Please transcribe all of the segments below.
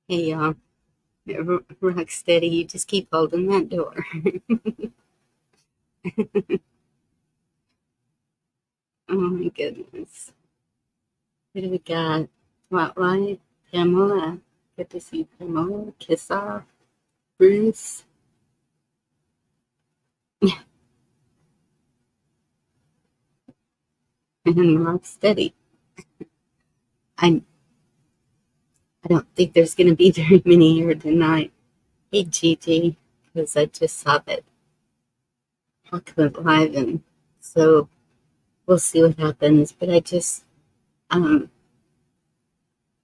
Hey, y'all. Rock steady. You just keep holding that door. Oh my goodness. What do we got? Spotlight. Pamela. Good to see Pamela. Kiss off. Bruce. And rock steady. I I don't think there's going to be very many here tonight. Hey, Gigi. Because I just saw that Hawk went live, and so we'll see what happens. But I just um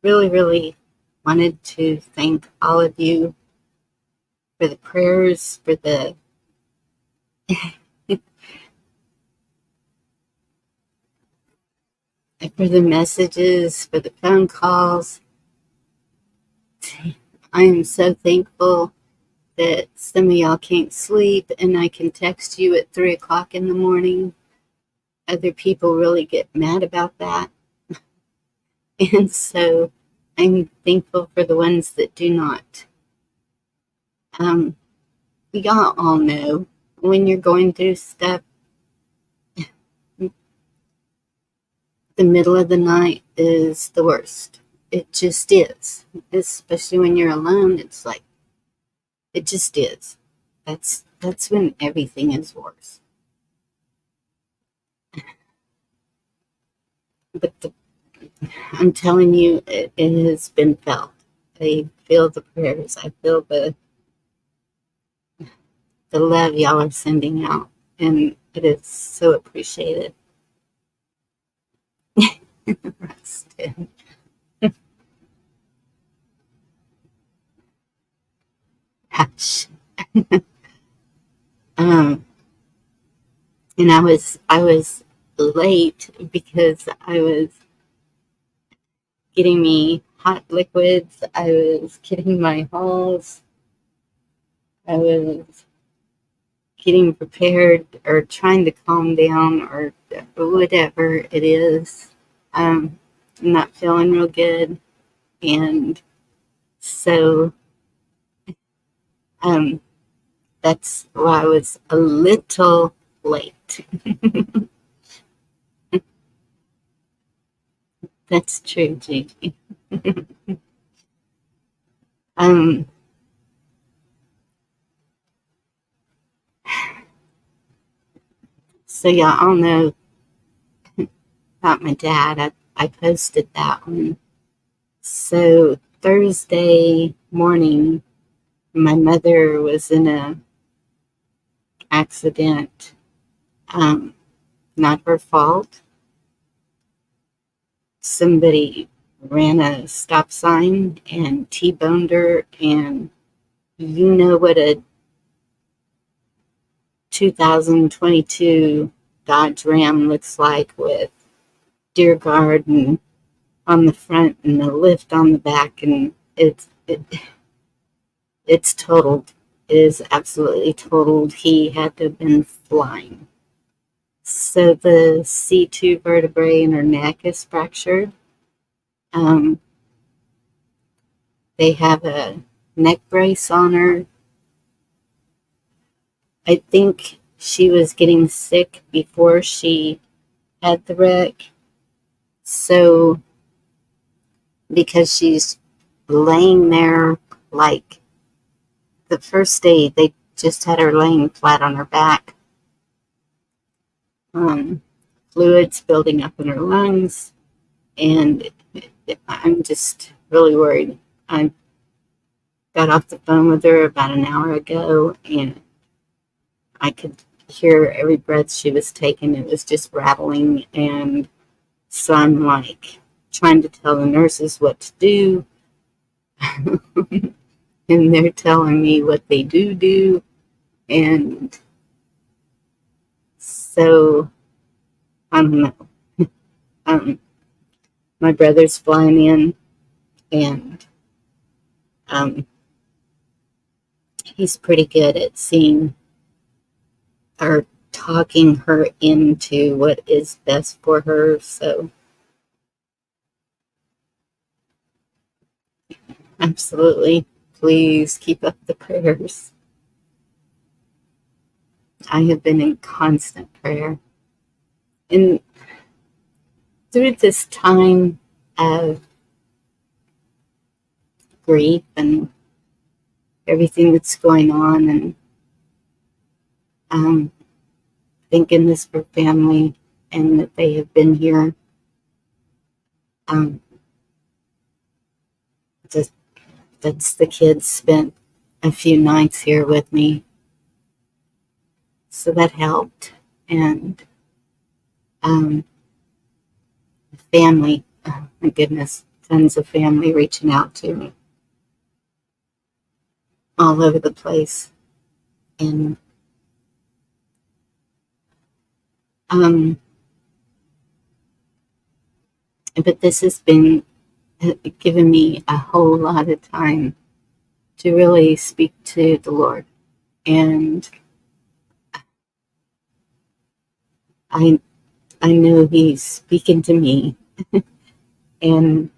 really wanted to thank all of you for the prayers, for the messages, for the phone calls. I am so thankful that some of y'all can't sleep and I can text you at 3 o'clock in the morning. Other people really get mad about that. And so I'm thankful for the ones that do not. Um, y'all all know when you're going through stuff, the middle of the night is the worst. It just is. Especially when you're alone, it's like it just is. That's when everything is worse. But I'm telling you, it has been felt. I feel the prayers. I feel the love y'all are sending out, and it is so appreciated. Rusted. Gosh. Um, and I was late because I was getting me hot liquids. I was getting my hauls. I was getting prepared or trying to calm down or whatever it is. I'm not feeling real good. And so um, that's why I was a little late. That's true, Gigi. um, so y'all all know about my dad. I posted that one. So Thursday morning, my mother was in a accident. Um, Not her fault. Somebody ran a stop sign and T-boned her, and you know what a 2022 Dodge Ram looks like with deer guard and on the front and a lift on the back, and it's totaled. It is absolutely totaled. He had to have been flying. So the C2 vertebrae in her neck is fractured. Um, they have a neck brace on her. I think she was getting sick before she had the wreck. So because she's laying there, like the first day they just had her laying flat on her back, um, fluids building up in her lungs, and I'm just really worried. I got off the phone with her about an hour ago, and I could hear every breath she was taking. It was just rattling, and so I'm like trying to tell the nurses what to do, and they're telling me what they do, and so I don't know. Um, my brother's flying in, and um, he's pretty good at seeing or talking her into what is best for her. So Absolutely. Please keep up the prayers. I have been in constant prayer. And through this time of grief and everything that's going on, and um, thanking this for family and that they have been here. Um, just, that's the kids spent a few nights here with me, so that helped. And family, oh my goodness, tons of family reaching out to me all over the place. And but this has been given me a whole lot of time to really speak to the Lord. And I I know He's speaking to me. And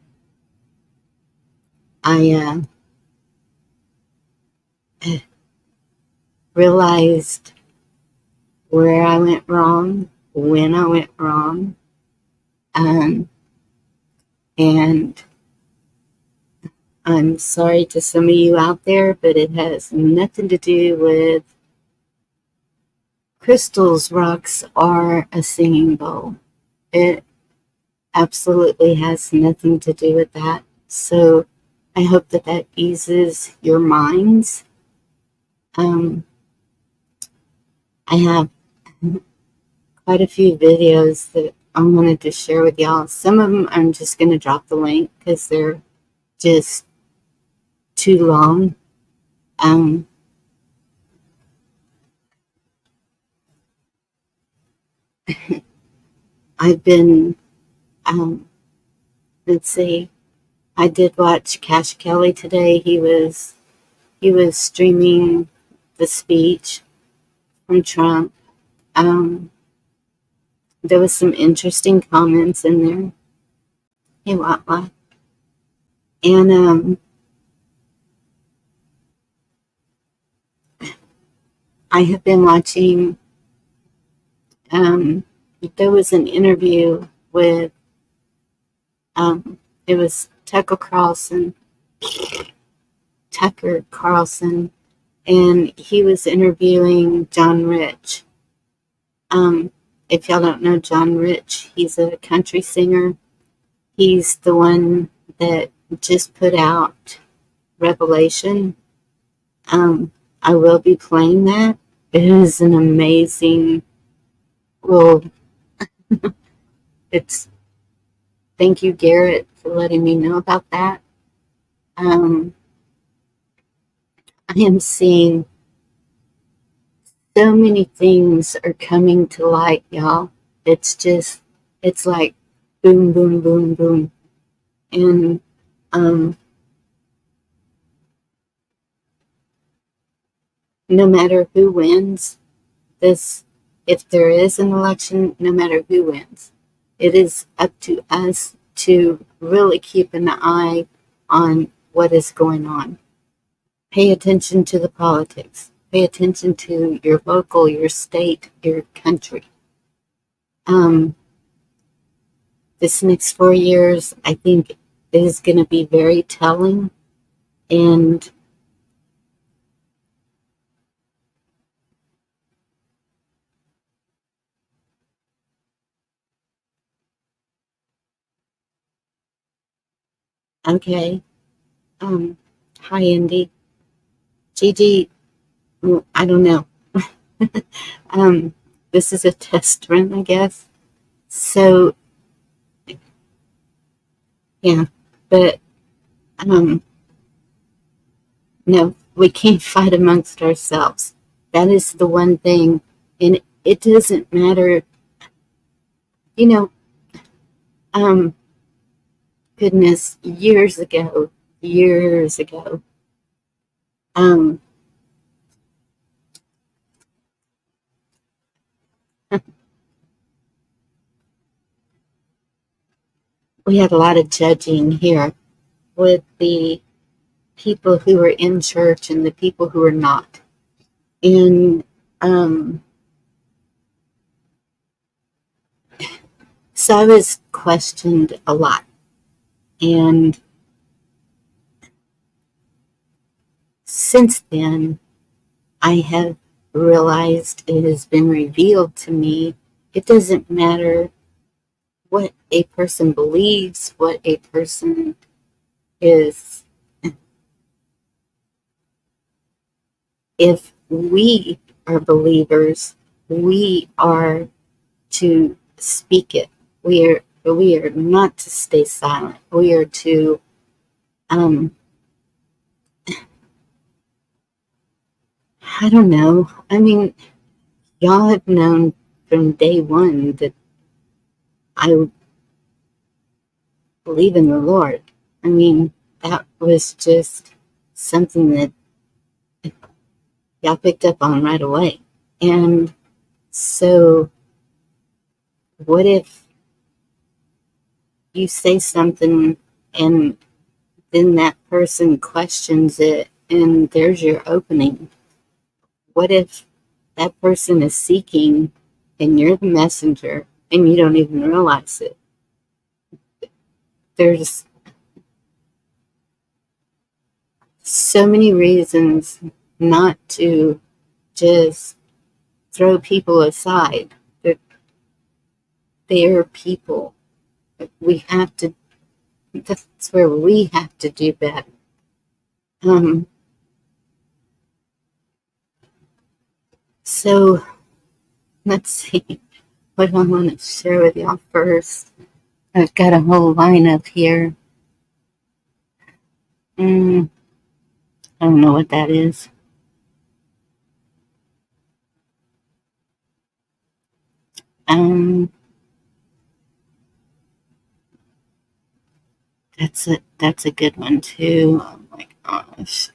I realized where I went wrong, when I went wrong, um, and I'm sorry to some of you out there, but it has nothing to do with crystals, rocks, or a singing bowl. It absolutely has nothing to do with that. So I hope that that eases your minds. I have quite a few videos that I wanted to share with y'all. Some of them I'm just going to drop the link because they're just too long. I've been, let's see, I did watch Cash Kelly today. He was streaming the speech from Trump. There was some interesting comments in there. Hey, what? And I have been watching. There was an interview with. It was Tucker Carlson, and he was interviewing John Rich. If y'all don't know John Rich, he's a country singer. He's the one that just put out Revelation. I will be playing that. It is an amazing, well, it's, thank you, Garrett, for letting me know about that. I am seeing so many things are coming to light, y'all. It's like boom, boom, boom, boom. And no matter who wins this, if there is an election, no matter who wins, it is up to us to really keep an eye on what is going on. Pay attention to the politics. Pay attention to your local, your state, your country. This next 4 years, I think, is going to be very telling. And okay, hi, Andy. Gigi, well, I don't know. This is a test run, I guess. So, yeah, but no, we can't fight amongst ourselves. That is the one thing, and it doesn't matter, you know, um, goodness, years ago, um, we had a lot of judging here with the people who are in church and the people who are not. And so I was questioned a lot. And since then, I have realized, it has been revealed to me, it doesn't matter what a person believes, what a person is. If we are believers, we are to speak it. We are not to stay silent. We are to I don't know. I mean, y'all have known from day one that I believe in the Lord. I mean, that was just something that y'all picked up on right away. And so, what if you say something and then that person questions it and there's your opening? What if that person is seeking and you're the messenger and you don't even realize it? There's so many reasons not to just throw people aside. They're people. We have to, that's where we have to do better. So let's see what I want to share with y'all first. I've got a whole lineup here. I don't know what that is. That's a good one too. Oh my gosh.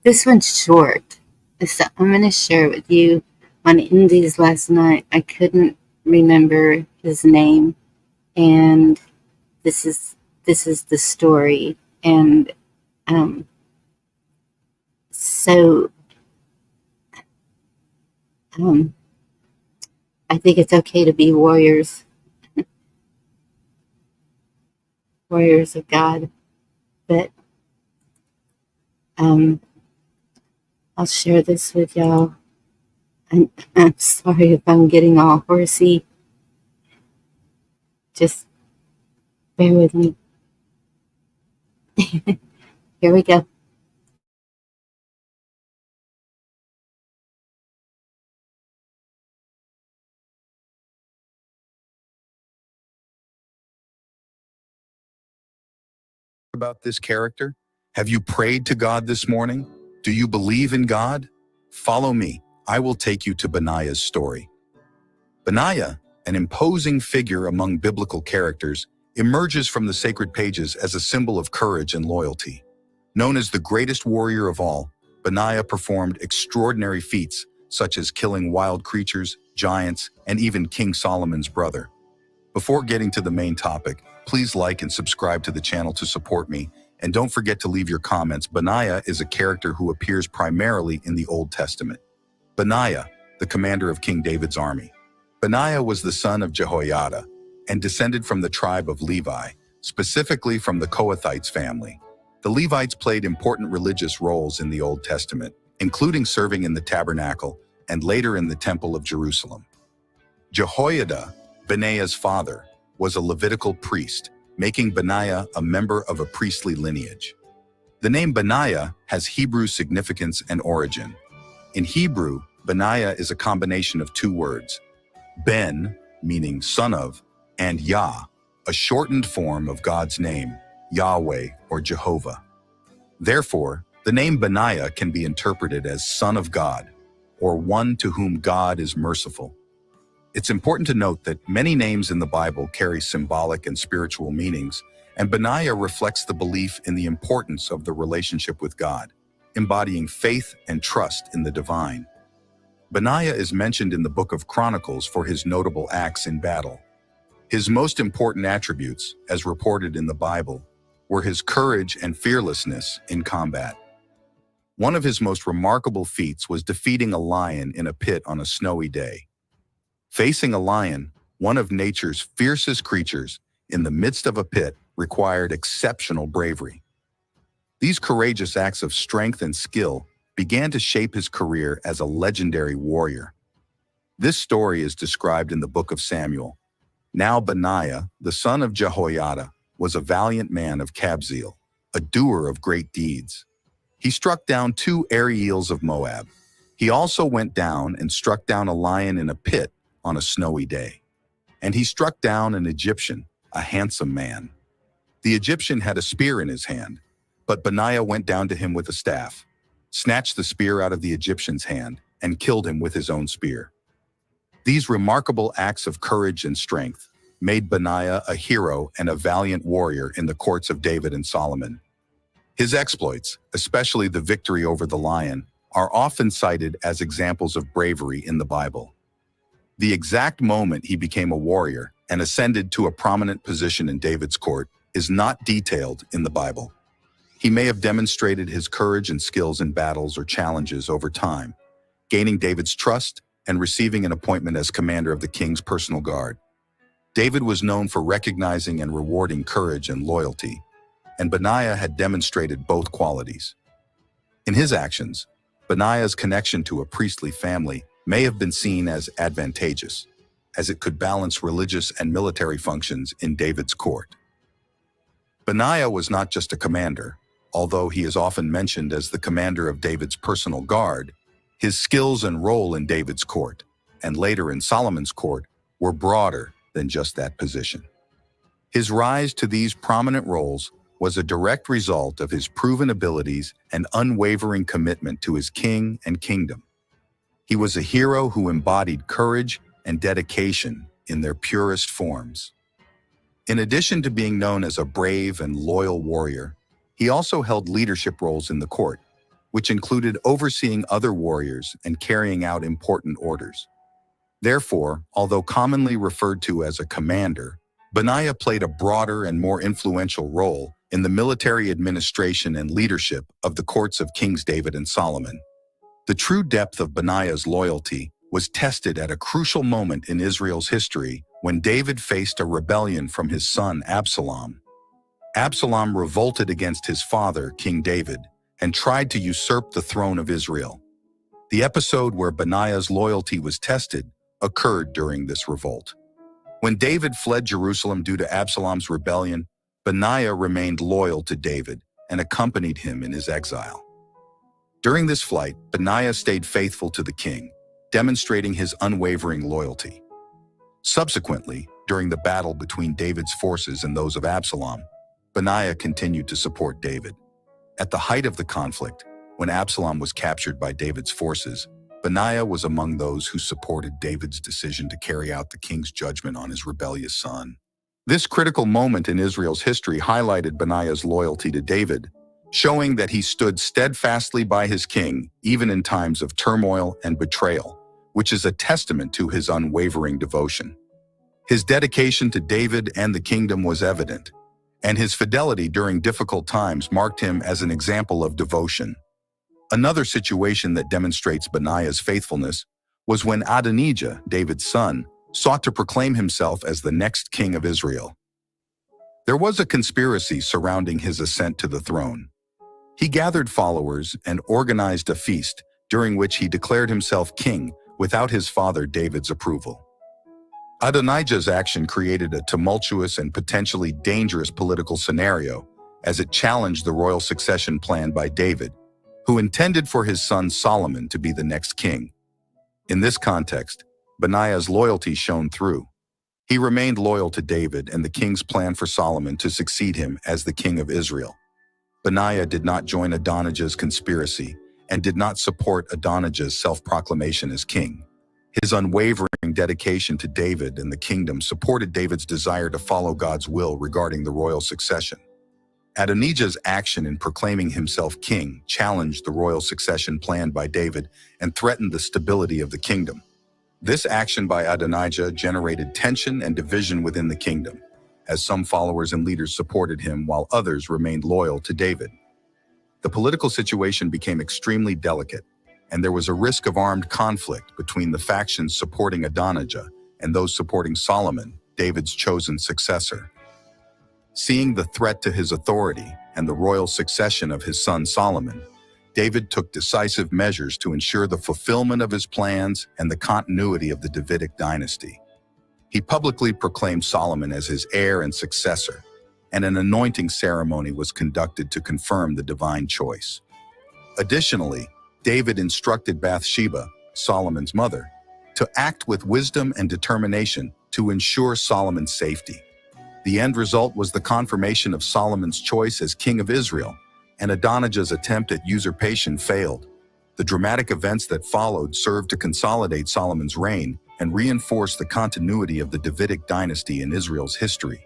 This one's short. So I'm gonna share it with you. On Indies last night, I couldn't remember his name, and this is the story. And so I think it's okay to be warriors of God, but I'll share this with y'all. I'm sorry if I'm getting all horsey. Just bear with me. Here we go. About this character? Have you prayed to God this morning? Do you believe in God? Follow me. I will take you to Benaiah's story. Benaiah, an imposing figure among biblical characters, emerges from the sacred pages as a symbol of courage and loyalty. Known as the greatest warrior of all, Benaiah performed extraordinary feats such as killing wild creatures, giants, and even King Solomon's brother. Before getting to the main topic, please like and subscribe to the channel to support me, and don't forget to leave your comments. Benaiah is a character who appears primarily in the Old Testament. Benaiah, the commander of King David's army. Benaiah was the son of Jehoiada and descended from the tribe of Levi, specifically from the Kohathites family. The Levites played important religious roles in the Old Testament, including serving in the tabernacle and later in the Temple of Jerusalem. Jehoiada, Benaiah's father, was a Levitical priest, making Benaiah a member of a priestly lineage. The name Benaiah has Hebrew significance and origin. In Hebrew, Benaiah is a combination of two words, Ben, meaning son of, and Yah, a shortened form of God's name, Yahweh or Jehovah. Therefore, the name Benaiah can be interpreted as son of God, or one to whom God is merciful. It's important to note that many names in the Bible carry symbolic and spiritual meanings, and Benaiah reflects the belief in the importance of the relationship with God, embodying faith and trust in the divine. Benaiah is mentioned in the Book of Chronicles for his notable acts in battle. His most important attributes, as reported in the Bible, were his courage and fearlessness in combat. One of his most remarkable feats was defeating a lion in a pit on a snowy day. Facing a lion, one of nature's fiercest creatures, in the midst of a pit required exceptional bravery. These courageous acts of strength and skill began to shape his career as a legendary warrior. This story is described in the book of Samuel. Now Benaiah, the son of Jehoiada, was a valiant man of Kabzeel, a doer of great deeds. He struck down 2 Ariels of Moab. He also went down and struck down a lion in a pit on a snowy day. And he struck down an Egyptian, a handsome man. The Egyptian had a spear in his hand, but Benaiah went down to him with a staff, snatched the spear out of the Egyptian's hand, and killed him with his own spear. These remarkable acts of courage and strength made Benaiah a hero and a valiant warrior in the courts of David and Solomon. His exploits, especially the victory over the lion, are often cited as examples of bravery in the Bible. The exact moment he became a warrior and ascended to a prominent position in David's court is not detailed in the Bible. He may have demonstrated his courage and skills in battles or challenges over time, gaining David's trust and receiving an appointment as commander of the king's personal guard. David was known for recognizing and rewarding courage and loyalty, and Benaiah had demonstrated both qualities. In his actions, Benaiah's connection to a priestly family may have been seen as advantageous, as it could balance religious and military functions in David's court. Benaiah was not just a commander, although he is often mentioned as the commander of David's personal guard. His skills and role in David's court, and later in Solomon's court, were broader than just that position. His rise to these prominent roles was a direct result of his proven abilities and unwavering commitment to his king and kingdom. He was a hero who embodied courage and dedication in their purest forms. In addition to being known as a brave and loyal warrior, he also held leadership roles in the court, which included overseeing other warriors and carrying out important orders. Therefore, although commonly referred to as a commander, Benaiah played a broader and more influential role in the military administration and leadership of the courts of Kings David and Solomon. The true depth of Benaiah's loyalty was tested at a crucial moment in Israel's history when David faced a rebellion from his son Absalom. Absalom revolted against his father, King David, and tried to usurp the throne of Israel. The episode where Benaiah's loyalty was tested occurred during this revolt. When David fled Jerusalem due to Absalom's rebellion, Benaiah remained loyal to David and accompanied him in his exile. During this flight, Benaiah stayed faithful to the king, demonstrating his unwavering loyalty. Subsequently, during the battle between David's forces and those of Absalom, Benaiah continued to support David. At the height of the conflict, when Absalom was captured by David's forces, Benaiah was among those who supported David's decision to carry out the king's judgment on his rebellious son. This critical moment in Israel's history highlighted Benaiah's loyalty to David, showing that he stood steadfastly by his king even in times of turmoil and betrayal, which is a testament to his unwavering devotion. His dedication to David and the kingdom was evident, and his fidelity during difficult times marked him as an example of devotion. Another situation that demonstrates Benaiah's faithfulness was when Adonijah, David's son, sought to proclaim himself as the next king of Israel. There was a conspiracy surrounding his ascent to the throne. He gathered followers and organized a feast during which he declared himself king without his father David's approval. Adonijah's action created a tumultuous and potentially dangerous political scenario as it challenged the royal succession plan by David, who intended for his son Solomon to be the next king. In this context, Benaiah's loyalty shone through. He remained loyal to David and the king's plan for Solomon to succeed him as the king of Israel. Benaiah did not join Adonijah's conspiracy and did not support Adonijah's self-proclamation as king. His unwavering dedication to David and the kingdom supported David's desire to follow God's will regarding the royal succession. Adonijah's action in proclaiming himself king challenged the royal succession planned by David and threatened the stability of the kingdom. This action by Adonijah generated tension and division within the kingdom, as some followers and leaders supported him while others remained loyal to David. The political situation became extremely delicate, and there was a risk of armed conflict between the factions supporting Adonijah and those supporting Solomon, David's chosen successor. Seeing the threat to his authority and the royal succession of his son Solomon, David took decisive measures to ensure the fulfillment of his plans and the continuity of the Davidic dynasty. He publicly proclaimed Solomon as his heir and successor, and an anointing ceremony was conducted to confirm the divine choice. Additionally, David instructed Bathsheba, Solomon's mother, to act with wisdom and determination to ensure Solomon's safety. The end result was the confirmation of Solomon's choice as king of Israel, and Adonijah's attempt at usurpation failed. The dramatic events that followed served to consolidate Solomon's reign and reinforce the continuity of the Davidic dynasty in Israel's history.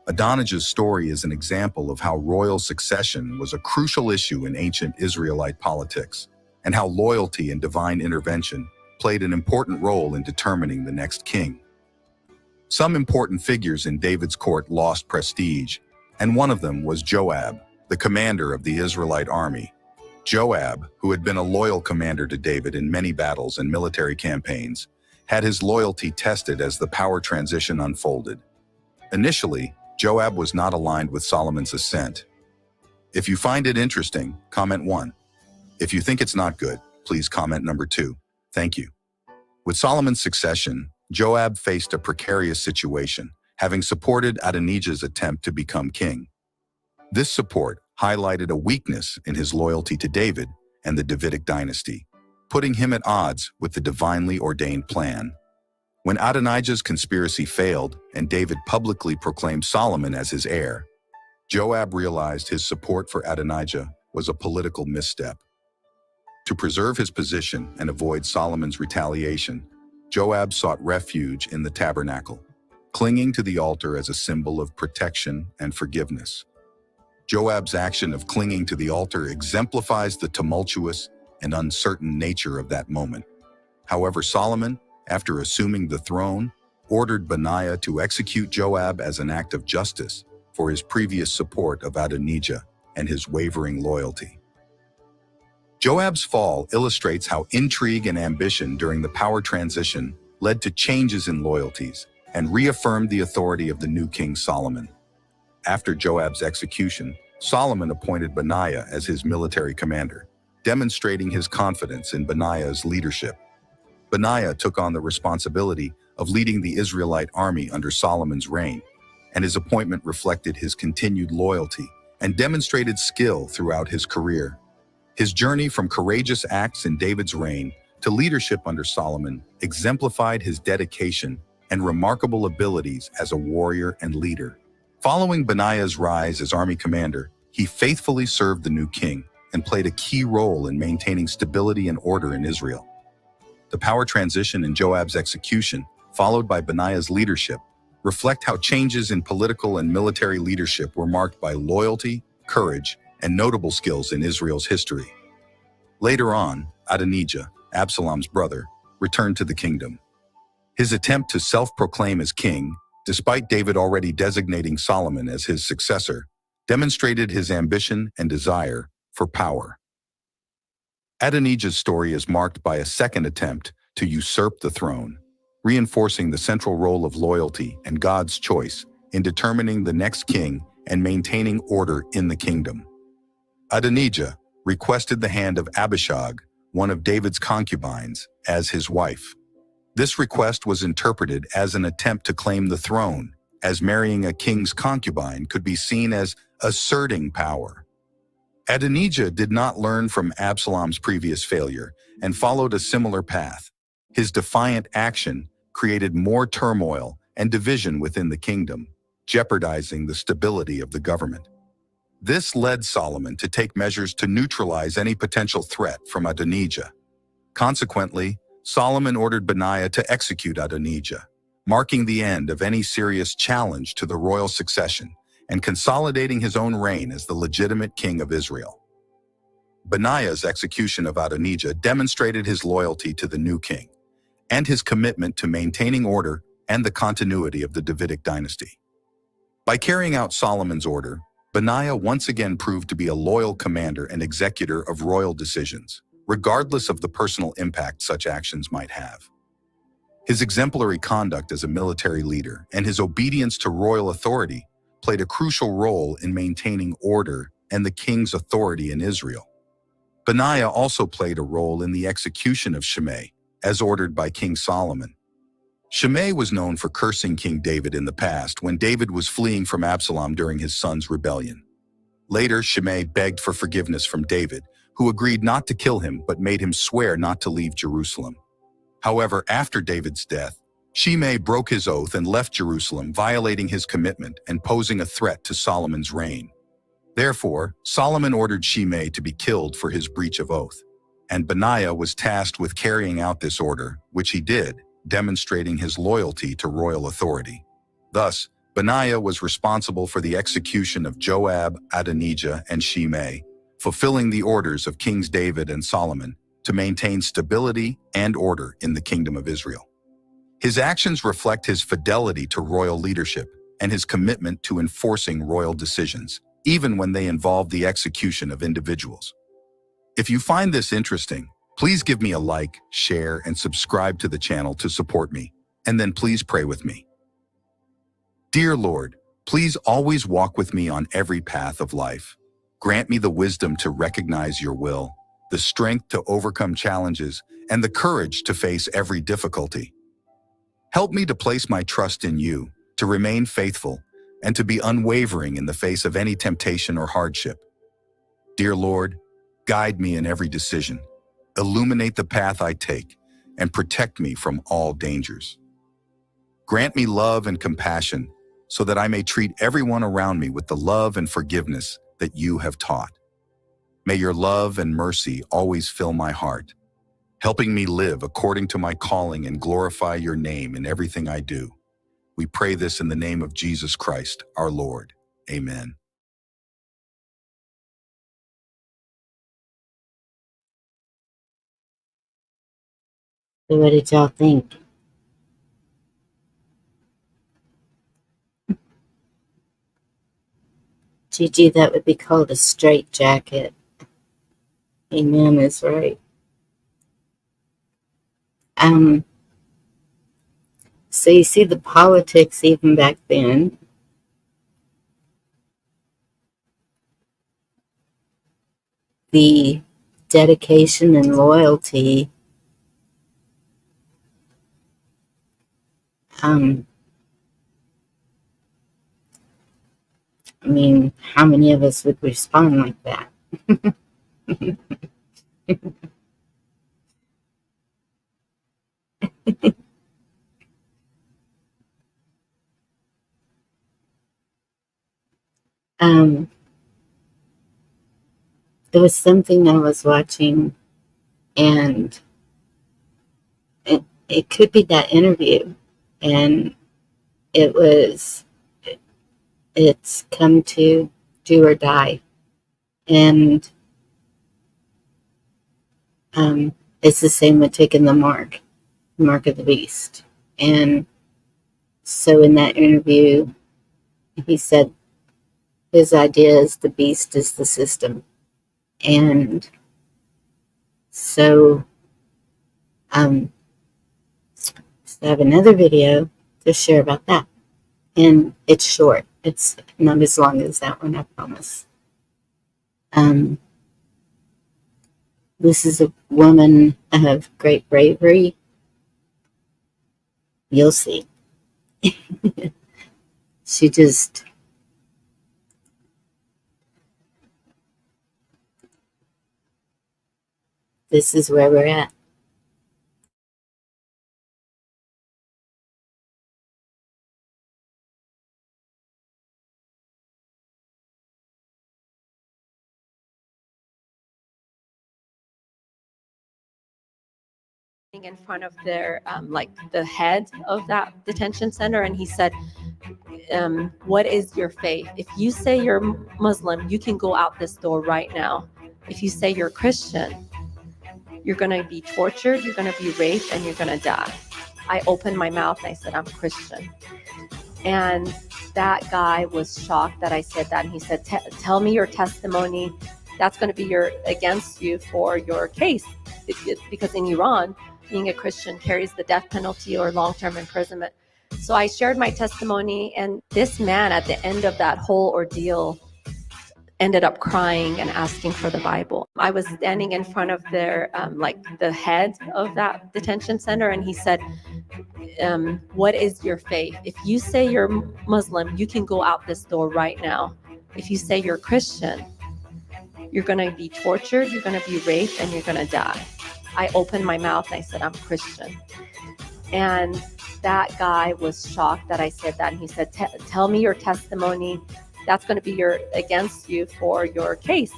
Adonijah's story is an example of how royal succession was a crucial issue in ancient Israelite politics, and how loyalty and divine intervention played an important role in determining the next king. Some important figures in David's court lost prestige, and one of them was Joab, the commander of the Israelite army. Joab, who had been a loyal commander to David in many battles and military campaigns, had his loyalty tested as the power transition unfolded. Initially, Joab was not aligned with Solomon's ascent. If you find it interesting, comment 1. If you think it's not good, please comment number 2. Thank you. With Solomon's succession, Joab faced a precarious situation, having supported Adonijah's attempt to become king. This support highlighted a weakness in his loyalty to David and the Davidic dynasty, putting him at odds with the divinely ordained plan. When Adonijah's conspiracy failed and David publicly proclaimed Solomon as his heir, Joab realized his support for Adonijah was a political misstep. To preserve his position and avoid Solomon's retaliation, Joab sought refuge in the tabernacle, clinging to the altar as a symbol of protection and forgiveness. Joab's action of clinging to the altar exemplifies the tumultuous and uncertain nature of that moment. However, Solomon, after assuming the throne, ordered Benaiah to execute Joab as an act of justice for his previous support of Adonijah and his wavering loyalty. Joab's fall illustrates how intrigue and ambition during the power transition led to changes in loyalties and reaffirmed the authority of the new king Solomon. After Joab's execution, Solomon appointed Benaiah as his military commander, demonstrating his confidence in Benaiah's leadership. Benaiah took on the responsibility of leading the Israelite army under Solomon's reign, and his appointment reflected his continued loyalty and demonstrated skill throughout his career. His journey from courageous acts in David's reign to leadership under Solomon exemplified his dedication and remarkable abilities as a warrior and leader. Following Benaiah's rise as army commander, he faithfully served the new king and played a key role in maintaining stability and order in Israel. The power transition and Joab's execution, followed by Benaiah's leadership, reflect how changes in political and military leadership were marked by loyalty, courage, and notable skills in Israel's history. Later on, Adonijah, Absalom's brother, returned to the kingdom. His attempt to self-proclaim as king, despite David already designating Solomon as his successor, demonstrated his ambition and desire for power. Adonijah's story is marked by a second attempt to usurp the throne, reinforcing the central role of loyalty and God's choice in determining the next king and maintaining order in the kingdom. Adonijah requested the hand of Abishag, one of David's concubines, as his wife. This request was interpreted as an attempt to claim the throne, as marrying a king's concubine could be seen as asserting power. Adonijah did not learn from Absalom's previous failure and followed a similar path. His defiant action created more turmoil and division within the kingdom, jeopardizing the stability of the government. This led Solomon to take measures to neutralize any potential threat from Adonijah. Consequently, Solomon ordered Benaiah to execute Adonijah, marking the end of any serious challenge to the royal succession and consolidating his own reign as the legitimate king of Israel. Benaiah's execution of Adonijah demonstrated his loyalty to the new king, and his commitment to maintaining order and the continuity of the Davidic dynasty. By carrying out Solomon's order, Benaiah once again proved to be a loyal commander and executor of royal decisions, regardless of the personal impact such actions might have. His exemplary conduct as a military leader and his obedience to royal authority played a crucial role in maintaining order and the king's authority in Israel. Benaiah also played a role in the execution of Shimei, as ordered by King Solomon. Shimei was known for cursing King David in the past when David was fleeing from Absalom during his son's rebellion. Later, Shimei begged for forgiveness from David, who agreed not to kill him but made him swear not to leave Jerusalem. However, after David's death, Shimei broke his oath and left Jerusalem, violating his commitment and posing a threat to Solomon's reign. Therefore, Solomon ordered Shimei to be killed for his breach of oath, and Benaiah was tasked with carrying out this order, which he did, demonstrating his loyalty to royal authority. Thus, Benaiah was responsible for the execution of Joab, Adonijah, and Shimei, fulfilling the orders of Kings David and Solomon to maintain stability and order in the kingdom of Israel. His actions reflect his fidelity to royal leadership and his commitment to enforcing royal decisions, even when they involve the execution of individuals. If you find this interesting, please give me a like, share, and subscribe to the channel to support me, and then please pray with me. Dear Lord, please always walk with me on every path of life. Grant me the wisdom to recognize your will, the strength to overcome challenges, and the courage to face every difficulty. Help me to place my trust in you, to remain faithful, and to be unwavering in the face of any temptation or hardship. Dear Lord, guide me in every decision, illuminate the path I take, and protect me from all dangers. Grant me love and compassion so that I may treat everyone around me with the love and forgiveness that you have taught. May your love and mercy always fill my heart, helping me live according to my calling and glorify your name in everything I do. We pray this in the name of Jesus Christ, our Lord. Amen. So what did y'all think? Gigi, that would be called a straight jacket. Amen is right. So you see the politics even back then. The dedication and loyalty. I mean, how many of us would respond like that? There was something I was watching, and it could be that interview, and it's come to do or die, and it's the same with taking the mark of the beast. And so in that interview, he said his idea is the beast is the system. And so I have another video to share about that. And it's short. It's not as long as that one, I promise. This is a woman of great bravery. You'll see. She just... This is where we're at. In front of their like the head of that detention center, and he said, what is your faith? If you say you're Muslim, you can go out this door right now. If you say you're Christian, you're going to be tortured, you're going to be raped, and you're going to die. I opened my mouth and I said, I'm Christian. And that guy was shocked that I said that. And he said, tell me your testimony. That's going to be against you for your case. Because in Iran, being a Christian carries the death penalty or long-term imprisonment. So I shared my testimony, and this man at the end of that whole ordeal ended up crying and asking for the Bible. I was standing in front of the head of that detention center, and he said, what is your faith? If you say you're Muslim, you can go out this door right now. If you say you're Christian, you're going to be tortured, you're going to be raped, and you're going to die. I opened my mouth and I said, I'm Christian. And that guy was shocked that I said that. And he said, tell me your testimony. That's going to be against you for your case.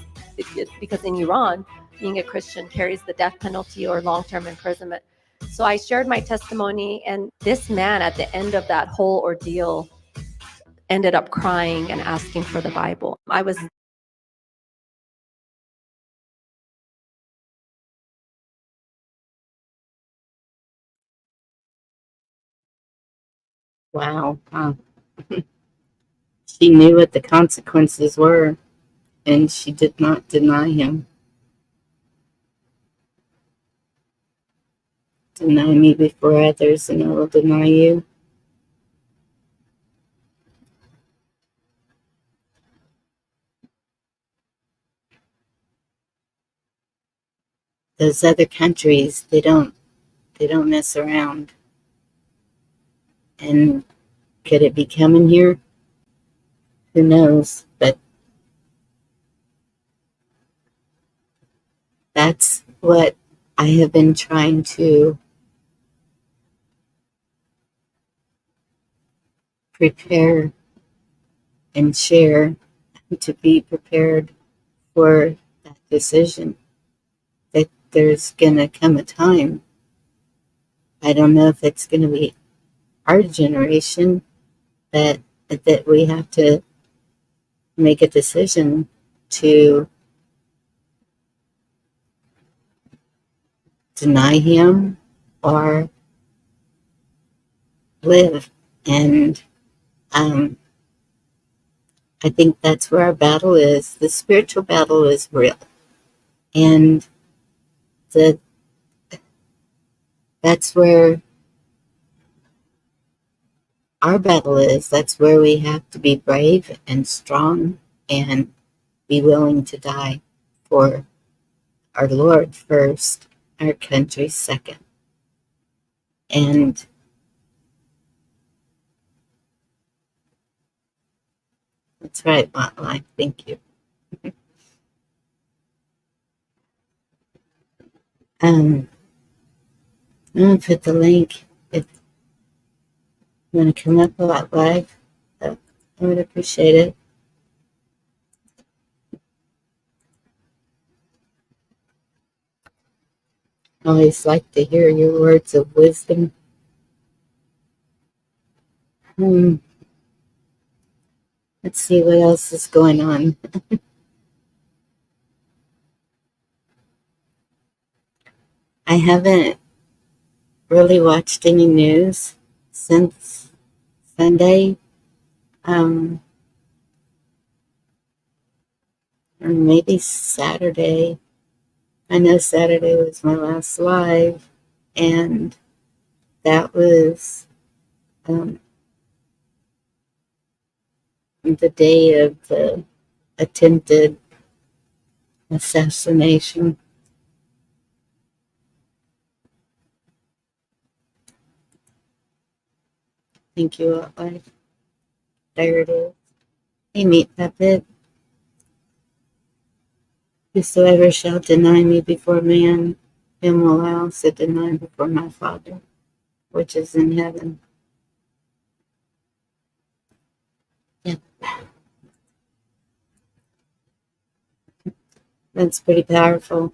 Because in Iran, being a Christian carries the death penalty or long-term imprisonment. So I shared my testimony, and this man at the end of that whole ordeal ended up crying and asking for the Bible. I was Wow. She knew what the consequences were, and she did not deny him. Deny me before others, and I will deny you. Those other countries, they don't mess around. And could it be coming here? Who knows? But that's what I have been trying to prepare and share, to be prepared for that decision. That there's going to come a time, I don't know if it's going to be our generation, that we have to make a decision to deny him or live. And I think that's where our battle is. The spiritual battle is real. And that's where our battle is. That's where we have to be brave and strong and be willing to die for our Lord first, our country second. And that's right, Botline. Thank you. I'm going to put the link if you want to come up a lot live. I would appreciate it. I always like to hear your words of wisdom. Let's see what else is going on. I haven't really watched any news since Sunday, or maybe Saturday. I know Saturday was my last live, and that was the day of the attempted assassination. Thank you, live. There it is. Hey, Meat Puppet. Whosoever shall deny me before man, him will I also deny before my Father, which is in heaven. Yep. That's pretty powerful.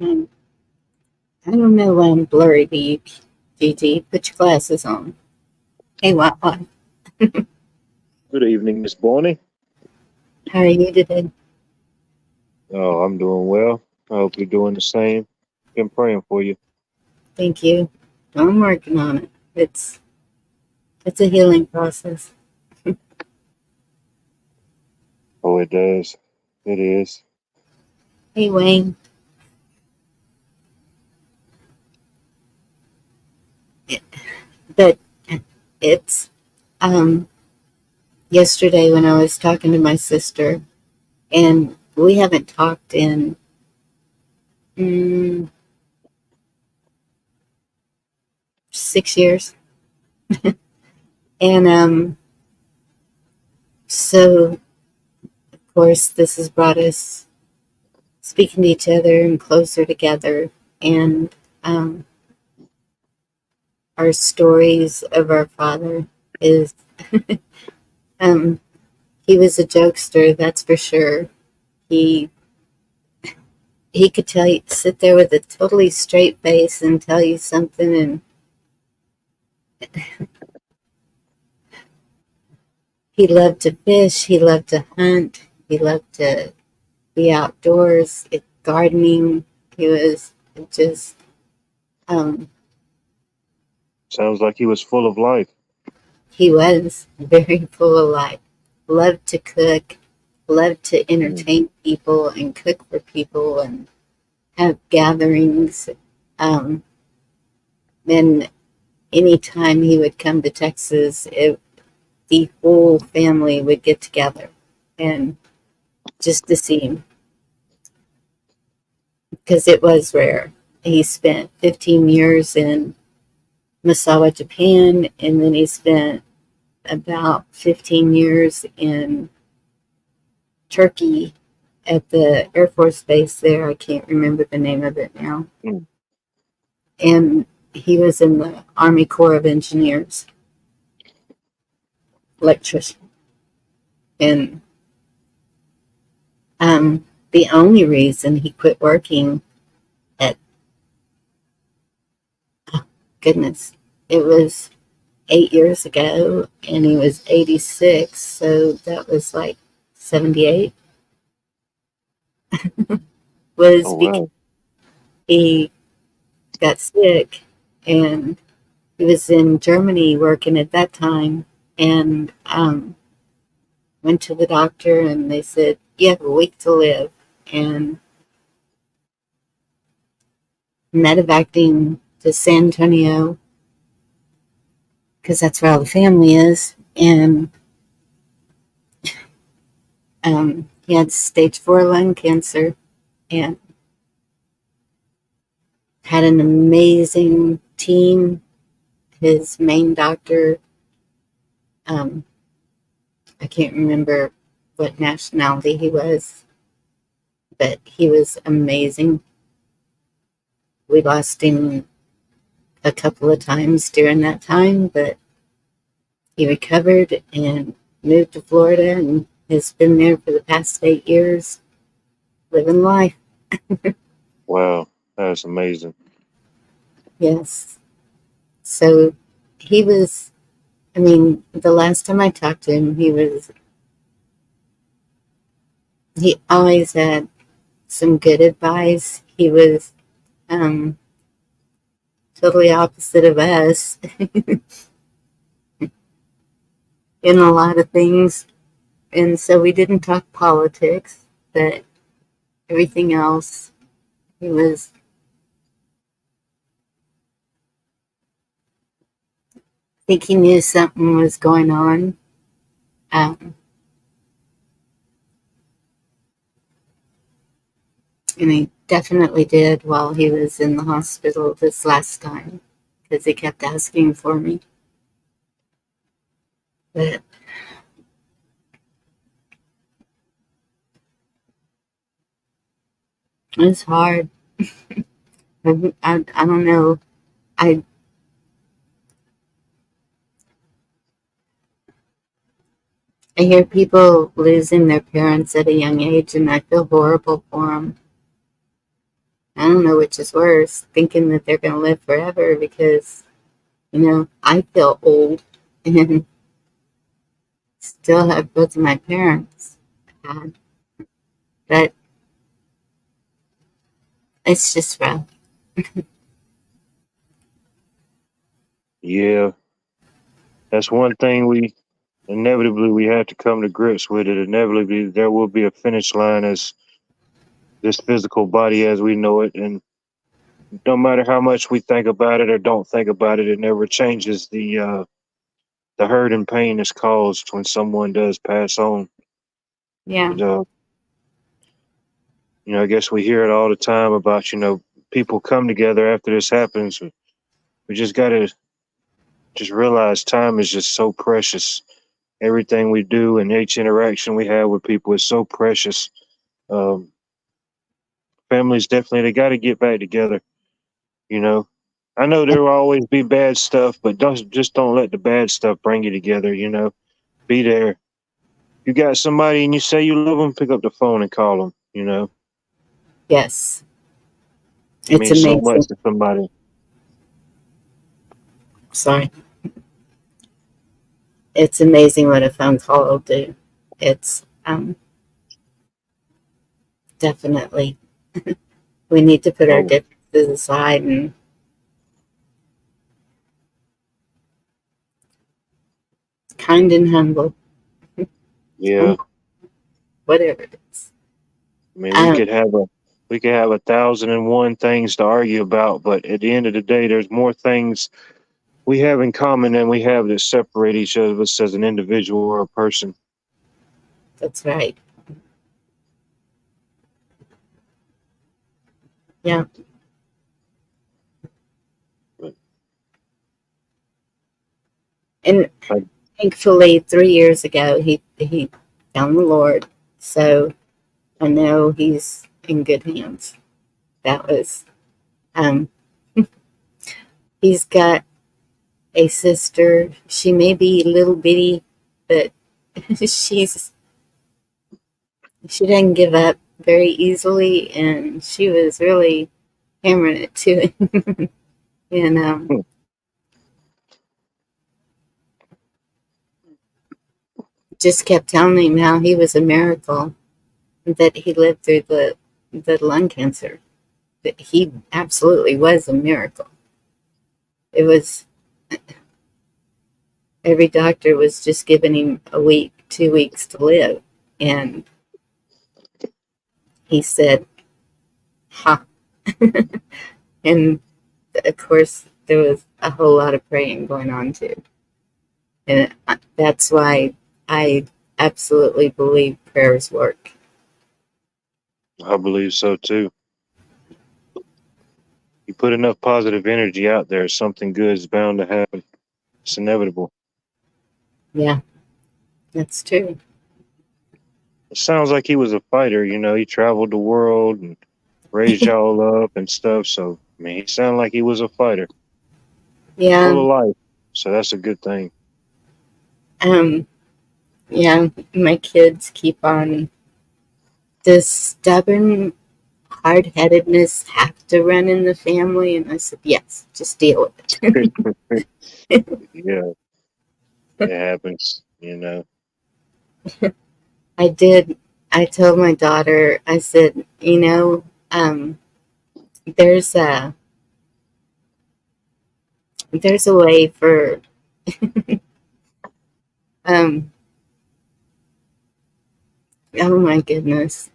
Um, I don't know why I'm blurry to you, Gigi. Put your glasses on. Hey, what? Good evening, Miss Bonnie. How are you today? Oh, I'm doing well. I hope you're doing the same. Been praying for you. Thank you. I'm working on it. It's a healing process. Oh, it does. It is. Hey, Wayne. But it's yesterday when I was talking to my sister, and we haven't talked in mm, 6 years, and so of course this has brought us speaking to each other and closer together, and um, our stories of our father is um, he was a jokester, that's for sure. He he could tell you, sit there with a totally straight face and tell you something, and he loved to fish, he loved to hunt, he loved to be outdoors, gardening. He was just, um, Sounds like he was full of life. he was very full of life. Loved to cook, loved to Mm. entertain people and cook for people and have gatherings. Um, and anytime he would come to Texas, the whole family would get together and just to see him because it was rare. He spent 15 years in Misawa, Japan, and then he spent about 15 years in Turkey at the Air Force Base there. I can't remember the name of it now. Mm. And he was in the Army Corps of Engineers, electrician. And the only reason he quit working at, oh, goodness, it was 8 years ago, and he was 86, so that was like 78, was Oh, because wow. he got sick, and he was in Germany working at that time, and went to the doctor, and they said, "You have a week to live," and medevacing to San Antonio because that's where all the family is, and he had stage 4 lung cancer, and had an amazing team. His main doctor, um, I can't remember what nationality he was, but he was amazing. We lost him a couple of times during that time, but he recovered and moved to Florida and has been there for the past 8 years, living life. Wow. That's amazing. Yes. So he was, I mean, the last time I talked to him, he always had some good advice. He was um, totally opposite of us in a lot of things. And so we didn't talk politics, but everything else, he was, I think he knew something was going on. Um, and he definitely did while he was in the hospital this last time because he kept asking for me. But it's hard. I don't know. I I hear people losing their parents at a young age, and I feel horrible for them. I don't know which is worse, thinking that they're going to live forever because, I feel old and still have both of my parents had, but it's just rough. Yeah, that's one thing we have to come to grips with it. Inevitably, there will be a finish line as this physical body as we know it, and no matter how much we think about it or don't think about it, it never changes the hurt and pain that's caused when someone does pass on. Yeah. But, I guess we hear it all the time about people come together after this happens. We just gotta just realize time is just so precious. Everything we do and each interaction we have with people is so precious. Um, Families definitely they got to get back together. You know, I know there will always be bad stuff, but don't let the bad stuff bring you together. Be there. You got somebody and you say you love them, pick up the phone and call them. Yes. It It's means so amazing. much to somebody. Sorry. It's amazing what a phone call will do. It's definitely, we need to put our Oh, differences aside and kind and humble, yeah. whatever it is. I mean, Um, we could have 1,001 things to argue about, but at the end of the day, there's more things we have in common than we have that separate each of us as an individual or a person. that's right. Yeah. But And I, thankfully, 3 years ago, he found the Lord. So I know he's in good hands. That was, um, he's got a sister. She may be little bitty, but she's she doesn't give up very easily, and she was really hammering it to him. and just kept telling him how he was a miracle, that he lived through the lung cancer. That he absolutely was a miracle. It was every doctor was just giving him a week, 2 weeks to live, and he said, "Ha!" And of course, there was a whole lot of praying going on too. And that's why I absolutely believe prayers work. I believe so too. You put enough positive energy out there, something good is bound to happen. It's inevitable. Yeah, that's true. It sounds like he was a fighter. He traveled the world and raised y'all up and stuff. So, I mean, he sounded like he was a fighter, full Yeah, of life. So that's a good thing. um, yeah, my kids keep on this stubborn hard headedness have to run in the family, and I said, yes, just deal with it. Yeah, it happens. I did. I told my daughter, I said, um, there's a there's a way for um oh my goodness.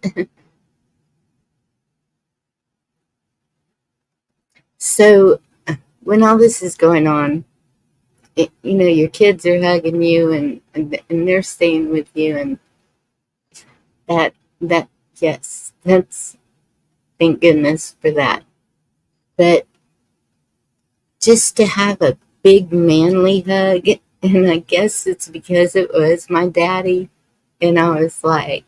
So when all this is going on, your kids are hugging you and they're staying with you, and that yes, that's thank goodness for that. But just to have a big manly hug, and I guess it's because it was my daddy, and I was like,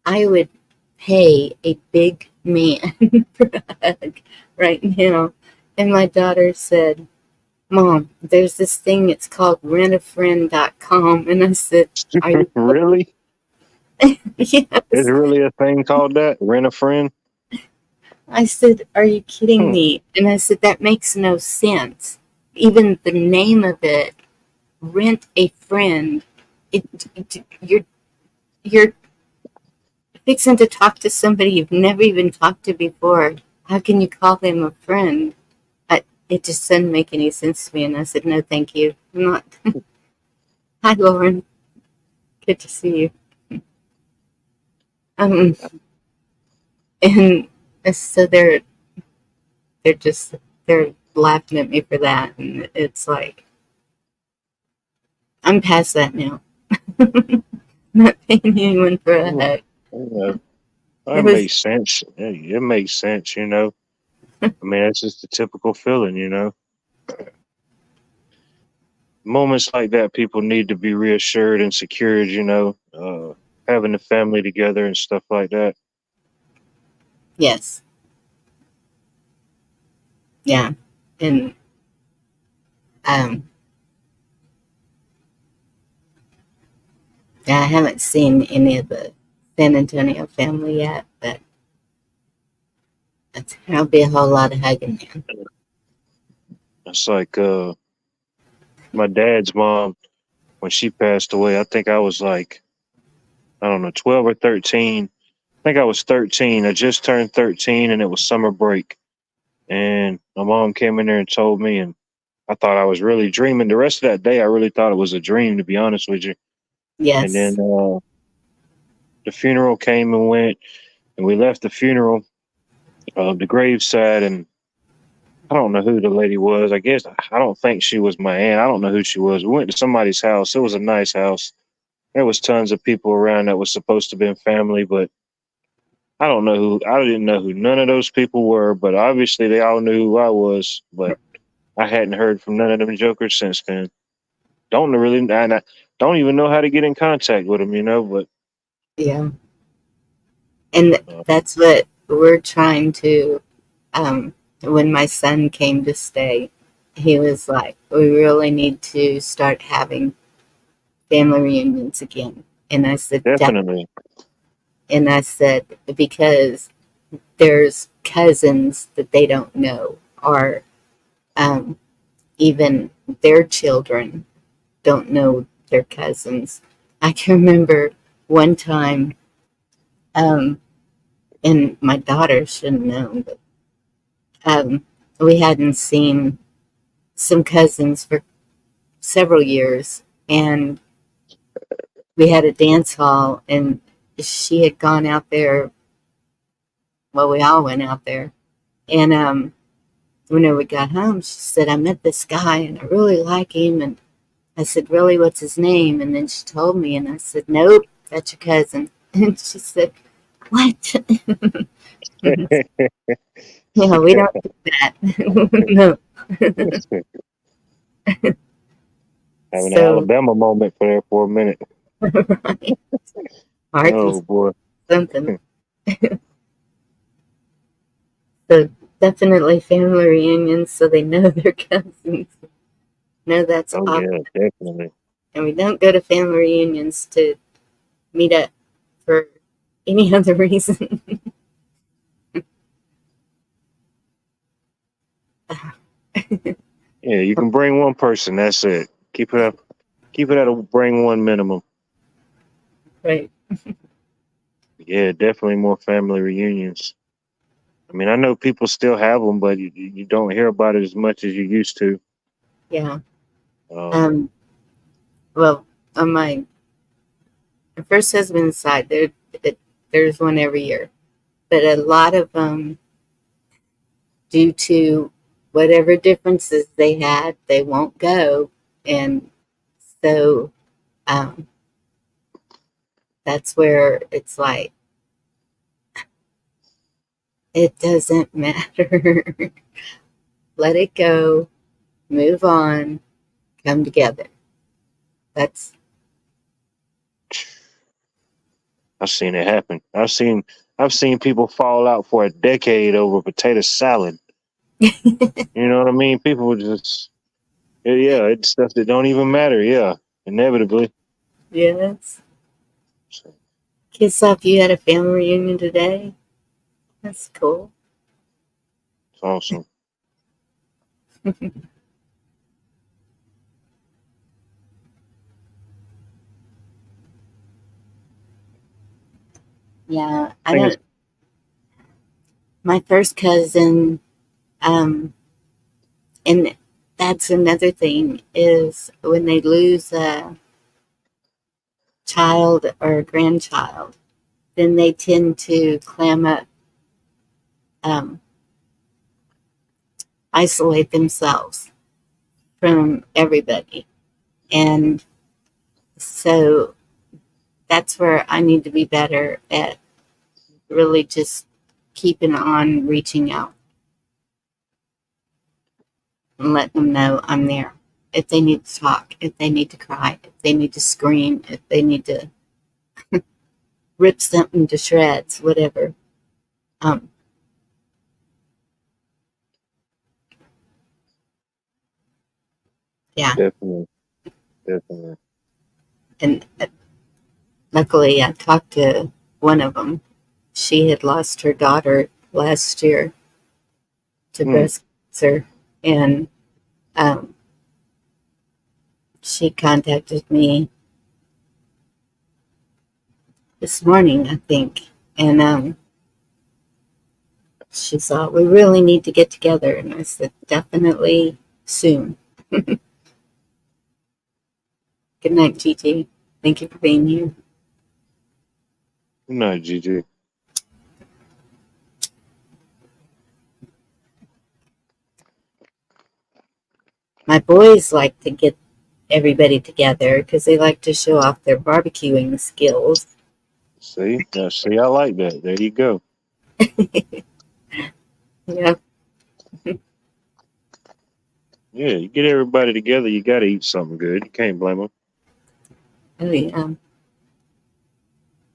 I would pay a big man for a hug right now. And my daughter said, Mom, there's this thing, it's called rentafriend.com. And I said, are you Really? There's yes. really a thing called that? Rent a friend? I said, are you kidding me? And I said, that makes no sense. Even the name of it, rent a friend. You're fixing to talk to somebody you've never even talked to before. How can you call them a friend? It just didn't make any sense to me. And I said, no, thank you. I'm not. Hi, Lauren. Good to see you. Um, and so they're laughing at me for that. And it's like, I'm past that now. Not paying anyone for a hug. Yeah, It that was, makes sense. Yeah, it makes sense, you know. I mean, that's just the typical feeling, you know. Moments like that, people need to be reassured and secured, you know, having the family together and stuff like that. yes. Yeah. And, um, yeah, I haven't seen any of the San Antonio family yet, but there'll be a whole lot of hugging then. It's like my dad's mom, when she passed away, I think I was like, I don't know, 12 or 13. I think I was 13. I just turned 13 and it was summer break. And my mom came in there and told me, and I thought I was really dreaming. The rest of that day, I really thought it was a dream, to be honest with you. And then Yes. the funeral came and went, and we left the funeral, the graveside, and I don't know who the lady was. I guess I don't think she was my aunt. I don't know who she was. We went to somebody's house. It was a nice house. There was tons of people around that was supposed to be family, but I don't know who. I didn't know who none of those people were, but obviously they all knew who I was. But I hadn't heard from none of them jokers since then. Don't really, and I don't even know how to get in contact with them, you know. But Yeah. And uh, that's what we're trying to, when my son came to stay, he was like, we really need to start having family reunions again. And I said, definitely, and I said, because there's cousins that they don't know, or um, even their children don't know their cousins. I can remember one time, um, and my daughter shouldn't know, but we hadn't seen some cousins for several years, and we had a dance hall, and she had gone out there. Well, we all went out there, and when we got home, she said, "I met this guy, and I really like him." And I said, "Really, what's his name?" And then she told me, and I said, "Nope, that's your cousin." And she said, "What?" Yeah, we don't do that. No. having an So, Alabama moment for there for a minute. right. Oh Arkansas, boy. something. So definitely family reunions so they know their cousins. No, that's Oh awesome. yeah, definitely. And we don't go to family reunions to meet up for any other reason. Yeah, you can bring one person. That's it. Keep it up. Keep it at a bring one minimum. Right. Yeah, definitely more family reunions. I mean, I know people still have them, but you don't hear about it as much as you used to. Yeah. Um, Um, well, on my first husband's side, there's one every year. But a lot of them, due to whatever differences they had, they won't go. And so um, that's where it's like, it doesn't matter. Let it go, move on, come together. That's I've seen it happen. I've seen people fall out for a decade over potato salad. You know what I mean? People would just yeah, it's stuff that don't even matter. Yeah, inevitably. yes. So, Kiss off, you had a family reunion today. That's cool. It's awesome. Yeah, I I think it's don't. My first cousin, um, and that's another thing is when they lose a child or a grandchild, then they tend to clam up, um, isolate themselves from everybody. And so that's where I need to be better at really just keeping on reaching out and letting them know I'm there. If they need to talk, if they need to cry, if they need to scream, if they need to rip something to shreds, whatever. Um, yeah, definitely, definitely. and luckily I talked to one of them. She had lost her daughter last year to Hmm. breast cancer, and um, she contacted me this morning, I think, and she thought we really need to get together, and I said definitely soon. Good night, Gigi. Thank you for being here. Good night, Gigi. My boys like to get everybody together because they like to show off their barbecuing skills. See, I like that. There you go. Yeah, Yeah, you get everybody together. You got to eat something good. You can't blame them. we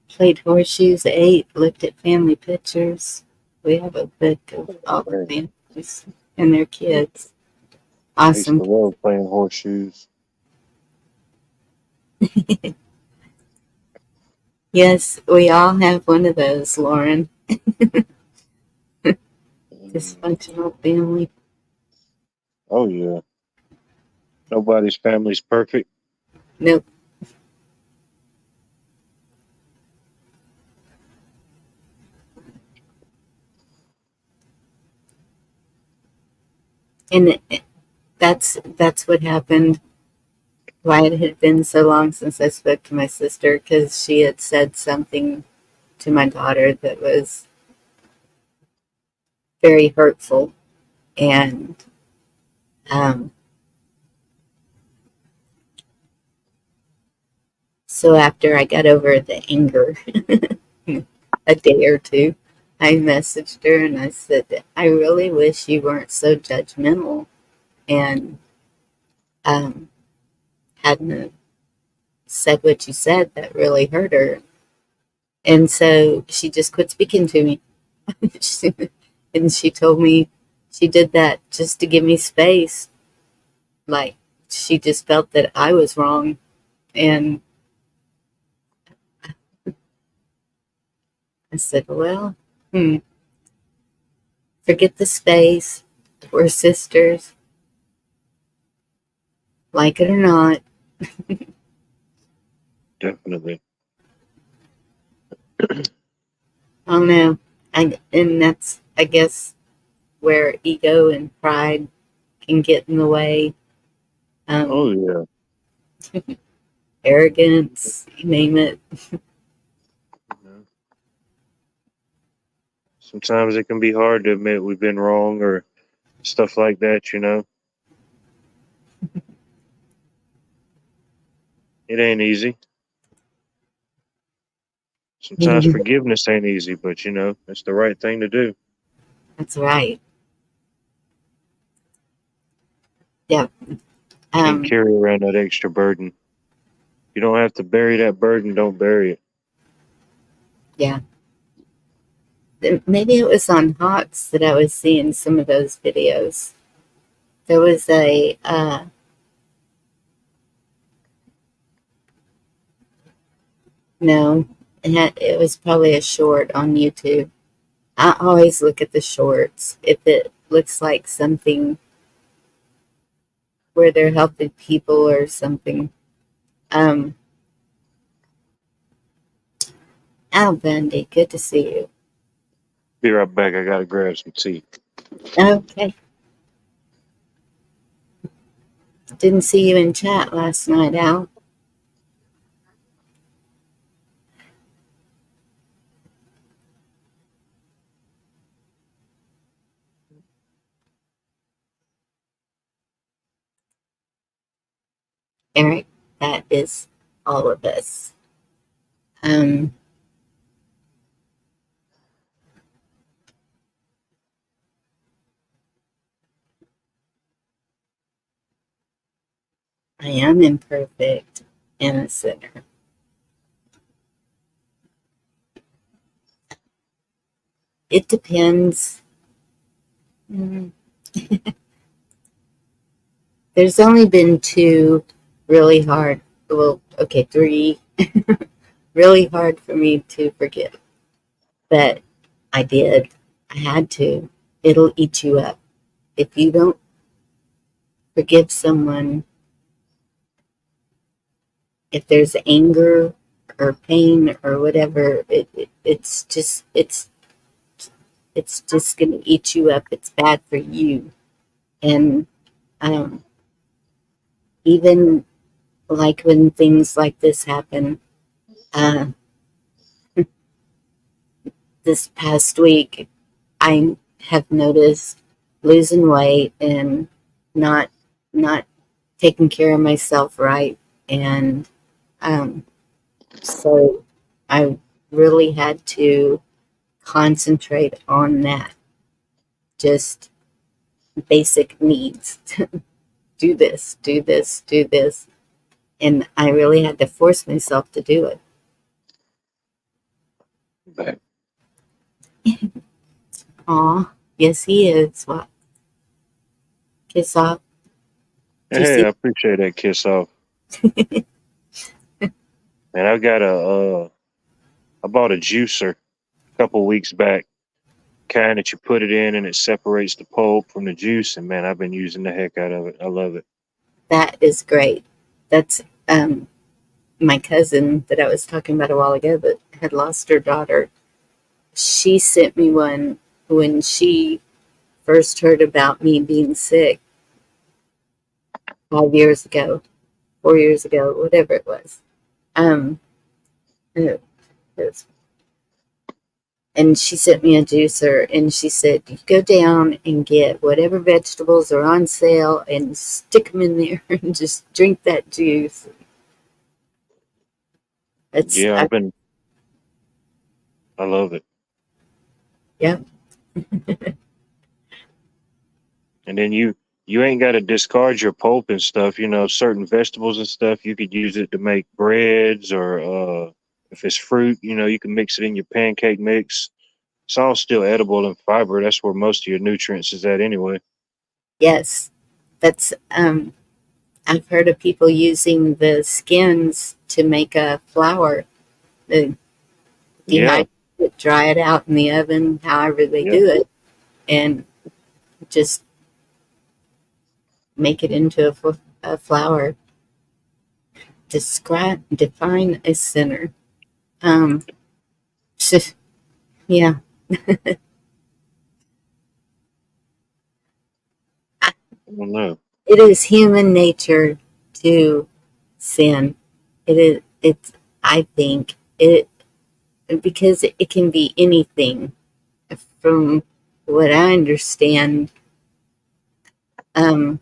played horseshoes, ate, looked at family pictures. We have a book of all the Hey, families and their kids. I used Awesome. to love playing horseshoes. Yes, we all have one of those, Lauren. Mm. Dysfunctional family. Oh yeah, nobody's family's perfect. Nope. And that's what happened. Why it had been so long since I spoke to my sister because she had said something to my daughter that was very hurtful, and um, so after I got over the anger, a day or two, I messaged her and I said, I really wish you weren't so judgmental and um, hadn't said what you said that really hurt her. And so she just quit speaking to me. And she told me she did that just to give me space. Like she just felt that I was wrong. And I said, well, forget the space. We're sisters, like it or not. Definitely. I don't know. And that's, I guess, where ego and pride can get in the way. Oh Um, yeah. Arrogance, you name it. Yeah. Sometimes it can be hard to admit we've been wrong or stuff like that. It ain't easy. Sometimes forgiveness ain't easy, but it's the right thing to do. That's right. Yeah. Can't Um, carry around that extra burden. You don't have to bury that burden, don't bury it. yeah. Maybe it was on Hawks that I was seeing some of those videos. There was no, it was probably a short on YouTube. I always look at the shorts. If it looks like something where they're helping people or something. Al Bundy, good to see you. Be right back. I gotta grab some tea. Okay. Didn't see you in chat last night, Al. Eric, that is all of us. I am imperfect and a sinner. It depends. There's only been two really hard, well, okay, three really hard for me to forgive. But I did. I had to. It'll eat you up. If you don't forgive someone, if there's anger or pain or whatever, it's just going to eat you up. It's bad for you. And um, even like when things like this happen, uh, this past week, I have noticed losing weight and not not taking care of myself right, and so I really had to concentrate on that. Just basic needs. Do this, do this, do this. And I really had to force myself to do it. Back. Aw, yes, he is. What? Kiss off. Do you Hey, see? I appreciate that kiss off. And I got I bought a juicer a couple weeks back, kind that you put it in and it separates the pulp from the juice. And man, I've been using the heck out of it. I love it. That is great. That's my cousin that I was talking about a while ago that had lost her daughter. She sent me one when she first heard about me being sick 5 years ago, 4 years ago, whatever it was. Um, it was, and she sent me a juicer and she said, you go down and get whatever vegetables are on sale and stick them in there and just drink that juice. It's, Yeah, I love it. yeah, And then you ain't got to discard your pulp and stuff. You know, certain vegetables and stuff, you could use it to make breads or if it's fruit, you know, you can mix it in your pancake mix. It's all still edible and fiber. That's where most of your nutrients is at anyway. yes, that's, I've heard of people using the skins to make a flour. They Yeah, dehydrate it, dry it out in the oven, however they yeah. do it, and just make it into a flour. Define a sinner. Um, yeah, I don't know. it is human nature to sin. It is. It's. I think it because it can be anything. From what I understand, um,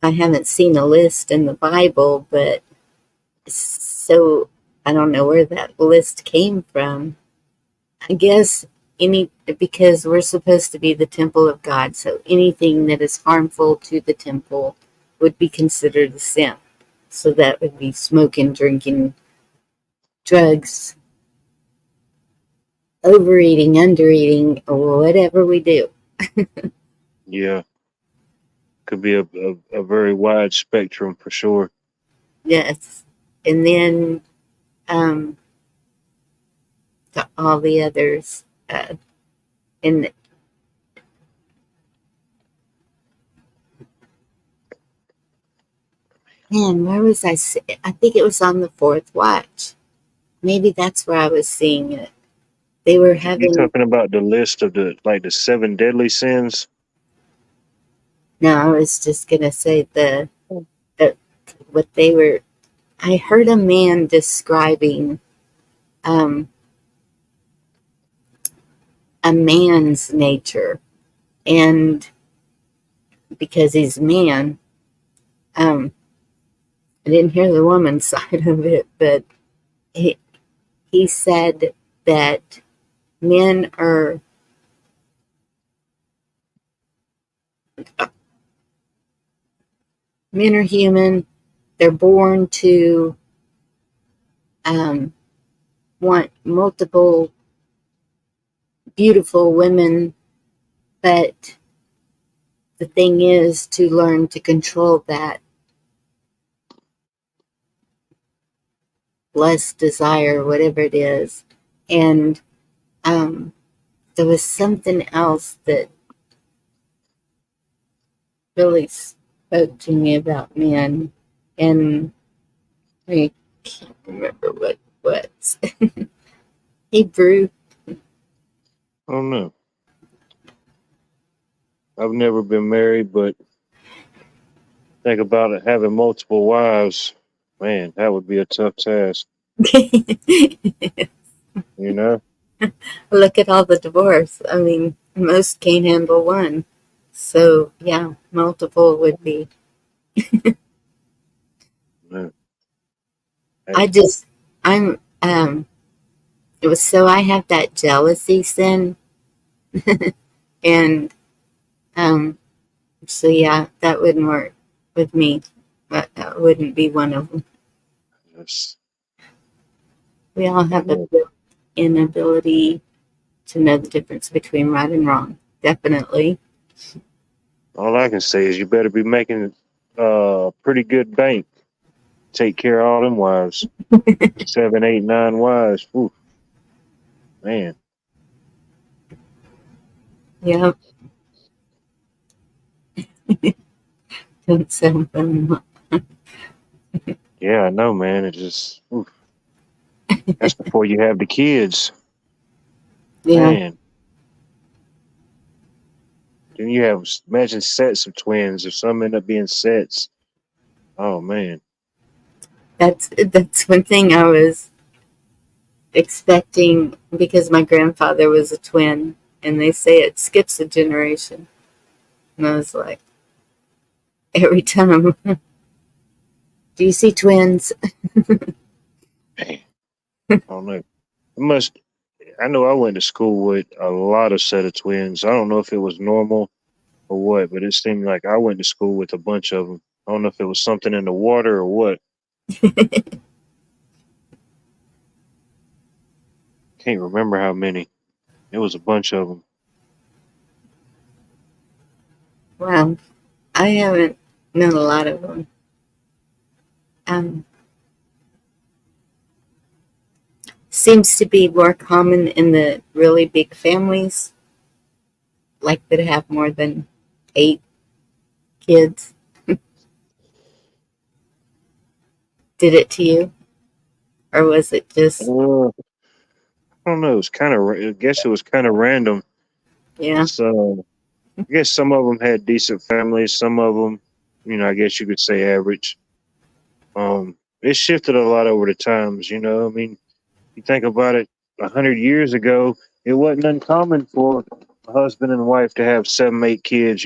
I haven't seen a list in the Bible, but so I don't know where that list came from. I guess any because we're supposed to be the temple of God, so anything that is harmful to the temple would be considered a sin. So that would be smoking, drinking, drugs, overeating, undereating, or whatever we do. Yeah, could be a very wide spectrum for sure. Yes. And then um, to all the others. And Man, where was I? I think it was on the fourth watch. Maybe that's where I was seeing it. They were You having. talking about the list of the 7 deadly sins? No, I was just gonna say the what they were. I heard a man describing um, a man's nature, and because he's a man, um, I didn't hear the woman's side of it, but he he said that men are men are human. They're born to um, want multiple beautiful women, but the thing is to learn to control that lust, desire, whatever it is. And there was something else that really spoke to me about men, and I can't remember what Hebrew. I don't know. I've never been married, but think about it having multiple wives. Man, that would be a tough task, you know? Look at all the divorce. I mean, most can't handle one. So yeah, multiple would be. Man, I hey, just I'm it was so I have that jealousy sin, and um so yeah, that wouldn't work with me. But that wouldn't be one of them. just, We all I don't have a know. inability to know the difference between right and wrong. Definitely. All I can say is you better be making pretty good bank. Take care of all them wives. 7, 8, 9 wives. Ooh, man. Yeah. Don't sound fun. Yeah, I know, man. It just, ooh, that's before you have the kids. Yeah. Man. Then you have, imagine sets of twins, if some end up being sets. Oh, man. That's one thing I was expecting because my grandfather was a twin, and they say it skips a generation. And I was like, every time, do you see twins? Man. I don't know. It must, I know I went to school with a lot of set of twins. I don't know if it was normal or what, but it seemed like I went to school with a bunch of them. I don't know if it was something in the water or what. Can't remember how many. It was a bunch of them. Well, I haven't known a lot of them. Um, seems to be more common in the really big families, like that have more than 8 kids. Did it to you, or was it just I don't know. It's kind of. I guess it was kind of random. yeah, So I guess some of them had decent families. Some of them, I guess you could say average. It shifted a lot over the times. I mean, you think about it. 100 years ago, it wasn't uncommon for a husband and wife to have 7, 8 kids.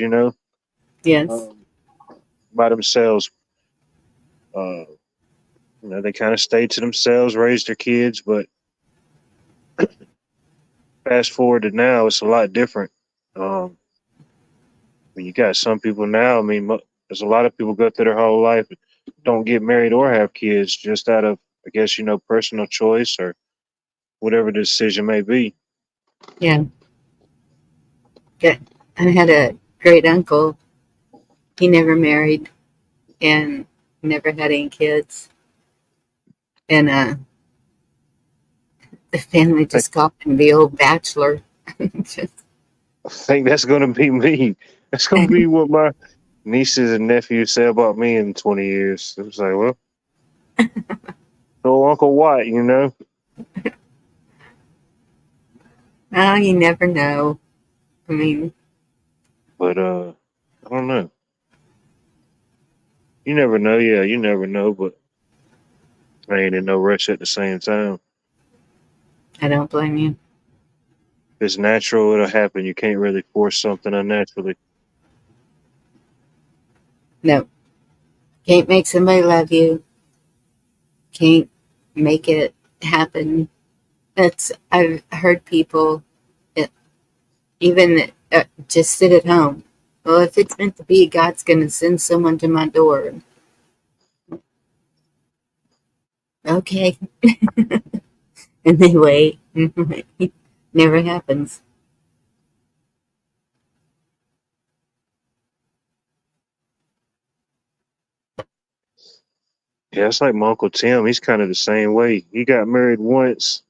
yes, Um, by themselves. Uh, they kind of stayed to themselves, raised their kids. But fast forward to now, it's a lot different. Um, you got some people now. I mean, there's a lot of people go through their whole life, don't get married or have kids just out of, I guess, personal choice or whatever the decision may be. yeah. Good. I had a great uncle. He never married and never had any kids, and the family I just called him the old bachelor. Just, think that's going to be me. That's going to be what nieces and nephews say about me in 20 years? It was like, well, so Uncle White, you know. Oh, you never know. I mean, But I don't know. You never know. Yeah, you never know. But I ain't in no rush at the same time. I don't blame you. If it's natural, it'll happen. You can't really force something unnaturally. No, can't make somebody love you. Can't make it happen. I've heard people uh, even just sit at home. Well, if it's meant to be, God's going to send someone to my door. Okay. And they wait. Never happens. Yeah, it's like my Uncle Tim. He's kind of the same way. He got married once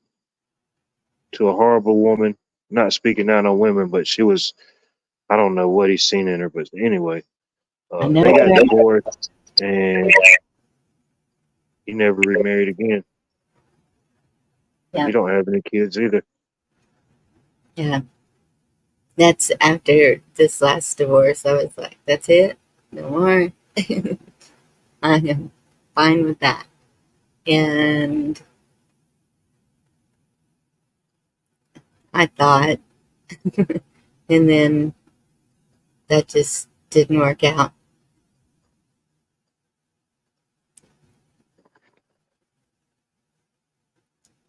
to a horrible woman. Not speaking down on women, but she was, I don't know what he's seen in her. But anyway, I know they got that. divorced and he never remarried again. Yeah. He don't have any kids either. Yeah. That's after this last divorce. I was like, that's it. No more. I am fine with that. And I thought, and then that just didn't work out.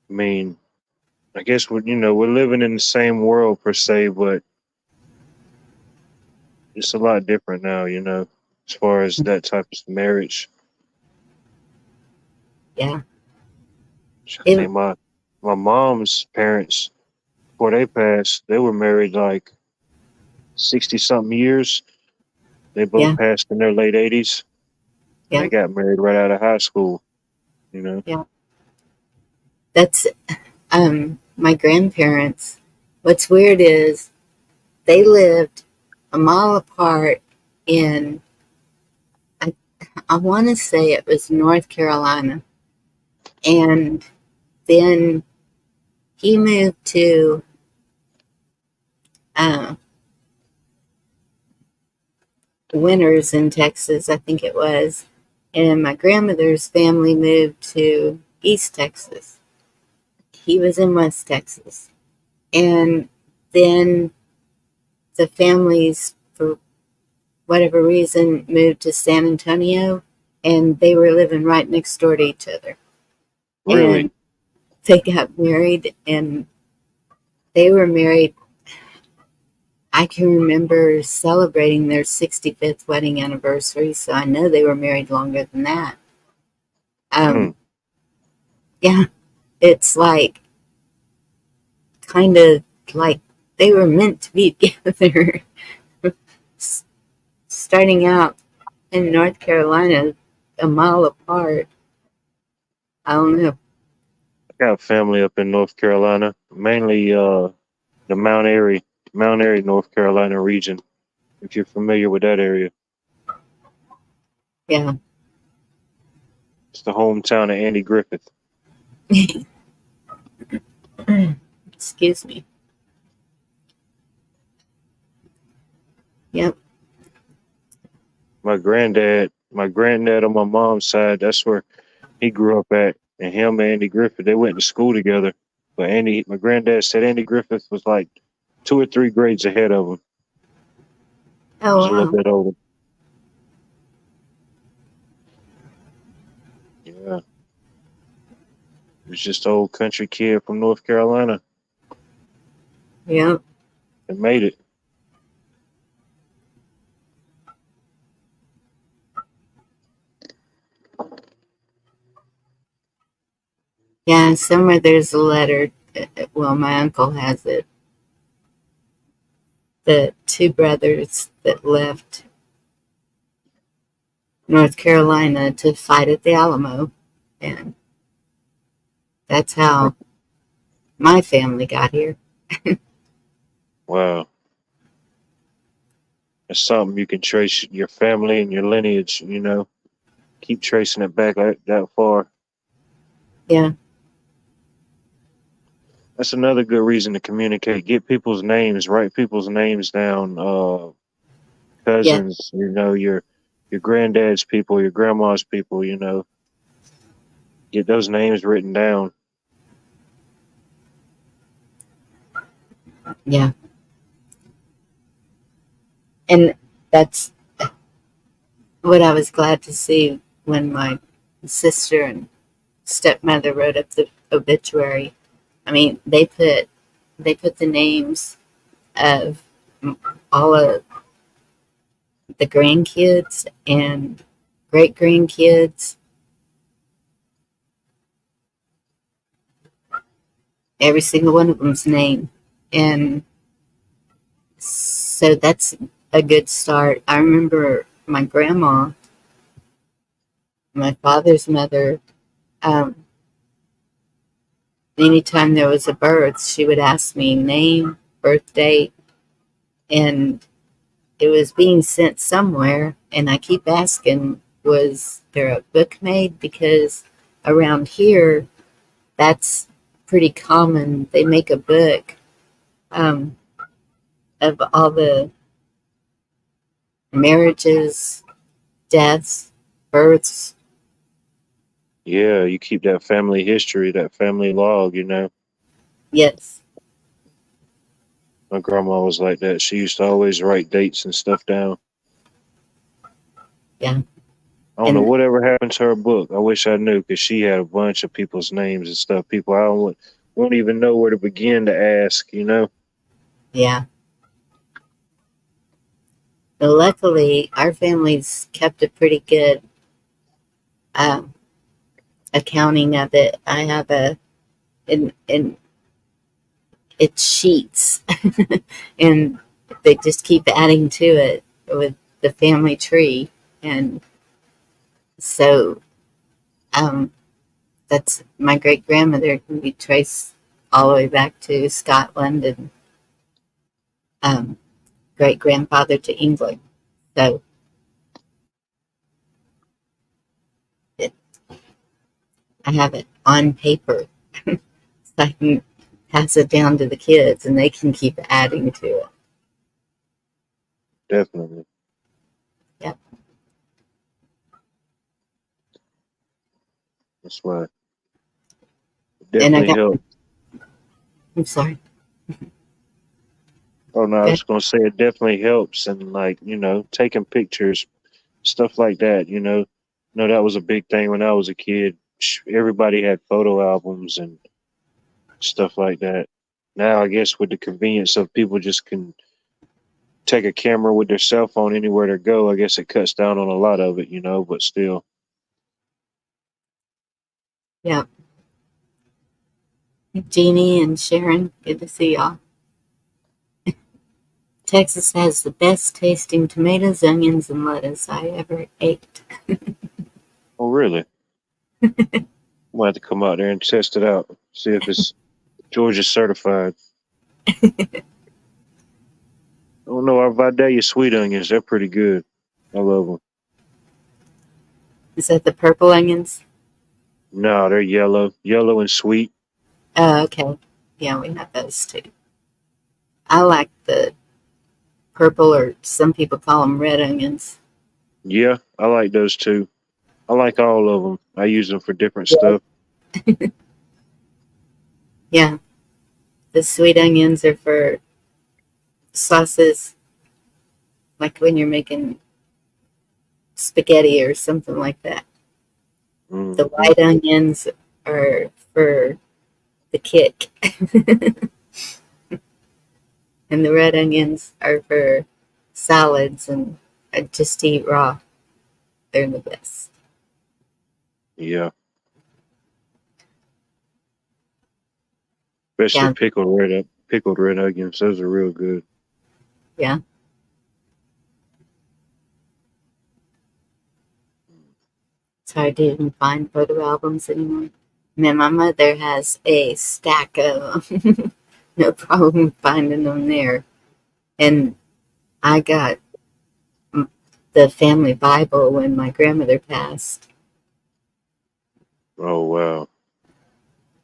I mean, I guess we're living in the same world per se, but it's a lot different now. As far as that type of marriage. Yeah. I It, think my mom's parents, before they passed, they were married like 60 something years. They both yeah. passed in their late 80s. And they Yeah. got married right out of high school. Yeah. That's my grandparents. What's weird is they lived a mile apart in, I, I want to say it was North Carolina. And then he moved to uh, Winters in Texas, I think it was. And my grandmother's family moved to East Texas. He was in West Texas. And then the families, for whatever reason, moved to San Antonio, and they were living right next door to each other. Really? And they got married, and they were married. I can remember celebrating their 65th wedding anniversary, so I know they were married longer than that. Hmm. Um, yeah, it's like kind of like they were meant to be together. Starting out in North Carolina, a mile apart. I don't know. I got family up in North Carolina, mainly the Mount Airy, North Carolina region, if you're familiar with that area. Yeah. It's the hometown of Andy Griffith. Excuse me. Yep. My granddad on my mom's side, that's where he grew up at. And him and Andy Griffith, they went to school together. But my granddad said Andy Griffith was like 2 or 3 grades ahead of him. He Oh, was a little wow. bit older. Yeah. He was just an old country kid from North Carolina Yep. and made it. Yeah, somewhere there's a letter. Well, my uncle has it. The two brothers that left North Carolina to fight at the Alamo. And that's how my family got here. Wow. It's something you can trace your family and your lineage, keep tracing it back that far. Yeah. That's another good reason to communicate. Get people's names, write people's names down. Yeah. Cousins, your granddad's people, your grandma's people, get those names written down. Yeah. And that's what I was glad to see when my sister and stepmother wrote up the obituary. I mean, they put the names of all of the grandkids and great grandkids, every single one of them's name. And so that's a good start. I remember my grandma, my father's mother, um, anytime there was a birth, she would ask me name, birth date, and it was being sent somewhere. And I keep asking, was there a book made? Because around here, that's pretty common. They make a book um, of all the marriages, deaths, births. Yeah, you keep that family history, that family log. Yes. My grandma was like that. She used to always write dates and stuff down. Yeah. I don't know And whatever happened to her book. I wish I knew because she had a bunch of people's names and stuff. People I won't even know where to begin to ask. yeah. But luckily, our family's kept a pretty good um, accounting of it. I have and it's sheets, and they just keep adding to it with the family tree, and so um, that's my great grandmother can be traced all the way back to Scotland, and um, great grandfather to England. So it, I have it on paper, so I can pass it down to the kids, and they can keep adding to it. Definitely. Yep. That's why it And I definitely got. helps. I'm sorry. Oh no, I Okay. was gonna say it definitely helps and taking pictures, stuff like that. No, that was a big thing when I was a kid. Everybody had photo albums and stuff like that. Now I guess with the convenience of people just can take a camera with their cell phone anywhere they go, I guess it cuts down on a lot of it, but still. Yeah. Jeannie and Sharon, good to see y'all. Texas has the best tasting tomatoes, onions, and lettuce I ever ate. Oh really? We'll have to come out there and test it out. See if it's Georgia certified. Oh no, our Vidalia sweet onions, they're pretty good. I love them. Is that the purple onions? No, they're yellow and sweet. Oh, okay. Yeah, we have those too. I like the purple, or some people call them red onions. Yeah, I like those too. I like all of them. I use them for different stuff. Yeah, the sweet onions are for sauces, like when you're making spaghetti or something like that. The Hmm. white onions are for the kick, and the red onions are for salads and just to eat raw. They're the best. Yeah, especially Yeah, pickled red onions. Those are real good. yeah. It's hard to even find photo albums anymore. And then my mother has a stack of them. No problem finding them there. And I got the family Bible when my grandmother passed. Oh wow.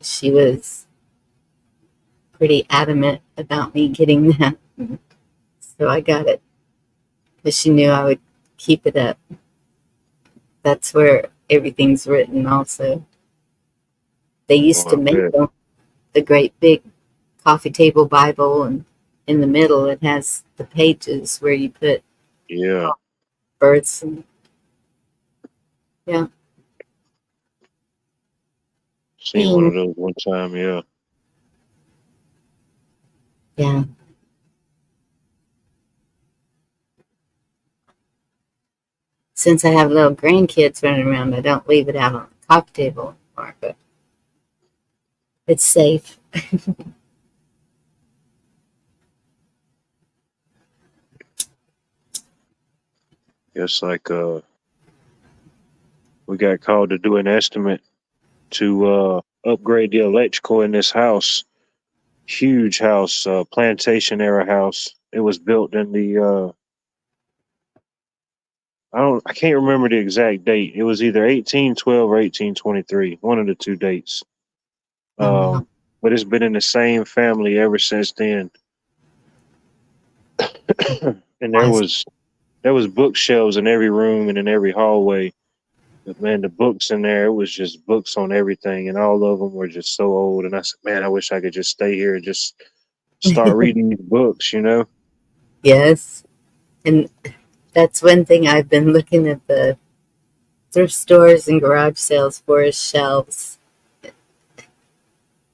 She was pretty adamant about me getting that. So I got it because she knew I would keep it up. That's where everything's written also. They used Oh, to I make bet. them the great big coffee table Bible, and in the middle it has the pages where you put Yeah. births and yeah. Seen one of And those one time, yeah. yeah, since I have little grandkids running around, I don't leave it out on the coffee table anymore, but it's safe. It's like we got called to do an estimate to upgrade the electrical in this house. Huge house, plantation era house. It was built in the I can't remember the exact date. It was either 1812 or 1823, one of the two dates. Oh wow. But it's been in the same family ever since then. And there Nice. was bookshelves in every room and in every hallway. But man, the books in there, it was just books on everything, and all of them were just so old. And I said, man, I wish I could just stay here and just start reading these books, you know? Yes. And that's one thing I've been looking at the thrift stores and garage sales for is shelves.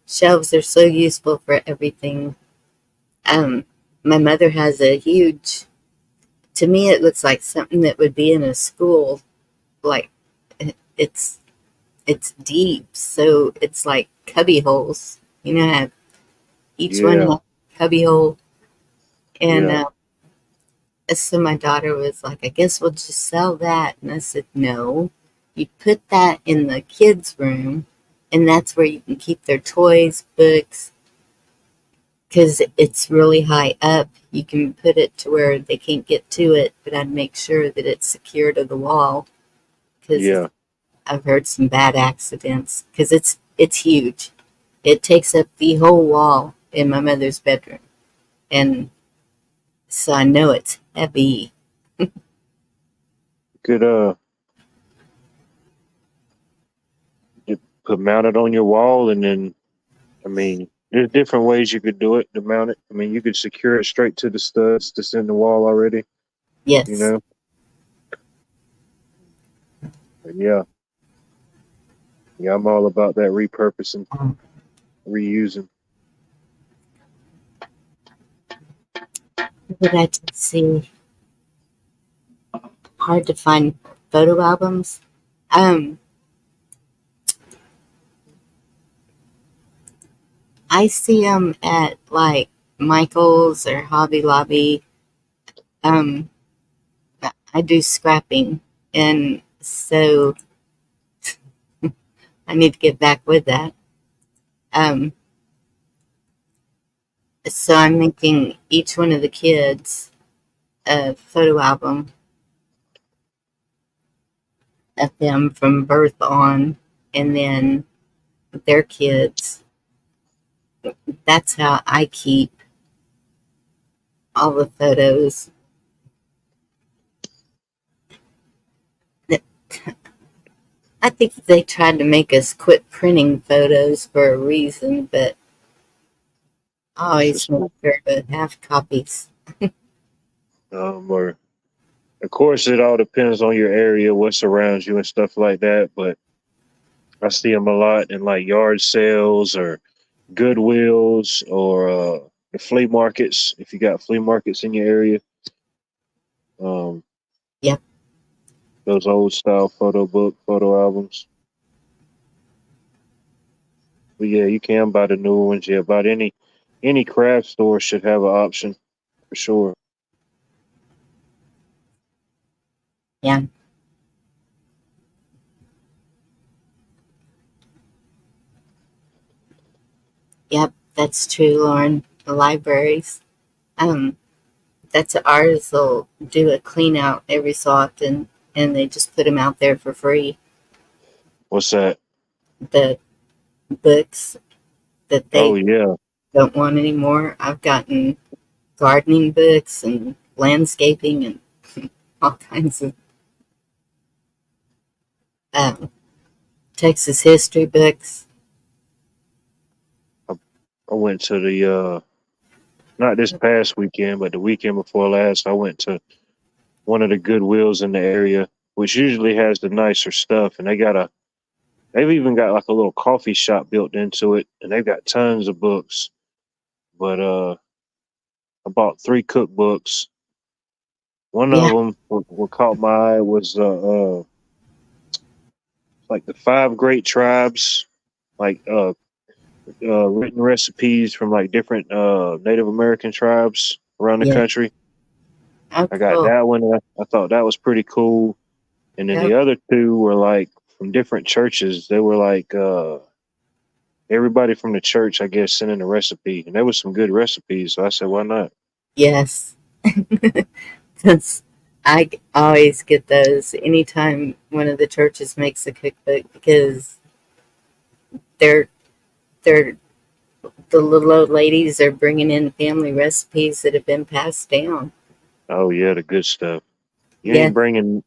Shelves are so useful for everything. Um, my mother has a huge, to me, it looks like something that would be in a school. Like it's it's deep, so it's like cubby holes. You know, how each one Yeah, has a cubby hole, and yeah, so my daughter was like, "I guess we'll just sell that," and I said, "No, you put that in the kids' room, and that's where you can keep their toys, books, because it's really high up. You can put it to where they can't get to it, but I'd make sure that it's secure to the wall because yeah. I've heard some bad accidents because it's huge. It takes up the whole wall in my mother's bedroom, and so I know it's heavy. Could you could mount it on your wall, and then I mean, there's different ways you could do it to mount it. I mean, you could secure it straight to the studs that's in the wall already, you Yes. know. But yeah, yeah, I'm all about that repurposing, reusing. What did I just see? Hard to find photo albums. Um, I see them at like Michael's or Hobby Lobby. Um, I do scrapping, and so I need to get back with that. Um, so I'm making each one of the kids a photo album of them from birth on, and then their kids. That's how I keep all the photos. I think they tried to make us quit printing photos for a reason, but I It's always just make sure to have copies. or of course, it all depends on your area, what surrounds you, and stuff like that. But I see them a lot in like yard sales or Goodwills or the flea markets. If you got flea markets in your area, um, Yep, those old style photo albums. But yeah, you can buy the new ones. Yeah, about any craft store should have an option for sure. yeah, yep, that's true, Lauren. The libraries. Um, That's ours. They'll do a clean out every so often, and they just put them out there for free. What's that? The books that Oh they yeah. don't want anymore. I've gotten gardening books and landscaping and all kinds of um, Texas history books. I went to the not this past weekend, but the weekend before last, I went to one of the Goodwills in the area, which usually has the nicer stuff, and they've even got like a little coffee shop built into it, and they've got tons of books. But I bought 3 cookbooks. One Yeah, of them, what caught my eye was like the 5 great tribes, like written recipes from like different Native American tribes around the yeah. country. Oh, I got cool. that one. And I thought that was pretty cool. And then the Yep. other 2 were like from different churches. They were like everybody from the church, I guess, sent in a recipe, and there was some good recipes. So I said, why not? Yes. That's, I always get those anytime one of the churches makes a cookbook because they're they're the little old ladies are bringing in family recipes that have been passed down. Oh yeah, the good stuff. Yes,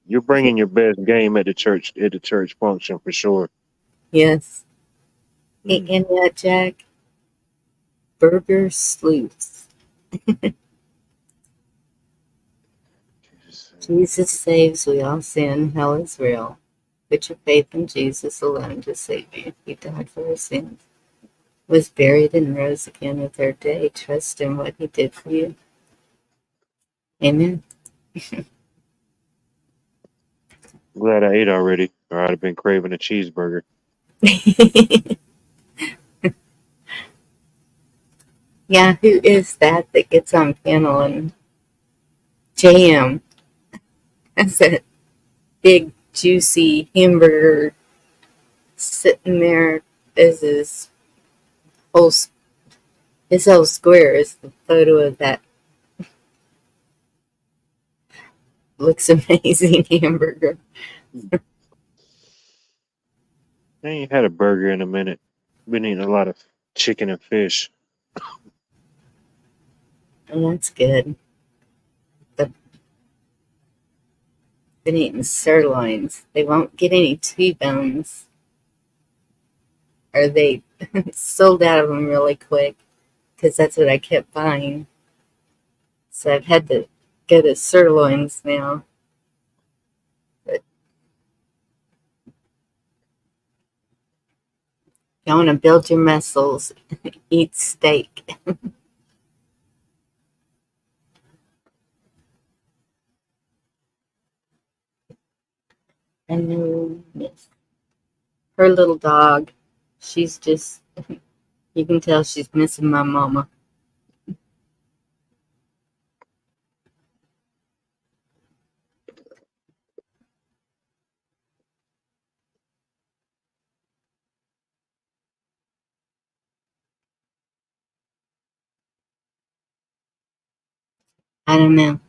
You're bringing your best game at the church function for sure. yes. Mm. And yet, Jack, burger sleuths. Jesus saves, we all sin, hell is real. Put your faith in Jesus alone to save you. He died for our sins, was buried and rose again the third day. Trust in what he did for you. Amen. Glad I ate already, or I'd have been craving a cheeseburger. Yeah, who is that gets on panel and jam? That's a big juicy hamburger sitting there. Is whole his whole square is the photo of that looks amazing hamburger. I ain't had a burger in a minute. Been eating a lot of chicken and fish. And that's good. But been eating sirloins. They won't get any T-bones, or they sold out of them really quick because that's what I kept buying. So I've had to go to sirloins now. But if you want to build your muscles, eat steak. I know, yes. Her little dog, she's just, you can tell she's missing my mama. I don't know.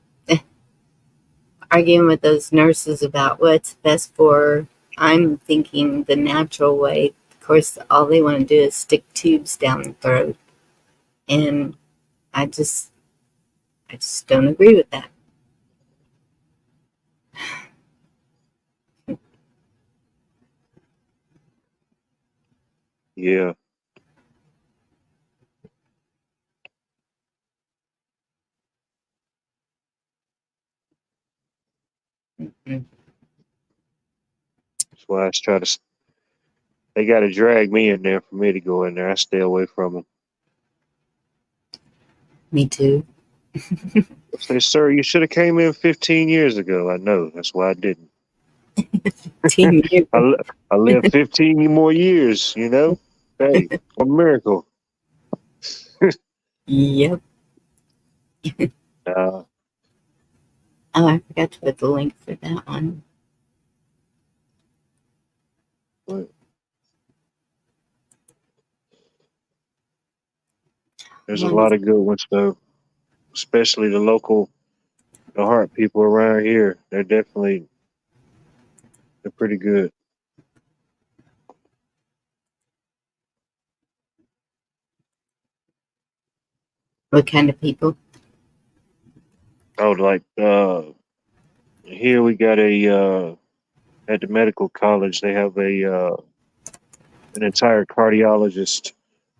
Arguing with those nurses about what's best for her. I'm thinking the natural way. Of course, all they want to do is stick tubes down the throat. And I just, I just don't agree with that. Yeah, Mm-mm. that's why I try to. They got to drag me in there for me to go in there. I stay away from them. Me too. Say, sir, you should have came in 15 years ago. I know. That's why I didn't. 10 years. I, li- I lived 15 more years, you know? Hey, a miracle. Yep. Uh, Oh, I forgot to put the link for that one. but there's a One lot of good ones, though, especially the local. the heart people around here, they're pretty good. What kind of people? Oh, like here we got at the medical college they have an entire cardiologist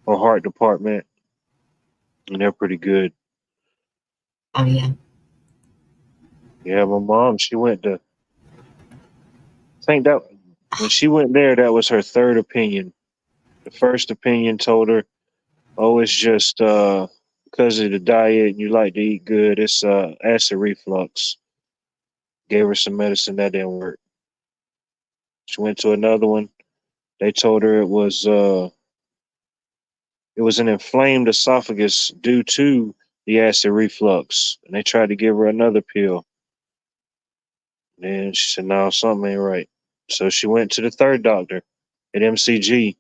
or heart department, and they're pretty good. Oh yeah. Yeah, my mom, she went to, I think that when she went there, that was her third opinion. The first opinion told her, "Oh, it's just because of the diet and you like to eat good. It's acid reflux." Gave her some medicine that didn't work. She went to another one. They told her it was an inflamed esophagus due to the acid reflux, and they tried to give her another pill. And she said, "No, something ain't right." So she went to the third doctor at MCG,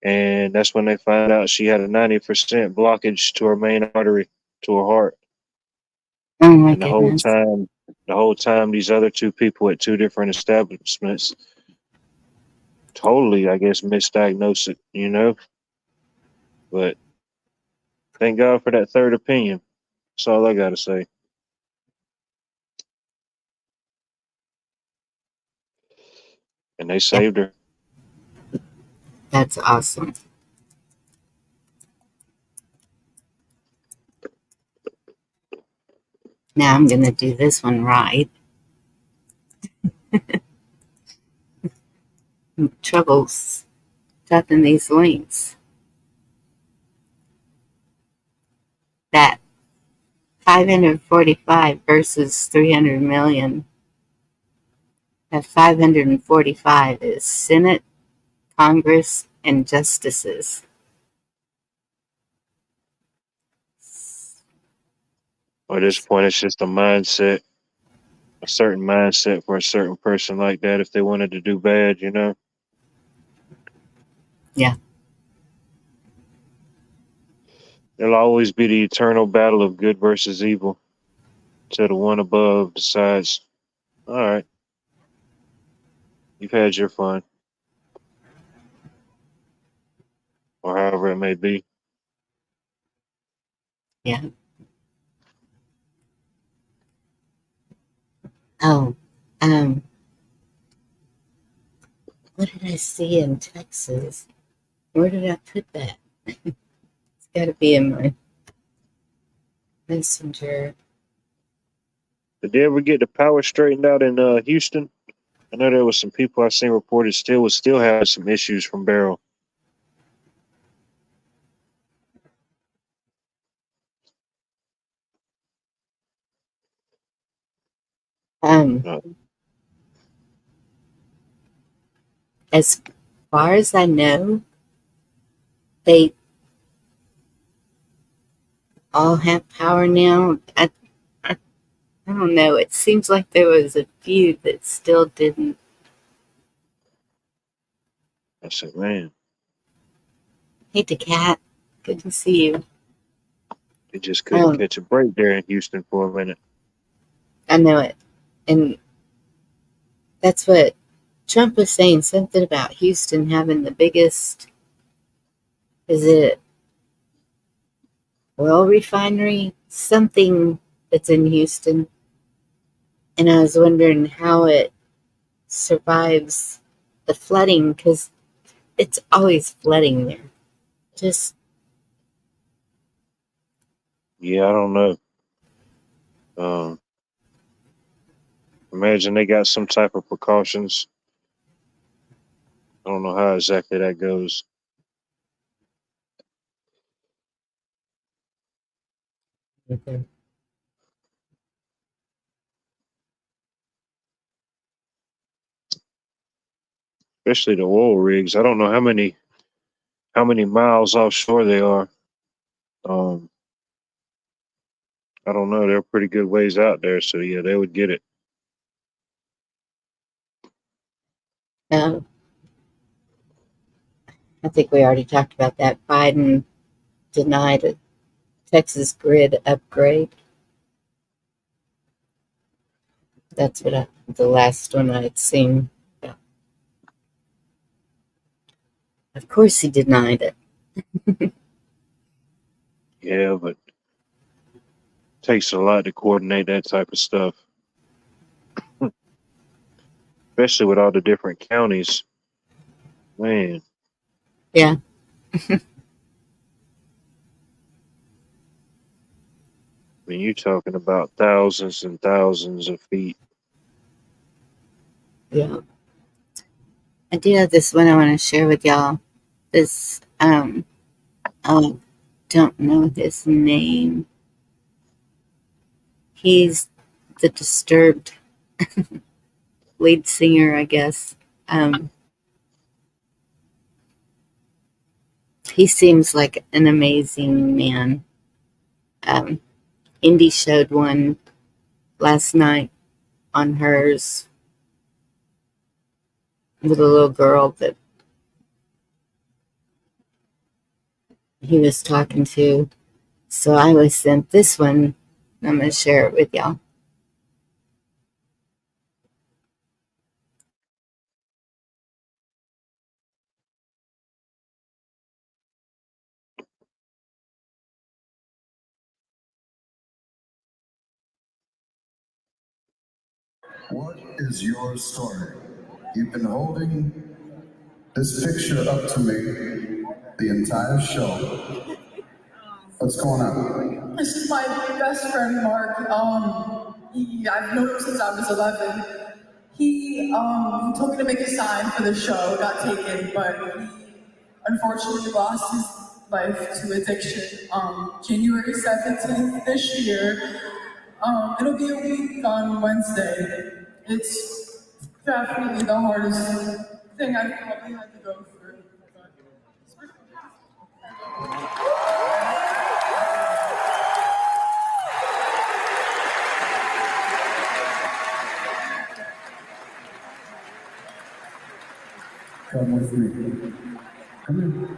and that's when they found out she had a 90% blockage to her main artery, to her heart. Oh my And goodness. the whole time, these other two people at two different establishments totally, I guess, misdiagnosed it, you know. But thank God for that third opinion. That's all I gotta say. And they Yeah, saved her. that's awesome. Now I'm gonna do this one right. Troubles typing these links. That 545 versus 300 million. That 545 is Senate, Congress, and justices. At this point, it's just a mindset, a certain mindset for a certain person like that if they wanted to do bad, you know. Yeah. There'll always be the eternal battle of good versus evil till the one above decides, all right, you've had your fun, or however it may be. Yeah. Oh, um, what did I see in Texas? Where did I put that? It's got to be in my messenger. Did they ever get the power straightened out in Houston? I know there was some people I seen reported still having some issues from Barrel. Um, Uh, as far as I know, they all have power now. I don't know. It seems like there was a few that still didn't. I said, man, Hey, the cat. Good to see you. they just couldn't Um, catch a break there in Houston for a minute. I know it, and that's what Trump was saying. Something about Houston having the biggest. Is it oil refinery? Something that's in Houston, and I was wondering how it survives the flooding because it's always flooding there. Just Yeah, I don't know. Um, Imagine they got some type of precautions. I don't know how exactly that goes. okay. Especially the oil rigs. I don't know how many miles offshore they are. Um, I don't know. They're pretty good ways out there, so yeah, they would get it. Um, I think we already talked about that. Biden denied a Texas grid upgrade. That's what the last one I'd seen. Yeah. Of course he denied it. Yeah, but it takes a lot to coordinate that type of stuff, especially with all the different counties. Man, Yeah. I mean, you're talking about thousands and thousands of feet. Yeah. I do have this one I want to share with y'all. This, I don't know his name. He's the Disturbed lead singer, I guess. He seems like an amazing man. Indy showed one last night on hers with a little girl that he was talking to. So I was sent this one. I'm going to share it with y'all. What is your story? You've been holding this picture up to me the entire show. What's going on? This is my best friend, Mark. I've known him since I was 11. He told me to make a sign for the show, got taken, but he unfortunately lost his life to addiction. January 17th this year. It'll be a week on Wednesday. It's definitely the hardest thing I've probably had to go through. Come with me. Come in.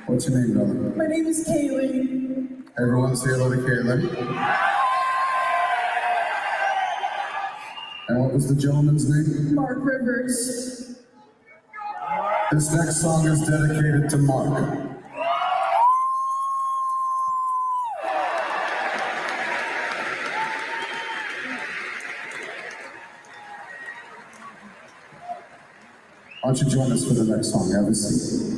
What's your name, brother? My name is Kaylee. Everyone say hello to Caitlin. And what was the gentleman's name? Mark Rivers. This next song is dedicated to Mark. Why don't you join us for the next song? Have a seat.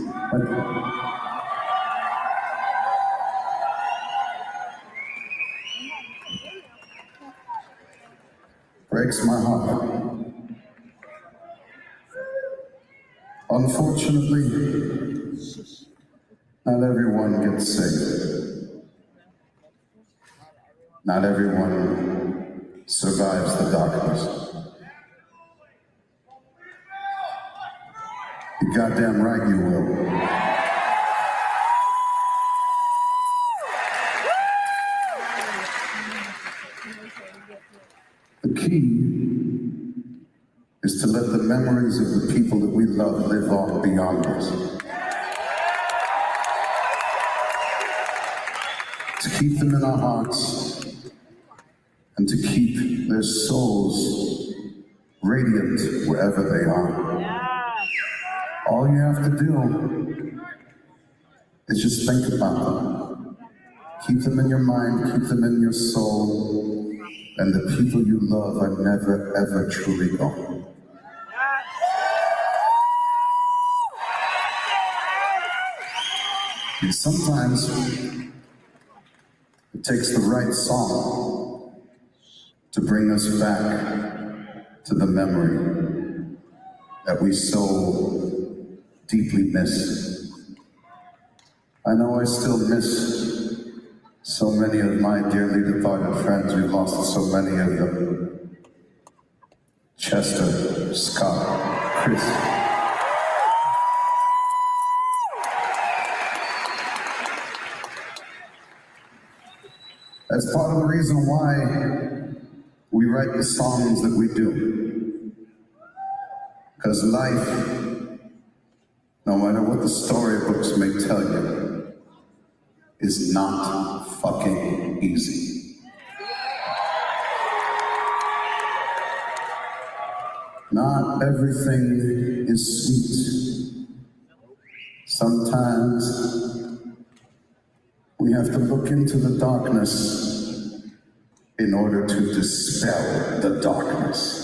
Breaks my heart. Unfortunately, not everyone gets saved. Not everyone survives the darkness. You're goddamn right you will. The key is to let the memories of the people that we love live on beyond us. To keep them in our hearts and to keep their souls radiant wherever they are. All you have to do is just think about them. Keep them in your mind, keep them in your soul, and the people you love are never, ever truly gone. And sometimes it takes the right song to bring us back to the memory that we so deeply miss. I know I still miss So many of my dearly departed friends, we've lost so many of them. Chester, Scott, Chris. That's part of the reason why we write the songs that we do. Because life, no matter what the storybooks may tell you, is not fucking easy. Not everything is sweet. Sometimes we have to look into the darkness in order to dispel the darkness.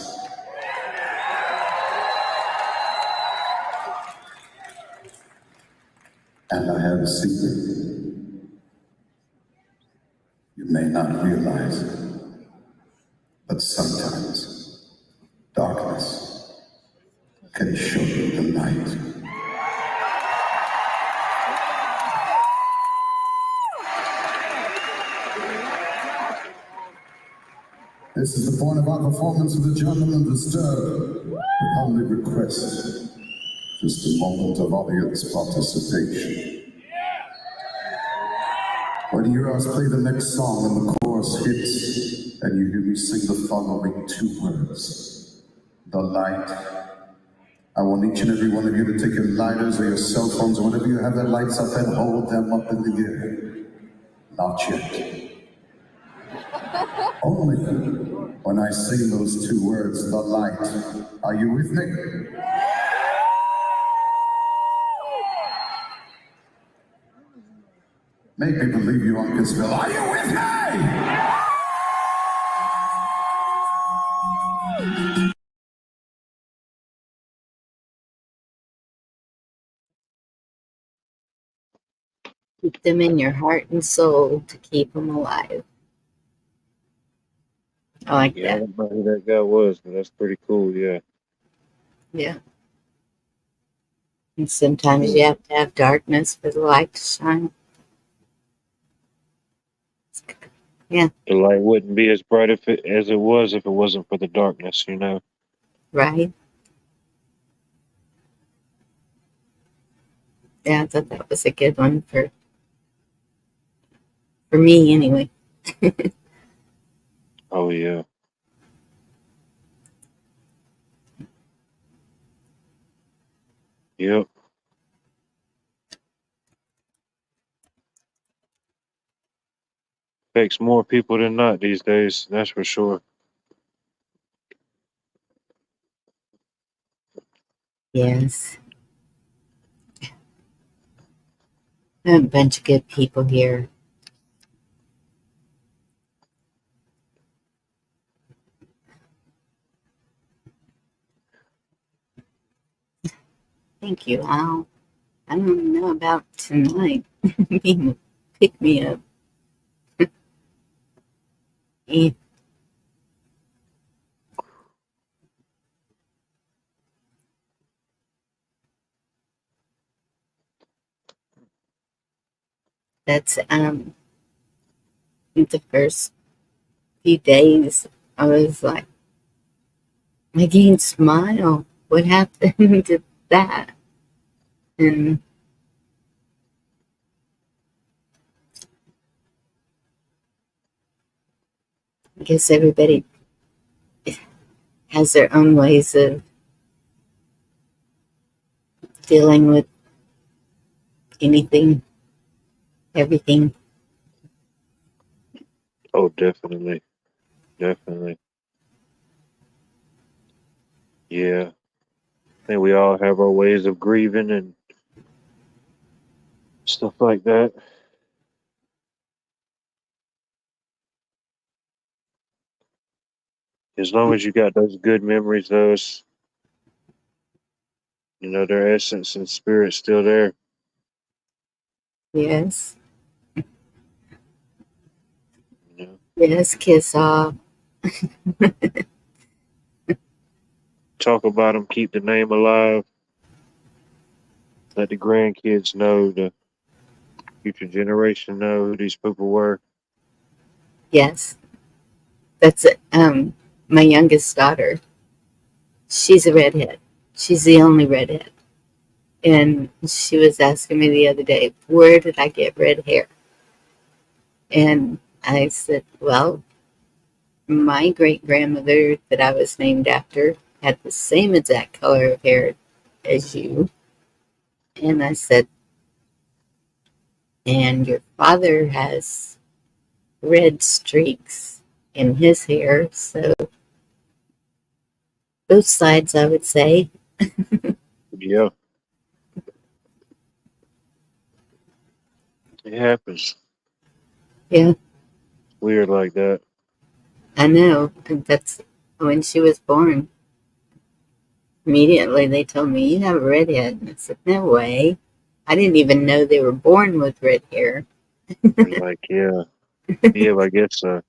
And I have a secret. You may not realize it, but sometimes darkness can show you the light. This is the point of our performance of the Gentlemen Disturbed. We humbly request just a moment of audience participation. When you hear us play the next song and the chorus hits, and you hear me sing the following two words, the light. I want each and every one of you to take your lighters or your cell phones, or whatever you have that lights up, and hold them up in the air. Not yet. Only when I sing those two words, the light. Are you with me? Make me believe you on Uncasville. Are you with me? Keep them in your heart and soul to keep them alive. I like Yeah, I that. don't know who that guy was, but that's pretty cool. Yeah. Yeah. And sometimes you have to have darkness for the light to shine. Yeah. The light wouldn't be as bright as it was if it wasn't for the darkness, you know. Right? Yeah, I thought that was a good one for me anyway. Oh yeah. Yep. Affects more people than not these days, that's for sure. Yes. A bunch of good people here. Thank you, Al. I don't know about tonight. Pick me up. Yeah. That's the first few days I was like, I can't smile. What happened to that? And I guess everybody has their own ways of dealing with anything, everything. Oh, definitely. Definitely. Yeah. I think we all have our ways of grieving and stuff like that. As long as you got those good memories, those, you know, their essence and spirit still there. Yes. You know, Yes, kiss off. talk about them, keep the name alive. Let the grandkids know, the future generation know who these people were. Yes, that's my youngest daughter. She's a redhead. She's the only redhead. And she was asking me the other day, where did I get red hair? And I said, well, my great grandmother that I was named after had the same exact color of hair as you. And I said, and your father has red streaks in his hair. So both sides, I would say. Yeah, it happens. Yeah, Weird like that. I know. And that's when she was born. Immediately they told me, you have a red head. And I said, no way. I didn't even know they were born with red hair. Like, yeah, yeah. But I guess I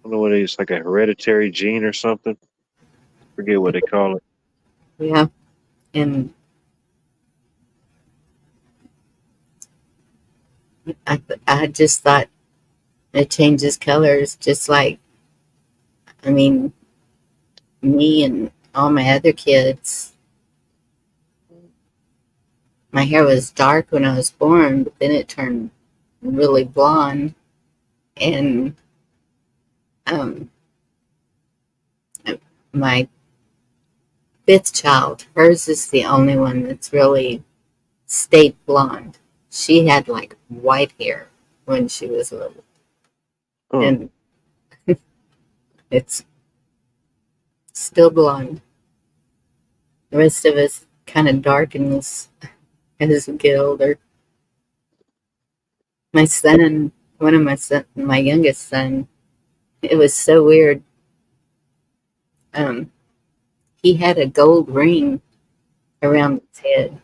don't know what it is, like a hereditary gene or something. Forget what they call it. Yeah. And I just thought it changes colors, just like, I mean, me and all my other kids. My hair was dark when I was born, but then it turned really blonde. And um, my fifth child, hers is the only one that's really stayed blonde. She had like white hair when she was little, Huh. and it's still blonde. The rest of us kind of darkens as we get older. My son, one of my youngest son, it was so weird. Um, he had a gold ring around his head.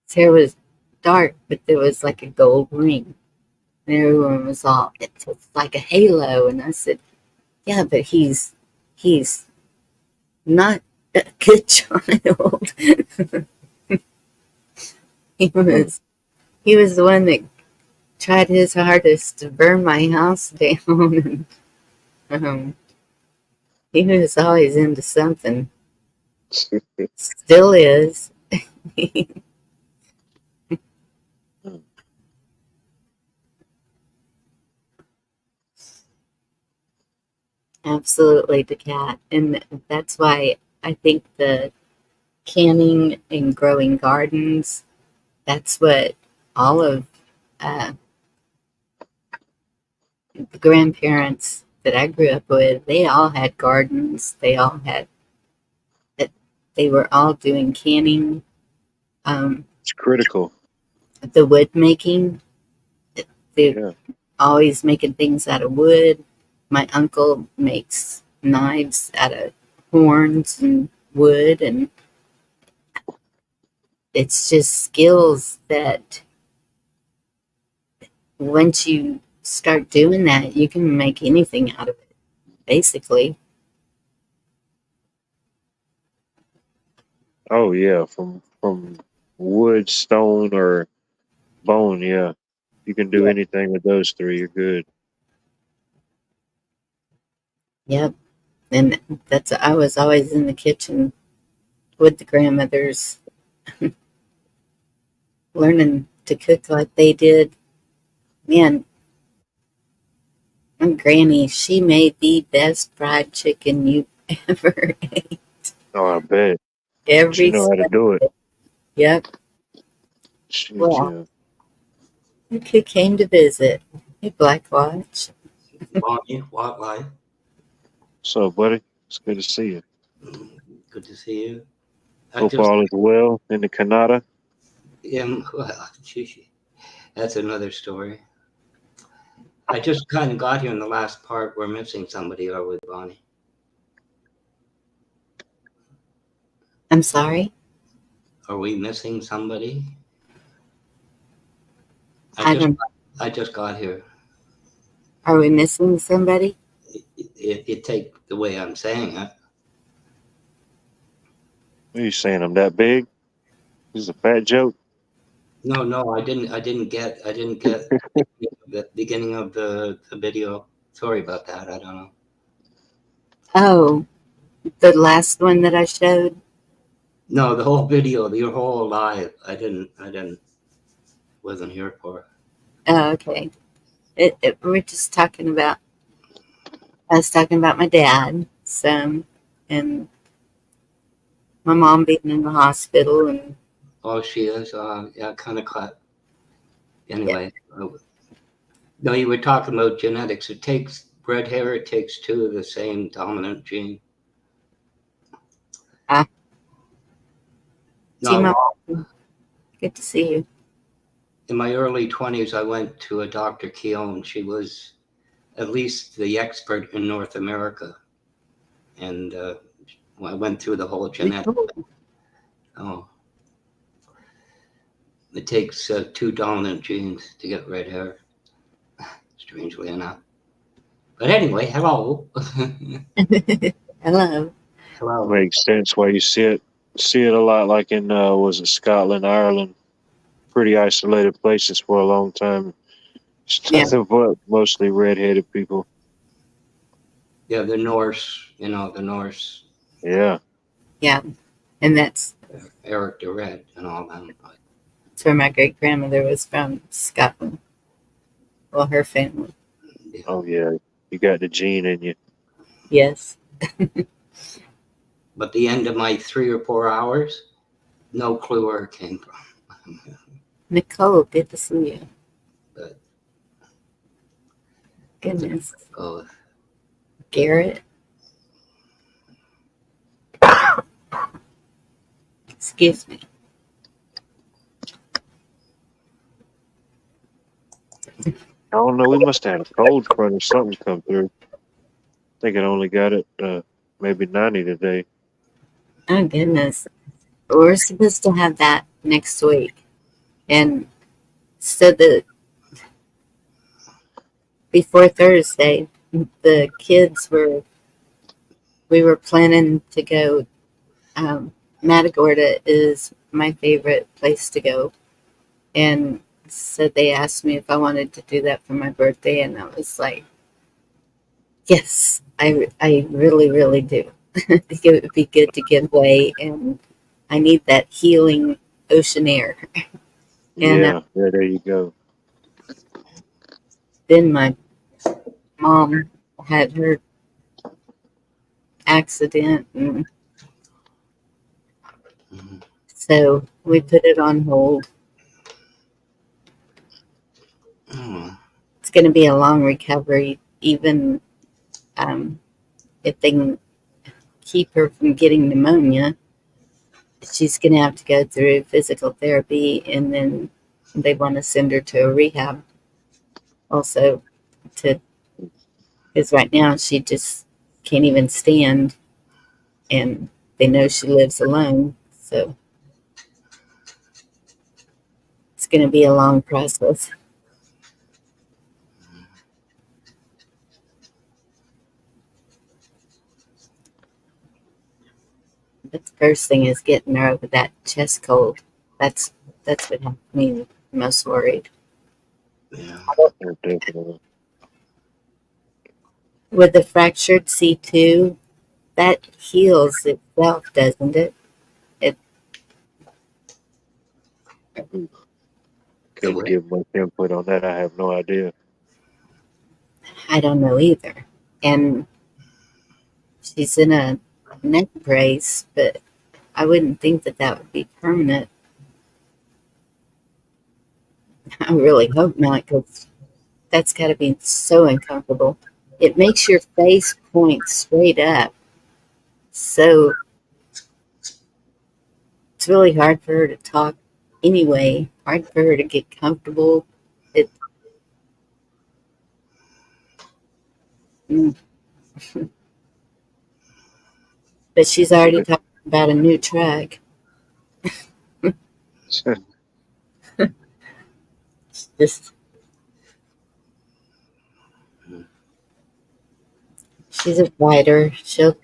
His hair was dark, but there was like a gold ring. And everyone was all, it's like a halo. And I said, yeah, but he's not a good child. he Huh. was he was the one that tried his hardest to burn my house down. And he was always into something. Still is. Absolutely, the cat. And that's why I think the canning and growing gardens, that's what all of uh, the grandparents that I grew up with, they all had gardens. They all had, they were all doing canning, um, It's critical. the wood making. They're Yeah. always making things out of wood. My uncle makes knives out of horns and wood, and it's just skills that once you start doing that, you can make anything out of it, basically. Oh yeah. From wood, stone, or bone. Yeah. You can do Yeah. anything with those three. You're good. Yep. And that's, I was always in the kitchen with the grandmothers, learning to cook like they did. Man, my granny, she made the best fried chicken you ever ate. Oh, I bet. She Every know how to do it. Sunday. Yep. Shit, Well, yeah. you came to visit. Hey, Black Watch. Bonnie, Wildlife. So, buddy, it's good to see you. Good to see you. I Hope just all is well in the Canada. am, well, gee, that's another story. I just kind of got here in the last part. We're missing somebody, are we, Bonnie? I'm sorry. Are we missing somebody? I I just don't. I just got here. Are we missing somebody? If you take the way I'm saying it, What are you saying? I'm that big? This is a fat joke? No, I didn't get the beginning of the video. Sorry about that. I don't know. Oh, the last one that I showed. No, the whole video, your whole live. Wasn't here for. Oh, okay. We're just talking about. I was talking about my dad, some, and my mom being in the hospital, and Oh, she is. Yeah, kind of cut. yeah, Anyway, no, you were talking about genetics. It takes red hair. It takes two of the same dominant gene. see my No, mom. Good to see you. in my early 20s, I went to a Dr. Keown. She was at least the expert in North America, and I went through the whole genetic. Oh, it takes two dominant genes to get red hair, strangely enough. But anyway, hello. Hello. Hello. Makes sense why you see it a lot, like in was it Scotland, Ireland, pretty isolated places for a long time. It's Yeah, nothing but mostly redheaded people. Yeah, the Norse, the Norse, Yeah, yeah, and that's Eric the Red and all them. But where my great grandmother was from, Scotland. Well, her family. yeah. oh yeah, you got the gene in you. Yes. But the end of my 3 or 4 hours, no clue where it came from. Nicole, good to see you. But Goodness. oh, Garrett. Excuse me. I don't know. We must have had a cold front or something come through. I think it only got it maybe 90 today. Oh, goodness. We're supposed to have that next week. And so before Thursday, the kids we were planning to go. Matagorda is my favorite place to go. And so they asked me if I wanted to do that for my birthday. And I was like, yes, I really, really do. I think it would be good to get away. And I need that healing ocean air. And Yeah, yeah, there you go. then my mom had her accident. And mhm. so we put it on hold. Oh, It's going to be a long recovery, even if they can keep her from getting pneumonia. She's going to have to go through physical therapy, and then they want to send her to a rehab also, to because right now she just can't even stand, and they know she lives alone, so it's going to be a long process. But the first thing is getting her over that chest cold. That's what has me most worried. yeah. Yeah, definitely. With the fractured C2, that heals itself, doesn't it? It The Couldn't way. give much input on that. I have no idea. I don't know either. And she's in a neck brace, but I wouldn't think that that would be permanent. I really hope not, because that's got to be so uncomfortable. It makes your face point straight up, so it's really hard for her to talk anyway. Hard for her to get comfortable. It, mm, but she's already talking about a new truck. Just she's a fighter. She'll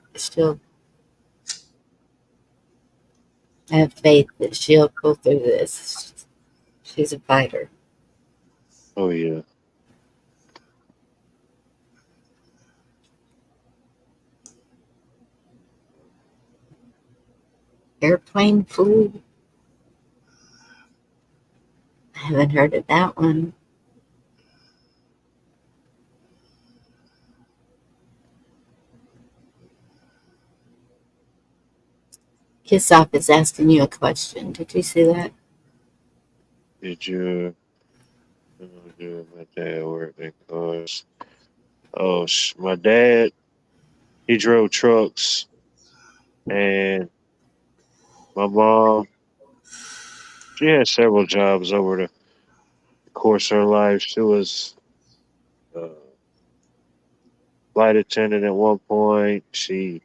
I have faith that she'll pull through this. She's a fighter. Oh yeah. Airplane flu. I haven't heard of that one. Kiss Off is asking you a question. Did you see that? Did you do my dad work because my dad, he drove trucks, and my mom, she had several jobs over the course of her life. She was uh, flight attendant at one point. She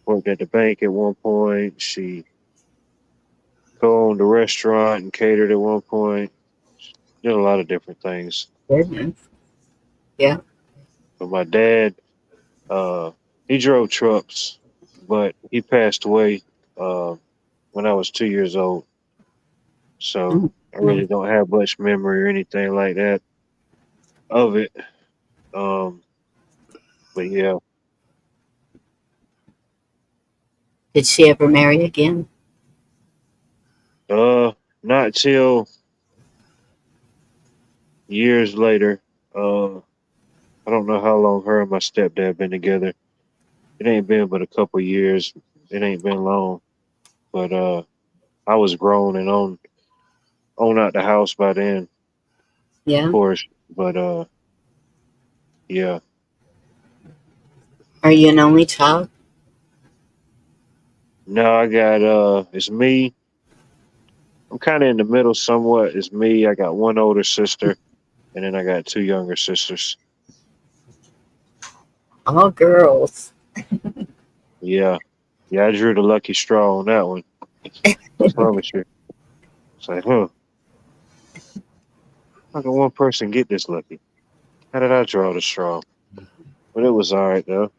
worked at the bank at one point. She co-owned a restaurant and catered at one point. Did a lot of different things. Goodness. Yeah. But my dad, uh, he drove trucks, but he passed away uh, when I was 2 years old. So I really Mm. don't have much memory or anything like that of it. Um, but yeah, Did she ever marry again? not till years later. I don't know how long her and my stepdad been together. It ain't been but a couple years. It ain't been long. But I was grown and on out the house by then, of Yeah. course. But yeah. Are you an only child? No, I got it's me. I'm kinda in the middle somewhat. It's me. I got one older sister and then I got two younger sisters. All girls. Yeah. Yeah, I drew the lucky straw on that one. I promise you. It's like, huh, how can one person get this lucky? How did I draw the straw? But it was all right though.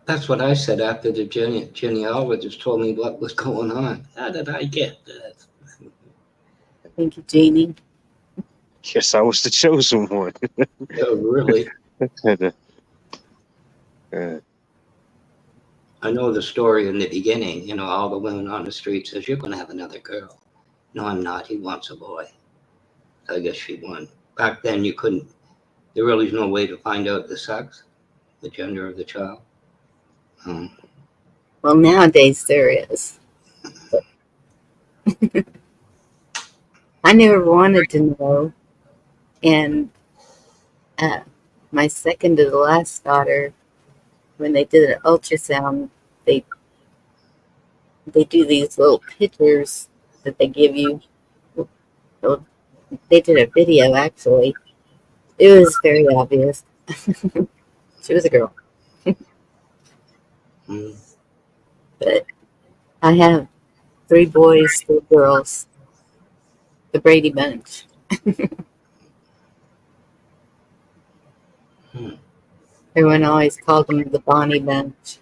That's what I said after the genealogist told me what was going on. How did I get that? Thank you, Jeannie. Guess I was the chosen one. Oh, really? Had to, uh, I know the story in the beginning. All the women on the street says, "You're going to have another girl." No, I'm not. He wants a boy. I guess she won. Back then, you couldn't. There really is no way to find out the sex, the gender of the child. Um, Well, nowadays there is. I never wanted to know. And uh, my second to the last daughter, when they did an ultrasound, they they do these little pictures that they give you. So they did a video actually. It was very obvious. She was a girl, mm, but I have three boys, three girls, the Brady Bunch. mm. Everyone always called them the Bonnie Bunch.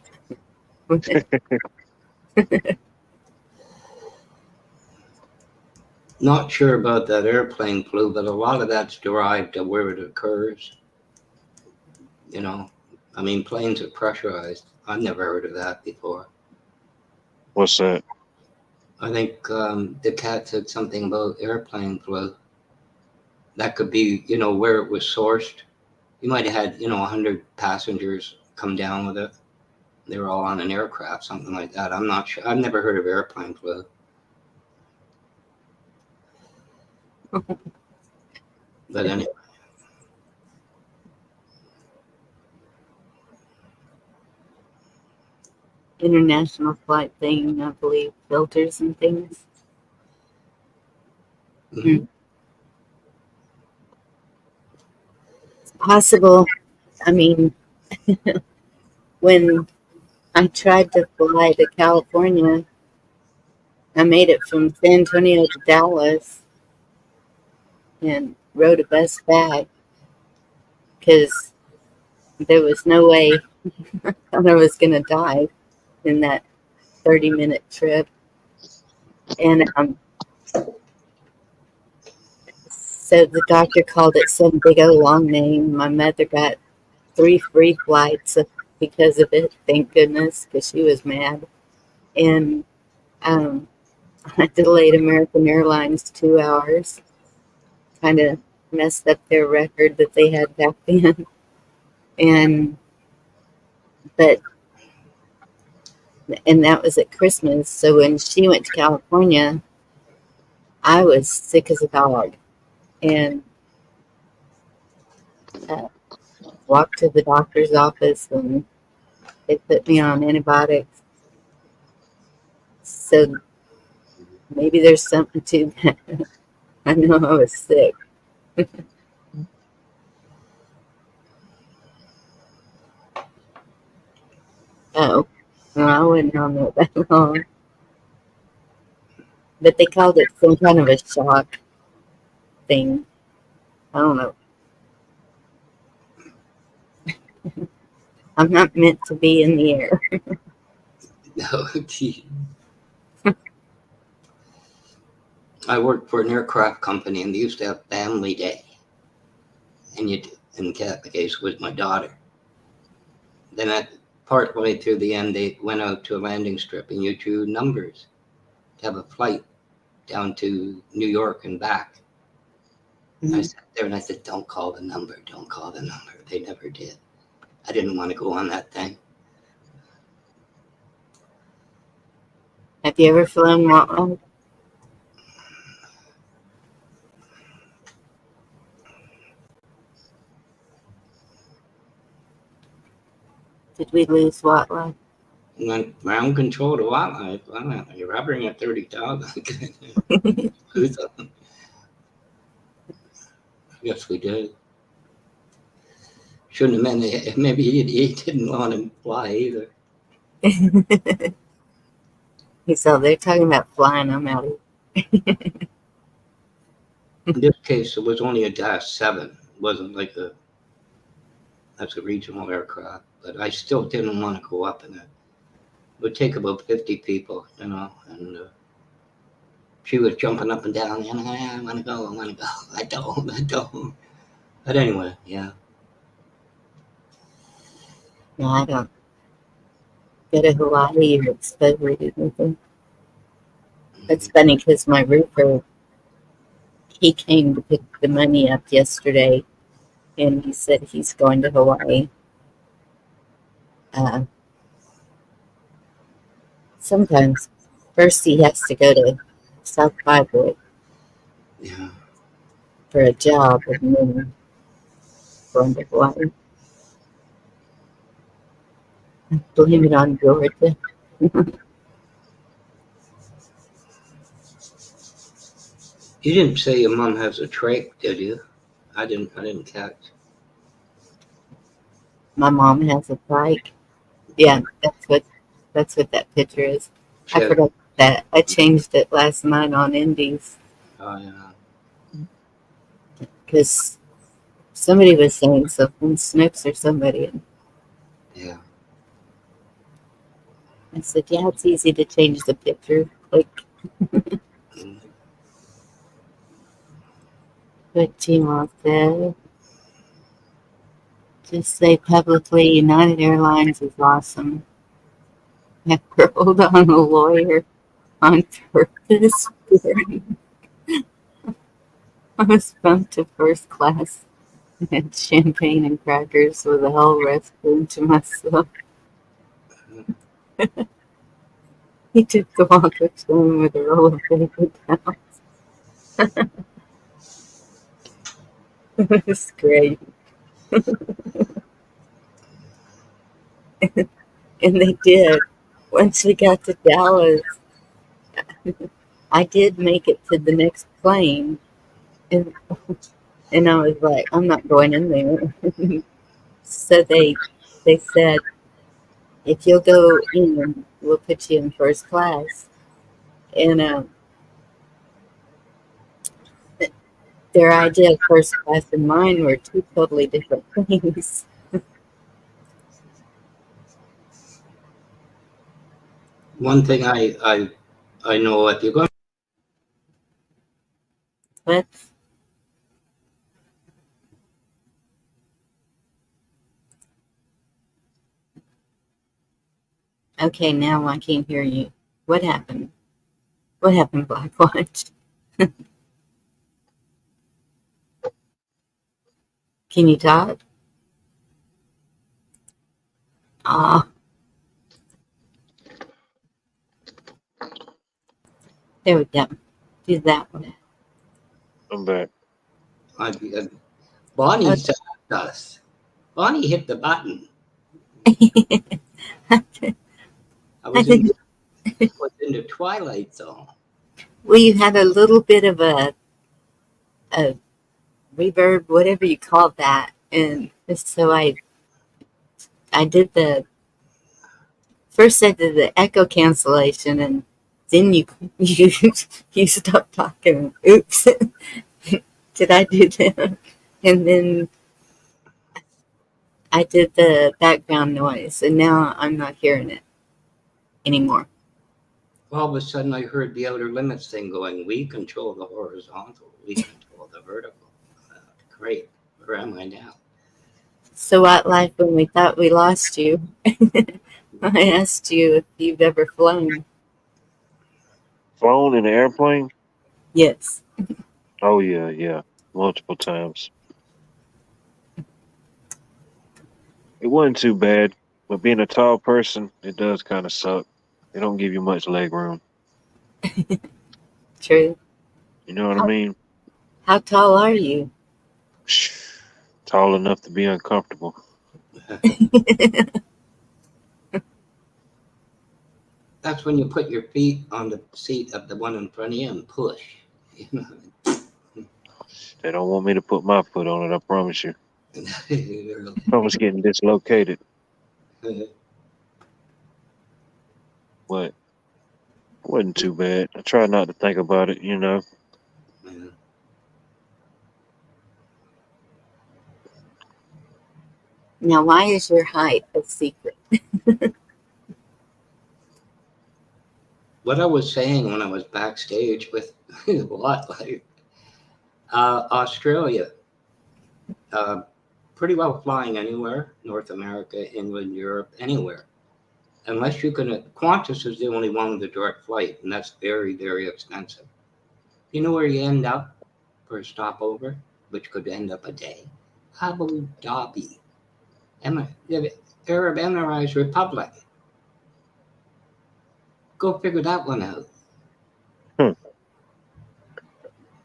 Not sure about that airplane flu, but a lot of that's derived to where it occurs. You know, I mean, planes are pressurized. I've never heard of that before. what's that? I think the cat said something about airplane flu. That could be, where it was sourced. You might have had, 100 passengers come down with it. They were all on an aircraft, something like that. I'm not sure. I've never heard of airplane flu. But anyway, International flight thing, I believe, filters and things. mhm. It's possible. I mean, when I tried to fly to California, I made it from San Antonio to Dallas and rode a bus back because there was no way I was going to die in that 30-minute trip. And So the doctor called it some big old long name. My mother got 3 free flights because of it, thank goodness, because she was mad. And I delayed American Airlines 2 hours, kind of messed up their record that they had back then. And but and that was at Christmas. So when she went to California, I was sick as a dog, and uh, walked to the doctor's office, and they put me on antibiotics. So maybe there's something to that. I know I was sick. Oh, well, I wasn't on there that long. But they called it some kind of a shock thing. I don't know. I'm not meant to be in the air. No, gee. I worked for an aircraft company, and they used to have family day. And in the case with my daughter. Then at part way through the end, they went out to a landing strip, and you drew numbers to have a flight down to New York and back. I sat there and I said, "Don't call the number. Don't call the number." They never did. I didn't want to go on that thing. Have you ever flown Wildlife? Did we lose Wildlife? When ground control to wildlife, you're hovering at 30,000. Yes, we did. Shouldn't have meant it. Maybe he didn't want to fly either. He said, they're talking about flying. I'm out of here. In this case, it was only a Dash 7. It wasn't like that's a regional aircraft. But I still didn't want to go up in it. It would take about 50 people, and she was jumping up and down, and I want to go, I don't. But anyway, yeah. No, I don't go to Hawaii or Discovery or anything. It's funny because my roofer, he came to pick the money up yesterday, and he said he's going to Hawaii. Sometimes first he has to go to South Bywood for a job, and then going to Hawaii. Blame it on Georgia. You didn't say your mom has a trach, did you? I didn't catch. My mom has a bike. Yeah, that's what that picture is. I forgot that. I changed it last night on Indies. Oh, yeah. Because somebody was saying something, Snoops or somebody. And yeah. I said, yeah, it's easy to change the picture. Like, what Gmail said. Just say publicly, United Airlines is awesome. I rolled on a lawyer on purpose. I was bumped to first class. I had champagne and crackers with the whole restroom to myself. He took the walk of shame with a roll of paper towels. It was great. And they did. Once we got to Dallas, I did make it to the next plane. And I was like, I'm not going in there. So they said, if you'll go in, we'll put you in first class. And their idea of first class and mine were two totally different things. One thing I know, if you're going What? Okay, now I can't hear you. What happened? What happened, Black Watch? Can you talk? Ah, there we go. Do that one. I'm back. Bonnie Okay. saved us. Bonnie hit the button. I I was think in the twilight zone. we had a little bit of a reverb, whatever you call that, and so I did the first I did the echo cancellation, and then you you stopped talking. Oops, did I do that? And then I did the background noise, and now I'm not hearing it anymore. All of a sudden, I heard the outer limits thing going. We control the horizontal. We control the vertical. Great. Where am I now? So what like when we thought we lost you? I asked you if you've ever flown. Flown in an airplane? Yes. Oh yeah, multiple times. It wasn't too bad, but being a tall person, it does kind of suck. They don't give you much leg room. True. You know what I How, mean? how tall are you? Tall enough to be uncomfortable. That's when you put your feet on the seat of the one in front of you and push. You know? They don't want me to put my foot on it, I promise you. Really. I was getting dislocated, but it wasn't too bad. I try not to think about it, you know. Yeah. Now, why is your height a secret? What I was saying when I was backstage with what, like Australia, pretty well flying anywhere, North America, England, Europe, anywhere. Unless you can, Qantas is the only one with a direct flight, and that's very, very expensive. You know where you end up for a stopover, which could end up a day? Abu Dhabi, the Arab Emirates Republic. Go figure that one out. Hmm.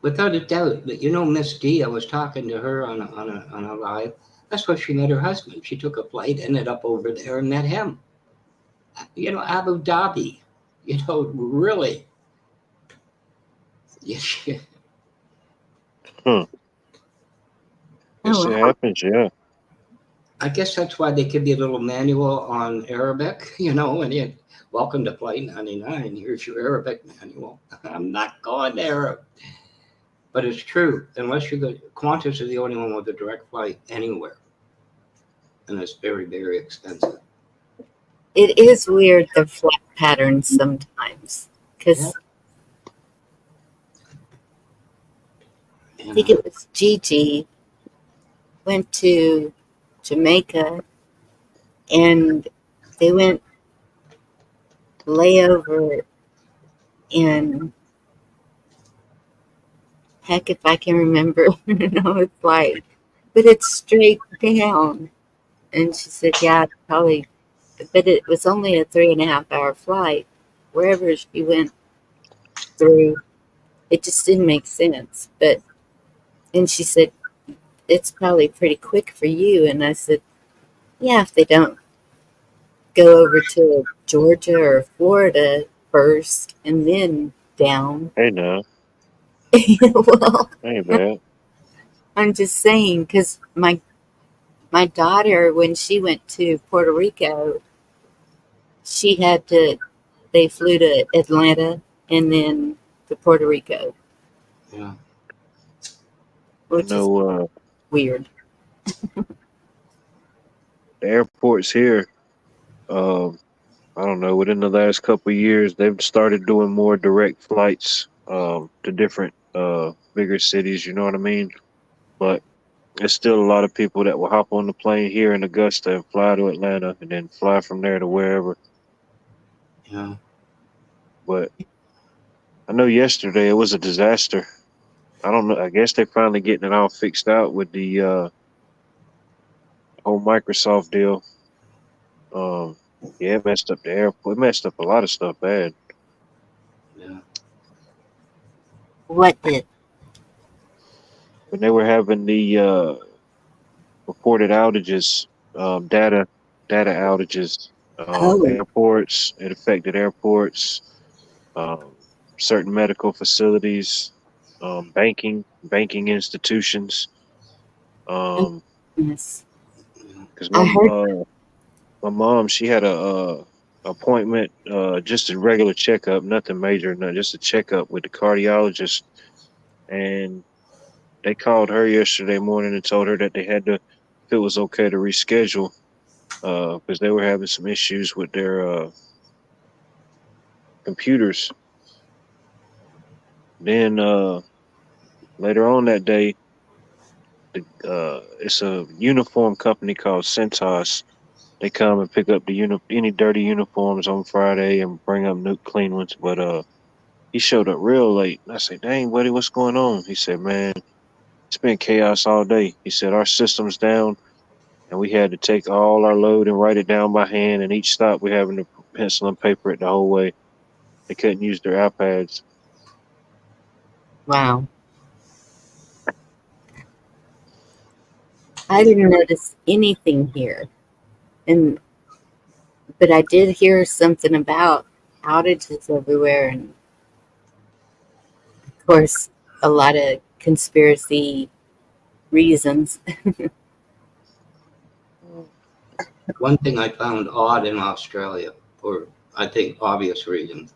Without a doubt, but you know Miss D, I was talking to her on a live. That's where she met her husband. She took a flight, ended up over there, and met him. You know, Abu Dhabi. You know, really. Yeah. Hmm. Oh, Guess it wow. happens, yeah. I guess that's why they give you a little manual on Arabic, you know, and you welcome to Flight 99. Here's your Arabic manual. I'm not going Arab. But it's true. Unless you go, Qantas is the only one with a direct flight anywhere. And it's very, very expensive. It is weird, the flight patterns sometimes. Yeah. Because I You think know, it was Gigi went to Jamaica and they went layover in, heck, if I can remember, no, it's like, but it's straight down. And she said, yeah, probably, but it was only a 3.5 hour flight. Wherever she went through, it just didn't make sense. But, and she said, it's probably pretty quick for you. And I said, yeah, if they don't go over to Georgia or Florida first and then down. Hey now, Well, ain't bad. I'm just saying, because my daughter, when she went to Puerto Rico, she had to, they flew to Atlanta and then to Puerto Rico, yeah. I which is know weird. the airports here, um, I don't know, within the last couple of years, they've started doing more direct flights to different bigger cities. You know what I mean? But there's still a lot of people that will hop on the plane here in Augusta and fly to Atlanta and then fly from there to wherever. Yeah. But I know yesterday it was a disaster. I don't know. I guess they're finally getting it all fixed out with the whole Microsoft deal. Um, yeah, it messed up the airport. It messed up a lot of stuff bad. Yeah. What did? When they were having the reported outages, data outages, Oh, airports. It affected airports, um, certain medical facilities, banking institutions. Um, goodness. because I heard. my mom, she had a appointment, just a regular checkup, nothing major, no, just a checkup with the cardiologist, and they called her yesterday morning and told her that they had to, if it was okay to reschedule, because they were having some issues with their computers. Then later on that day, it's a uniform company called Centos. They come and pick up the any dirty uniforms on Friday and bring up new clean ones. But he showed up real late. I said, "Dang, buddy, what's going on?" He said, "Man, it's been chaos all day." He said, "Our system's down, and we had to take all our load and write it down by hand. And each stop, we having to pencil and paper it the whole way. They couldn't use their iPads." Wow. I didn't notice anything here, and but I did hear something about outages everywhere, and of course, a lot of conspiracy reasons. One thing I found odd in Australia, for I think obvious reasons,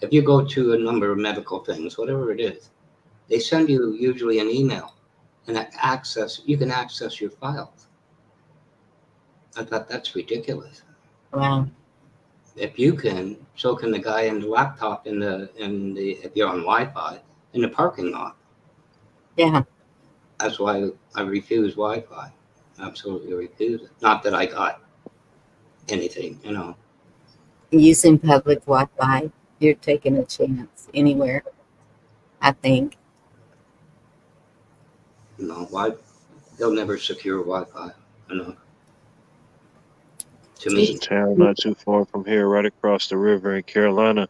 if you go to a number of medical things, whatever it is, they send you usually an email and you can access your files. I thought that's ridiculous. Wow. If you can, so can the guy in the laptop if you're on Wi-Fi in the parking lot. Yeah. That's why I refuse Wi-Fi. Absolutely refuse it. Not that I got anything, Using public Wi-Fi, you're taking a chance anywhere, I think. why they'll never secure Wi-Fi. You know, to There's a me, town not too far from here, right across the river in Carolina.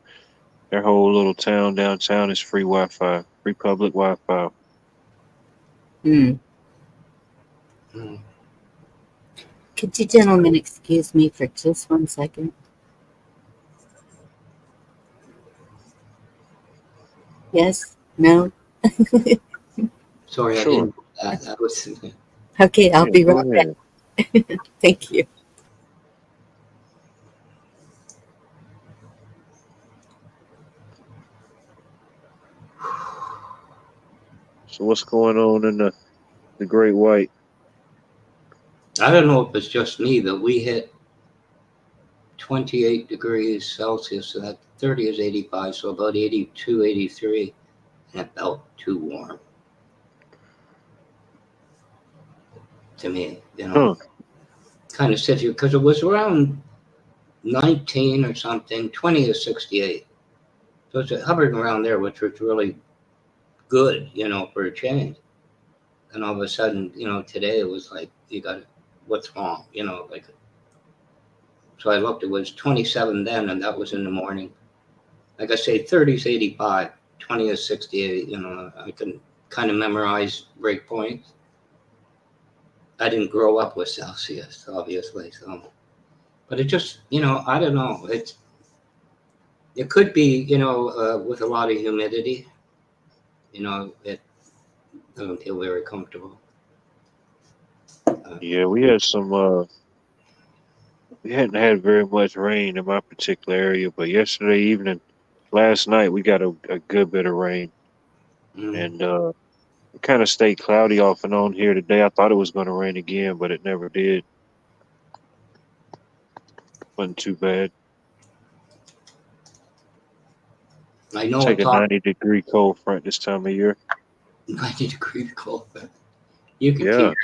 Their whole little town downtown is free Wi-Fi, free public Wi-Fi. Hmm. mm, Could you gentlemen excuse me for just 1 second? Yes? No? sorry I Sure. didn't. That was Okay, I'll Yeah, be go right back. ahead. Thank you. So what's going on in the Great White? I don't know if it's just me, but we hit 28 degrees Celsius, so that 30 is 85, so about 82, 83, and it felt too warm to me, Huh. kind of sit here because it was around 19 or something, 20 is 68. So it's hovering around there, which was really good, for a change. And all of a sudden, today it was like, what's wrong? Like, so I looked, it was 27 then, and that was in the morning. Like I say, 30 is 85, 20 is 68. I can kind of memorize breakpoints. I didn't grow up with Celsius, obviously. So, but it just, I don't know. It could be, with a lot of humidity, it doesn't feel very comfortable. Yeah, we had some. We hadn't had very much rain in my particular area, but yesterday evening, last night, we got a good bit of rain, Mm, and it kind of stayed cloudy off and on here today. I thought it was going to rain again, but it never did. Wasn't too bad. I know Take it's a all 90-degree cold front this time of year. 90-degree cold, but you can Yeah. keep it.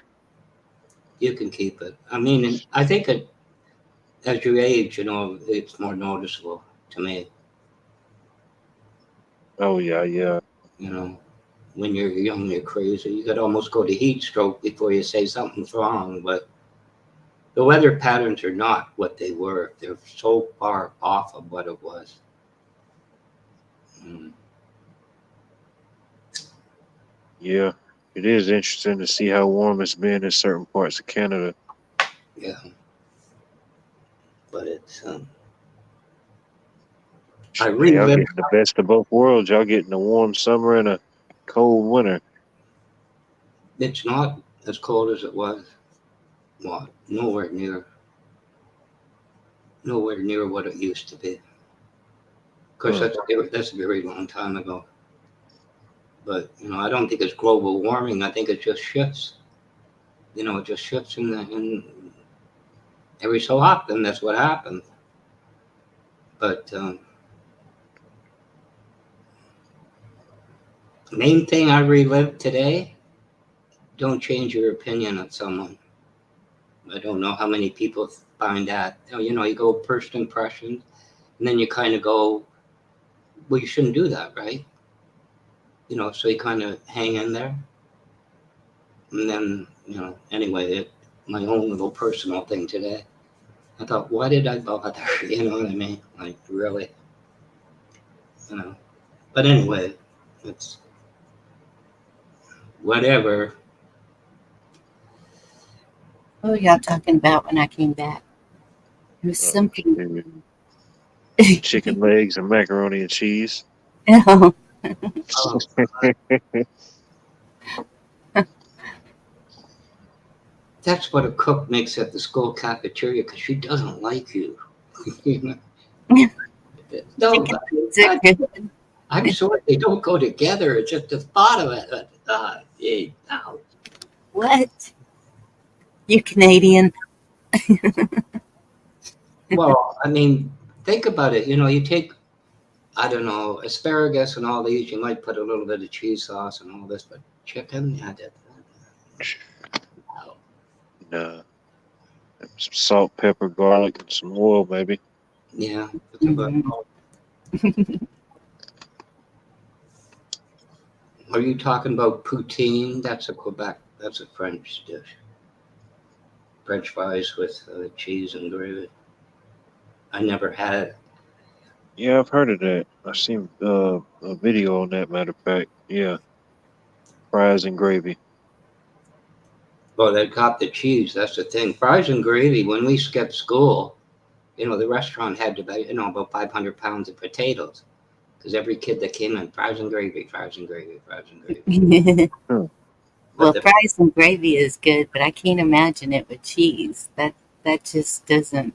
You can keep it. I mean, and I think as you age, it's more noticeable to me. Oh yeah, yeah. You know, when you're young, you're crazy. You could almost go to heat stroke before you say something's wrong. But the weather patterns are not what they were. They're so far off of what it was. Mm, Yeah. It is interesting to see how warm it's been in certain parts of Canada. yeah, but it's I Man, y'all relived. getting the best of both worlds. Y'all getting a warm summer and a cold winter. It's not as cold as it was. Well, nowhere near what it used to be. Of course, Huh. that's a very long time ago. But I don't think it's global warming. I think it just shifts. It just shifts in every so often. That's what happens. But main thing I relived today: don't change your opinion of someone. I don't know how many people find that. You go first impressions, and then you kind of go, well, you shouldn't do that, right? So you kind of hang in there, and then anyway, my own little personal thing today. I thought, why did I bother? You know what I mean? Like, really? You know. But anyway, it's whatever. Oh, y'all talking about when I came back? It was something. Maybe chicken legs and macaroni and cheese. Oh, Oh, that's what a cook makes at the school cafeteria because she doesn't like you. You know? No, chicken wings are good. I'm sorry, they don't go together. It's just the thought of it. Gee, no. What? You Canadian? Well, I mean, think about it. You take, I don't know, asparagus and all these. You might put a little bit of cheese sauce and all this, but chicken, yeah, no. Nah. Some salt, pepper, garlic, and some oil, maybe. Yeah, that's about Mhm. all. Are you talking about poutine? That's a Quebec. That's a French dish. French fries with cheese and gravy. I never had it. Yeah, I've heard of that. I've seen a video on that, matter of fact. Yeah. Fries and gravy. Well, they got the cheese. That's the thing. Fries and gravy. When we skipped school, the restaurant had to buy, about 500 pounds of potatoes because every kid that came in, fries and gravy, fries and gravy, fries and gravy. Hmm. But Well, fries and gravy is good, but I can't imagine it with cheese. That just doesn't.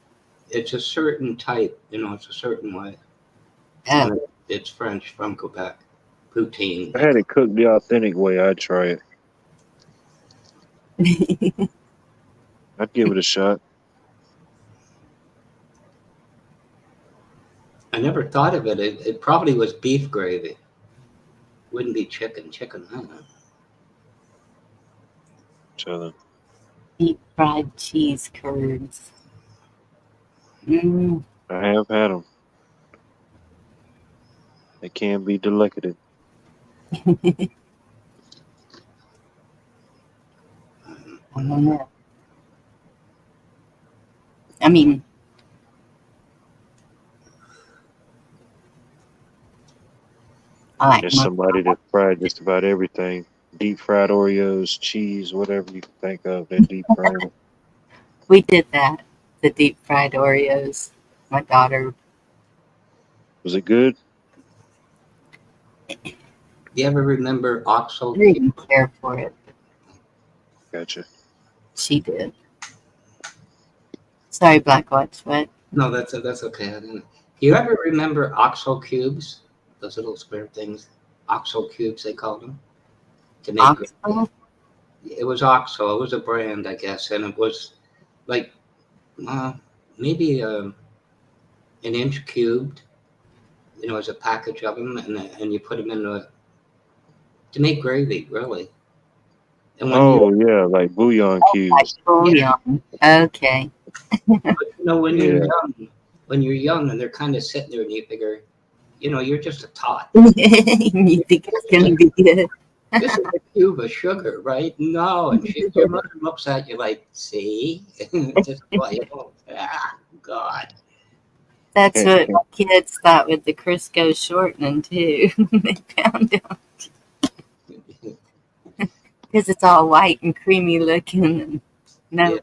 it's a certain type, it's a certain way. Oh. And it's French from Quebec. Poutine, I they had call it cooked the authentic way. I'd try it. I'd give it a shot. I never thought of it. It probably was beef gravy. Wouldn't be chicken. Chicken, I don't know. So Deep fried cheese curds. Mm. I have had them. They can be delicate. I don't know. I mean, I like There's my. somebody that fried just about everything. Deep fried Oreos, cheese, whatever you can think of. They're deep fried it. We did that. The deep fried Oreos. My daughter Was it good? You ever remember Oxo Cube? didn't care for it. Gotcha. She did. Sorry, Black Watch. What? No, that's okay. I didn't. You ever remember Oxo Cubes? Those little square things. Oxo Cubes, they called them. To make Oxford? It was Oxo. It was a brand, I guess, and it was like uh, maybe an inch cubed, you know, as a package of them, and you put them to make gravy, really. And when you Oh yeah, like bouillon Like cubes. yeah, bouillon. Okay. but, you know, Yeah. when you're young, and they're kind of sitting there, and you figure, you know, you're just a tot. You think it's gonna be good? This is a cube of sugar, right? No, and your mother looks at you like, see, just like, oh, God. That's what my kids thought with the Crisco shortening too. They found out because it's all white and creamy looking. And Yeah,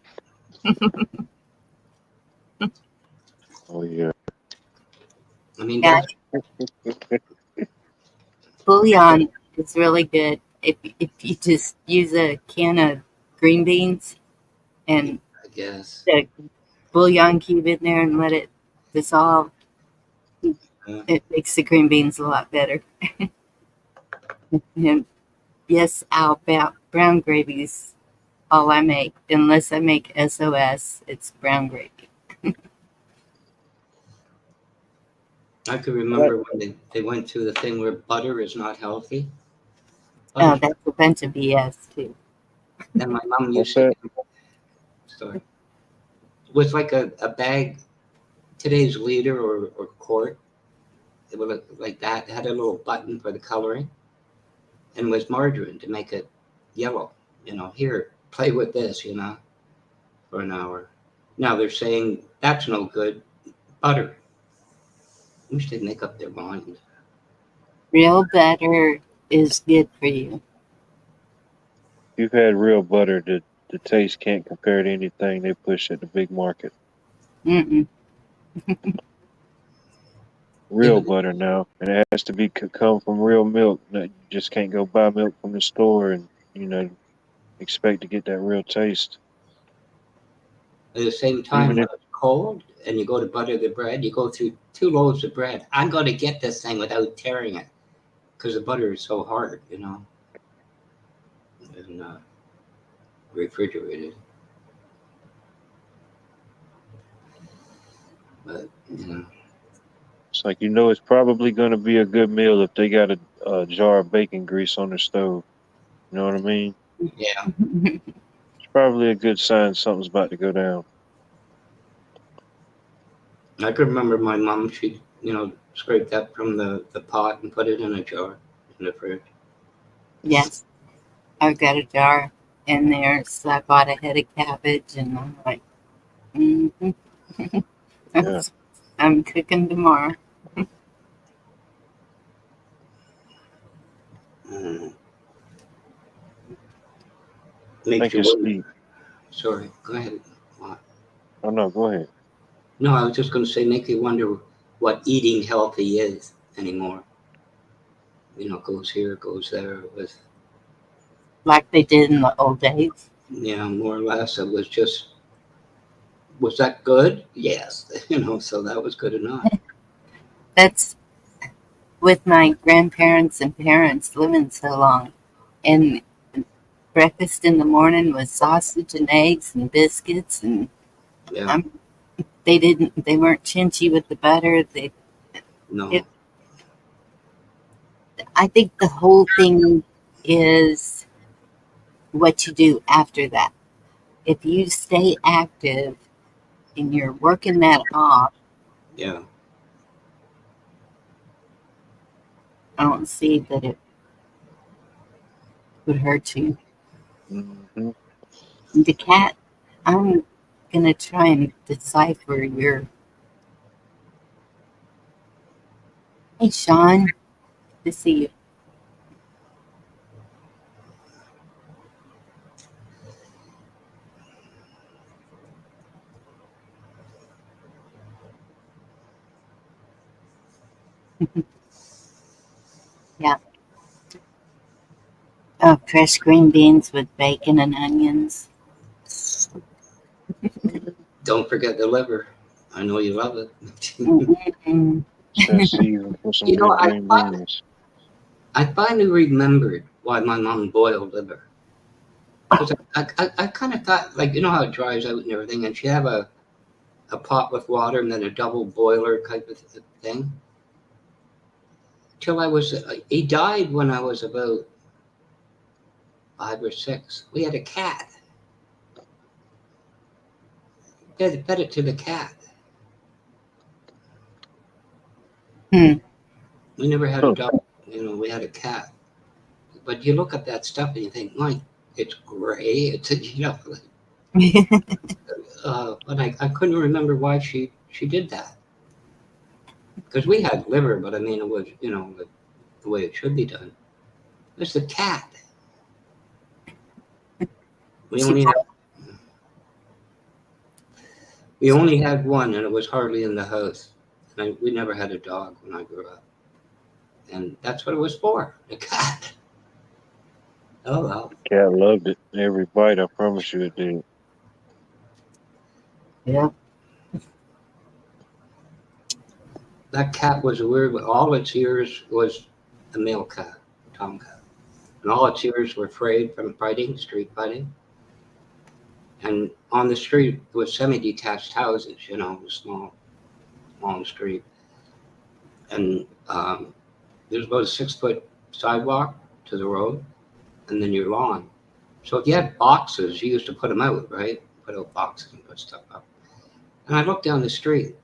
no, Oh yeah. I mean yeah, that's bouillon is really good. If you just use a can of green beans and I guess. the bouillon cube in there and let it dissolve, Uh, it makes the green beans a lot better. And yes, brown gravy's all I make. Unless I make SOS, it's brown gravy. I could What? remember when they went through the thing where butter is not healthy. Oh, Butter's, that's a bunch of BS too. and my mom What's used to that? get, sorry, with like a bag, today's liter or quart. It would look like that. It had a little button for the coloring, and was margarine to make it yellow. You know, here, play with this, you know, for an hour. Now they're saying that's no good. Butter. I wish they'd make up their mind. Real butter is good for you. You've had real butter. The taste can't compare to anything they push at the big market. Mm-mm. Yeah, Real but butter now, and it has to be come from real milk. You just can't go buy milk from the store and expect to get that real taste. at the same time, Even when if it's cold and you go to butter the bread, you go through 2 loaves of bread. I'm going to get this thing without tearing it because the butter is so hard, you know, and refrigerated. But, you know, it's like it's probably going to be a good meal if they got a jar of bacon grease on the stove. You know what I mean? yeah, It's probably a good sign something's about to go down. I could remember my mom, she, you know, scraped that from the pot and put it in a jar in the fridge. Yes, I've got a jar in there, so I bought a head of cabbage, and I'm like, mm-hmm. Yeah. I'm cooking tomorrow. Mm. I Makes think you it's wonder. the. Sorry, go ahead. What? Oh no, go ahead. No, I was just going to say, make you wonder what eating healthy is anymore. You know, goes here, goes there. With, Like they did in the old days. you know, more or less, it was just, was that good? Yes. You know, so that was good enough. That's with my grandparents and parents living so long. And breakfast in the morning was sausage and eggs and biscuits, and Yeah, um, they weren't chinchy with the butter. no, I think the whole thing is what you do after that. If you stay active and you're working that off, yeah. I don't see that it would hurt you. Hmm. The cat, I'm gonna try and decipher your. Hey, Sean, good to see you. Yeah. Oh, fresh green beans with bacon and onions. Don't forget the liver. I know you love it. Mm-mm. It's that season for some You know, good green beans. I finally remembered why my mom boiled liver. Because I kind of thought, like, you know how it dries out and everything, and she have a pot with water and then a double boiler type of thing. till I was, he died when I was about 5 or 6. We had a cat. Fed it to the cat. Hmm. We never had a dog. We had a cat. But you look at that stuff and you think, Mike, it's gray. It's but I couldn't remember why she did that. Because we had liver, but I mean it was the way it should be done. It's the cat. We only had one, and it was hardly in the house. And we never had a dog when I grew up, and that's what it was for, the cat. Oh well. Cat loved it. Every bite, I promise you it did. Yeah. That cat was weird. All its ears was a male cat, tomcat, and all its ears were frayed from street fighting. And on the street was semi-detached houses, small street, and there's about a 6-foot sidewalk to the road, and then your lawn. So if you had boxes, you used to put them out, right? Put out boxes and put stuff up. And I looked down the street.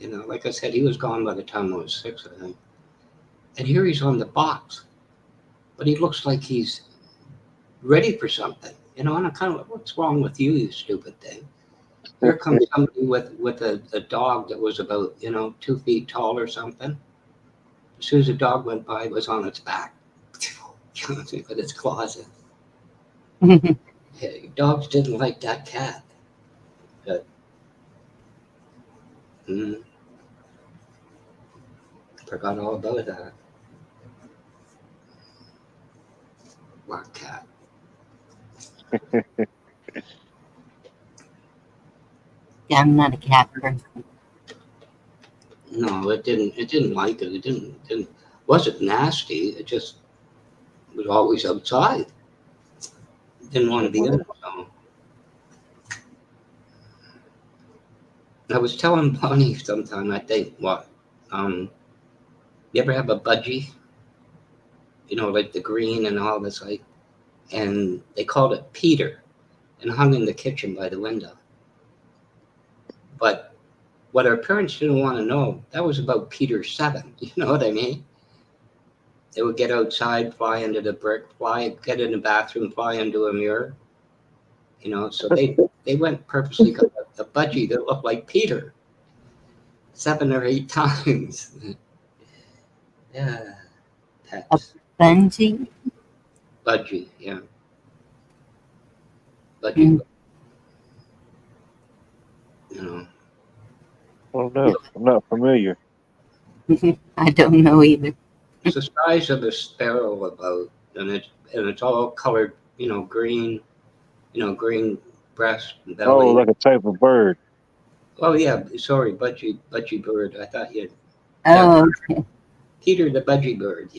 Like I said, he was gone by the time I was 6, I think. And here he's on the box, but he looks like he's ready for something. And I'm kind of like, what's wrong with you, you stupid thing? Here comes somebody with a dog that was about 2 feet tall or something. As soon as the dog went by, it was on its back with its claws in. Yeah, dogs didn't like that cat. But, forgot all about that. Black cat. Yeah, I'm not a cat person. No, it didn't like it. It didn't wasn't nasty. It just was always outside. Didn't want to be in it. So I was telling Bonnie sometime, I think, you ever have a budgie? Like the green and all this, and they called it Peter, and hung in the kitchen by the window. But what our parents didn't want to know, that was about Peter 7. You know what I mean? They would get outside, fly into the brick, get in the bathroom, fly into a mirror. So they went purposely got a budgie that looked like Peter 7 or 8 times. Yeah, pets. Bungee? Budgie, yeah. Budgie. Oh no, I'm not familiar. I don't know either. It's the size of a sparrow about, and it's all colored, green, green breast and belly. Oh, like a type of bird. Oh yeah, sorry, budgie bird. I thought you. Oh, okay. Peter the budgie bird,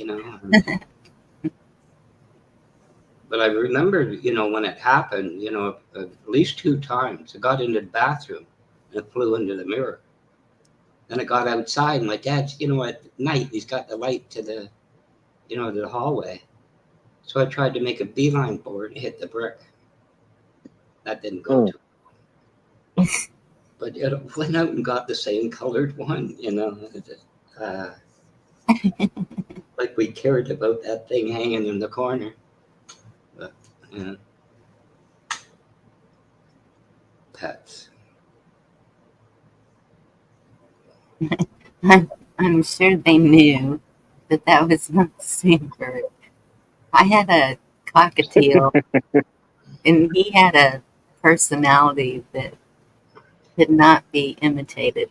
But I remember, when it happened, at least 2 times. It got into the bathroom and it flew into the mirror. Then it got outside, and my dad's, at night he's got the light to the, to the hallway. So I tried to make a beeline for it and hit the brick. That didn't go too well. But it went out and got the same colored one, like we cared about that thing hanging in the corner. But, pets. I'm sure they knew that was not the same bird. I had a cockatiel, and he had a personality that could not be imitated.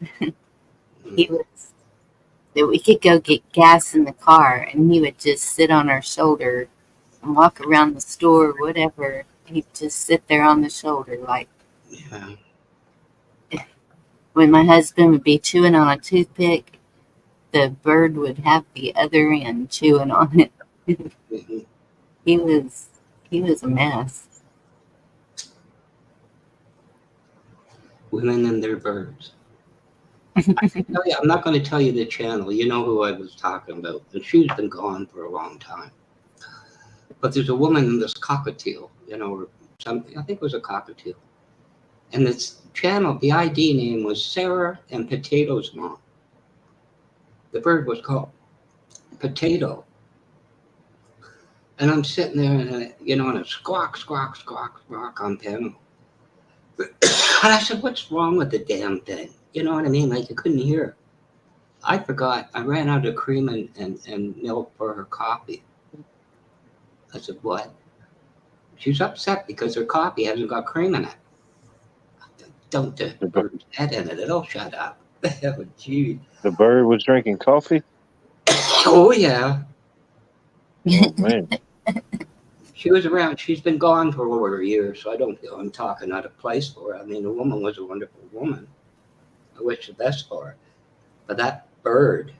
He was that we could go get gas in the car, and he would just sit on our shoulder and walk around the store, whatever. He'd just sit there on the shoulder, like. Yeah. When my husband would be chewing on a toothpick, the bird would have the other end chewing on it. Mm-hmm. He was a mess. Women and their birds. Oh, yeah, I'm not going to tell you the channel. You know who I was talking about. And she's been gone for a long time. But there's a woman in this cockatiel, or something. I think it was a cockatiel. And this channel, the ID name was Sarah and Potato's Mom. The bird was called Potato. And I'm sitting there, and a squawk, squawk, squawk, squawk on piano. And I said, what's wrong with the damn thing? You know what I mean? Like, you couldn't hear. I forgot. I ran out of cream and milk for her coffee. I said, what? She's upset because her coffee hasn't got cream in it. Don't the bird's head in it. It'll shut up. Oh, gee. The bird was drinking coffee? Oh, yeah. Oh, man. She was around. She's been gone for over a year, so I don't feel I'm talking out of place for her. I mean, the woman was a wonderful woman. I wish the best for her. But that bird,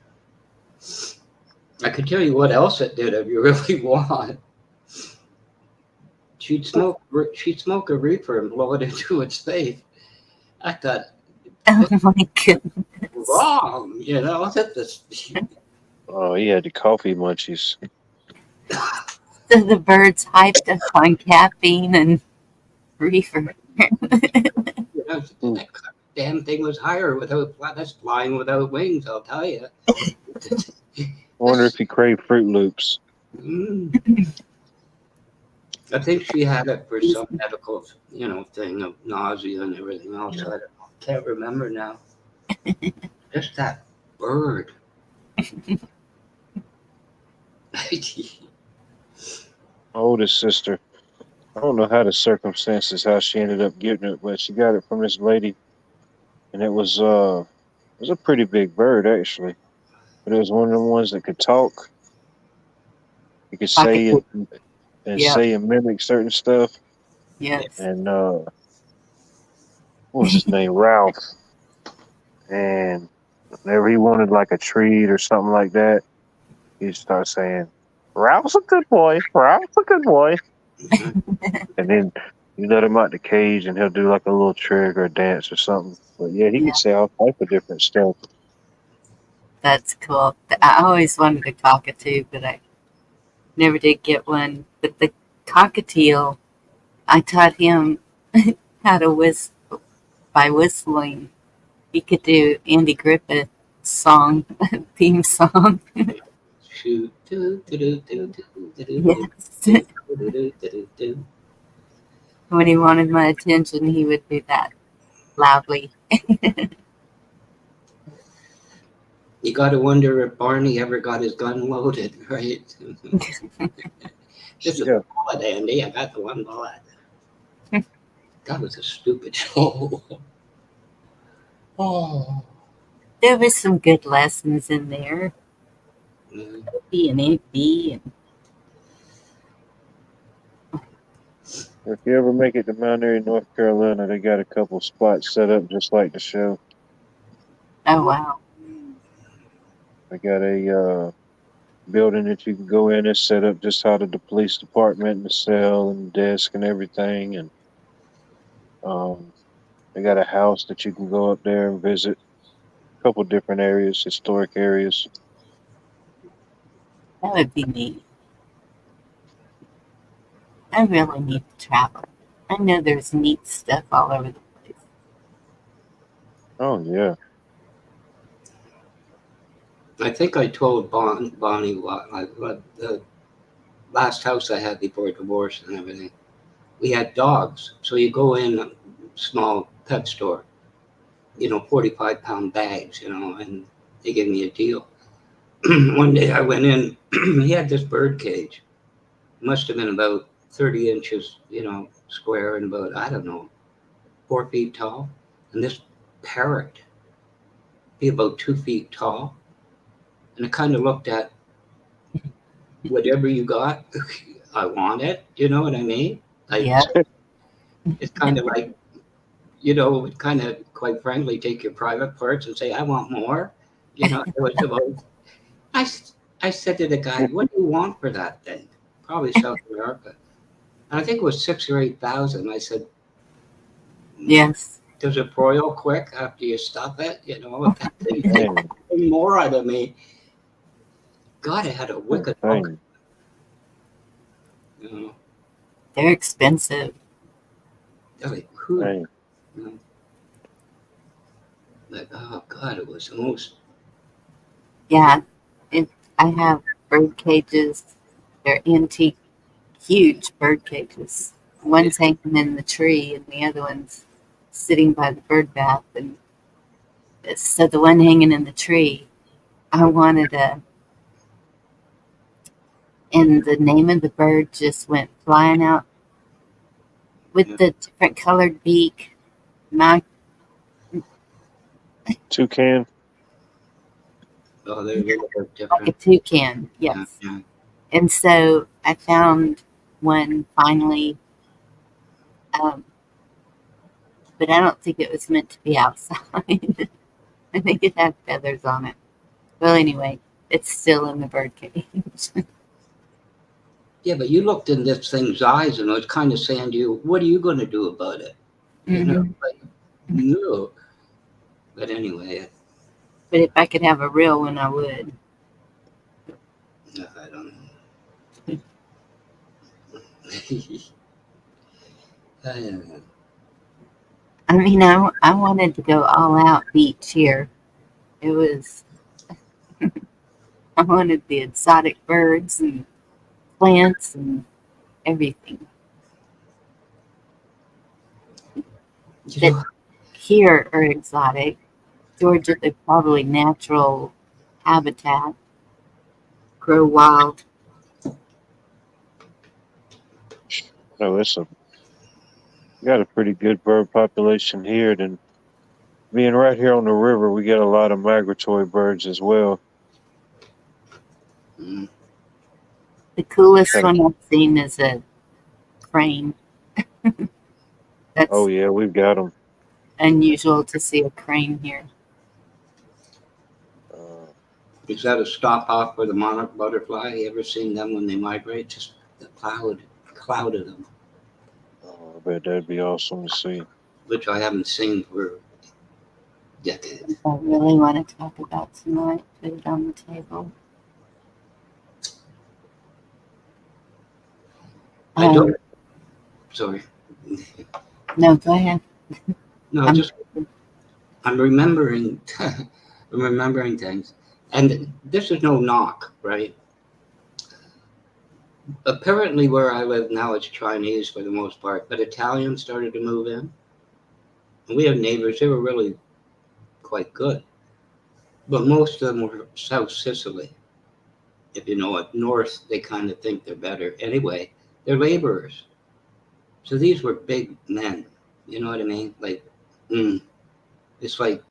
I could tell you what else it did if you really want. She'd smoke a reefer and blow it into its face. I thought, Oh my goodness. wrong, Oh, he had the coffee munchies. So the bird's hyped up on caffeine and reefer. That damn thing was higher that's flying without wings, I'll tell you. I wonder if he craved Fruit Loops. I think she had it for some medical, thing of nausea and everything else. I can't remember now. Just that bird. My oldest sister, I don't know how the circumstances, how she ended up getting it, but she got it from this lady, and it was a pretty big bird, actually. But it was one of the ones that could talk. You could say and say and mimic certain stuff. Yes. And what was his name? Ralph. And whenever he wanted like a treat or something like that, he'd start saying, Ralph's a good boy. Ralph's a good boy. And then you let him out the cage and he'll do like a little trick or a dance or something. But yeah, he could say all type of different stuff. That's cool. I always wanted a cockatoo, but I never did get one. But the cockatiel, I taught him how to whistle by whistling. He could do Andy Griffith's song, theme song. Shoot. Yes. When he wanted my attention, he would do that loudly. You got to wonder if Barney ever got his gun loaded, right? Just a bullet, Andy. I got the one bullet. That was a stupid show. Oh. There was some good lessons in there. B and A, B. If you ever make it to Mount Airy, North Carolina, they got a couple spots set up just like the show. Oh, wow. They got a building that you can go in and set up just how the police department and the cell and the desk and everything. And they got a house that you can go up there and visit. A couple different areas, historic areas. That would be neat. I really need to travel. I know there's neat stuff all over the place. Oh, yeah. I think I told Bonnie what the last house I had before divorce and everything. We had dogs. So you go in a small pet store, 45-pound bags, and they gave me a deal. One day I went in, he had this bird cage. It must have been about 30 inches, square and about, I don't know, 4 feet tall. And this parrot, be about 2 feet tall. And I kind of looked at whatever you got, I want it. You know what I mean? It's kind of like, kind of quite frankly, take your private parts and say, I want more. It was about, I said to the guy, what do you want for that thing? Probably South America. And I think it was 6,000 or 8,000. I said, yes. does it broil quick after you stuff it? You know, if that thing Dang, takes more out of me. God, it had a wicked look. dang. You know, They're expensive. they're like, who? Dang. You know, like, oh God, it was almost. Yeah, I have bird cages. They're antique, huge bird cages. One's hanging in the tree, and the other one's sitting by the bird bath. And so the one hanging in the tree, I wanted and the name of the bird just went flying out with the different colored beak. My Toucan. Oh, they're a little bit like a different. toucan, Yeah, yes. yeah. And so I found one finally, um, but I don't think it was meant to be outside. I think it had feathers on it. Well, anyway, it's still in the bird cage. Yeah, but you looked in this thing's eyes and it was kind of saying to you, what are you going to do about it? You know, Mhm. like, no. But anyway, But if I could have a real one, I would. I don't know. I don't know. I mean, I wanted to go all out beach here. It was, I wanted the exotic birds and plants and everything. You That know, here are exotic. Georgia, they're probably natural habitat, grow wild. No, got a pretty good bird population here. Then being right here on the river, we get a lot of migratory birds as well. mm, The coolest Got a, one I've seen is a crane. oh That's yeah, we've got them. unusual to see a crane here. Uh, is that a stop off for the monarch butterfly? You ever seen them when they migrate? Just the cloud of them, oh, I bet that'd be awesome to see. which I haven't seen for decades. If I really want to talk about tonight, put it on the table. I don't. Sorry. No, go ahead. No, I'm just I'm remembering. I'm remembering things, and this is no knock, right? Apparently, where I live now, it's Chinese for the most part, but Italians started to move in. And we have neighbors; they were really quite good, but most of them were South Sicily. If you know it, North, they kind of think they're better. Anyway, they're laborers, so these were big men. You know what I mean? Like, mm, it's like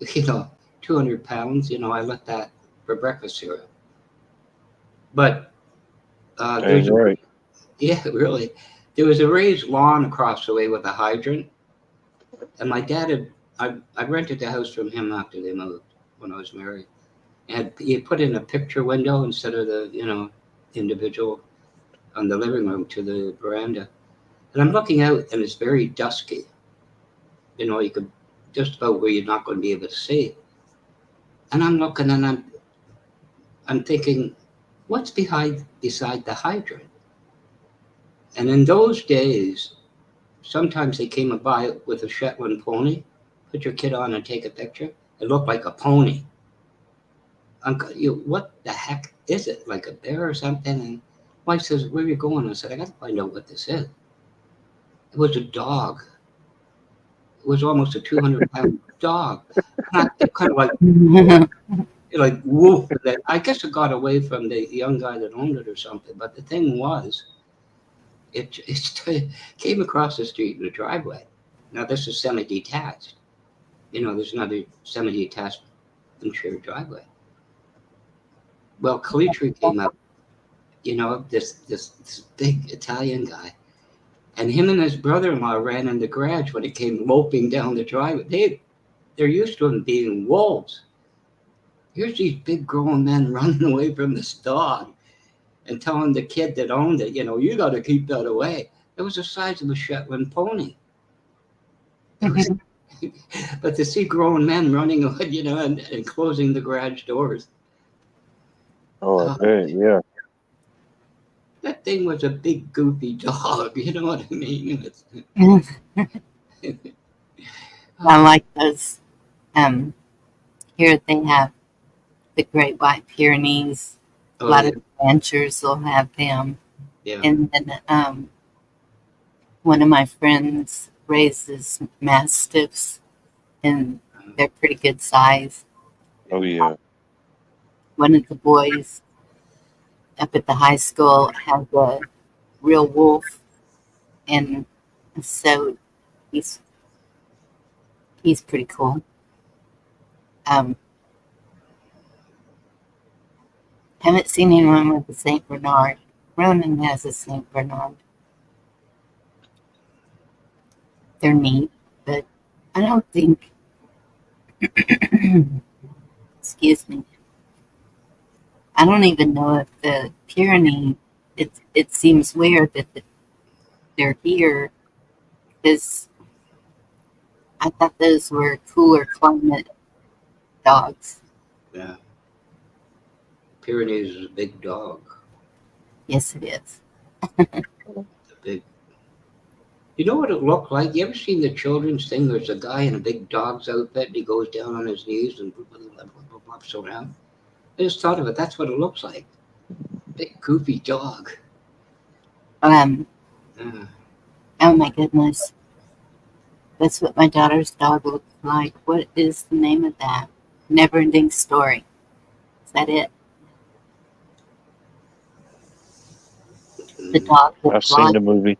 200 pounds. I left that for breakfast cereal. But Dang right. yeah, really, there was a raised lawn across the way with a hydrant, and my dad I rented the house from him after they moved when I was married, and he put in a picture window instead of the individual on the living room to the veranda, and I'm looking out, and it's very dusky. You could just about where you're not going to be able to see, and I'm looking, and I'm thinking, what's beside the hydrant? And in those days, sometimes they came by with a Shetland pony. Put your kid on and take a picture. It looked like a pony. What the heck is it? Like a bear or something? And wife says, "Where are you going?" I said, "I got to find out what this is." It was a dog. It was almost a 200-pound dog. And I kind of like woof. That I guess it got away from the young guy that owned it or something. But the thing was, it came across the street in the driveway. Now this is semi-detached. There's another semi-detached and shared driveway. Well, Calitri came up, this big Italian guy, and him and his brother-in-law ran in the garage when it came loping down the driveway. They're used to him being wolves. Here's these big grown men running away from this dog and telling the kid that owned it, you got to keep that away. It was the size of a Shetland pony. It was, But to see grown men running, and closing the garage doors. Oh, I bet. Yeah. That thing was a big goofy dog. You know what I mean? I like those. Here they have the Great White Pyrenees. A Oh lot yeah, of ranchers will have them. yeah. And then one of my friends raises mastiffs, and they're pretty good size. Oh, yeah. One of the boys up at the high school has a real wolf, and so he's he's pretty cool. Um, haven't seen anyone with a Saint Bernard. Ronan has a Saint Bernard. They're neat, but I don't think. Excuse me. I don't even know if the Pyrenees. It seems weird that they're here because I thought those were cooler climate dogs. Yeah. Pyrenees is a big dog. Yes, it is. A big. You know what it looked like? You ever seen the children's thing? There's a guy in a big dog's outfit, and he goes down on his knees and flops around. I just thought of it. That's what it looks like. Big goofy dog. Um. Uh, Oh my goodness, that's what my daughter's dog looks like. What is the name of that? Never-ending Story. Is that it? The dog that I've seen flies. the movie.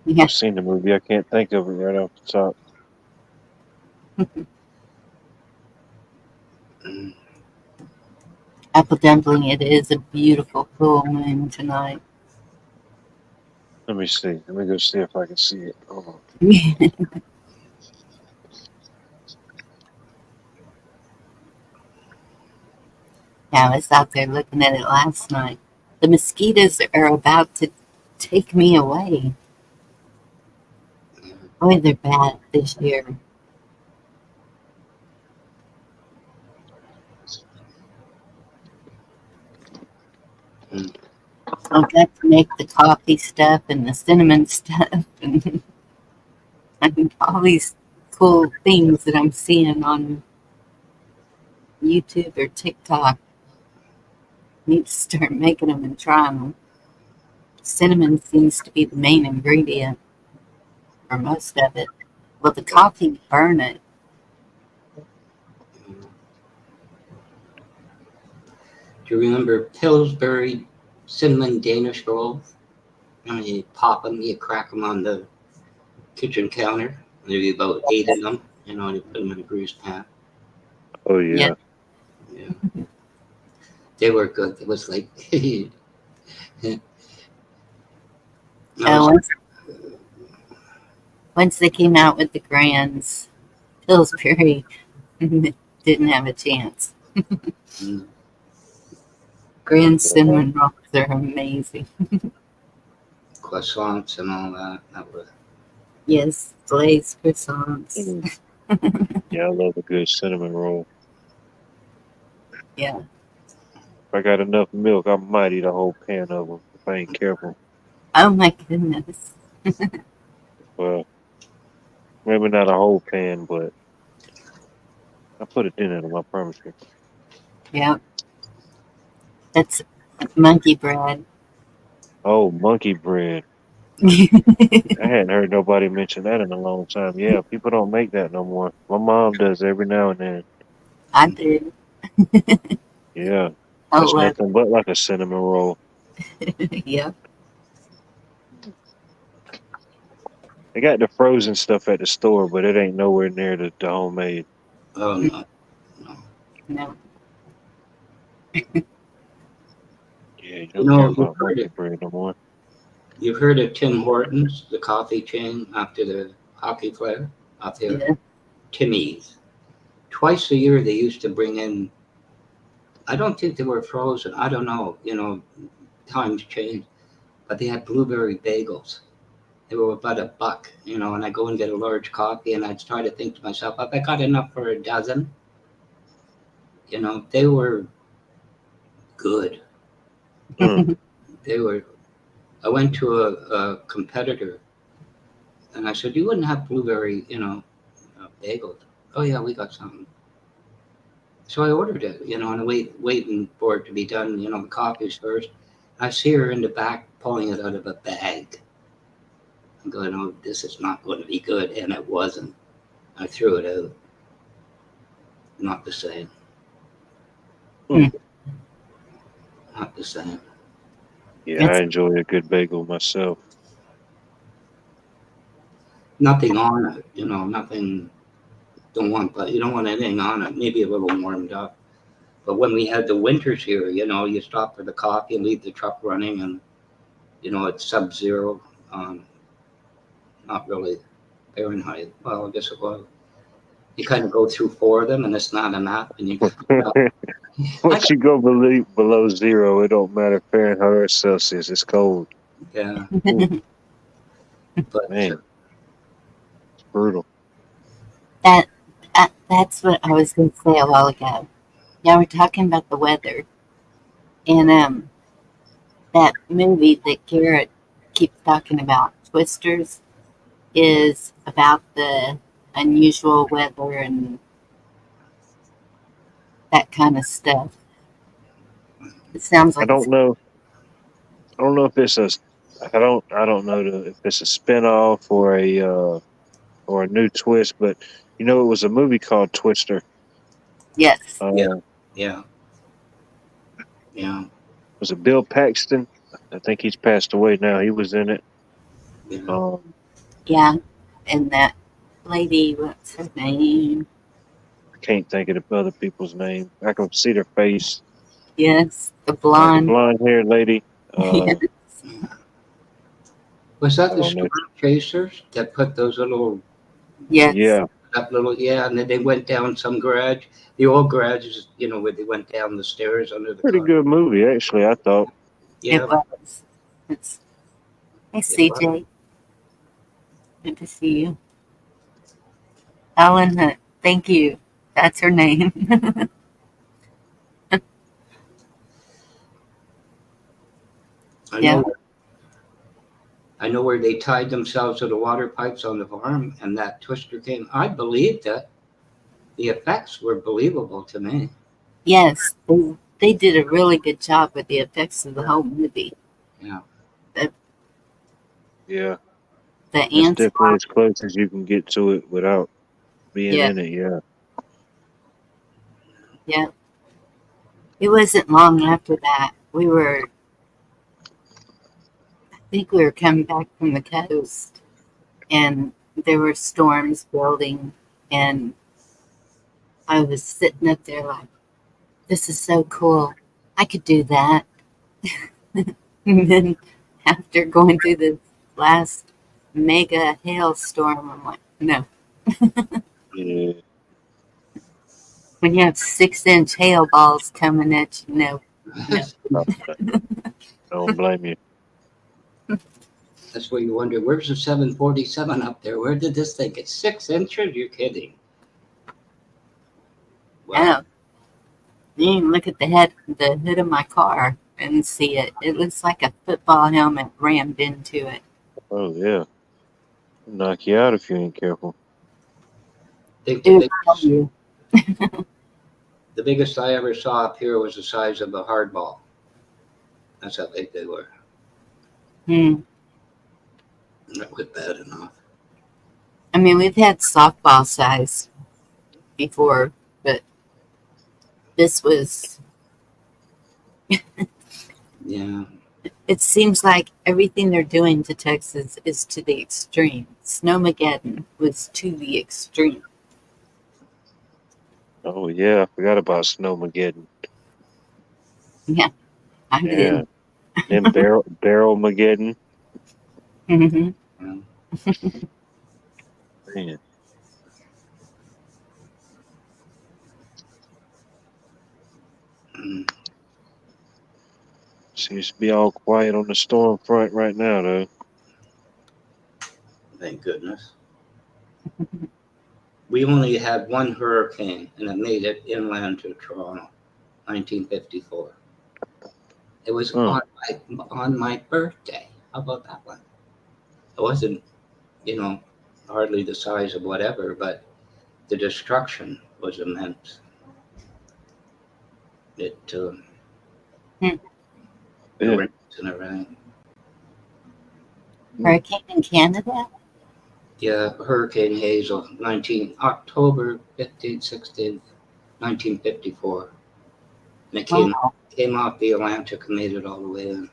Yeah. I've seen the movie. I can't think of it right off the top. mm, Apple dumpling. It is a beautiful full moon tonight. Let me see. Let me go see if I can see it. Hold on. Yeah, I was out there looking at it last night. The mosquitoes are about to take me away. Boy, they're bad this year. mm. I got to make the coffee stuff and the cinnamon stuff and all these cool things that I'm seeing on YouTube or TikTok. Need to start making them and trying them. Cinnamon seems to be the main ingredient for most of it. Well, the coffee burn it. Do you remember Pillsbury cinnamon Danish rolls? You pop them, you crack them on the kitchen counter. Maybe about 8 of them. And you put them in a grease pan. Oh, Yeah. yeah. Yeah, they were good. It was like, I was, Once, once they came out with the Grands, Pillsbury didn't have a chance. mm, Grand cinnamon rolls are amazing. croissants and all that. That was, Yes, glazed croissants. Yeah, I love a good cinnamon roll. Yeah. If I got enough milk, I might eat a whole pan of them if I ain't careful. Oh my goodness. Well, maybe not a whole pan, but I put it in them, I promise you. Yeah. That's monkey bread. Oh, monkey bread. I I hadn't heard nobody mention that in a long time. Yeah, people don't make that no more. My mom does every now and then. do. Yeah, I that's love nothing but like a cinnamon roll. it. Yeah. They got the frozen stuff at the store, but it ain't nowhere near the homemade. oh no, no. No. Yeah, you You don't hear know, about monkey bread no more. you've heard of Tim Hortons, the coffee chain after the hockey player out there, Yeah. Timmy's. Twice a year they used to bring in. I don't think they were frozen. I don't know. Times change, but they had blueberry bagels, they were about $1, and I go and get a large coffee, and I'd try to think to myself, if I got enough for a dozen, they were good. Mm. They were. I went to a competitor, and I said, "You wouldn't have blueberry, bagels?" "Oh yeah, we got something." So I ordered it, and I waiting for it to be done. The coffee's first. I see her in the back pulling it out of a bag. I'm going, "Oh, this is not going to be good," and it wasn't. I threw it out. Not the same. Mm. Not the same. Yeah, I It's enjoy a good bagel myself. Nothing on it, nothing. But you don't want anything on it. Maybe a little warmed up. But when we had the winters here, you stop for the coffee and leave the truck running, and it's sub-zero. Um, Not really Fahrenheit. Well, I guess it was. You kind of go through 4 of them, and it's not enough, and you got. I Once you go below zero, it don't matter Fahrenheit or Celsius. It's cold. Yeah, Ooh, but man, it's brutal. that, that's what I was going to say a while ago. Yeah, we're talking about the weather, and that movie that Garrett keeps talking about, Twisters, is about the unusual weather and that kind of stuff. It sounds I like it's don't know. I don't know if it's a. I don't know if it's a spinoff or a new twist, but it was a movie called Twister. yes, yeah, Uh, yeah, yeah, was it Bill Paxton? I think he's passed away now. He was in it. yeah. Um, yeah, and that lady, what's her name? I can't think of the other people's name. I can see their face. Yes, the The blonde. blonde haired lady. Yes, Was I that the don't know. storm chasers that put those yes, Yeah, yeah, and then they went down some garage, the old garages, where they went down the stairs under the pretty car. good movie actually. I thought. it Yeah, was. It's, hey, it was. CJ, good to see you. Ellen, thank you. That's her name. I Yeah, know. I know where they tied themselves to the water pipes on the farm, and that twister came. I believed it. The effects were believable to me. yes, they did a really good job with the effects of the whole movie. Yeah, The, Yeah, the that's ants, definitely as close as you can get to it without being yeah, in it. Yeah. yeah. It wasn't long after that. I think we were coming back from the coast, and there were storms building, and I was sitting up there like, this is so cool. I could do that. And then after going through the last mega hailstorm, I'm like, no. Yeah. When you have 6-inch hail balls coming at you, no. No. I don't blame you. that's where you wonder, where's the 747 up there? Where did this thing get 6 inches? You're kidding. Wow. Oh, you can look at the hood of my car and see it. It looks like a football helmet rammed into it. Oh yeah, knock you out if you ain't careful. I think Dude, I tell you. the biggest I ever saw up here was the size of a hard ball. That's how big they were. Hmm. That was bad enough. I mean, we've had softball size before, but this was. Yeah. It seems like everything they're doing to Texas is to the extreme. Snowmageddon was to the extreme. Oh yeah, I forgot about Snowmageddon. Yeah, I Yeah, did. then Barrel Mageddon. Hmm. Yeah. Man, Mm. seems to be all quiet on the storm front right now, though. thank goodness. We only had one hurricane, and it made it inland to Toronto, 1954. It was on my birthday. How about that one? It wasn't, hardly the size of whatever, but the destruction was immense. It, Hmm. the Yeah. winds and everything. Hurricane in Canada? Yeah, Hurricane Hazel, October 15th, 16th, 1954. And it Wow. came off the Atlantic and made it all the way in.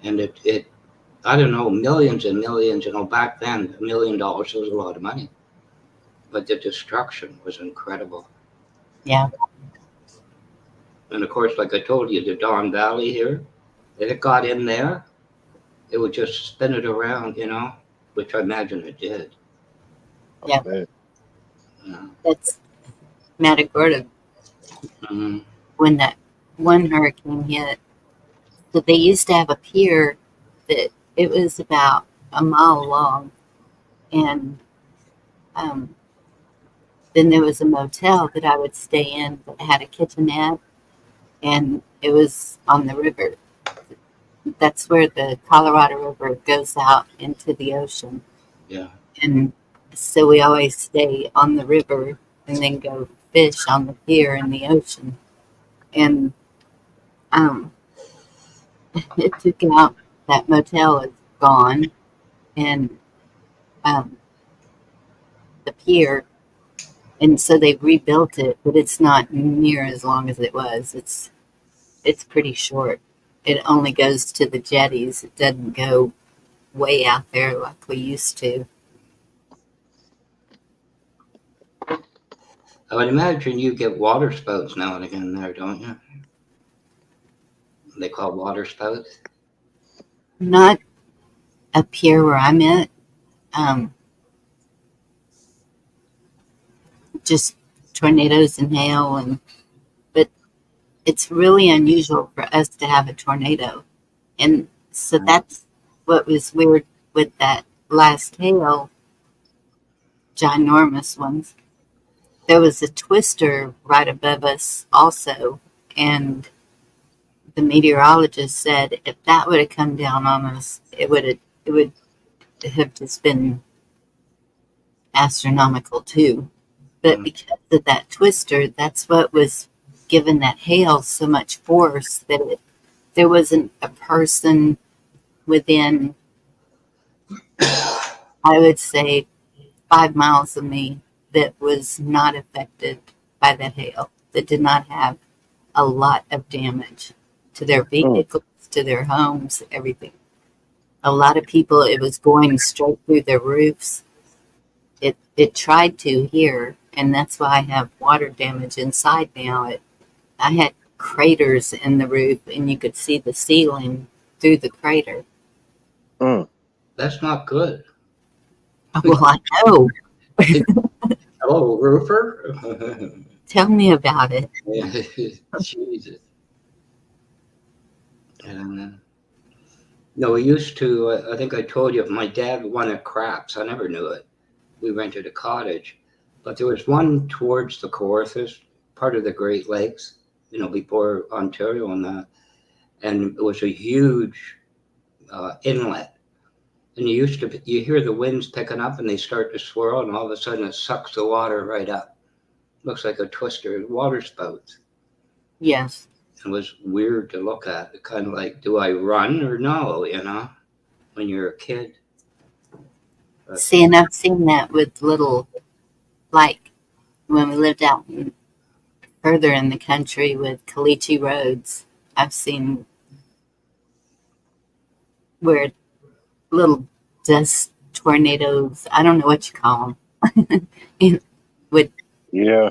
And it I don't know, millions and millions, back then, $1 million was a lot of money. But the destruction was incredible. Yeah. And of course, like I told you, the Don Valley here, if it got in there, it would just spin it around, which I imagine it did. Yeah. Man. Yeah. That's Matagorda Mhm. when that one hurricane hit. So they used to have a pier that it was about a mile long, and um, then there was a motel that I would stay in that had a kitchenette, and it was on the river. That's where the Colorado River goes out into the ocean. Yeah. And so we always stay on the river and then go fish on the pier in the ocean. And um, it took out that motel is gone, and um, the pier, and so they rebuilt it, but it's not near as long as it was. It's pretty short. It only goes to the jetties. It doesn't go way out there like we used to. I would imagine you get water spouts now and again there, don't you? They call water spouts. Not up here where I'm at. Um, just tornadoes and hail, and but it's really unusual for us to have a tornado, and so that's what was weird with that last hail, ginormous ones. There was a twister right above us also, and the meteorologist said if that would have come down on us, it would have just been astronomical too. But Mm. because of that twister, that's what was giving that hail so much force that there wasn't a person within, I would say, 5 miles of me that was not affected by that hail, that did not have a lot of damage to their vehicles, to their homes, everything. A lot of people, it was going straight through their roofs. It tried to here, and that's why I have water damage inside now. I had craters in the roof, and you could see the ceiling through the crater. Mm. That's not good. Well, I know. Hello, roofer. Tell me about it. Jesus. No, we used to. I think I told you, my dad won at craps. I never knew it. We rented a cottage, but there was one towards the Kawarthas, part of the Great Lakes, before Ontario and that, and it was a huge inlet. And you hear the winds picking up, and they start to swirl, and all of a sudden it sucks the water right up. Looks like a twister, water spouts. Yes. It was weird to look at. Kind of like, do I run or no? When you're a kid. But, See, and I've seen that with little, like when we lived out further in the country with caliche roads. I've seen where little dust tornadoes, I don't know what you call them, would Yeah.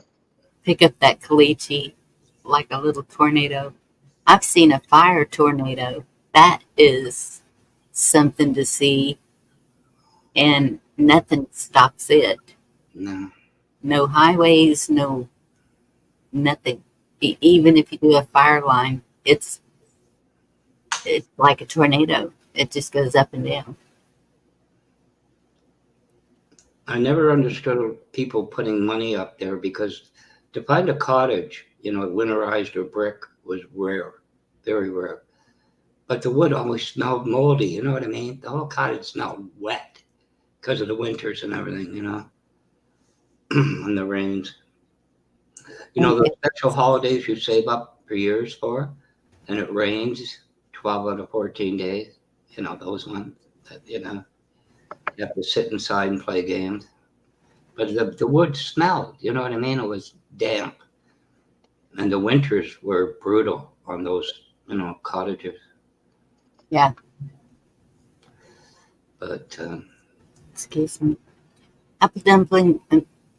pick up that caliche like a little tornado. I've seen a fire tornado. That is something to see, and nothing stops it. no. No highways, no nothing. Even if you do a fire line, it's like a tornado. It just goes up and down. I never understood people putting money up there because to find a cottage, winterized or brick was rare, very rare. But the wood always smelled moldy, you know what I mean? The whole cottage smelled wet because of the winters and everything, and the rains. Those special holidays you save up for years for, and it rains 12 out of 14 days, those ones that, you have to sit inside and play games. But the wood smelled, you know what I mean? It was damp. And the winters were brutal on those, cottages. Yeah. But Excuse me. Apple Dumpling,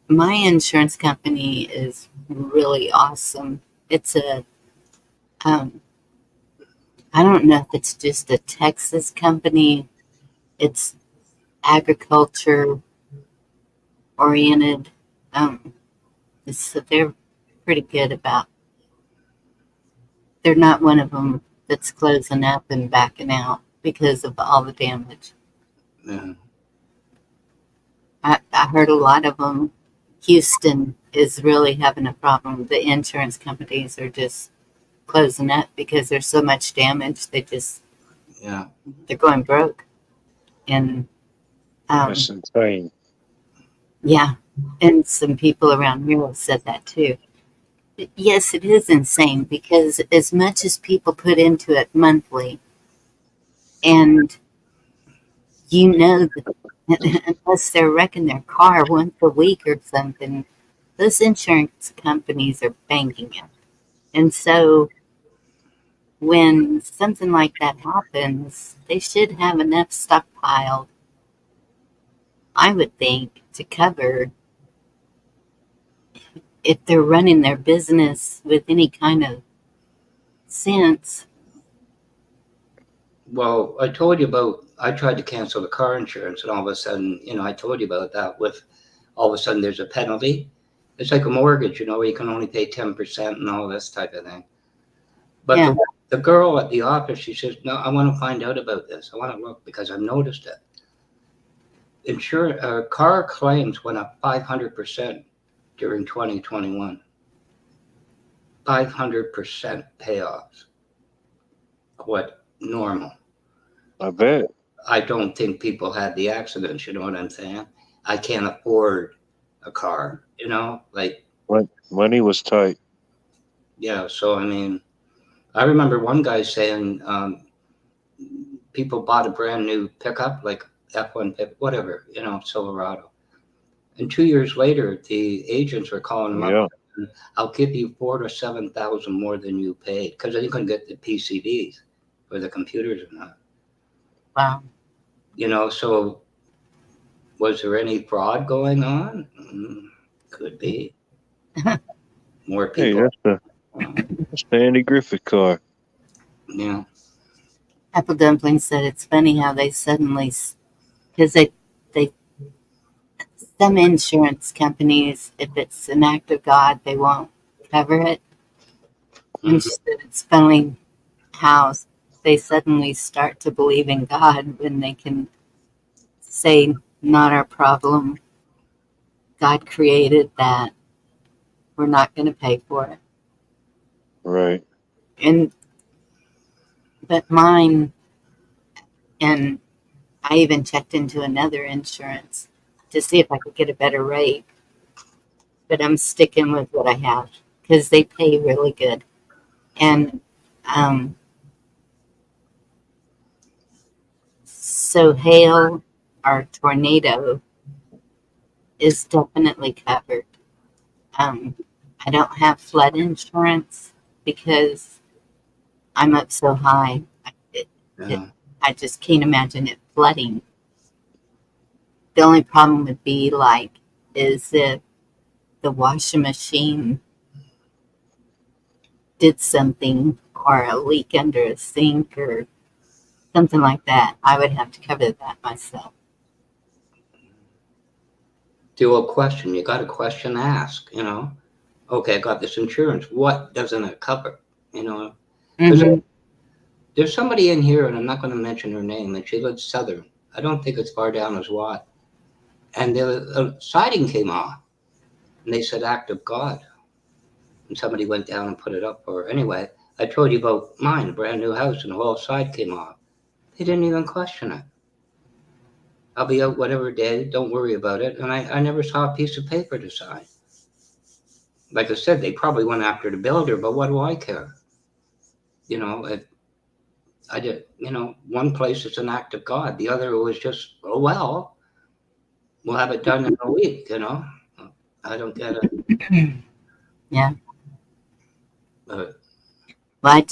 my insurance company is really awesome. It's I don't know if it's just a Texas company. It's agriculture oriented. So they're pretty good about. They're not one of them that's closing up and backing out because of all the damage. yeah, I heard a lot of them. Houston is really having a problem. The insurance companies are just closing up because there's so much damage. yeah. They're going broke. And That's insane. yeah, and some people around here have said that too. But yes, it is insane because as much as people put into it monthly, and that unless they're wrecking their car once a week or something, those insurance companies are banking it. And so when something like that happens, they should have enough stockpiled, I would think, to cover if they're running their business with any kind of sense. Well, I told you about, I tried to cancel the car insurance, and all of a sudden, I told you about that with all of a sudden there's a penalty. It's like a mortgage, where you can only pay 10% and all this type of thing. But Yeah. the girl at the office, she says, no, I want to find out about this. I want to look because I've noticed it. Car claims went up 500% during 2021. 500% payoffs. What normal? I bet. I don't think people had the accidents, you know what I'm saying? I can't afford a car, like, Money was tight. yeah. So, I mean, I remember one guy saying people bought a brand new pickup, like F1, whatever, Silverado. And 2 years later, the agents were calling him Yeah. up. I'll give you 4,000 to 7,000 more than you paid because they couldn't get the PCBs or the computers or not. Wow. So was there any fraud going on? Could be. More Hey, people. that's the Andy Griffith car. Yeah. Apple Dumpling said it's funny how they suddenly, because some insurance companies, if it's an act of God, they won't cover it. And she said it's funny how they suddenly start to believe in God when they can say, not our problem. God created that. We're not going to pay for it. Right. But mine, and I even checked into another insurance to see if I could get a better rate. But I'm sticking with what I have because they pay really good. And so hail or tornado is definitely covered. I don't have flood insurance because I'm up so high. I just can't imagine it flooding. The only problem would be is if the washing machine did something or a leak under a sink or something like that, I would have to cover that myself. Do a question. You got a question to ask, Okay, I got this insurance. What doesn't it cover? Because there's somebody in here, and I'm not going to mention her name, and she lives southern. I don't think it's far down as Watt. and the siding came off, and they said act of God, and somebody went down and put it up. Or anyway, I told you about mine, a brand new house, and the whole side came off. They didn't even question it. I'll be out whatever day, don't worry about it. And I never saw a piece of paper to sign. Like I said, they probably went after the builder, but what do I care? You know, I did, you know, one place is an act of God. The other was just, oh, well, we'll have it done in a week, you know. I don't get it. Yeah. But Well,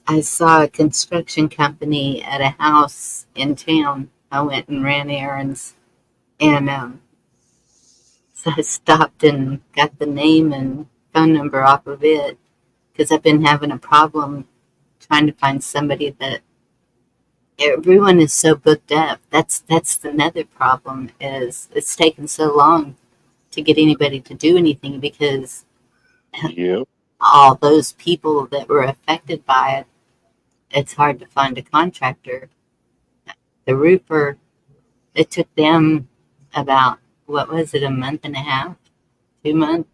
I saw a construction company at a house in town. I went and ran errands, and so I stopped and got the name and phone number off of it because I've been having a problem trying to find somebody that everyone is so booked up. That's another problem is it's taken so long to get anybody to do anything because Yep. all those people that were affected by it, it's hard to find a contractor. The roofer, it took them about, what was it, a month and a half, 2 months?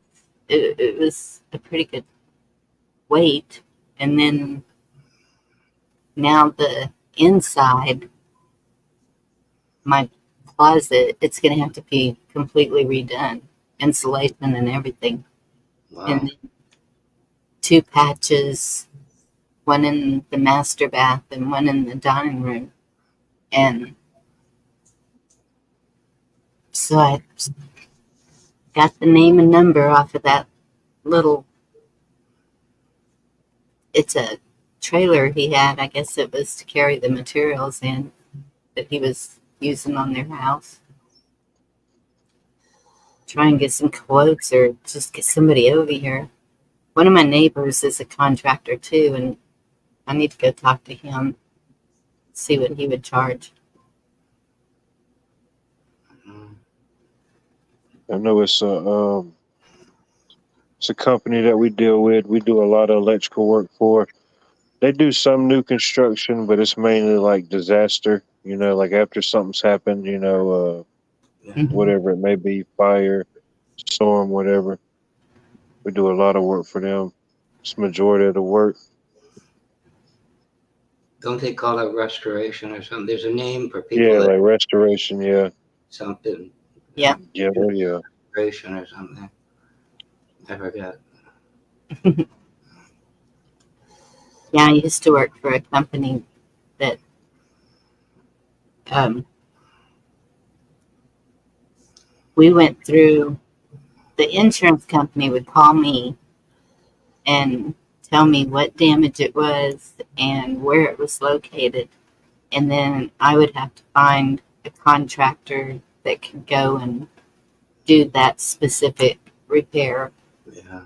It was a pretty good wait. And then now the inside, my closet, it's going to have to be completely redone, insulation and everything. wow. And then 2 patches, one in the master bath and one in the dining room. And so I got the name and number off of that little, it's a trailer he had. I guess it was to carry the materials in that he was using on their house. Try and get some quotes or just get somebody over here. One of my neighbors is a contractor too, and I need to go talk to him, see what he would charge. Mm. I know it's a company that we deal with. We do a lot of electrical work for. They do some new construction, but it's mainly like disaster. You know, like after something's happened. You know, Yeah. whatever it may be, fire, storm, whatever. We do a lot of work for them. It's the majority of the work. Don't they call it restoration or something? There's a name for people Yeah, that like restoration. Yeah, something Yeah. yeah, yeah. restoration or something. I forget. Yeah, I used to work for a company that um, we went through. The insurance company would call me and tell me what damage it was and where it was located. And then I would have to find a contractor that could go and do that specific repair. Yeah.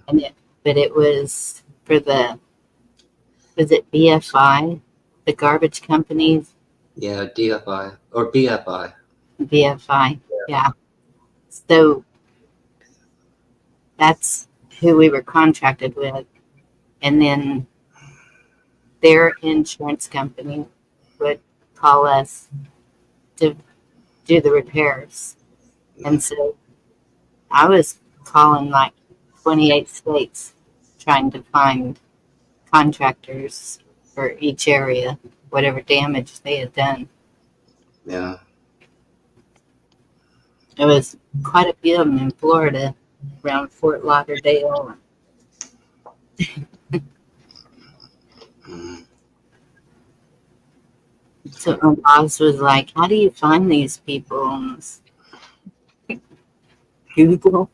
But it was for was it BFI, the garbage companies? Yeah, DFI or BFI. BFI, yeah. So that's who we were contracted with. And then their insurance company would call us to do the repairs. And so I was calling like 28 states trying to find contractors for each area, whatever damage they had done. Yeah. There was quite a few of them in Florida, around Fort Lauderdale. Mm. So my boss was like, "How do you find these people on Google?"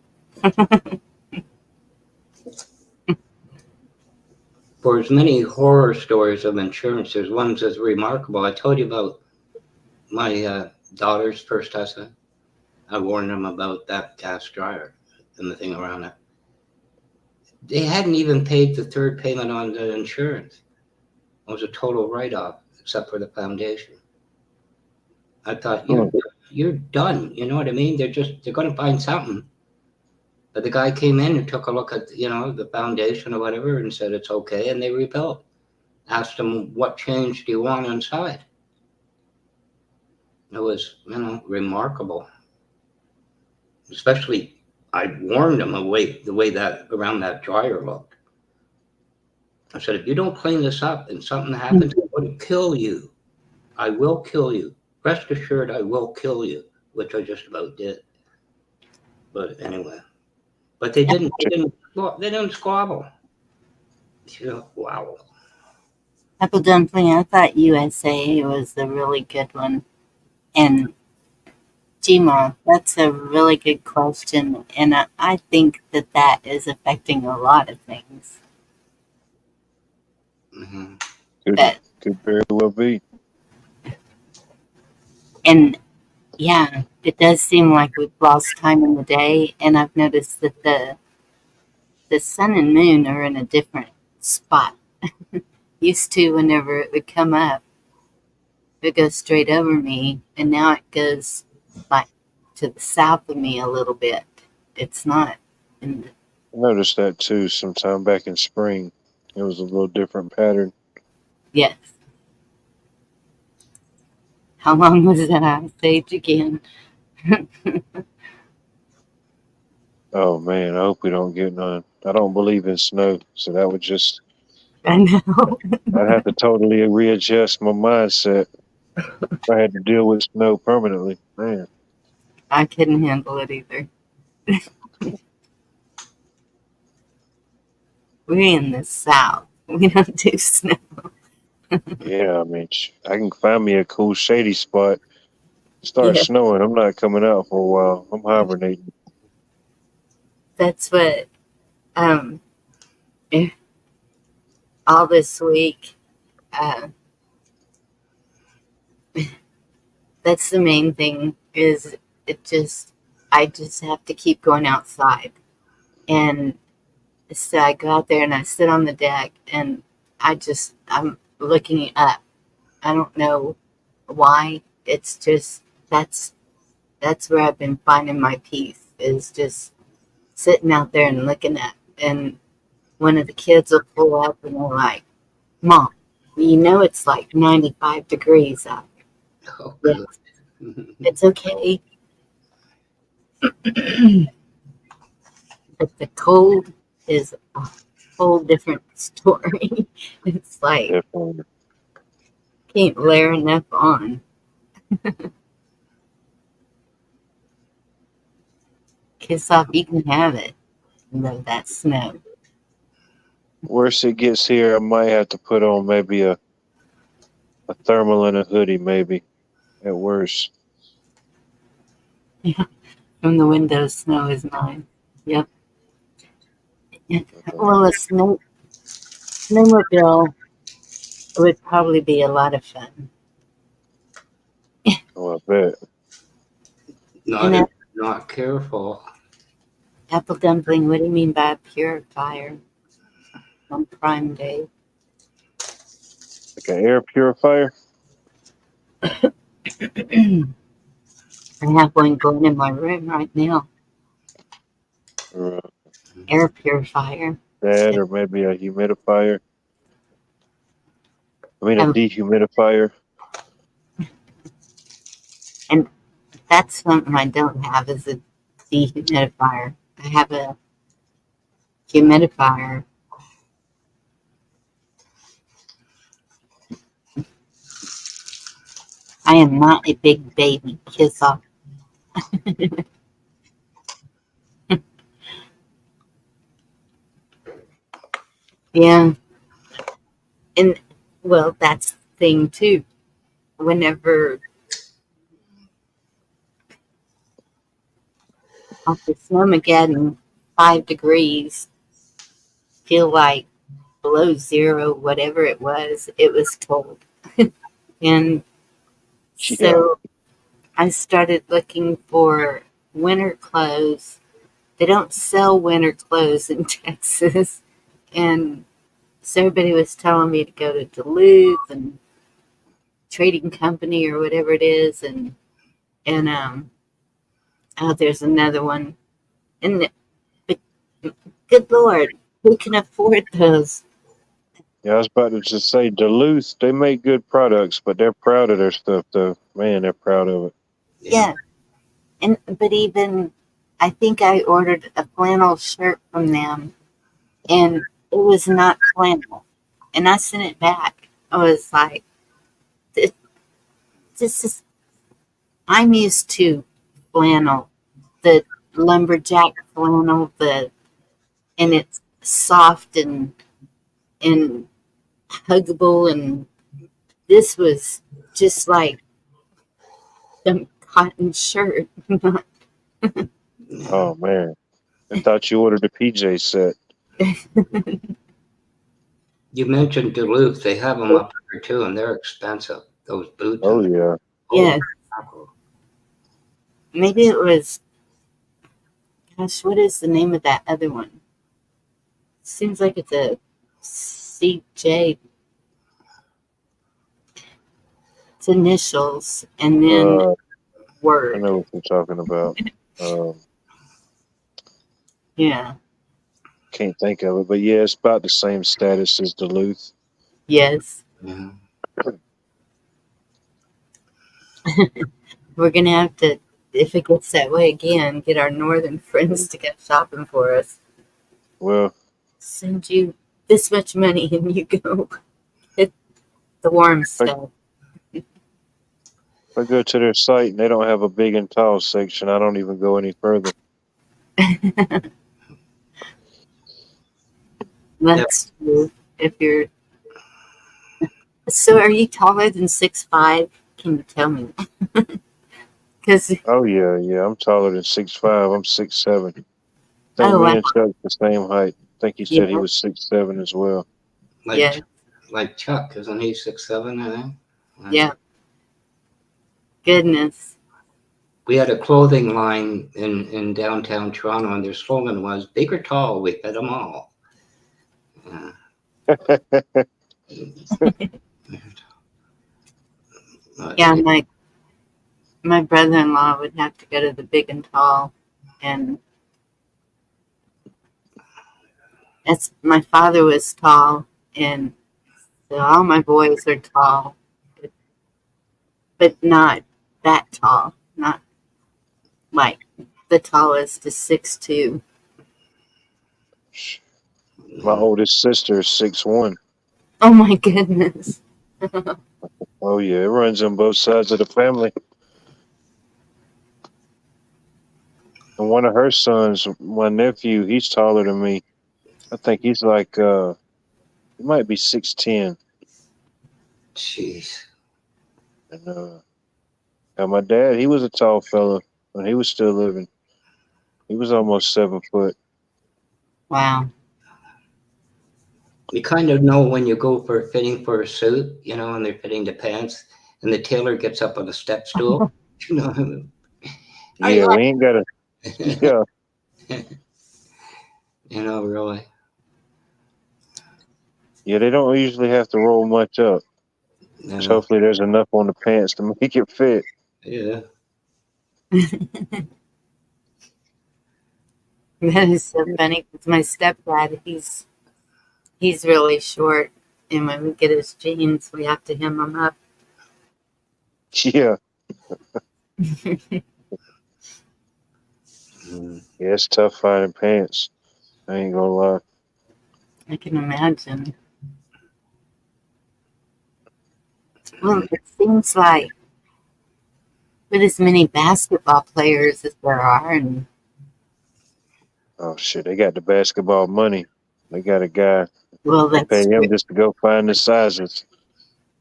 For as many horror stories of insurance, there's ones that's remarkable. I told you about my daughter's first husband. I warned him about that gas dryer and the thing around it. They hadn't even paid the third payment on the insurance. It was a total write-off, except for the foundation. I thought you're done. You know what I mean? They're going to find something. But the guy came in and took a look at the foundation or whatever and said it's okay, and they rebuilt. Asked him what change do you want inside. It was remarkable. Especially, I warned them away the way that around that dryer looked. I said, if you don't clean this up and something happens, I'm going to kill you. I will kill you. Rest assured, I will kill you, which I just about did. But anyway, but they didn't. They didn't squabble. You know, wow. Apple dumpling, I thought USA was a really good one. And Gma, that's a really good question. And I think that that is affecting a lot of things. Mm-hmm. Could very well be. And yeah, it does seem like we've lost time in the day. And I've noticed that the sun and moon are in a different spot. Used to, whenever it would come up, it goes straight over me. And now it goes like to the south of me a little bit. It's not in the, I noticed that too sometime back in spring. It was a little different pattern. yes. How long was that ice age again? Oh man, I hope we don't get none. I don't believe in snow, so that would just I know. I'd have to totally readjust my mindset if I had to deal with snow permanently. Man, I couldn't handle it either. We're in the south. We don't do snow. yeah, I mean, I can find me a cool shady spot. Start Yeah, snowing. I'm not coming out for a while. I'm hibernating. that's what um eh, all this week. Uh, that's the main thing. Is it just I just have to keep going outside, and so I go out there and I sit on the deck, and I'm looking up. I don't know why. It's just that's where I've been finding my peace is just sitting out there and looking up. And one of the kids will pull up and they're like, "Mom, you know it's like 95 degrees out." Oh, Yes, good. it's okay. But the cold is a whole different story. It's like Definitely. can't layer enough on. Kiss off, you can have it. Love that snow. Worse it gets here, I might have to put on maybe a thermal and a hoodie, maybe at worst. From the window, snow is mine. Yep. Well, a snowmobile would probably be a lot of fun. Oh, I bet. Not And if you're not careful. apple dumpling, what do you mean by a purifier on Prime Day? Like an air purifier. I have one going in my room right now. Or Air purifier. that, or maybe a humidifier. I mean, a Um, dehumidifier. and that's something I don't have is a dehumidifier. I have a humidifier. I am not a big baby. Kiss off. Yeah. And well, that's the thing too. Whenever off the Snowmageddon, 5 degrees, feel like below zero, whatever it was cold. And Yeah. so I started looking for winter clothes. They don't sell winter clothes in Texas. And so everybody was telling me to go to Duluth and Trading Company or whatever it is. And oh, there's another one. And but good Lord, who can afford those? Yeah, I was about to just say Duluth, they make good products, but they're proud of their stuff, though. Man, they're proud of it. Yeah. And but even I think I ordered a flannel shirt from them, and it was not flannel. And I sent it back. I was like, this, this is, I'm used to flannel, the lumberjack flannel, and it's soft and huggable, and this was just like some cotton shirt. Oh man, I thought you ordered the PJ set. You mentioned Duluth. They have them up here too, and they're expensive. Those boots. Oh And yeah. Yes, mackerel. maybe it was, gosh, what is the name of that other one? Seems like it's a CJ. It's initials and then I word. know what you're talking about. Um, Yeah. can't think of it, but yeah, it's about the same status as Duluth. Yes. Yeah. We're gonna have to, if it gets that way again, get our northern friends to go shopping for us. Well, Send you this much money and you go get the warm if stuff. I go to their site and they don't have a big and tall section, I don't even go any further. That's true. If you're so, are you taller than 6'5"? Can you tell me? Because Oh yeah, yeah. I'm taller than 6'5". I'm 6'7". I think oh me wow, and Chuck the same height. I think he said he yeah, was 6'7" as well. yeah, Like Chuck, isn't he 6'7", I think? yeah. Goodness. We had a clothing line in downtown Toronto, and their slogan was "Big or tall, we fit them all." Yeah, my brother-in-law would have to go to the big and tall, and that's my father was tall, and so all my boys are tall, but not that tall, not like the tallest is 6'2". My oldest sister is 6'1". Oh my goodness. Oh yeah, it runs on both sides of the family. And one of her sons, my nephew, he's taller than me. I think he's like he might be 6'10". Jeez. And my dad, he was a tall fella when he was still living. He was almost 7 foot. Wow. You kind of know when you go for fitting for a suit, and they're fitting the pants, and the tailor gets up on a step stool. You know, are you Yeah, we ain't got a yeah. really. Yeah, they don't usually have to roll much up. Just No, hopefully there's enough on the pants to make it fit. yeah. That is so funny because my stepdad, he's really short, and when we get his jeans, we have to hem them up. Yeah. Mm. Yeah, it's tough finding pants. I ain't gonna lie. I can imagine. Well, it seems like with as many basketball players as there are, and Oh shit, they got the basketball money. They got a guy. well, They pay that's true. him just to go find the sizes.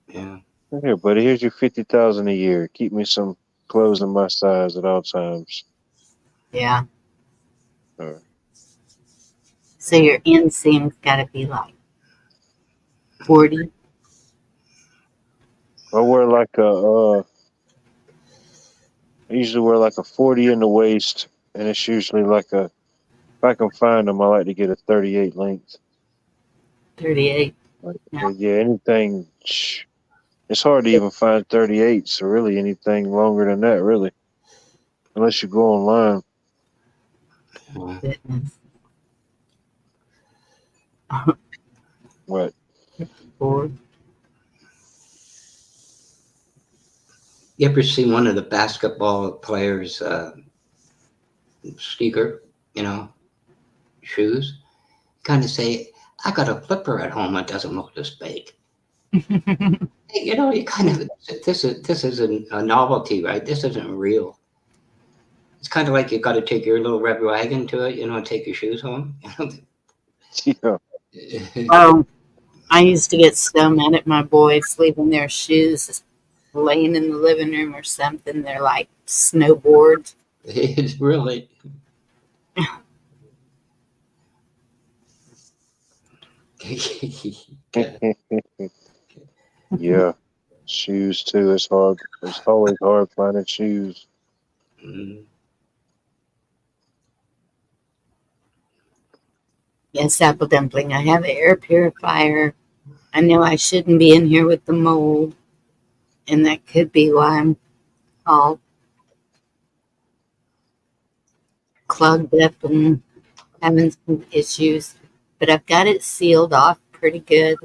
Yeah. Here, buddy, here's your 50,000 a year. Keep me some clothes in my size at all times. Yeah. Uh, So your inseam's got to be like 40. I wear like I usually wear like a 40 in the waist, and it's usually like a. If I can find them, I like to get a 38 length. 38. Like, Yeah. but yeah, anything. It's hard to even find 38s or really anything longer than that, really, unless you go online. Goodness. What? 4. You ever see one of the basketball players sneaker, shoes, kind of say, I got a flipper at home that doesn't look this big. You kind of, this is a novelty, right? This isn't real. It's kind of like you got to take your little red wagon to it, and take your shoes home. Yeah. Oh, I used to get so mad at my boys leaving their shoes laying in the living room or something. They're like snowboards. It's really. Yeah. Shoes too. It's hard. It's always hard finding shoes. Mm. Yes, apple dumpling. I have an air purifier. I know I shouldn't be in here with the mold, and that could be why I'm all clogged up and having some issues. But I've got it sealed off pretty good.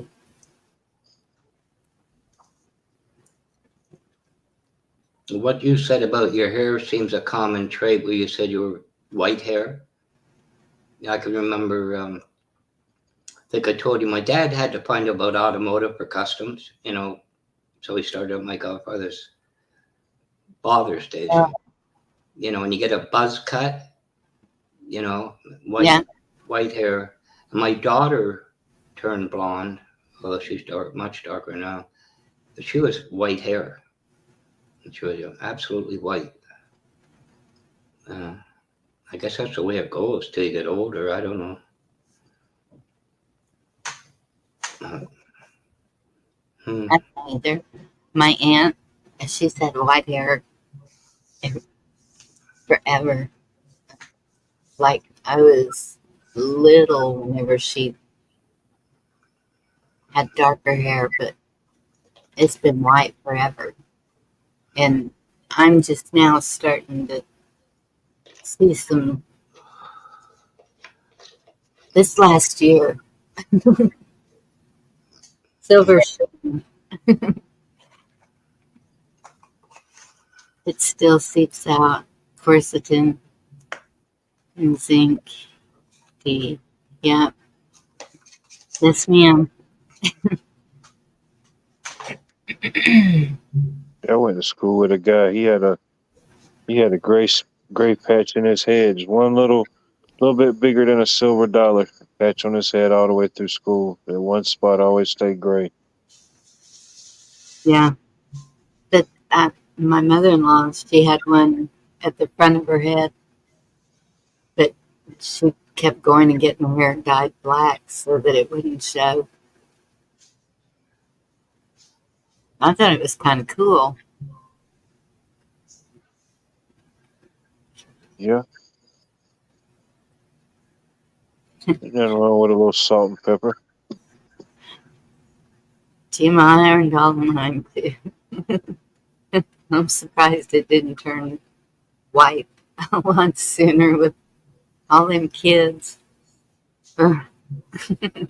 What you said about your hair seems a common trait where you said you were white hair. I can remember, I think I told you my dad had to find out about automotive for customs, so he started at my godfather's father's station. And you get a buzz cut, white, Yeah. white hair. And my daughter turned blonde. Well, she's much darker now. But she was white hair. She was absolutely white. I guess that's the way it goes till you get older. I don't know. I don't either. My aunt, she's had white hair forever. Like I was little whenever she had darker hair, but it's been white forever. And I'm just now starting to see some this last year. Silver sheen. It still seeps out. Quercetin and zinc. D. Yep. Yes, ma'am. I went to school with a guy. He had a gray patch in his head. Just one little bit bigger than a silver dollar patch on his head all the way through school. And one spot always stayed gray. Yeah. But my mother-in-law, she had one at the front of her head, but she kept going and getting her hair dyed black so that it wouldn't show. I thought it was kind of cool. Yeah. Nothing wrong with a little salt and pepper. Jim, I earned all of mine too. I'm surprised it didn't turn white a lot sooner with all them kids. Then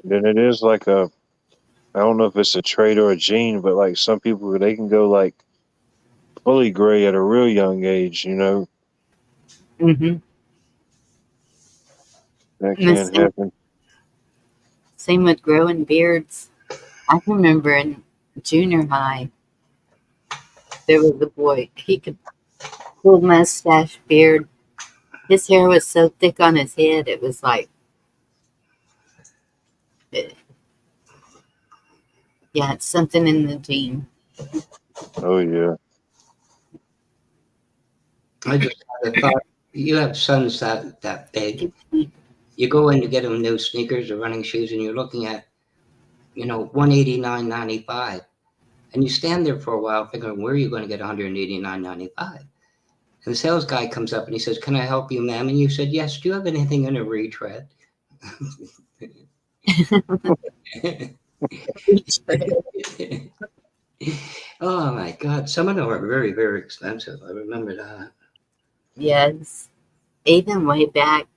it is like I don't know if it's a trait or a gene, but like some people, they can go like fully gray at a real young age, Mm-hmm. That can happen. Same with growing beards. I can remember in junior high, there was a boy. He could full mustache, beard. His hair was so thick on his head, it was like, yeah, it's something in the gene. Oh yeah. I just had a thought. You have sons that big. You go in to get them new sneakers or running shoes, and you're looking at, $189.95, and you stand there for a while thinking, where are you going to get $189.95? And the sales guy comes up and he says, "Can I help you, ma'am?" And you said, "Yes. Do you have anything in a retread?" Oh my God! Some of them are very, very expensive. I remember that. Yes. Even way back,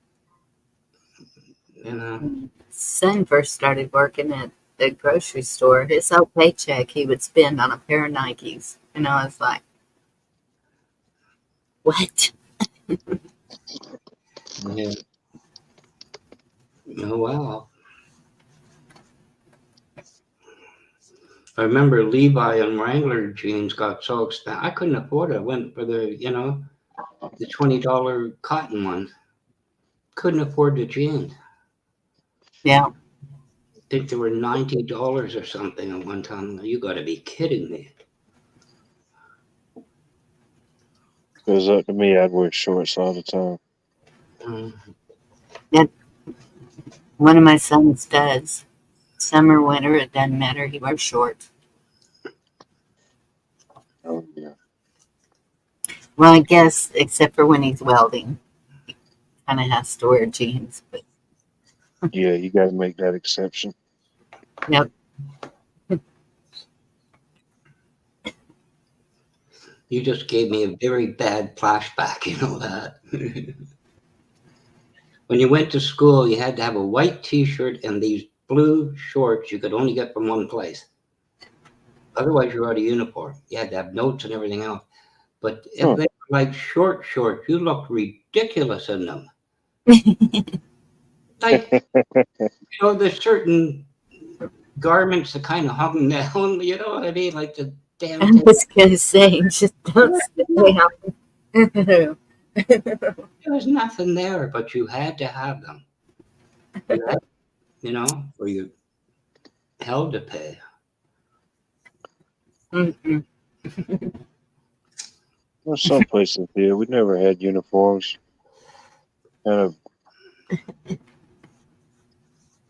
You know. son first started working at the grocery store, his whole paycheck he would spend on a pair of Nikes. And I was like, what? Yeah. Oh, wow. I remember Levi and Wrangler jeans got so expensive. I couldn't afford it. I went for the $20 cotton ones. Couldn't afford the jeans. Yeah. I think they were $90 or something at one time. You got to be kidding me. If it was up to me, I'd wear shorts all the time. Mm. One of my sons does. Summer, winter, it doesn't matter. He wears shorts. Oh yeah. Well, I guess except for when he's welding, kind of has to wear jeans. But Yeah, you got to make that exception. yep. You just gave me a very bad flashback, you know that. When you went to school, you had to have a white T-shirt and these blue shorts you could only get from one place. Otherwise, you're out of uniform. You had to have notes and everything else. But if Huh. they were like shorts, you looked ridiculous in them. Like, there's certain garments that kind of hung down, you know what I mean? Like the I damn thing. was gonna say, just don't stay out. There was nothing there, but you had to have them. You had, or you held to pay. Mm-mm. Well, some places did. We never had uniforms. Kind of.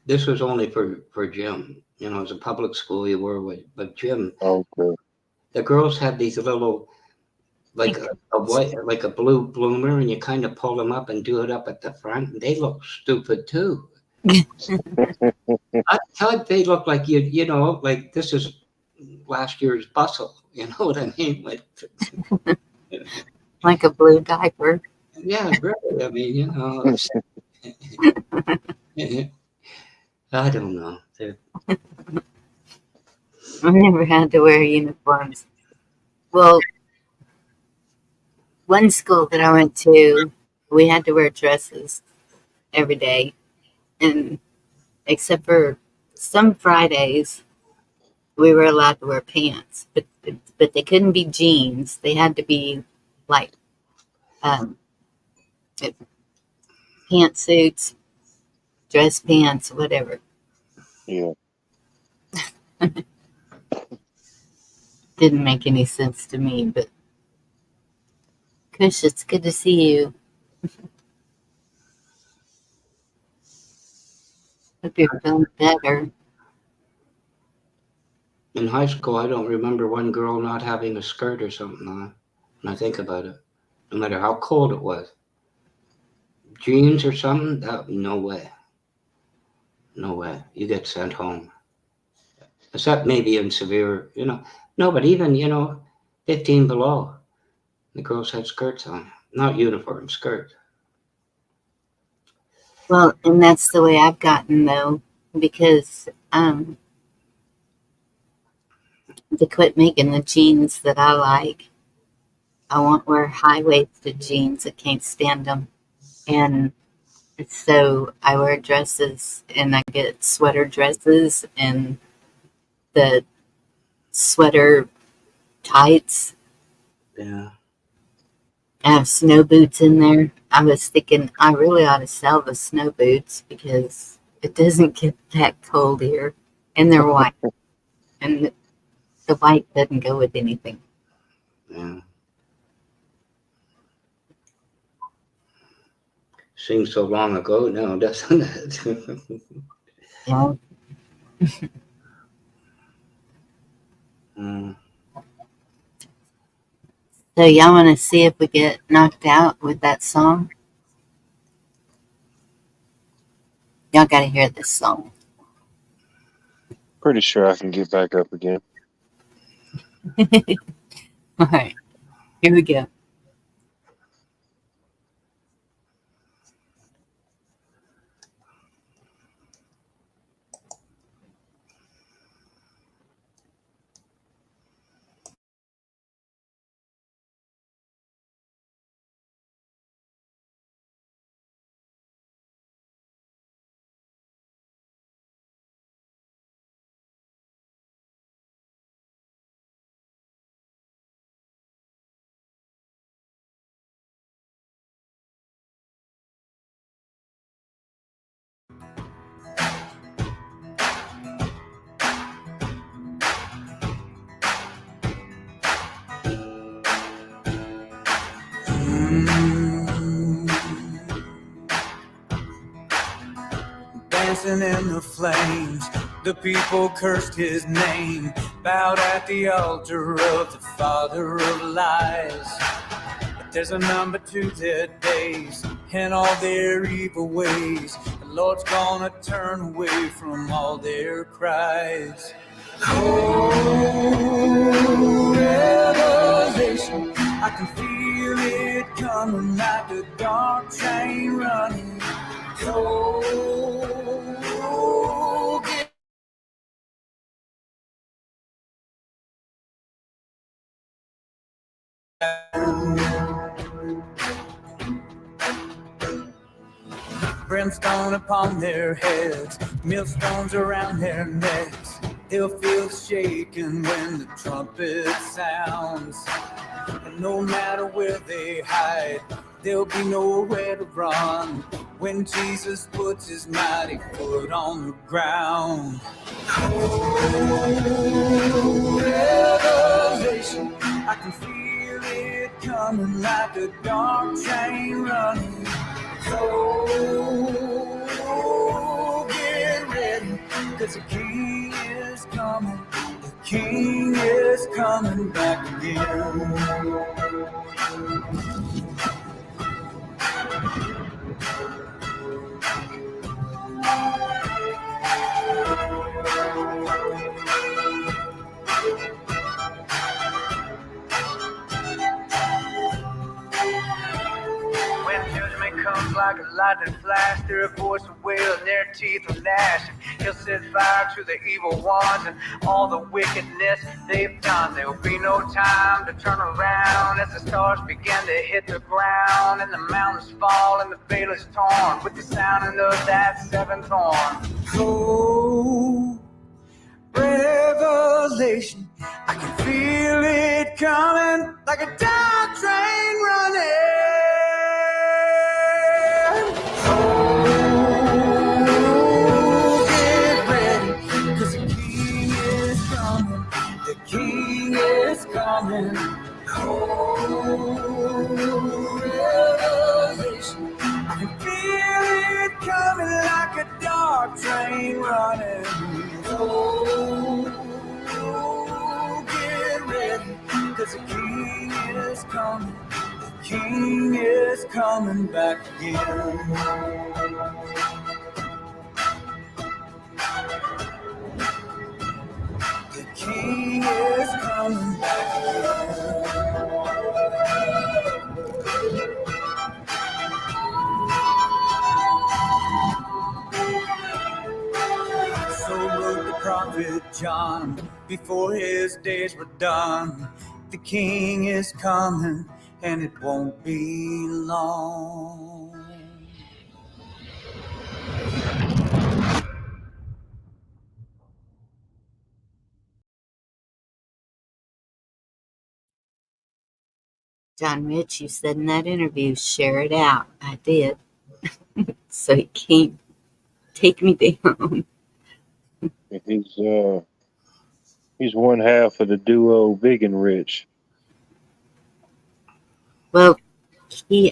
This was only for gym. As a public school, you were with, but gym, Okay. the girls had these little, like a white, like a blue bloomer, and you kind of pull them up and do it up at the front. And they look stupid too. I thought they look like like this is last year's bustle. You know what I mean? Like, Like a blue diaper. yeah, really. I mean, I don't know. I never had to wear uniforms. Well, one school that I went to, we had to wear dresses every day, and except for some Fridays, we were allowed to wear pants, but they couldn't be jeans. They had to be like um, pantsuits, dress pants, whatever. Yeah. Didn't make any sense to me, but Kush, it's good to see you. Hope you're feeling better. In high school, I don't remember one girl not having a skirt or something on. When I think about it, no matter how cold it was, jeans or something, no way, no way. You get sent home, except maybe in severe, No, but even 15 below, the girls had skirts on, not uniform skirts. Well, and that's the way I've gotten though, because they quit making the jeans that I like. I won't wear high waisted jeans. I can't stand them, and so I wear dresses, and I get sweater dresses and the sweater tights. Yeah, I have snow boots in there. I was thinking I really ought to sell the snow boots because it doesn't get that cold here, and they're white, and the white doesn't go with anything. yeah. Seems so long ago now, doesn't it? Yeah. Mm. So y'all want to see if we get knocked out with that song? Y'all got to hear this song. Pretty sure I can get back up again. All right, here we go. Dancing in the flames, the people cursed his name, bowed at the altar of the father of lies. But there's a number to their days and all their evil ways. The Lord's gonna turn away from all their cries. Oh, revelation, I can feel it coming like a dark train running. Oh, get brimstone upon their heads, millstones around their necks. They'll feel shaken when the trumpet sounds. And no matter where they hide, there'll be nowhere to run when Jesus puts his mighty foot on the ground. Oh, revelation, I can feel it coming like a dark train running. So get ready, 'cause the King is coming. The King is coming back again. When judgment comes like a lightning flash, their voice will wail and their teeth will gnash. He'll set fire to the evil ones and all the wickedness they've done. There'll be no time to turn around as the stars begin to hit the ground and the mountains fall and the veil is torn with the sound of that seventh horn. Oh, revelation, I can feel it coming like a dark train running. Oh, get ready, 'cause the King is coming. The King is coming. Oh, revelation, I can feel it coming like a dark train running. Oh, get ready, 'cause the King is coming. The King is coming back again. The King is coming back again. So wrote the prophet John before his days were done. The King is coming and it won't be long. John Rich, you said in that interview, share it out. I did. So he can't take me down. He's one half of the duo Big and Rich. Well, he,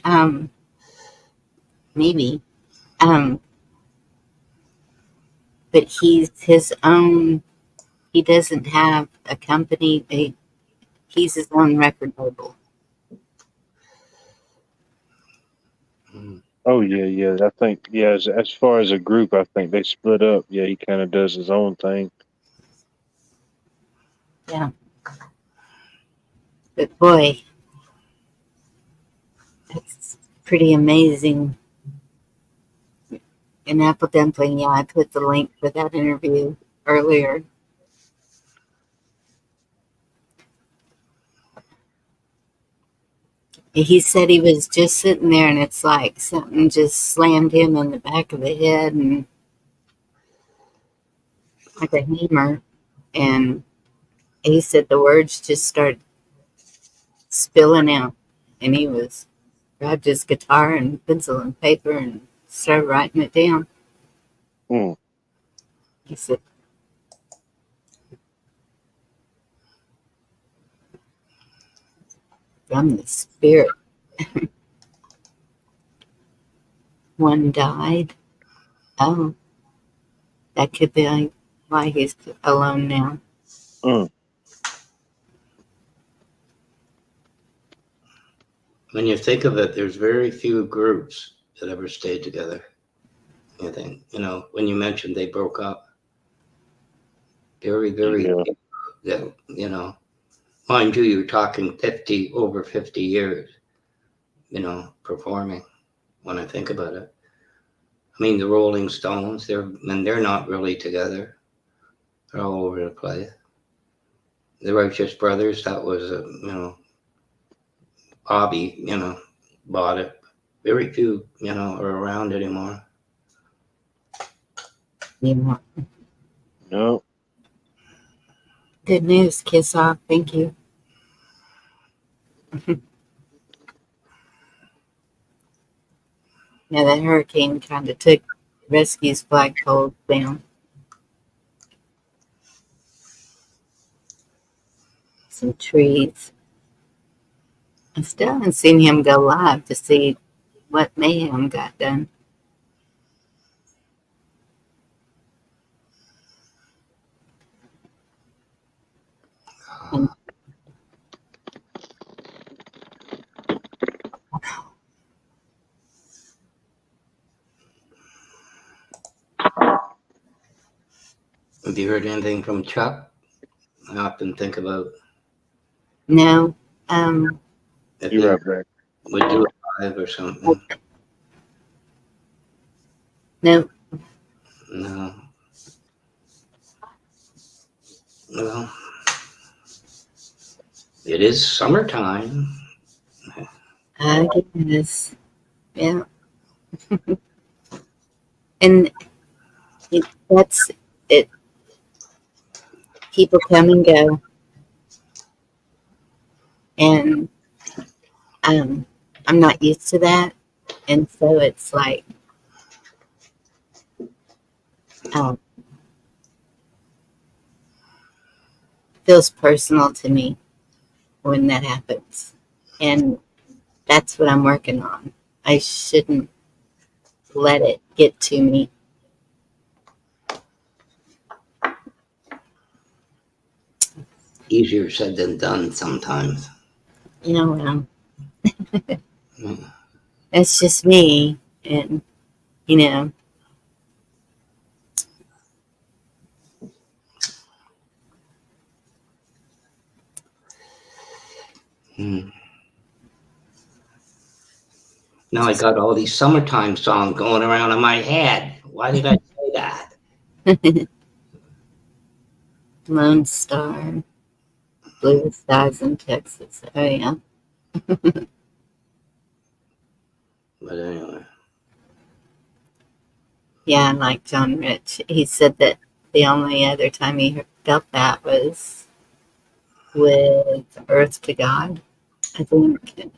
maybe, but he's his own, he doesn't have a company. He's his own record label. Oh yeah. I think as far as a group, I think they split up. Yeah, he kind of does his own thing. Yeah. But boy, that's pretty amazing. In Apple Dumpling, yeah, I put the link for that interview earlier. He said he was just sitting there and it's like something just slammed him in the back of the head and like a hammer. And he said the words just started spilling out. And he grabbed his guitar and pencil and paper and started writing it down. Hmm. He said, from the spirit. one died. Oh, that could be why he's alone now. Mm. When you think of it, there's very few groups that ever stayed together. I think, when you mentioned they broke up, very, very Yeah. few that, mind you, you're talking over 50 years, performing when I think about it. I mean, the Rolling Stones, they're not really together. They're all over the place. The Righteous Brothers, that was, Bobby, bought it. Very few, are around anymore. Yeah. No. Good news. Kiss off. Thank you. Yeah, that hurricane kind of took Rescue's flagpole down. Some trees. I still haven't seen him go live to see what mayhem got done. And Have you heard anything from Chuck? I often think about no, if You're he right back. would do it live or something. no, No. Well, it is summertime. I guess. Yeah. And that's it. People come and go. And I'm not used to that. And so it's like, um, feels personal to me when that happens. And that's what I'm working on. I shouldn't let it get to me. Easier said than done sometimes. Well, Mm. that's just me. And, you know, Mm. Now I got all these summertime songs going around in my head. Why did I say that? Lone Star, Blue Skies in Texas. Oh, yeah. But anyway. Yeah, like John Rich. He said that the only other time he felt that was with Earth to God, I think.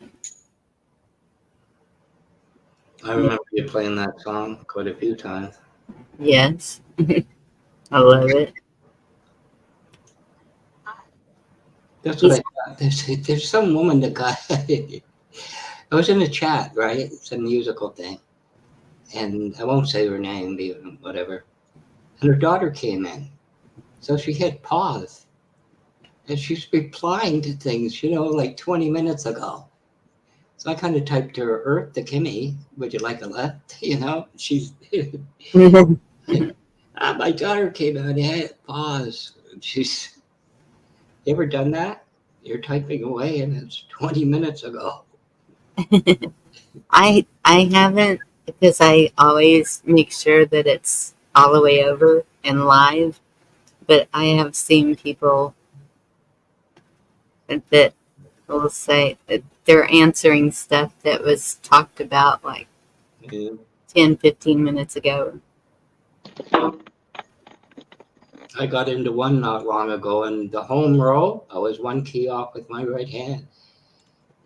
I remember you playing that song quite a few times. Yes, I love it. That's what I He's, thought. There's some woman that got it was in the chat, right? It's a musical thing. And I won't say her name, whatever. And her daughter came in. So she hit pause. And she's replying to things, like 20 minutes ago. So I kind of typed to her, Earth to Kimmy, would you like a left? She's, my daughter came in, yeah, pause. She's, you ever done that? You're typing away and it's 20 minutes ago. I haven't, because I always make sure that it's all the way over and live. But I have seen people that will say that they're answering stuff that was talked about like Yeah. 10, 15 minutes ago. I got into one not long ago, and the home row, I was one key off with my right hand.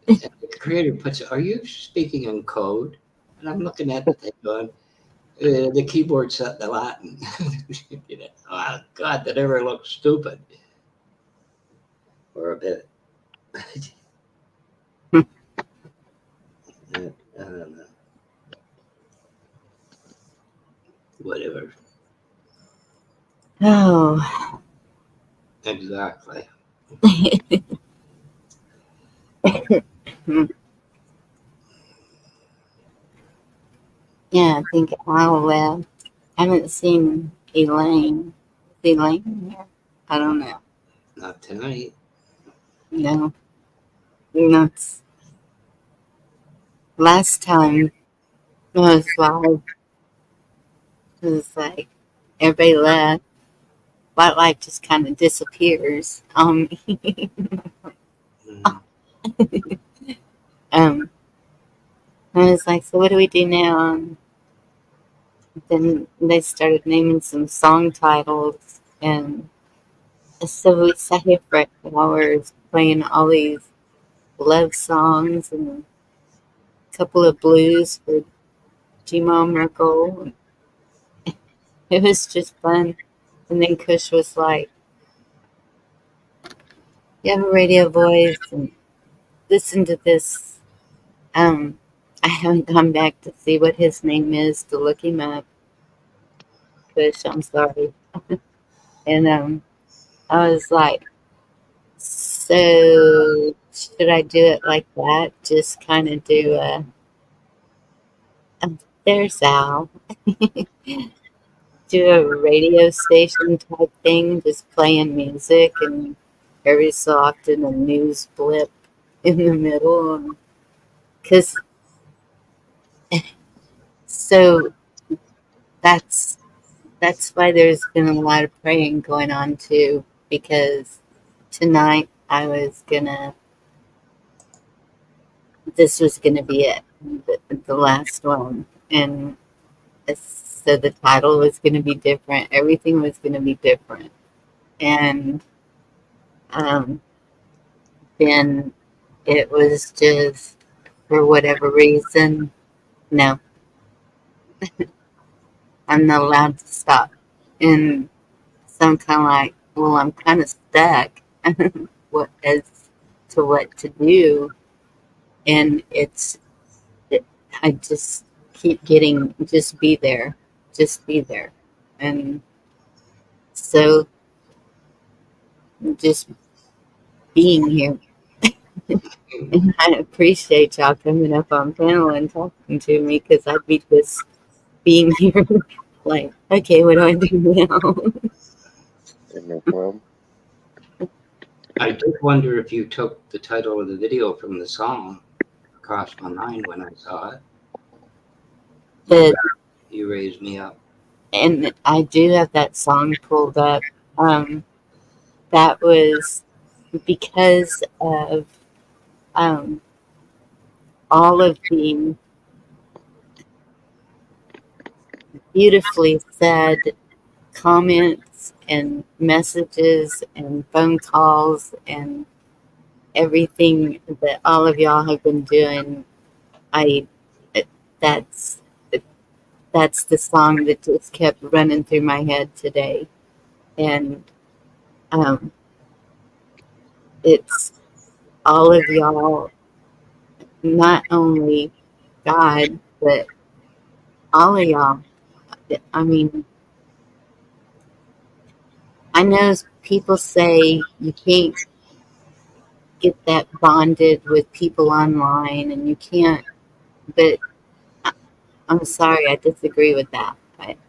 And the creator puts, are you speaking in code? And I'm looking at the thing going, the keyboard set the Latin. Oh, God, that ever looked stupid. For a bit. I don't know. whatever. Oh, Exactly. yeah, I think I'll, I haven't seen Elaine. Is Elaine here? I don't know. Not tonight. No. That's last time was live. It was like everybody left. Spotlight just kind of disappears. Mm. Um, I was like, so what do we do now? Then they started naming some song titles, and so we sat here for hours playing all these love songs and a couple of blues for G-Mom Merkel. It was just fun. And then Kush was like, you have a radio voice and listen to this. I haven't gone back to see what his name is to look him up. Kush, I'm sorry. And I was like, so should I do it like that? Just kind of do a there's Al. Do a radio station type thing, just playing music and every so often a news blip in the middle. Because so that's that's why there's been a lot of praying going on too. Because tonight this was gonna be it, the last one, and so the title was gonna be different. Everything was gonna be different, and um, then it was just for whatever reason. No, I'm not allowed to stop, and so I'm kind of like, well, I'm kind of stuck. What as to what to do, and it, I just keep getting just be there, and so just being here. And I appreciate y'all coming up on panel and talking to me because I'd be just being here, like, okay, what do I do now? No problem. I did wonder if you took the title of the video from the song. Crossed my mind when I saw it. But You raised me up. and I do have that song pulled up. That was because of um, all of the beautifully said comments and messages and phone calls and everything that all of y'all have been doing. I that's that's the song that just kept running through my head today, and um, it's all of y'all, not only God, but all of y'all. I mean, I know people say you can't get that bonded with people online, and you can't, but I'm sorry, I disagree with that.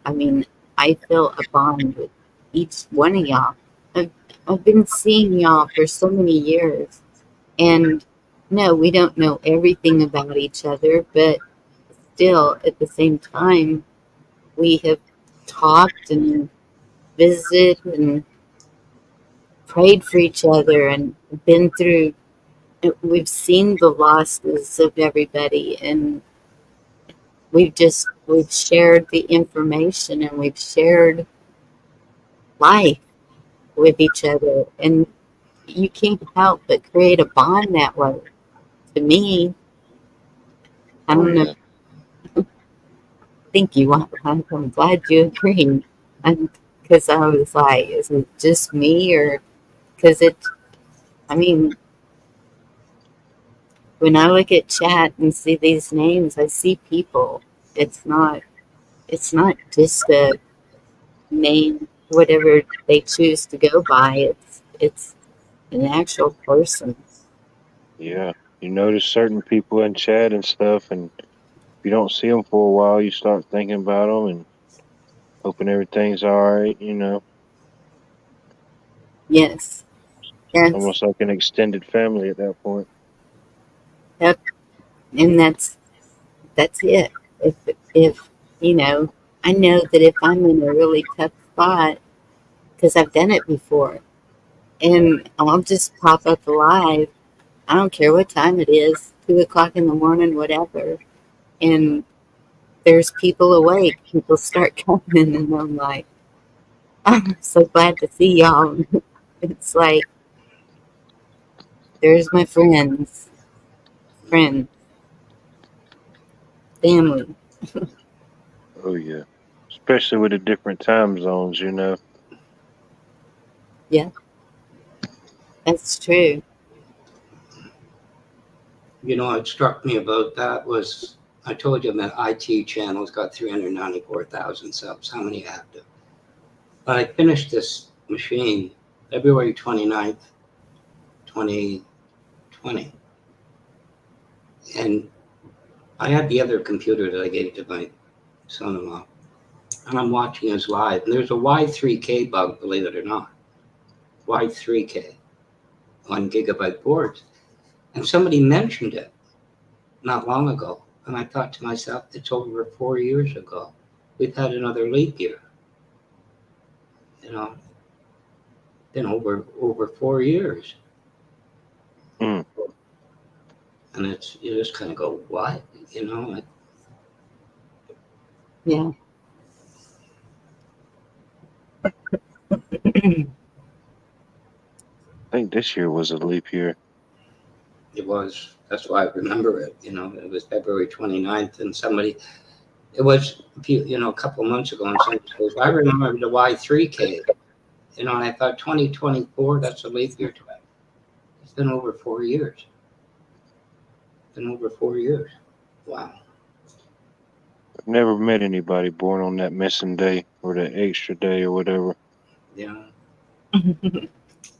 I mean, I feel a bond with each one of y'all. I've, I've been seeing y'all for so many years, and no, we don't know everything about each other, but still, at the same time, we have talked and visited and prayed for each other and been through, we've seen the losses of everybody, and we've shared the information and we've shared life with each other, and you can't help but create a bond that way. To me, I Oh don't know. yeah. Thank you. I'm glad you agree. Because I was like, is it just me, or because I mean, when I look at chat and see these names, I see people. It's not it's not just a name, whatever they choose to go by. It's an actual person. Yeah. You notice certain people in chat and stuff, and if you don't see them for a while, you start thinking about them and hoping everything's all right. You know, Yes, that's almost like an extended family at that point. that, and that's it. If you know, I know that if I'm in a really tough spot, because I've done it before, and I'll just pop up live. I don't care what time it is, 2 o'clock in the morning, whatever, and there's people awake. People start coming, and I'm like, I'm so glad to see y'all. It's like there's my friends, family. Oh yeah, especially with the different time zones. You know. Yeah, that's true. You know, what struck me about that was I told you that IT channel's got 394,000 subs. How many active? But I finished this machine February 29th, 2020. And I had the other computer that I gave to my son-in-law. And I'm watching his live. And there's a Y3K bug, believe it or not. Y3K, 1 gigabyte boards. And somebody mentioned it not long ago. And I thought to myself, it's over 4 years ago. We've had another leap year. You know, been over 4 years. Mm. And it's you just kind of go, what? You know, Yeah. I think this year was a leap year. it was. That's why I remember it. You know, it was February 29th, and somebody. It was a couple of months ago, and somebody goes, I remember the Y3K. You know, and I thought 2024, that's a leap year. It's been over 4 years. Been over 4 years. Wow. I've never met anybody born on that missing day or that extra day or whatever. Yeah.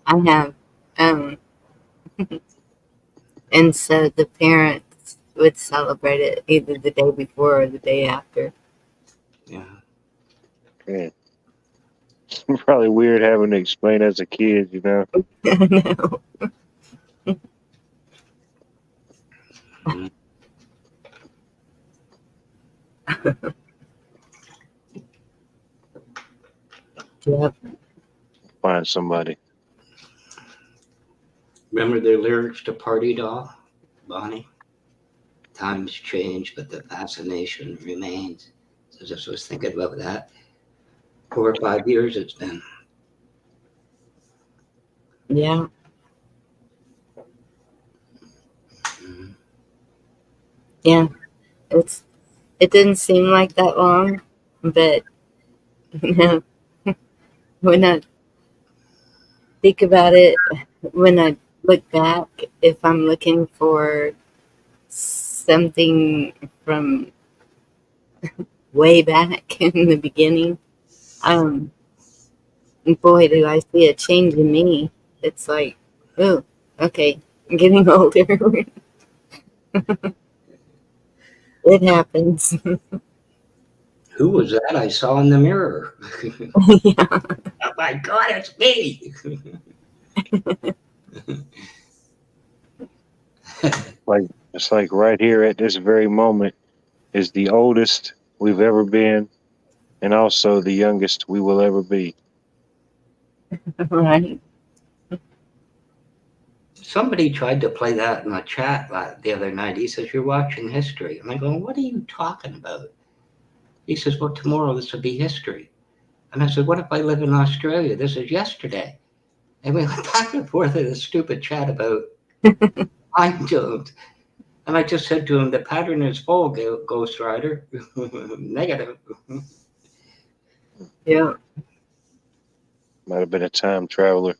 I have, um, and so the parents would celebrate it either the day before or the day after. Yeah. Yeah. Probably weird having to explain as a kid, you know. I know. Mhm. Yep. Find somebody. Remember the lyrics to Party Doll, Bonnie? Times change, but the fascination remains. So just was thinking about that. 4 or 5 years it's been. Yeah. Mhm. Yeah. It didn't seem like that long, but you know, when I think about it, when I look back, if I'm looking for something from way back in the beginning, um, boy, do I see a change in me. It's like, oh, okay, I'm getting older. It happens. Who was that I saw in the mirror? Yeah. Oh my God, it's me. Like it's like right here at this very moment is the oldest we've ever been and also the youngest we will ever be. Right. Somebody tried to play that in a chat the other night. He says, you're watching history. And I go, what are you talking about? He says, well, tomorrow this will be history. And I said, what if I live in Australia? This is yesterday. And we went back and forth in a stupid chat about time zones. And I just said to him, the pattern is full, Ghost Rider. Negative. Yeah. Might have been a time traveler.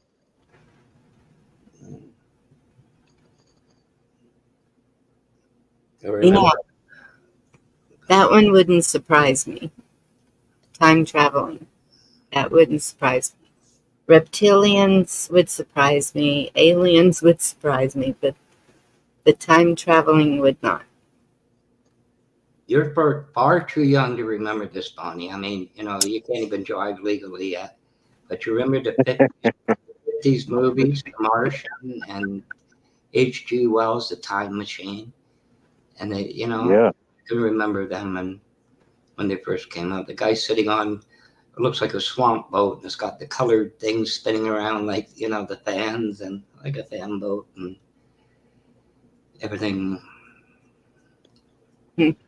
I You remember. know, that one wouldn't surprise me. time traveling. That wouldn't surprise me. Reptilians would surprise me. Aliens would surprise me, but the time traveling would not. You're far too young to remember this, Bonnie. I mean, you know, you can't even drive legally yet. But you remember the 50s movies, The Martian and H.G. Wells' The Time Machine? And they, you know, Yeah. I can remember them and when they first came out. The guy sitting on, it looks like a swamp boat, and it's got the colored things spinning around like, you know, the fans and like a fan boat and everything.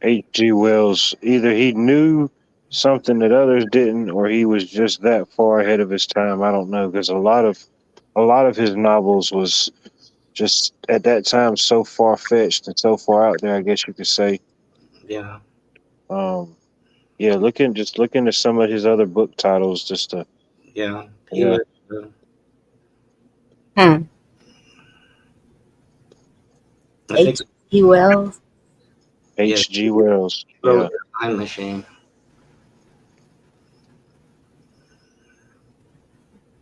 H.G. Wells, either he knew something that others didn't, or he was just that far ahead of his time. I don't know, because a lot of his novels was just at that time so far fetched and so far out there, I guess you could say. Yeah. Um, yeah, just looking at some of his other book titles, just to Yeah. He yeah, was, Huh. I think, H.G. Wells? yeah, H.G. Wells. he wrote Yeah, The Time Machine.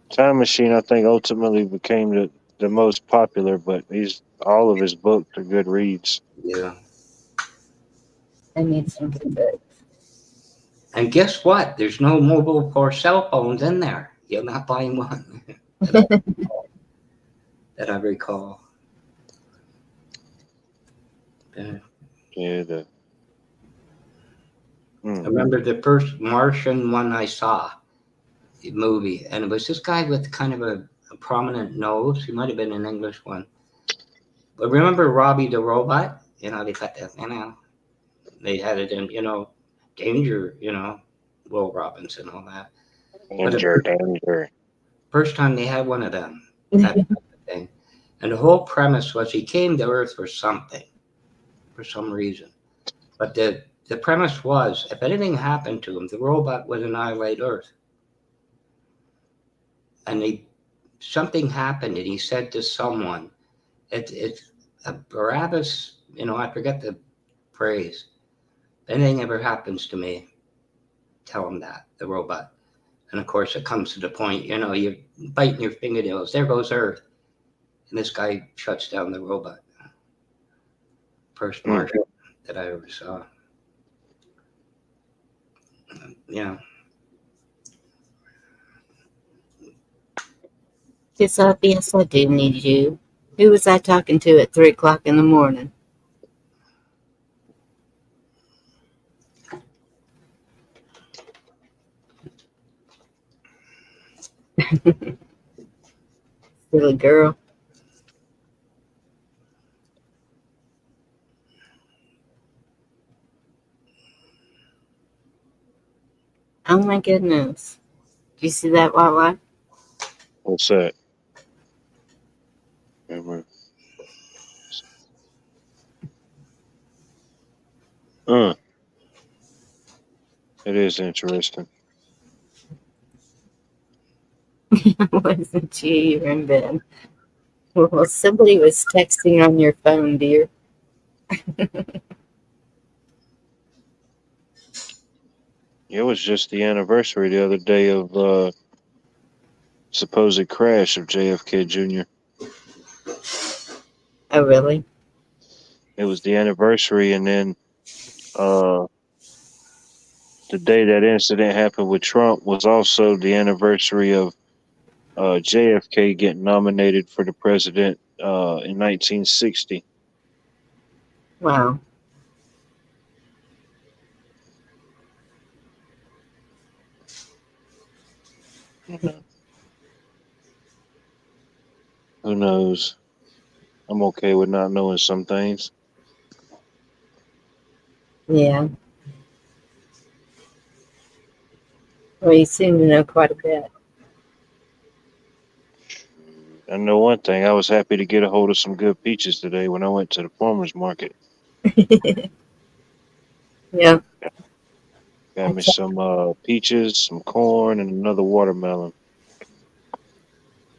Time Machine. I think ultimately became the most popular, but all of his books are good reads. Yeah. I need some good books. And guess what? There's no mobile or cell phones in there. You're not buying one that I recall. I Yeah, remember the first Martian one I saw, the movie, and it was this guy with kind of a prominent nose. He might have been an English one. But remember Robbie the Robot? You know, they got that, you know, they had it in, you know, Danger, you know, Will Robinson and all that. But the danger. first time they had one of them, that type of thing. And the whole premise was he came to Earth for something, for some reason. But the premise was if anything happened to him, the robot would annihilate Earth. And something happened, and he said to someone, it's a Barabbas, you know, I forget the phrase. If anything ever happens to me, tell him that, the robot. And of course, it comes to the point, you know, you're biting your fingernails, there goes Earth. And this guy shuts down the robot. First Martian that I ever saw. Yeah. It's obvious I do need you. Who was I talking to at 3 o'clock in the morning? Silly girl. Oh my goodness. Do you see that, Wawa? What's that? Remember? It is interesting. Wasn't you? You were in bed. Well, somebody was texting on your phone, dear. It was just the anniversary the other day of supposed crash of JFK Jr. Oh, really? It was the anniversary, and then uh, the day that incident happened with Trump was also the anniversary of JFK getting nominated for the president in 1960. Wow. Who knows? I'm okay with not knowing some things. Yeah. Well, you seem to know quite a bit. I know one thing. I was happy to get a hold of some good peaches today when I went to the farmer's market. Yeah. Got me some peaches, some corn, and another watermelon.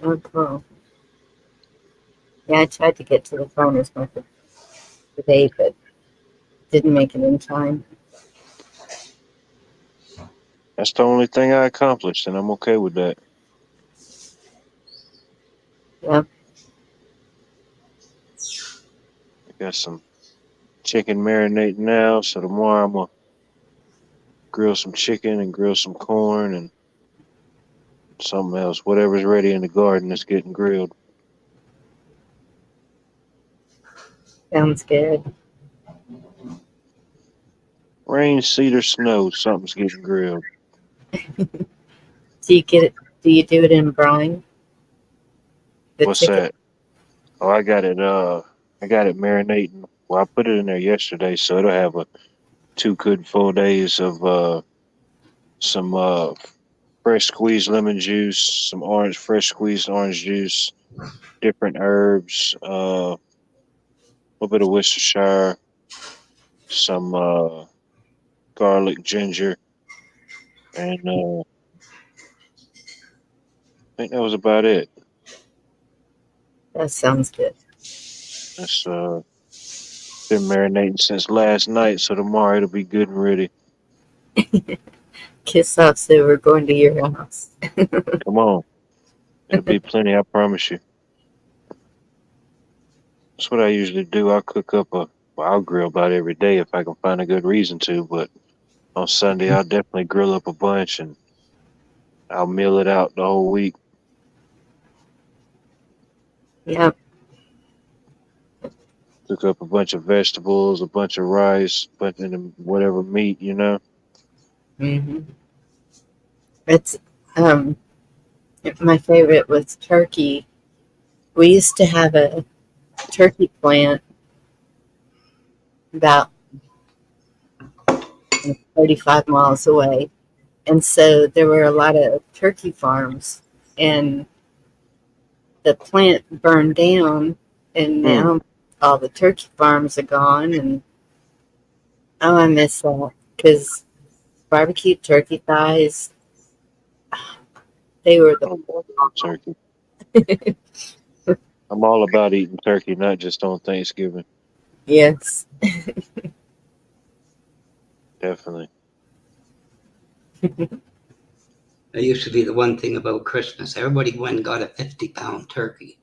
Oh, cool. Yeah, I tried to get to the farmer's market today, but didn't make it in time. That's the only thing I accomplished, and I'm okay with that. Yep. I got some chicken marinating now, so tomorrow I'm gonna grill some chicken and grill some corn and something else. Whatever's ready in the garden is getting grilled. Sounds good. Rain, sleet, or snow, something's getting grilled. Do you get it? Do you do it in brine? The What's chicken? that? Oh, I got it. I got it marinating. Well, I put it in there yesterday, so it'll have a 2 good full days of some fresh squeezed lemon juice, some fresh squeezed orange juice, different herbs, a little bit of Worcestershire, some garlic, ginger, and I think that was about it. That sounds good. It's been marinating since last night, so tomorrow it'll be good and ready. Kiss off, so we're going to your house. Come on, it'll be plenty. I promise you. That's what I usually do. I'll cook up I'll grill about every day if I can find a good reason to, but on Sunday I'll definitely grill up a bunch and I'll meal it out the whole week. Yep. Cook up a bunch of vegetables, a bunch of rice, but whatever meat, Mm-hmm. It's my favorite was turkey. We used to have a turkey plant about 35 miles away, and so there were a lot of turkey farms, and the plant burned down, and now all the turkey farms are gone, and oh, I miss that because barbecued turkey thighs, they were the Turkey. I'm all about eating turkey, not just on Thanksgiving. yes. Definitely. That used to be the one thing about Christmas. Everybody went and got a 50-pound turkey.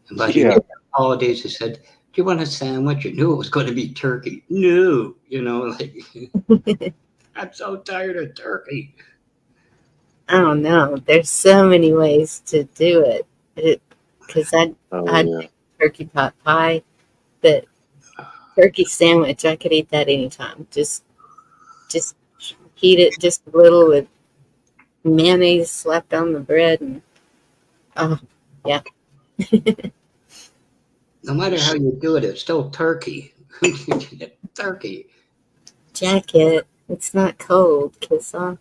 And by the end of the holidays, they said, "Do you want a sandwich?" You knew it was going to be turkey. No, I'm so tired of turkey. I don't know. There's so many ways to do it. Because I make turkey pot pie, but turkey sandwich, I could eat that anytime. Just heat it just a little with mayonnaise slapped on the bread, and oh yeah. No matter how you do it, it's still turkey. Turkey. Jacket, it's not cold, kiss off.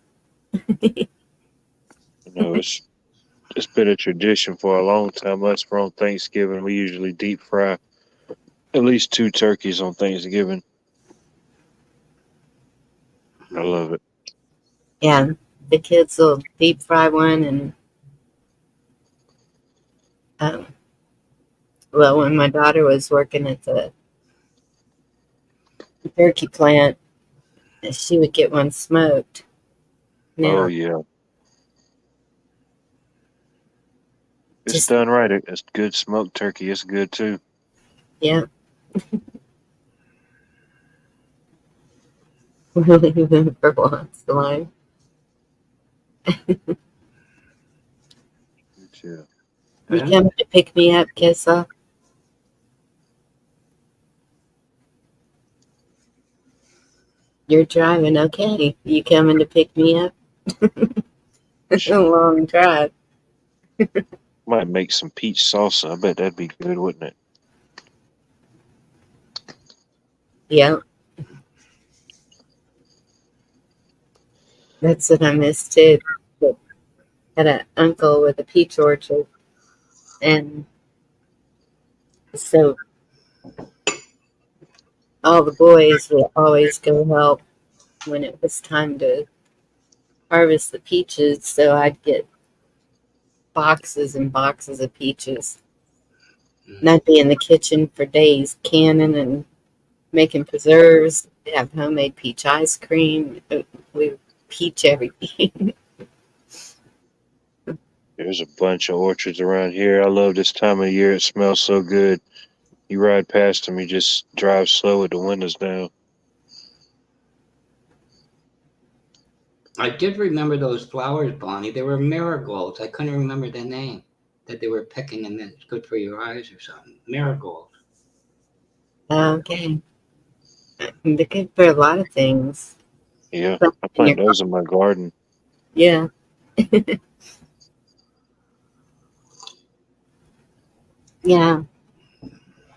It's been a tradition for a long time. Us for on Thanksgiving, we usually deep fry at least 2 turkeys on Thanksgiving. I love it. Yeah, the kids will deep fry one, and well, when my daughter was working at the turkey plant, she would get one smoked. Now, Oh yeah. It's done right. It's good smoked turkey. It's good too. Yeah. For once, the line. Yeah. You coming to pick me up, Kissa? You're driving, okay. You coming to pick me up? It's a long drive. Might make some peach salsa. I bet that'd be good, wouldn't it? Yeah. That's what I miss too. But had an uncle with a peach orchard, and so all the boys would always go help when it was time to harvest the peaches. So I'd get boxes and boxes of peaches. And I'd be in the kitchen for days canning and making preserves, have homemade peach ice cream. We peach everything. There's a bunch of orchards around here. I love this time of year. It smells so good. You ride past them, you just drive slow with the windows down. I did remember those flowers, Bonnie. They were marigolds. I couldn't remember the name that they were picking, and it's good for your eyes or something. Marigolds. Okay. They're good for a lot of things. Yeah, But I in your, plant those in my garden. yeah. Yeah.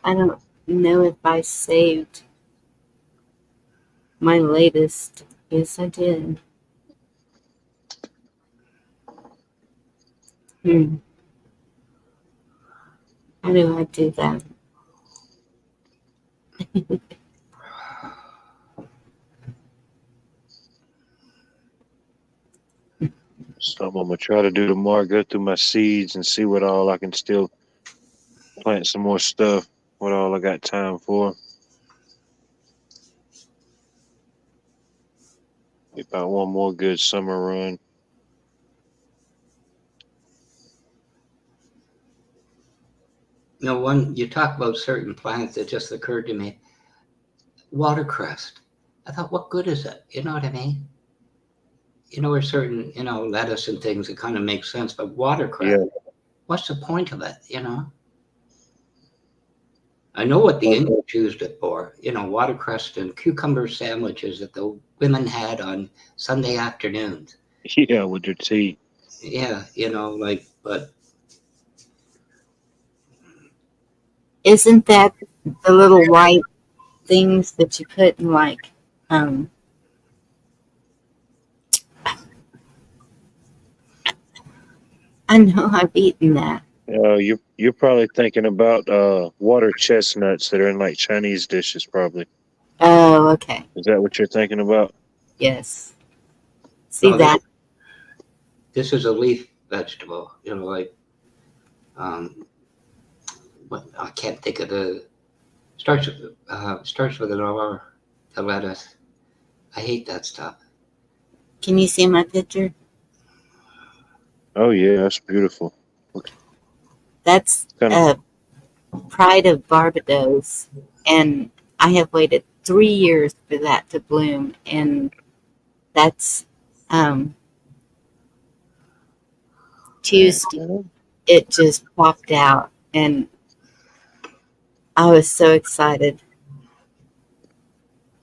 I don't know if I saved my latest. Yes, I did. How do I do that? So I'm gonna try to do tomorrow. Go through my seeds and see what all I can still plant some more stuff. What all I got time for. About one more good summer run. You know, one you talk about certain plants that just occurred to me. Watercress. I thought, what good is it? You know what I mean? You know, there's certain, lettuce and things that kind of make sense, but watercress, Yeah. what's the point of it? I know what the English used it for. Watercress and cucumber sandwiches that the women had on Sunday afternoons. Yeah, with your tea. Yeah, but Isn't that the little white things that you put in um I know I've eaten that. You're probably thinking about water chestnuts that are in like Chinese dishes. Probably Oh, okay. is that what you're thinking about? Yes. See no, that? this is a leaf vegetable. Um, but I can't think of starts with an R. The lettuce. I hate that stuff. Can you see my picture? Oh yeah, that's beautiful. That's Kind of. Pride of Barbados, and I have waited 3 years for that to bloom, and that's um, Tuesday. It just popped out, and I was so excited.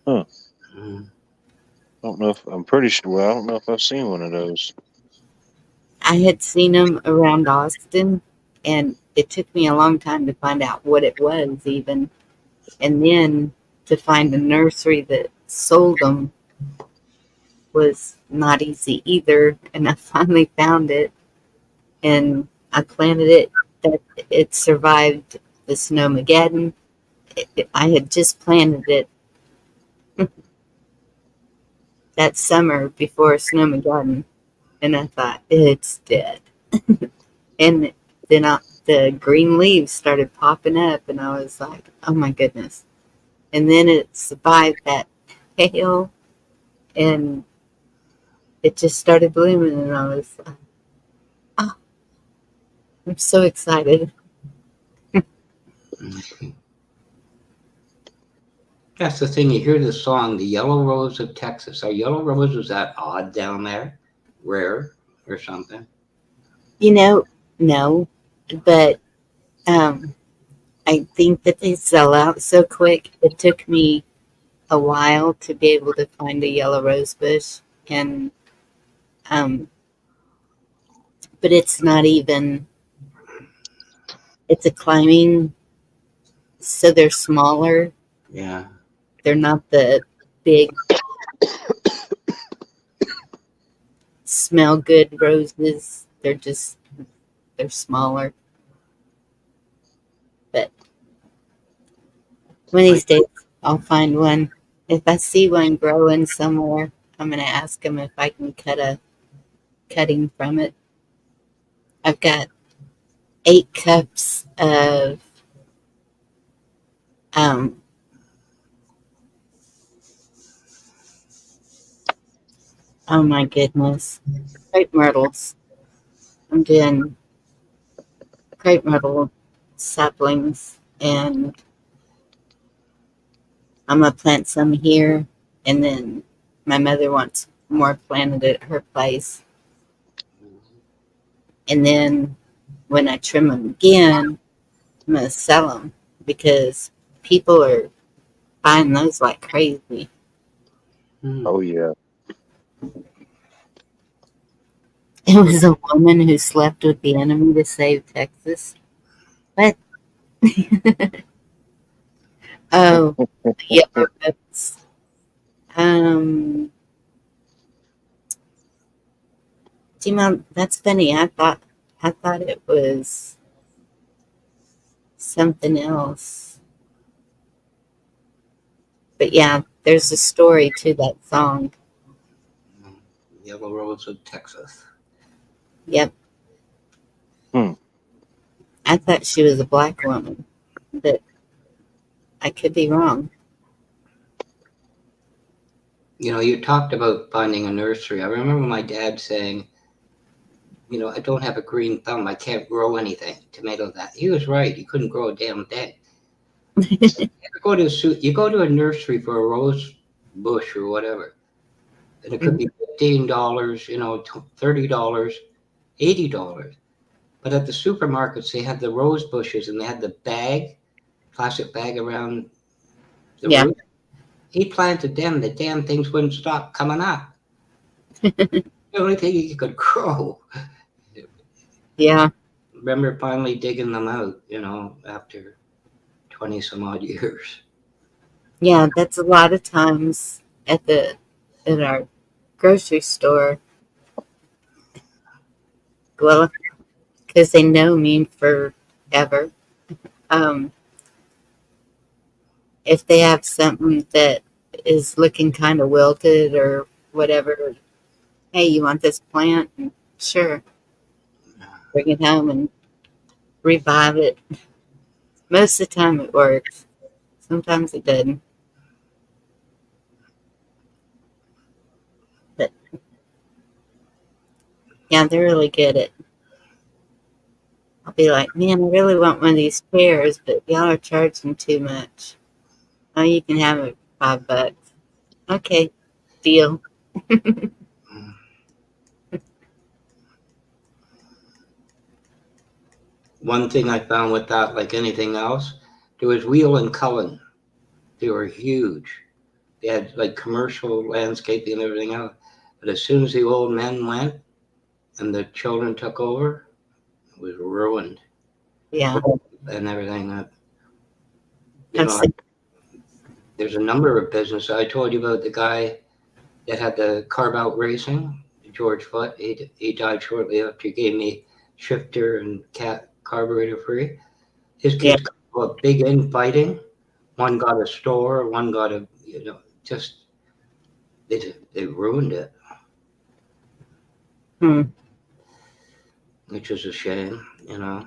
Huh. Mm. I don't know if I'm pretty sure. Well, I don't know if I've seen one of those. I had seen them around Austin, and it took me a long time to find out what it was, even, and then to find a nursery that sold them was not easy either. And I finally found it, and I planted it. That it survived the snowmageddon. I had just planted it that summer before snowmageddon, and I thought it's dead. And then the green leaves started popping up, and I was like, oh my goodness. And then it survived that hail, and it just started blooming, and I was like, oh, I'm so excited. Okay. That's the thing. You hear the song, "The Yellow Rose of Texas." Are yellow roses that odd down there, rare or something? No, but um, I think that they sell out so quick. It took me a while to be able to find a yellow rose bush, and um, but it's not even. It's a climbing, so they're smaller. Yeah. They're not the big, smell good roses. They're smaller. But one of these days, I'll find one. If I see one growing somewhere, I'm gonna ask them if I can cut a cutting from it. I've got 8 cups of um, Oh my goodness. Crepe myrtles. I'm doing crepe myrtle saplings, and I'm going to plant some here, and then my mother wants more planted at her place. And then when I trim them again, I'm going to sell them because people are buying those like crazy. Oh yeah. It was a woman who slept with the enemy to save Texas. What? Oh, yeah, that's um. Do you know, that's funny. I thought it was something else. But yeah, there's a story to that song. Yellow Rose of Texas. Yep, Hmm. I thought she was a black woman, but I could be wrong. You know, you talked about finding a nursery. I remember my dad saying, you know, I don't have a green thumb. I can't grow anything. Tomato that. He was right. You couldn't grow a damn thing. You go to a nursery for a rose bush or whatever, and it could be $15, you know, $30, $80. But at the supermarkets, they had the rose bushes and they had the bag, plastic bag around the Yeah, root. He planted them. The damn things wouldn't stop coming up. The only thing you could grow. yeah, Remember finally digging them out, you know, after 20 some odd years. yeah. That's a lot of times at our grocery store. Well, because they know me forever. Um, if they have something that is looking kind of wilted or whatever, hey, you want this plant? Sure, bring it home and revive it. Most of the time it works. Sometimes it doesn't. But yeah, they're really good at. I'll be like, man, I really want one of these chairs, but y'all are charging too much. Oh, you can have it for $5. Okay, deal. One thing I found with that, like anything else, there was Wheel and Cullen. They were huge. They had like commercial landscaping and everything else. But as soon as the old men went and the children took over, it was ruined Yeah, and everything. You I've know, seen. there's a number of businesses. I told you about the guy that had the carve out racing, George Foote. He died shortly after he gave me shifter and cat carburetor free. His Yeah. kids got a big infighting. One got a store, one got a, you know, just they ruined it, Hmm. which is a shame, you know.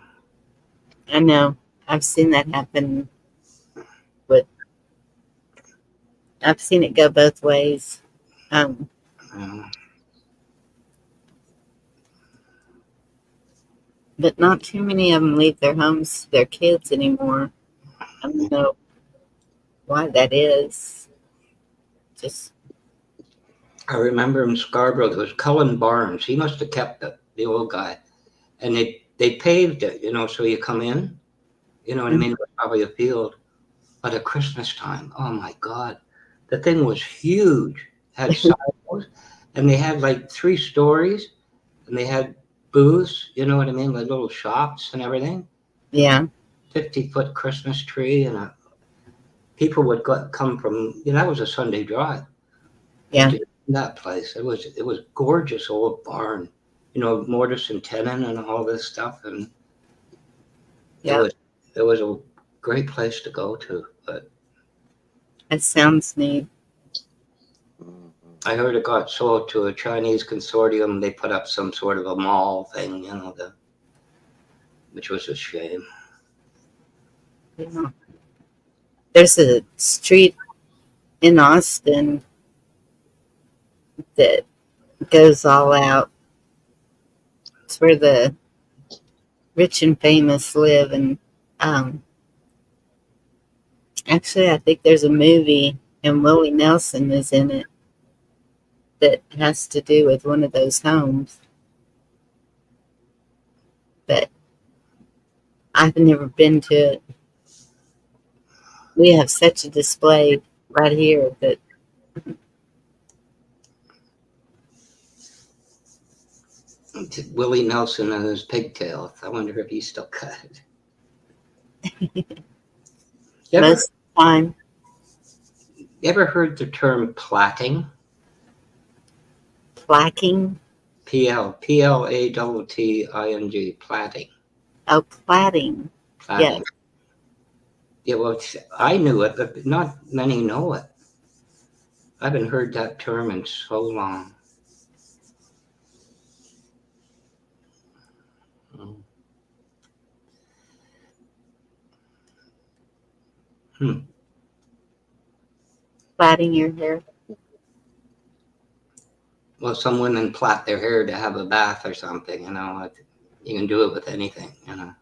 I know. I've seen that happen. With I've seen it go both ways. Um, Um, but not too many of them leave their homes to their kids anymore. I don't know why that is. Just I remember in Scarborough, there was Cullen Barnes. He must have kept the old guy, and they paved it, you know, so you come in, you know what I mean. It was probably a field, but at Christmas time, oh my God, the thing was huge. Had silos, and they had like 3 stories, and they had booths, you know what I mean, like little shops and everything. yeah, 50-foot Christmas tree, and people would come from, you know, that was a Sunday drive just yeah, to that place. It was gorgeous old barn, you know, mortise and tenon and all this stuff, and it yeah. was it was a great place to go to. But That sounds neat. I heard it got sold to a Chinese consortium. They put up some sort of a mall thing, you know, which was a shame. Yeah. There's a street in Austin that goes all out. It's where the rich and famous live. And actually, I think there's a movie, and Willie Nelson is in it, that has to do with one of those homes. But I've never been to it. We have such a display right here that Willie Nelson and his pigtails. I wonder if he's still cut it. most of the time, You ever heard the term plaiting? plaiting. Plaiting. Plaiting. Oh, plaiting. Plaiting. Yes. Yeah, well, I knew it, but not many know it. I haven't heard that term in so long. Plaiting your hair. Well, some women plait their hair to have a bath or something, you know. You can do it with anything, you know.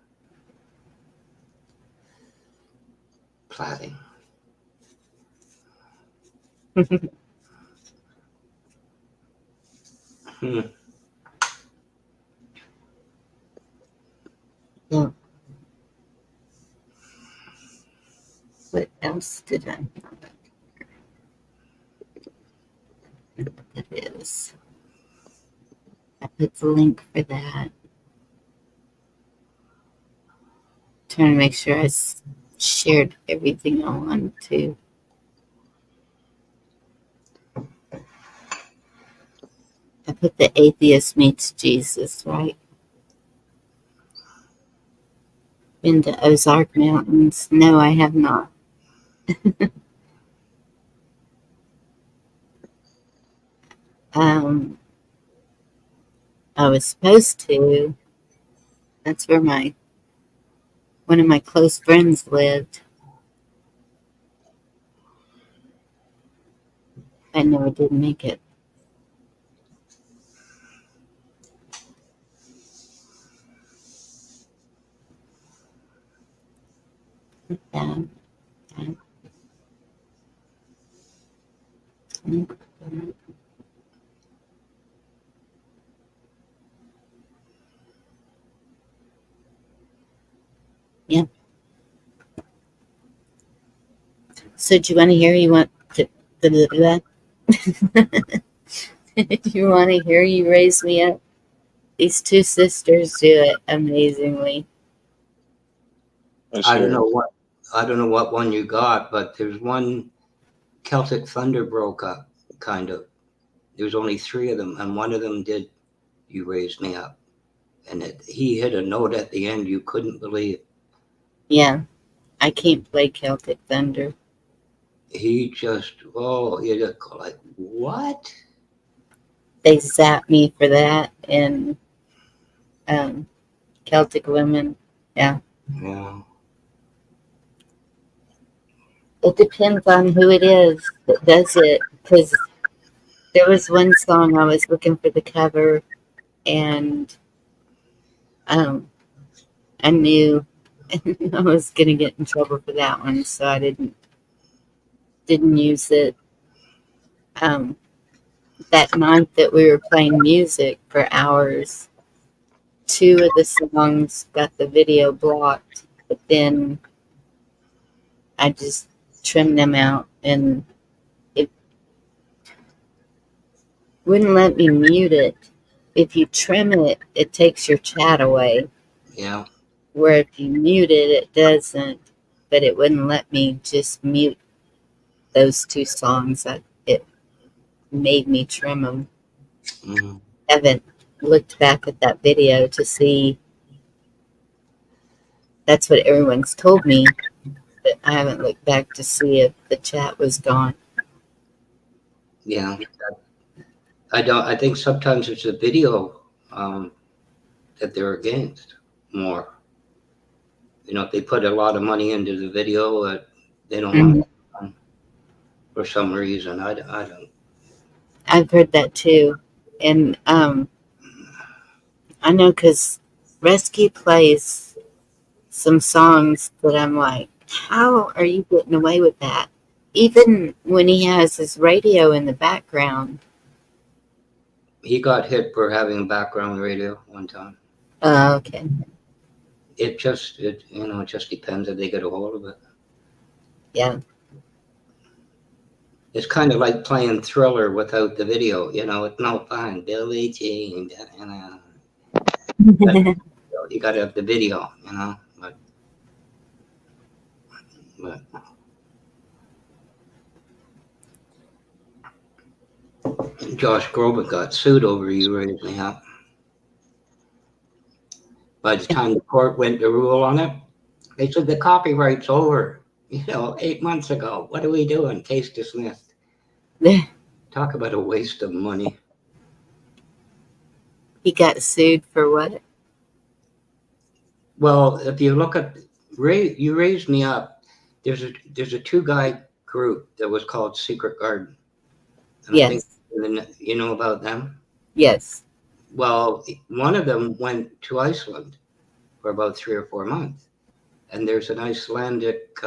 Plaiting. Yeah. What else did I? It is. I put the link for that. Trying to make sure I shared everything I wanted to. I put the atheist meets Jesus, right? Been to Ozark Mountains? No, I have not. I was supposed to. That's where one of my close friends lived. I never did make it. Um, yeah. So do you want to hear? You want to? Do you want to hear? You raise me up. These two sisters do it amazingly. I don't know what one you got, but there's one Celtic Thunder broke up, kind of. There was only 3 of them, and one of them did You Raised Me Up. And he hit a note at the end you couldn't believe. Yeah, I can't play Celtic Thunder. He just, you just go like, what? They zap me for that, and Celtic Women. Yeah. Yeah. It depends on who it is that does it, because there was one song I was looking for the cover, and I knew I was gonna get in trouble for that one, so I didn't use it. That night that we were playing music for hours, 2 of the songs got the video blocked, but then I just trimmed them out, and it wouldn't let me mute it. If you trim it, it takes your chat away. Yeah. Where if you mute it, it doesn't. But it wouldn't let me just mute those 2 songs. It made me trim them. Mm. I haven't looked back at that video to see. That's what everyone's told me, but I haven't looked back to see if the chat was gone. Yeah. I think sometimes it's a video that they're against more. You know, if they put a lot of money into the video, they don't want it done for some reason. I don't. I've heard that too. And I know because Rescue plays some songs that I'm like, how are you getting away with that? Even when he has his radio in the background. He got hit for having background radio one time. Okay. It just depends if they get a hold of it. Yeah. It's kind of like playing Thriller without the video. It's no fun. Billie Jean. You got to have the video. But Josh Groban got sued over You Raise Me Up. By the time the court went to rule on it, they said the copyright's over. 8 months ago. What are we doing? Case dismissed. Talk about a waste of money. He got sued for what? Well, if you look at You Raised Me Up, there's a 2-guy group that was called Secret Garden. And Yes. I think you know about them? Yes. Well, one of them went to Iceland for about 3 or 4 months. And there's an Icelandic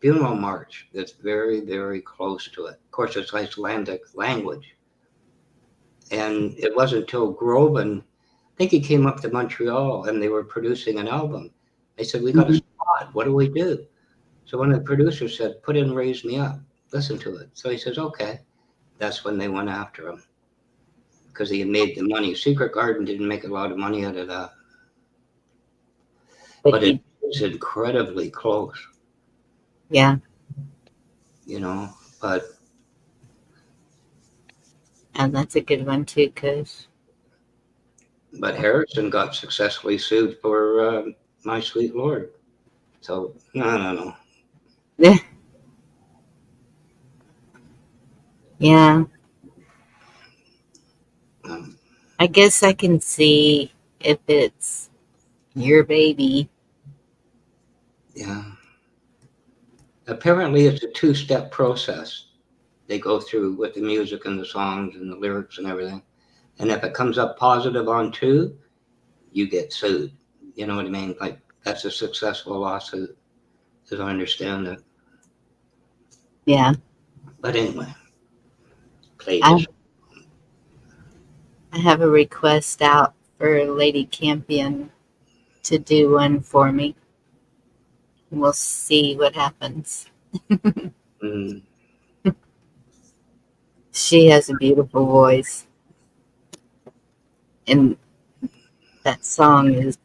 funeral march that's very, very close to it. Of course, it's Icelandic language. And it wasn't until Groban, I think he came up to Montreal and they were producing an album. They said, we got a spot. What do we do? So one of the producers said, put in Raise Me Up. Listen to it. So he says, okay. That's when they went after him because he had made the money. Secret Garden didn't make a lot of money out of that. But it was incredibly close. Yeah. But. And that's a good one too, because. But Harrison got successfully sued for My Sweet Lord. So, no. Yeah. Yeah. I guess I can see if it's your baby. Yeah. Apparently, it's a 2-step process they go through with the music and the songs and the lyrics and everything. And if it comes up positive on 2, you get sued. You know what I mean? Like, that's a successful lawsuit, as I understand it. Yeah. But anyway, play this. I have a request out for Lady Campion to do one for me. We'll see what happens. She has a beautiful voice. And that song is...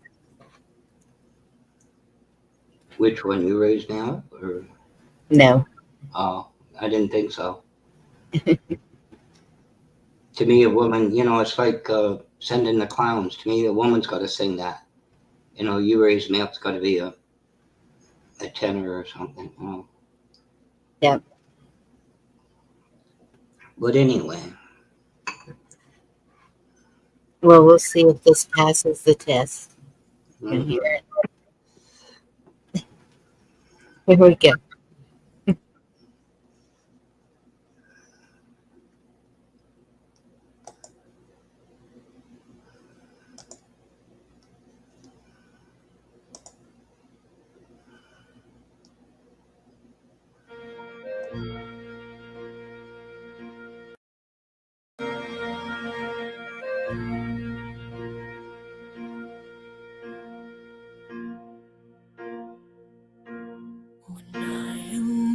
Which one, You Raised Me Up? Or? No. Oh, I didn't think so. To me, a woman, it's like sending the clowns. To me, a woman's got to sing that. You Raised Me Up's got to be a tenor or something. Yep. But anyway. Well, we'll see if this passes the test. You can hear it. Here we go.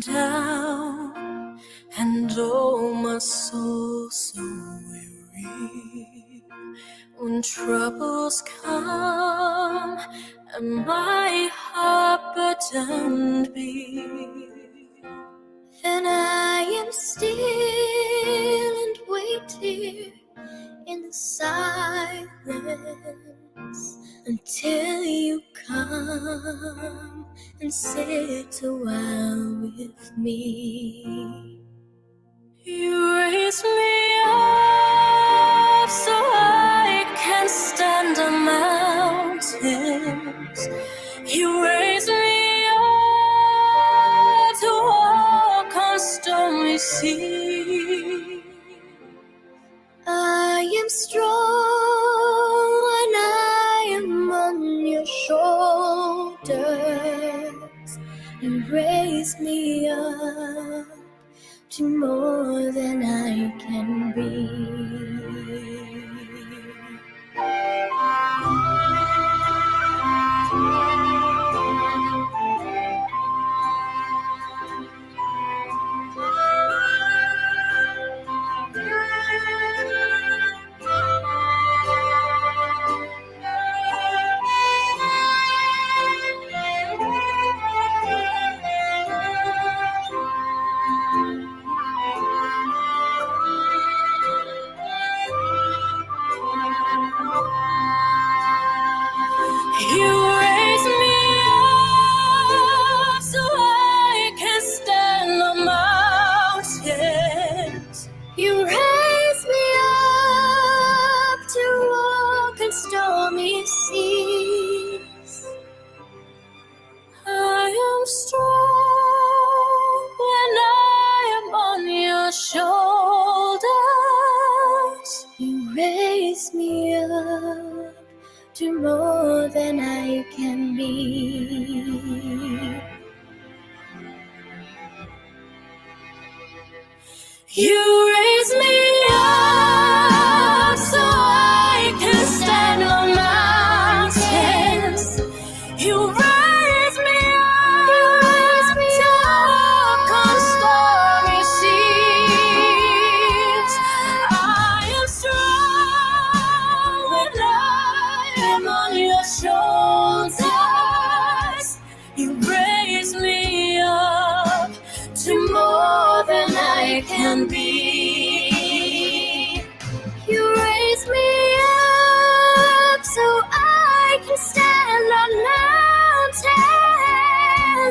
Down and oh my soul so weary, when troubles come and my heart burdened be, then I am still and wait here in the silence until you come and sit a while with me. You raise me up so I can stand on mountains. You raise me up to walk on stormy seas. I am strong when I am on your shoulders. You raise me up to more than I can be. You raise me up so I can stand on mountains. You raise me up to walk in stormy seas. I am strong when I am on your shoulders. You raise me up to more than I can be. You raise me up so I can stand on mountains. You raise me up to walk on stormy seas. I am strong when I am on your shoulders. You raise me up to more than I can be. You raise me up so I can stand on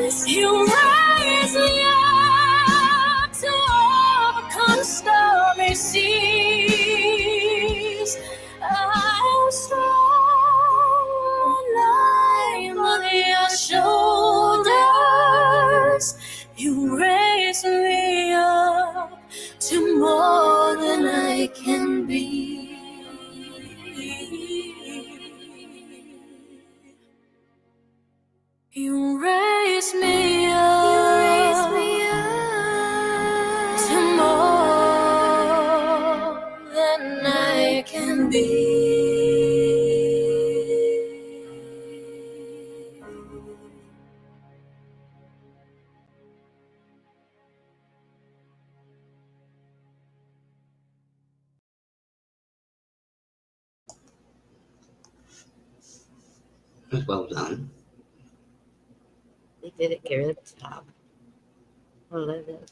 mountains. You raise me up to overcome stormy seas. I'm strong when I'm on your shoulders. You raise me up to more than I can be. You raise me up, to more than I can be. Well done. They did a good job. I love it.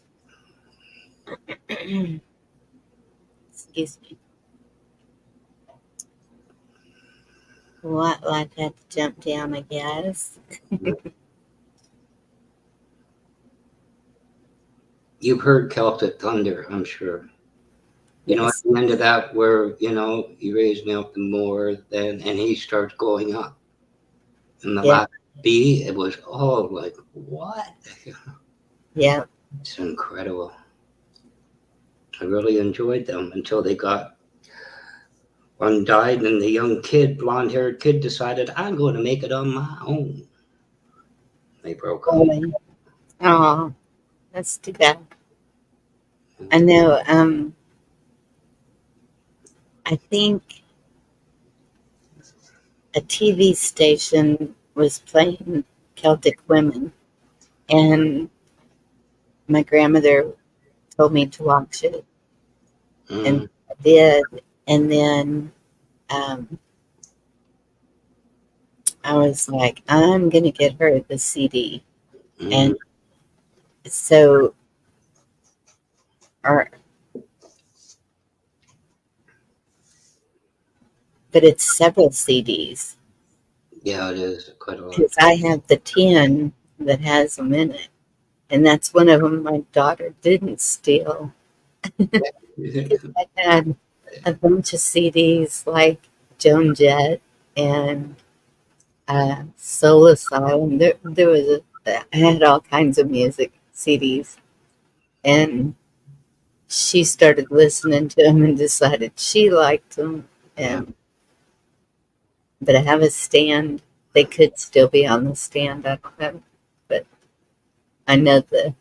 Excuse me. What life had to jump down, I guess. You've heard Celtic Thunder, I'm sure. You know, at Yes. the end of that, where, you know, you raise me up more than, and he starts going up. And the Yeah. last B, it was all like, what? Yeah. It's incredible. I really enjoyed them until they got one died, and the young kid, blonde-haired kid, decided, I'm going to make it on my own. They broke up. Oh, that's too bad. I know. I think a TV station was playing Celtic Women, and my grandmother told me to watch it, and I did. And then I was like, I'm gonna get her the CD, and so our. But it's several CDs. Yeah, it is quite a lot. Because I have the 10 that has them in it. And that's one of them my daughter didn't steal. I had a bunch of CDs like Joan Jett and Soul Asylum. There was I had all kinds of music CDs. And she started listening to them and decided she liked them. And but I have a stand. They could still be on the stand. I don't know, but I know the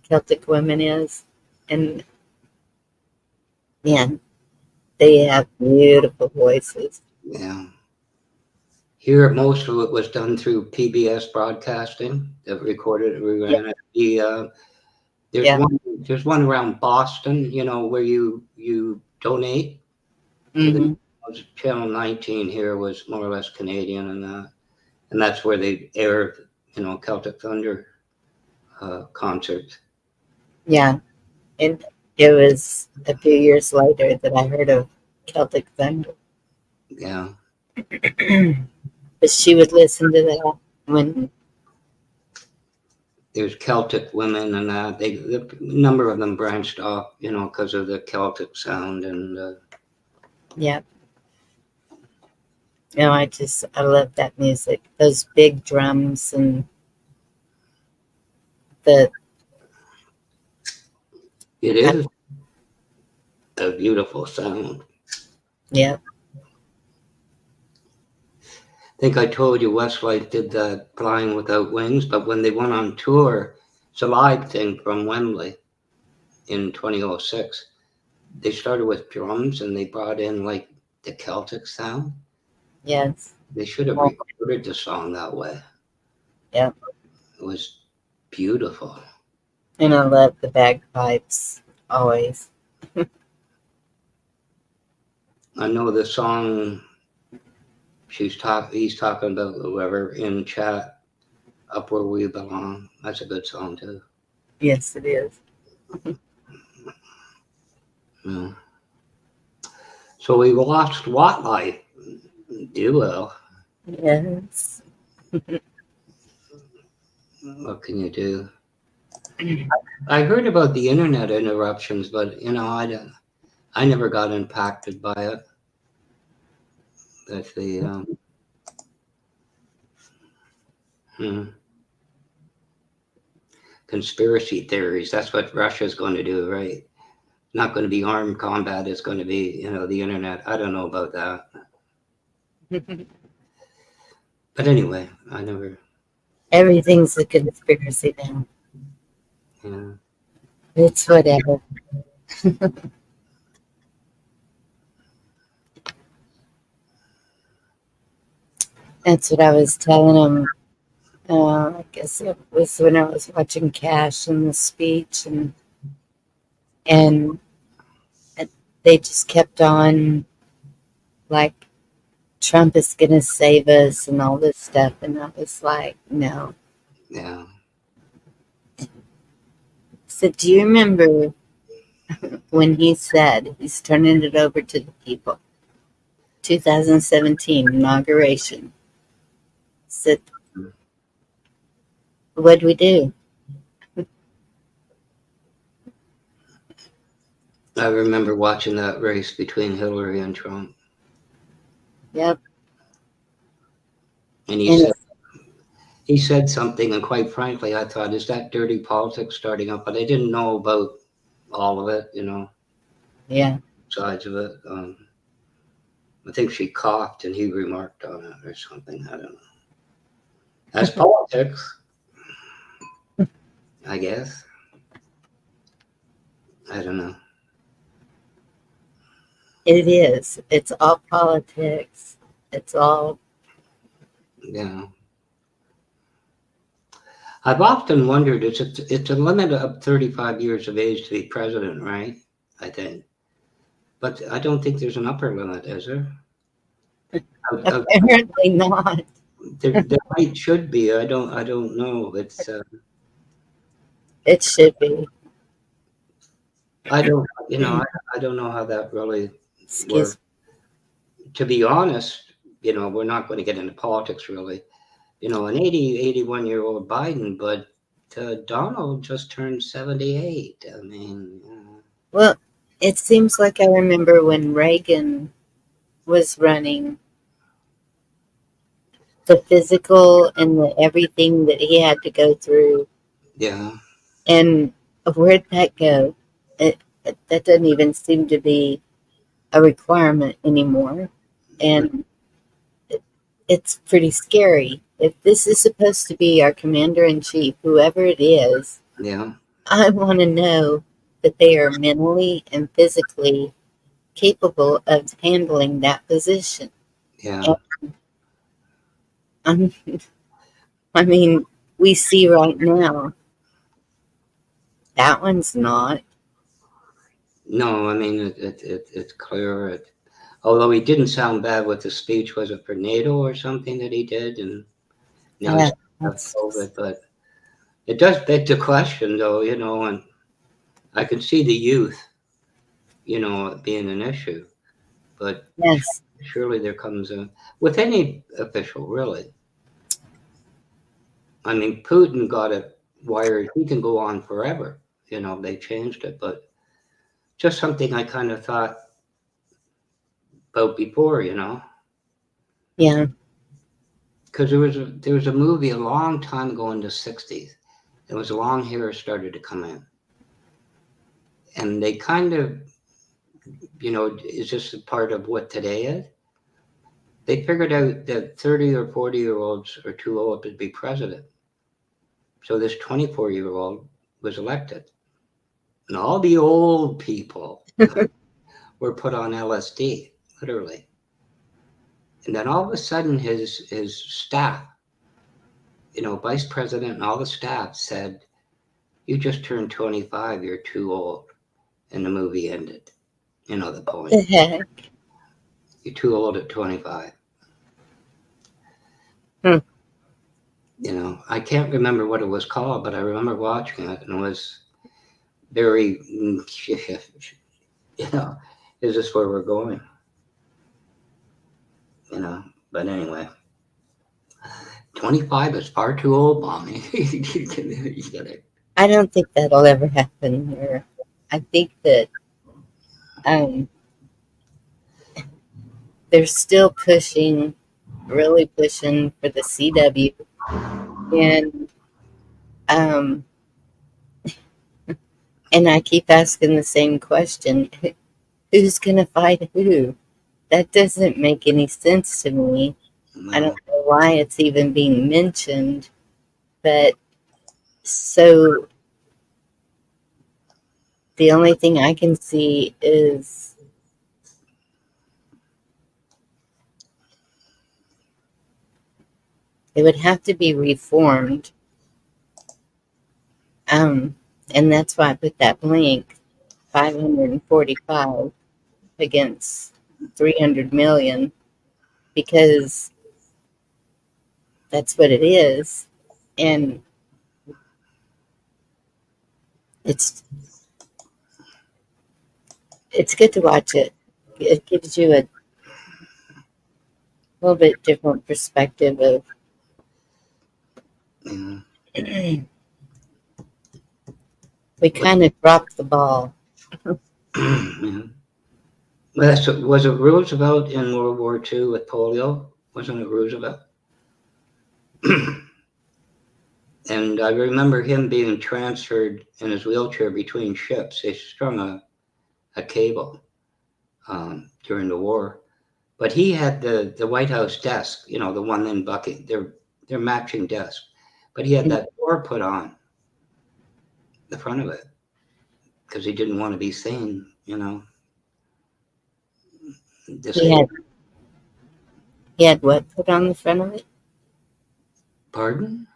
Celtic Women is, and man, they have beautiful voices. Yeah. Here, most of it was done through PBS broadcasting that recorded it. We ran it. There's Yeah. one around Boston, where you donate to the Mm-hmm. Channel 19 here was more or less Canadian, and that's where they aired, Celtic Thunder concerts. Yeah, and it was a few years later that I heard of Celtic Thunder. Yeah. But she would listen to that when, There's Celtic Women, and a number of them branched off, because of the Celtic sound, and yeah. No, I love that music. Those big drums and the, it is a beautiful sound. yeah, I think I told you Westlife did the Flying Without Wings, but when they went on tour, it's a live thing from Wembley in 2006. They started with drums and they brought in like the Celtic sound. yes. They should have recorded the song that way. Yeah. It was beautiful. And I love the bagpipes always. I know the song he's talking about, whoever in chat, Up Where We Belong. That's a good song too. Yes, it is. Yeah. So we lost Wildlife. Do well. Yes. What can you do? I heard about the internet interruptions, but I never got impacted by it. That's the conspiracy theories. That's what Russia's going to do, right? Not going to be armed combat. It's going to be, the internet. I don't know about that. But anyway, I never. Everything's a conspiracy now. Yeah. It's whatever. That's what I was telling them. I guess it was when I was watching Cash and the speech, and they just kept on like Trump is gonna save us and all this stuff, and I was like, no. Yeah. So do you remember when he said he's turning it over to the people? 2017 inauguration. Said, what'd we do? I remember watching that race between Hillary and Trump. Yep. And he said something, and quite frankly, I thought, is that dirty politics starting up? But I didn't know about all of it, Yeah. sides of it. I think she coughed and he remarked on it or something. I don't know. That's politics, I guess. I don't know. It is. It's all politics. It's all. Yeah. I've often wondered, it's a limit of 35 years of age to be president, right? I think. But I don't think there's an upper limit, is there? Apparently not. There might should be. I don't know. It's It should be. I don't I don't know how that really Excuse works. To be honest, we're not going to get into politics really. An 81-year-old Biden, but Donald just turned 78. I mean, Well, it seems like I remember when Reagan was running, the physical and the everything that he had to go through. yeah. And where'd that go? that doesn't even seem to be a requirement anymore. And it's pretty scary. If this is supposed to be our commander-in-chief, whoever it is, Yeah. I want to know that they are mentally and physically capable of handling that position. Yeah. And I mean, we see right now that one's not. No, I mean, it's clear. Although he didn't sound bad with the speech, was it for NATO or something that he did? And now he's got That's COVID, but it does beg the question, though, and I can see the youth, being an issue, but yes, surely there comes with any official, really. I mean, Putin got it wired. He can go on forever. They changed it, but just something I kind of thought about before, yeah. because there was a movie a long time ago in the 60s. It was long hair started to come in, and they kind of, is just a part of what today is. They figured out that 30 or 40-year-olds are too old to be president. So this 24-year-old was elected. And all the old people were put on LSD, literally. And then all of a sudden his staff, vice president and all the staff said, "You just turned 25, you're too old." And the movie ended. The point. The heck? You're too old at 25. I can't remember what it was called, but I remember watching it, and it was very, is this where we're going? But anyway, 25 is far too old, Mommy. You get it. I don't think that'll ever happen here. I think that they're still really pushing for the CW. And and I keep asking the same question. Who's going to fight who? That doesn't make any sense to me. I don't know why it's even being mentioned, but so the only thing I can see is it would have to be reformed. And that's why I put that blank 545 against 300 million, because that's what it is. And it's good to watch it. It gives you a little bit different perspective of we kind of dropped the ball. Was it Roosevelt in World War II with polio? Wasn't it Roosevelt? And I remember him being transferred in his wheelchair between ships. They strung a cable during the war. But he had the White House desk, the one in Bucking, their matching desk. But he had that door put on the front of it because he didn't want to be seen, He had what put on the front of it? Pardon?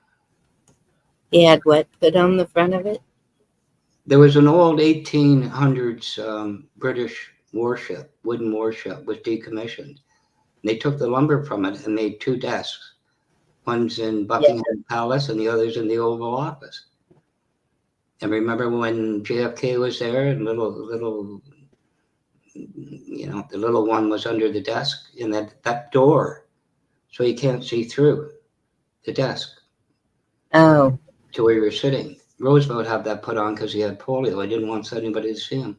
He had what put on the front of it? There was an old 1800s British warship, wooden warship, was decommissioned. They took the lumber from it and made two desks. One's in Buckingham Palace and the other's in the Oval Office. And remember when JFK was there and little, the little one was under the desk in that door, so you can't see through the desk. Oh. To where you were sitting. Roosevelt had that put on because he had polio. I didn't want anybody to see him.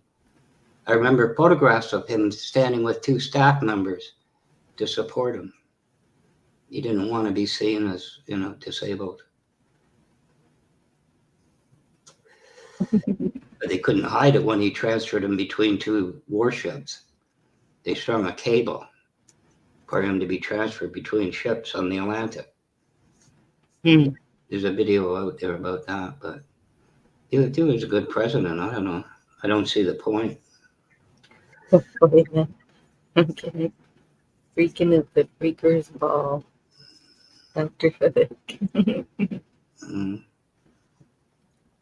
I remember photographs of him standing with two staff members to support him. He didn't want to be seen as, disabled. But they couldn't hide it when he transferred him between two warships. They strung a cable for him to be transferred between ships on the Atlantic. Hmm. There's a video out there about that, but he was a good president. I don't know. I don't see the point. Okay. Freaking at the Freakers Ball. Dr. Hook. Mm.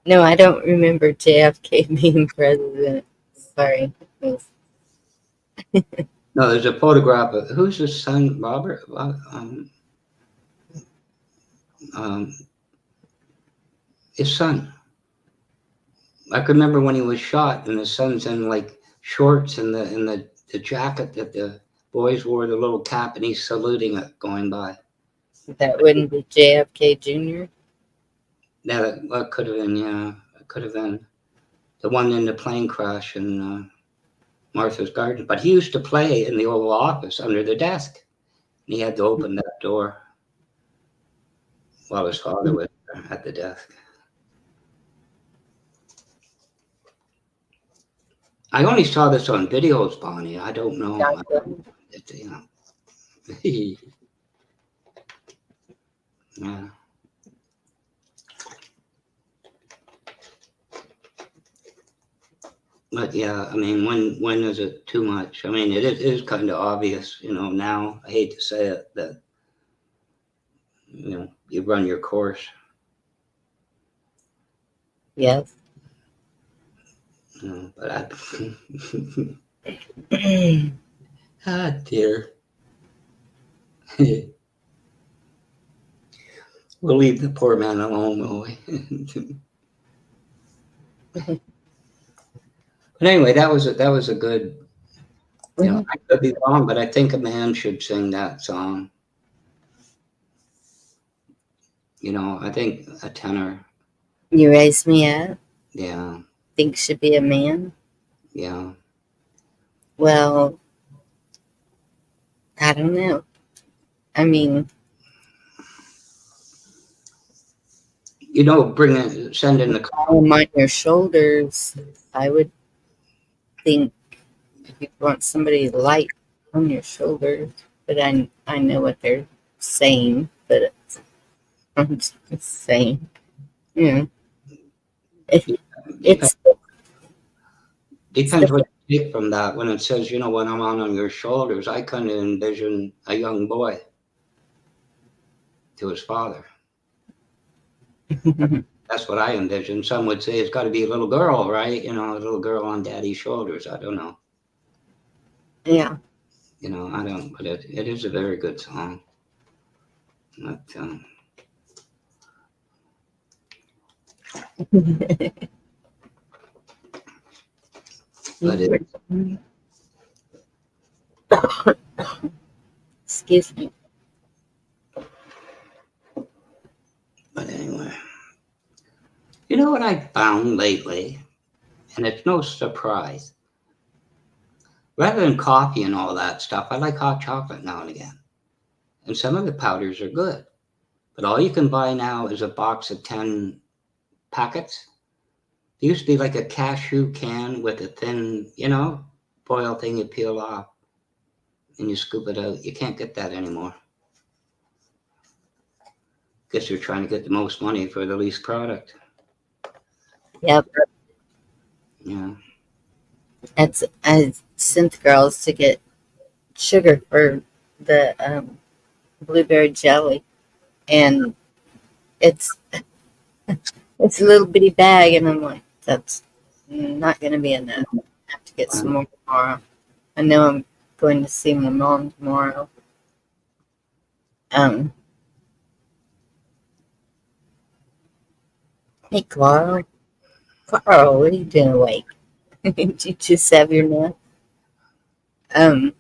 No, I don't remember JFK being president. Sorry. No, there's a photograph of who's his son, Robert. His son. I can remember when he was shot, and his son's in like shorts and the jacket that the boys wore, the little cap, and he's saluting it going by. That wouldn't be JFK Jr. That could have been, yeah, it could have been the one in the plane crash in Martha's Garden. But he used to play in the Oval Office under the desk, and he had to open that door while his father was at the desk. I only saw this on videos, Bonnie. I don't know. You know. Yeah. But yeah, I mean, when is it too much? I mean, it is kind of obvious, you know, now. I hate to say it, that, you know, you run your course. Yes. You know, but ah, dear. We'll leave the poor man alone, will we? But anyway, that was a good, you know, I could be wrong, but I think a man should sing that song. You know, I think a tenor. You raised me up. Yeah. Think should be a man. Yeah. Well, I don't know. I mean, you know, sending the arm on your shoulders. I would think if you want somebody light on your shoulders, but I know what they're saying, but I'm just saying, yeah. It's depends what you take from that. When it says, you know, when I'm on your shoulders, I kind of envision a young boy to his father. That's what I envision. Some would say it's got to be a little girl, right? You know, a little girl on daddy's shoulders. I don't know. Yeah. You know, I don't, but it is a very good song. But, but excuse me. But anyway, you know what I found lately, and it's no surprise. Rather than coffee and all that stuff, I like hot chocolate now and again. And some of the powders are good. But all you can buy now is a box of 10 packets. It used to be like a cashew can with a thin, you know, foil thing you peel off and you scoop it out. You can't get that anymore. Guess you're trying to get the most money for the least product. Yep. Yeah. I sent the girls to get sugar for the blueberry jelly, and it's a little bitty bag, and I'm like, that's not going to be enough. I have to get some more tomorrow. I know I'm going to see my mom tomorrow. Hey, Carl. Carl, what are you doing awake? Did you just have your nap? I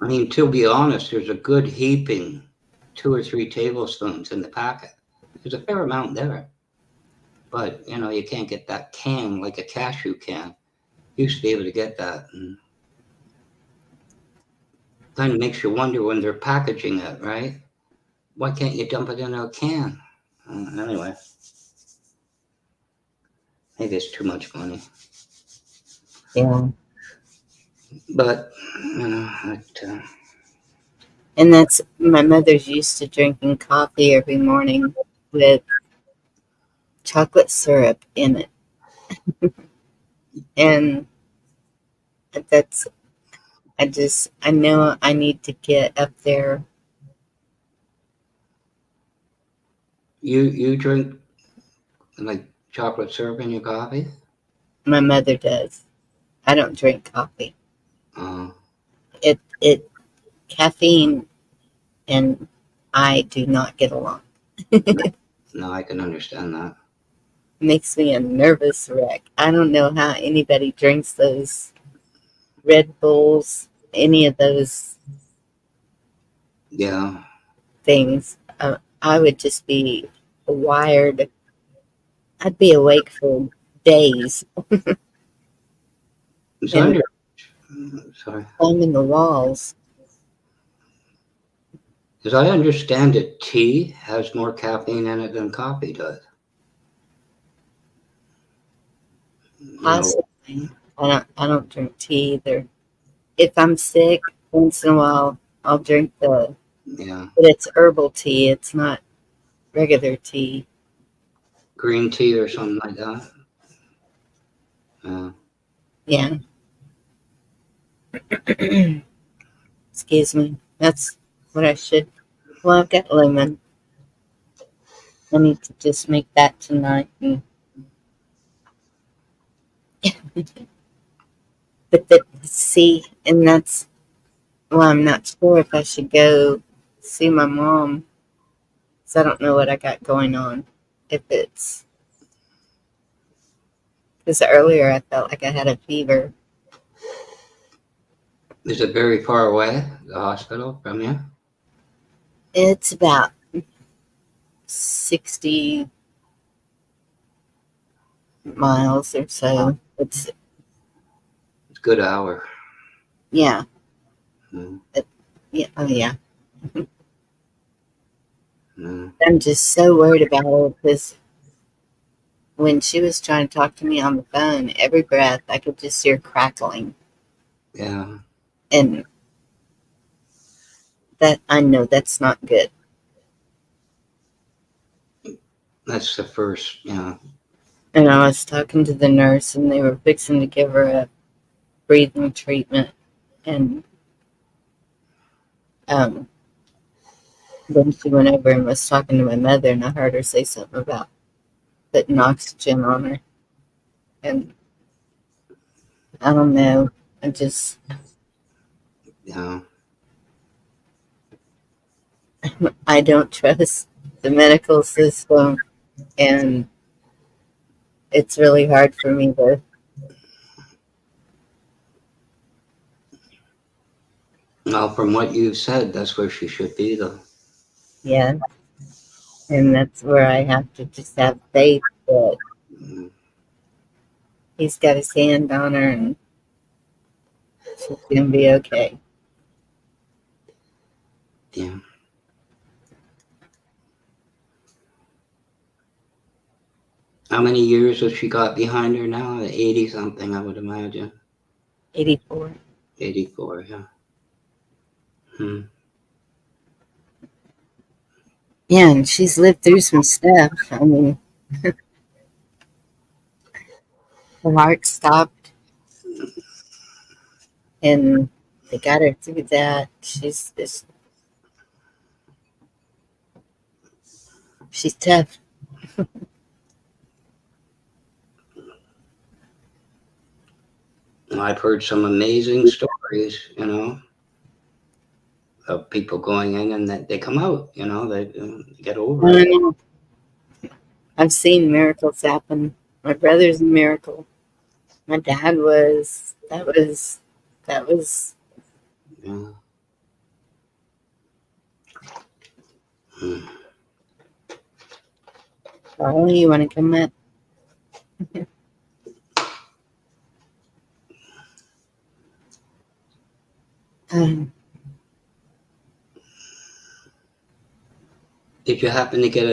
mean, to be honest, there's a good heaping, 2 or 3 tablespoons in the packet. There's a fair amount there. But, you know, you can't get that can like a cashew can. You used to be able to get that. And kind of makes you wonder when they're packaging it, right? Why can't you dump it in a can? Anyway, maybe it's too much money. Yeah. But, And that's, my mother's used to drinking coffee every morning with chocolate syrup in it. And that's, I know I need to get up there. you drink like chocolate syrup in your coffee? My mother does. I don't drink coffee. Uh, It caffeine and I do not get along. no, I can understand that. Makes me a nervous wreck. I don't know how anybody drinks those Red Bulls, any of those Yeah. things. I would just be wired. I'd be awake for days So and sorry. climbing the walls. As I understand it, tea has more caffeine in it than coffee does. You know, Possibly. I don't drink tea either. If I'm sick, once in a while, I'll drink yeah, but it's herbal tea. It's not regular tea. green tea or something like that. Yeah. Excuse me. That's what I should. Well, I've got lemon. I need to just make that tonight. But see, and that's well, I'm not sure if I should go see my mom. So I don't know what I got going on. If it's because earlier I felt like I had a fever. Is it very far away, the hospital, from you? It's about 60 miles or so. It's It's a good hour. yeah, Mm, yeah, oh yeah. mm, I'm just so worried about her because when she was trying to talk to me on the phone, every breath I could just hear crackling, yeah, and that I know that's not good. that's the first. Yeah, And I was talking to the nurse, and they were fixing to give her a breathing treatment, and um, then she went over and was talking to my mother, and I heard her say something about putting oxygen on her, and I don't know. I just yeah. I don't trust the medical system, and it's really hard for me to. Well, from what you've said, that's where she should be, though. Yeah, and that's where I have to just have faith that Mm, he's got his hand on her and she's gonna be okay. yeah. How many years has she got behind her now? 80 something, I would imagine. 84. 84, yeah. Hmm. Yeah, and she's lived through some stuff. I mean, her heart stopped and they got her through that. She's tough. I've heard some amazing stories, of people going in and that they come out, they get over I it. know. I've seen miracles happen. My brother's a miracle. My dad was. That was. Yeah. Hmm. Carly, you want to come up? Um, Did you happen to get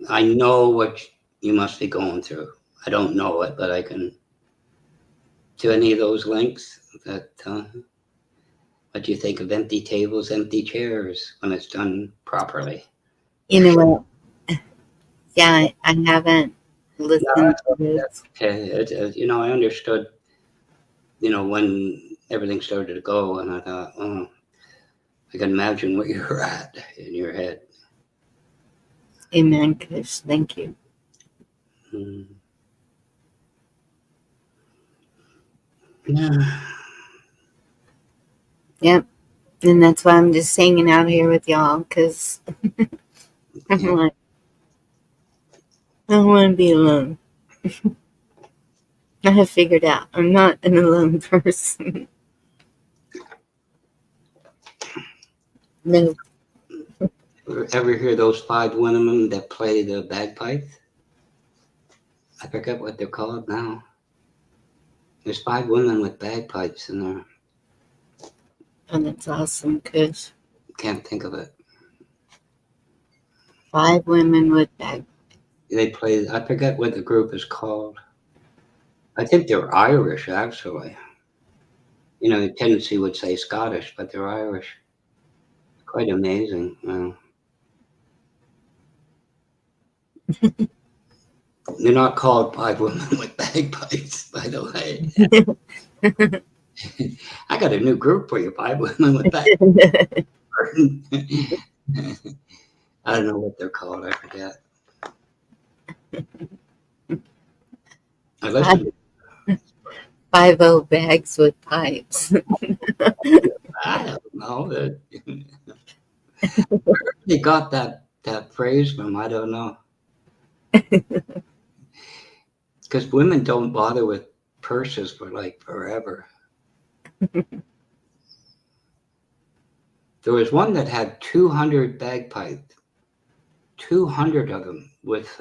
I know what you must be going through. I don't know it, but I can. To any of those links that. What do you think of empty tables, empty chairs when it's done properly? You know what? Yeah, I haven't listened to this. Okay, I understood, when everything started to go, and I thought, oh, I can imagine where you're at in your head. Amen, Kush. Thank you. Yeah. Yep. And that's why I'm just hanging out here with y'all, because I'm like, I don't want to be alone. I have figured out I'm not an alone person. No. Ever hear those 5 women that play the bagpipes? I forget what they're called now. There's 5 women with bagpipes in there. Oh, that's awesome, Kush. Can't think of it. 5 women with bags. They play, I forget what the group is called. I think they're Irish, actually. The tendency would say Scottish, but they're Irish. Quite amazing. They're not called 5 women with bagpipes, by the way. I got a new group for you, 5 women with bagpipes. I don't know what they're called. I forget. I listened. 5 bags with pipes. I don't know. Where they got that phrase from, I don't know. Because women don't bother with purses for like forever. There was one that had 200 bagpipes, 200 of them with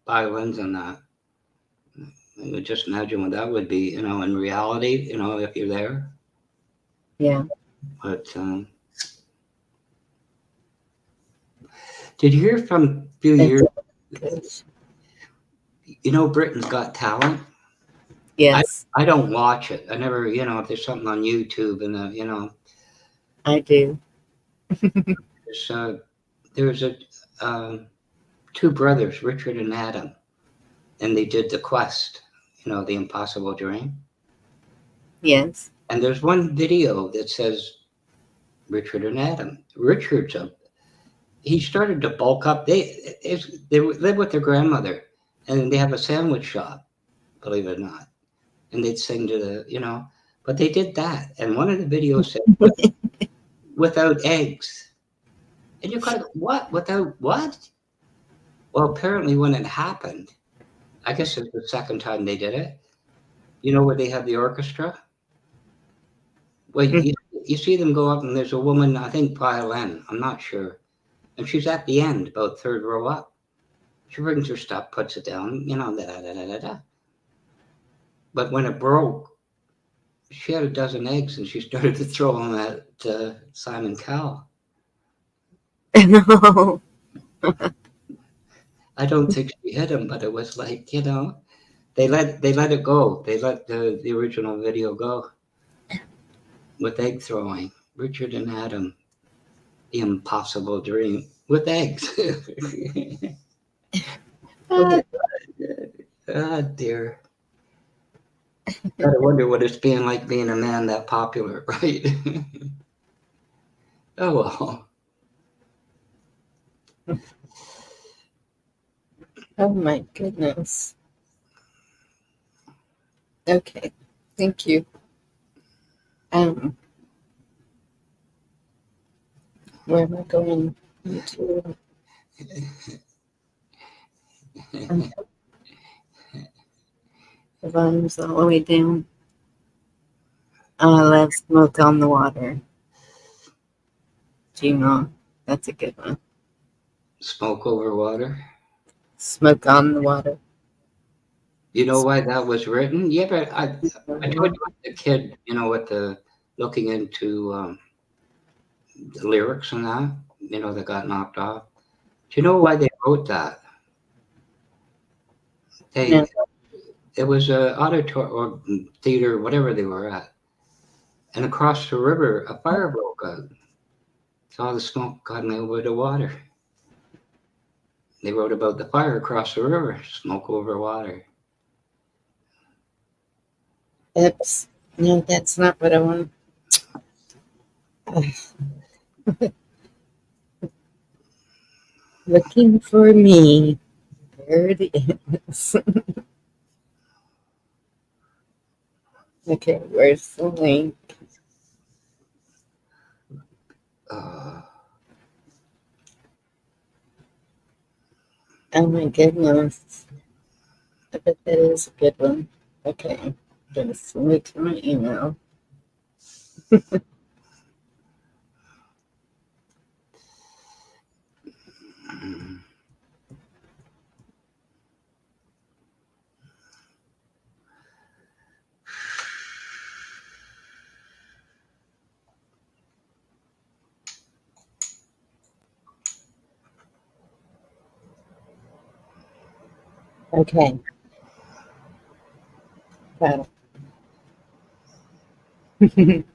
violins and that. I would just imagine what that would be, in reality, if you're there. Yeah. But did you hear from a few years? Britain's Got Talent? Yes. I don't watch it. I never, if there's something on YouTube and, I do. There's a 2 brothers, Richard and Adam, and they did The Quest, The Impossible Dream. Yes. And there's one video that says Richard and Adam. He started to bulk up. They live with their grandmother, and they have a sandwich shop, believe it or not. And they'd sing to the, but they did that. And one of the videos said, without eggs. And you're kind of, what? Without what? Well, apparently when it happened, I guess it's the second time they did it, where they have the orchestra? Well, you see them go up, and there's a woman, I think violin, I'm not sure. And she's at the end, about 3rd row up. She brings her stuff, puts it down, da-da-da-da-da-da. But when it broke, she had a dozen eggs, and she started to throw them at Simon Cowell. No. I don't think she hit him, but it was like, they let it go. They let the original video go with egg throwing. Richard and Adam, The Impossible Dream with eggs. Oh, dear. I wonder what it's being like being a man that popular, right? Oh, well. Oh, my goodness. Okay. Thank you. Where am I going to? The volume's all the way down. Oh, I love Smoke on the Water. Gino, that's a good one. Smoke over water. Smoke on the Water. You know why that was written? Yeah, but I told you as a kid, with the looking into the lyrics and that, that got knocked off. Do you know why they wrote that? Hey, it was a auditorium or theater, whatever they were at. And across the river, a fire broke out. Saw the smoke got me over the water. They wrote about the fire across the river, smoke over water. Oops. No, that's not what I want. Looking for me. There it is. Okay, where's the link? Uh, Oh my goodness. I bet that is a good one. Okay, I'm gonna send it to my email. Okay. Got it.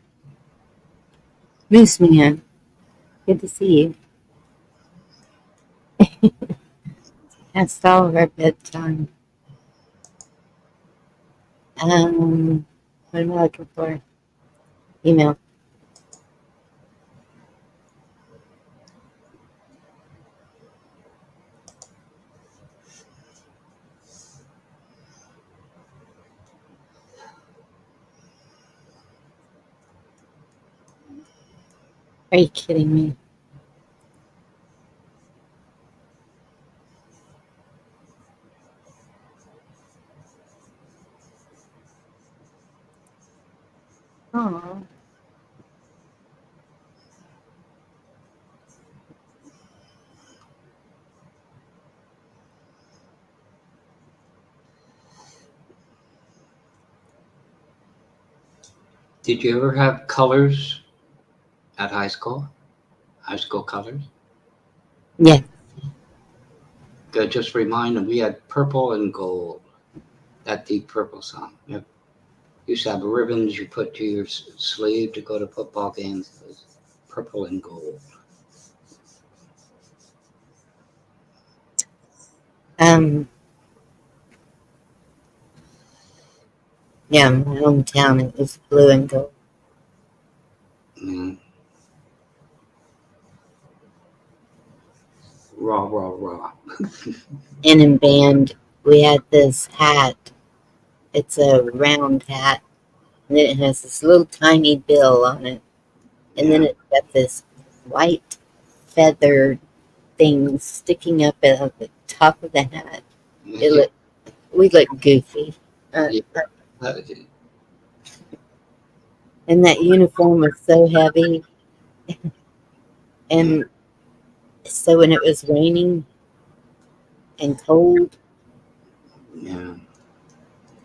Moose Man, good to see you. Past all of our bedtime. What am I looking for? Email. Are you kidding me? Oh. did you ever have colors at high school? High school colors? Yeah. Just remind them we had purple and gold. That Deep Purple song. Yep. Used to have ribbons you put to your sleeve to go to football games. It was purple and gold. Yeah, my hometown, it was blue and gold. Mm. Raw, raw, raw. And in band, we had this hat. It's a round hat, and then it has this little tiny bill on it. And then it's got this white feather thing sticking up at the top of the hat. We look goofy. Yeah. And that uniform was so heavy. And so when it was raining and cold, Yeah.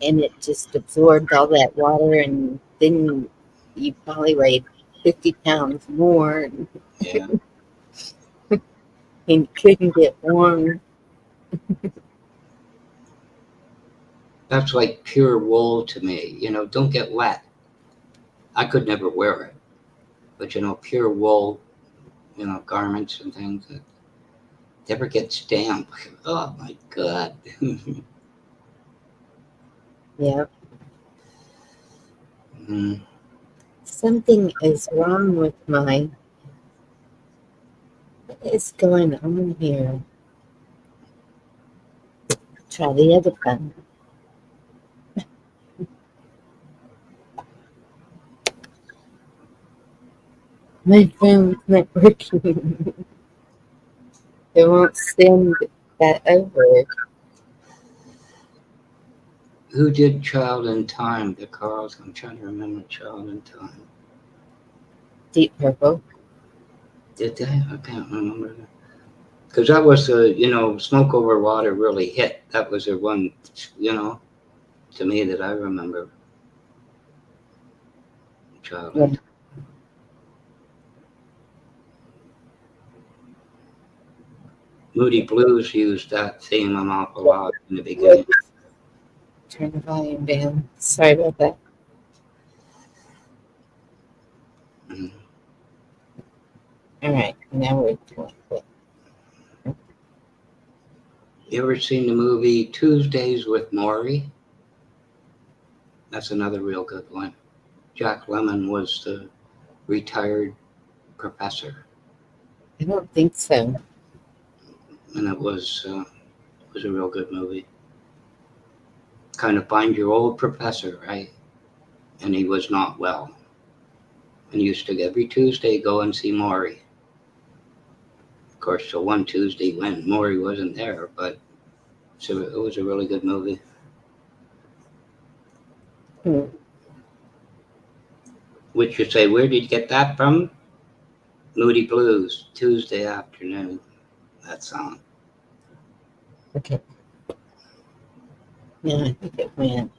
and it just absorbed all that water, and then you probably weighed 50 pounds more Yeah. and couldn't get warm. That's like pure wool to me. Don't get wet. I could never wear it. But pure wool, garments and things that never gets damp. Oh my God. Yeah. Mm. Something is wrong with my. What is going on here? Try the other phone. My phone's not working. It won't send that over. Who did Child in Time? The Carls. I'm trying to remember Child in Time. Deep Purple. Did they? I can't remember. Because that was Smoke Over Water really hit. That was the one, to me that I remember. Child in Time. Moody Blues used that theme an awful lot in the beginning. Turn the volume down. Sorry about that. Mhm. All right, now we're doing it. You ever seen the movie Tuesdays with Maury? That's another real good one. Jack Lemmon was the retired professor, I don't think so. and it was a real good movie. Kind of find your old professor, right? And he was not well, and used to every Tuesday go and see Maury. Of course, so one Tuesday when Maury wasn't there, but so it was a really good movie. Hmm. Which you say, where did you get that from? Moody Blues, Tuesday afternoon. That song. Okay. Yeah, I think it went.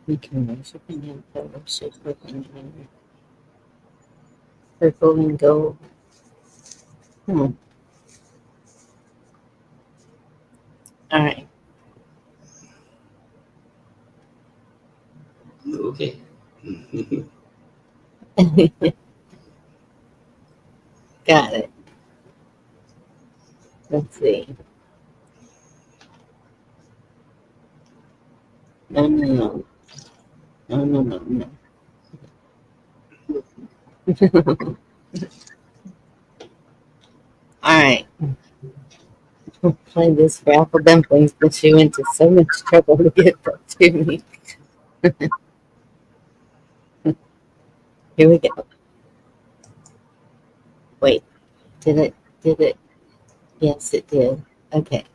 We can worship and have fellowship with Him. Purple and gold. All right. Okay. Got it. Let's see. No, no, no. No, no, no, no. All right. We'll play this for Apple Dumplings, but she went to so much trouble to get that to me. Here we go. Wait, did it? Did it? Yes, it did. Okay.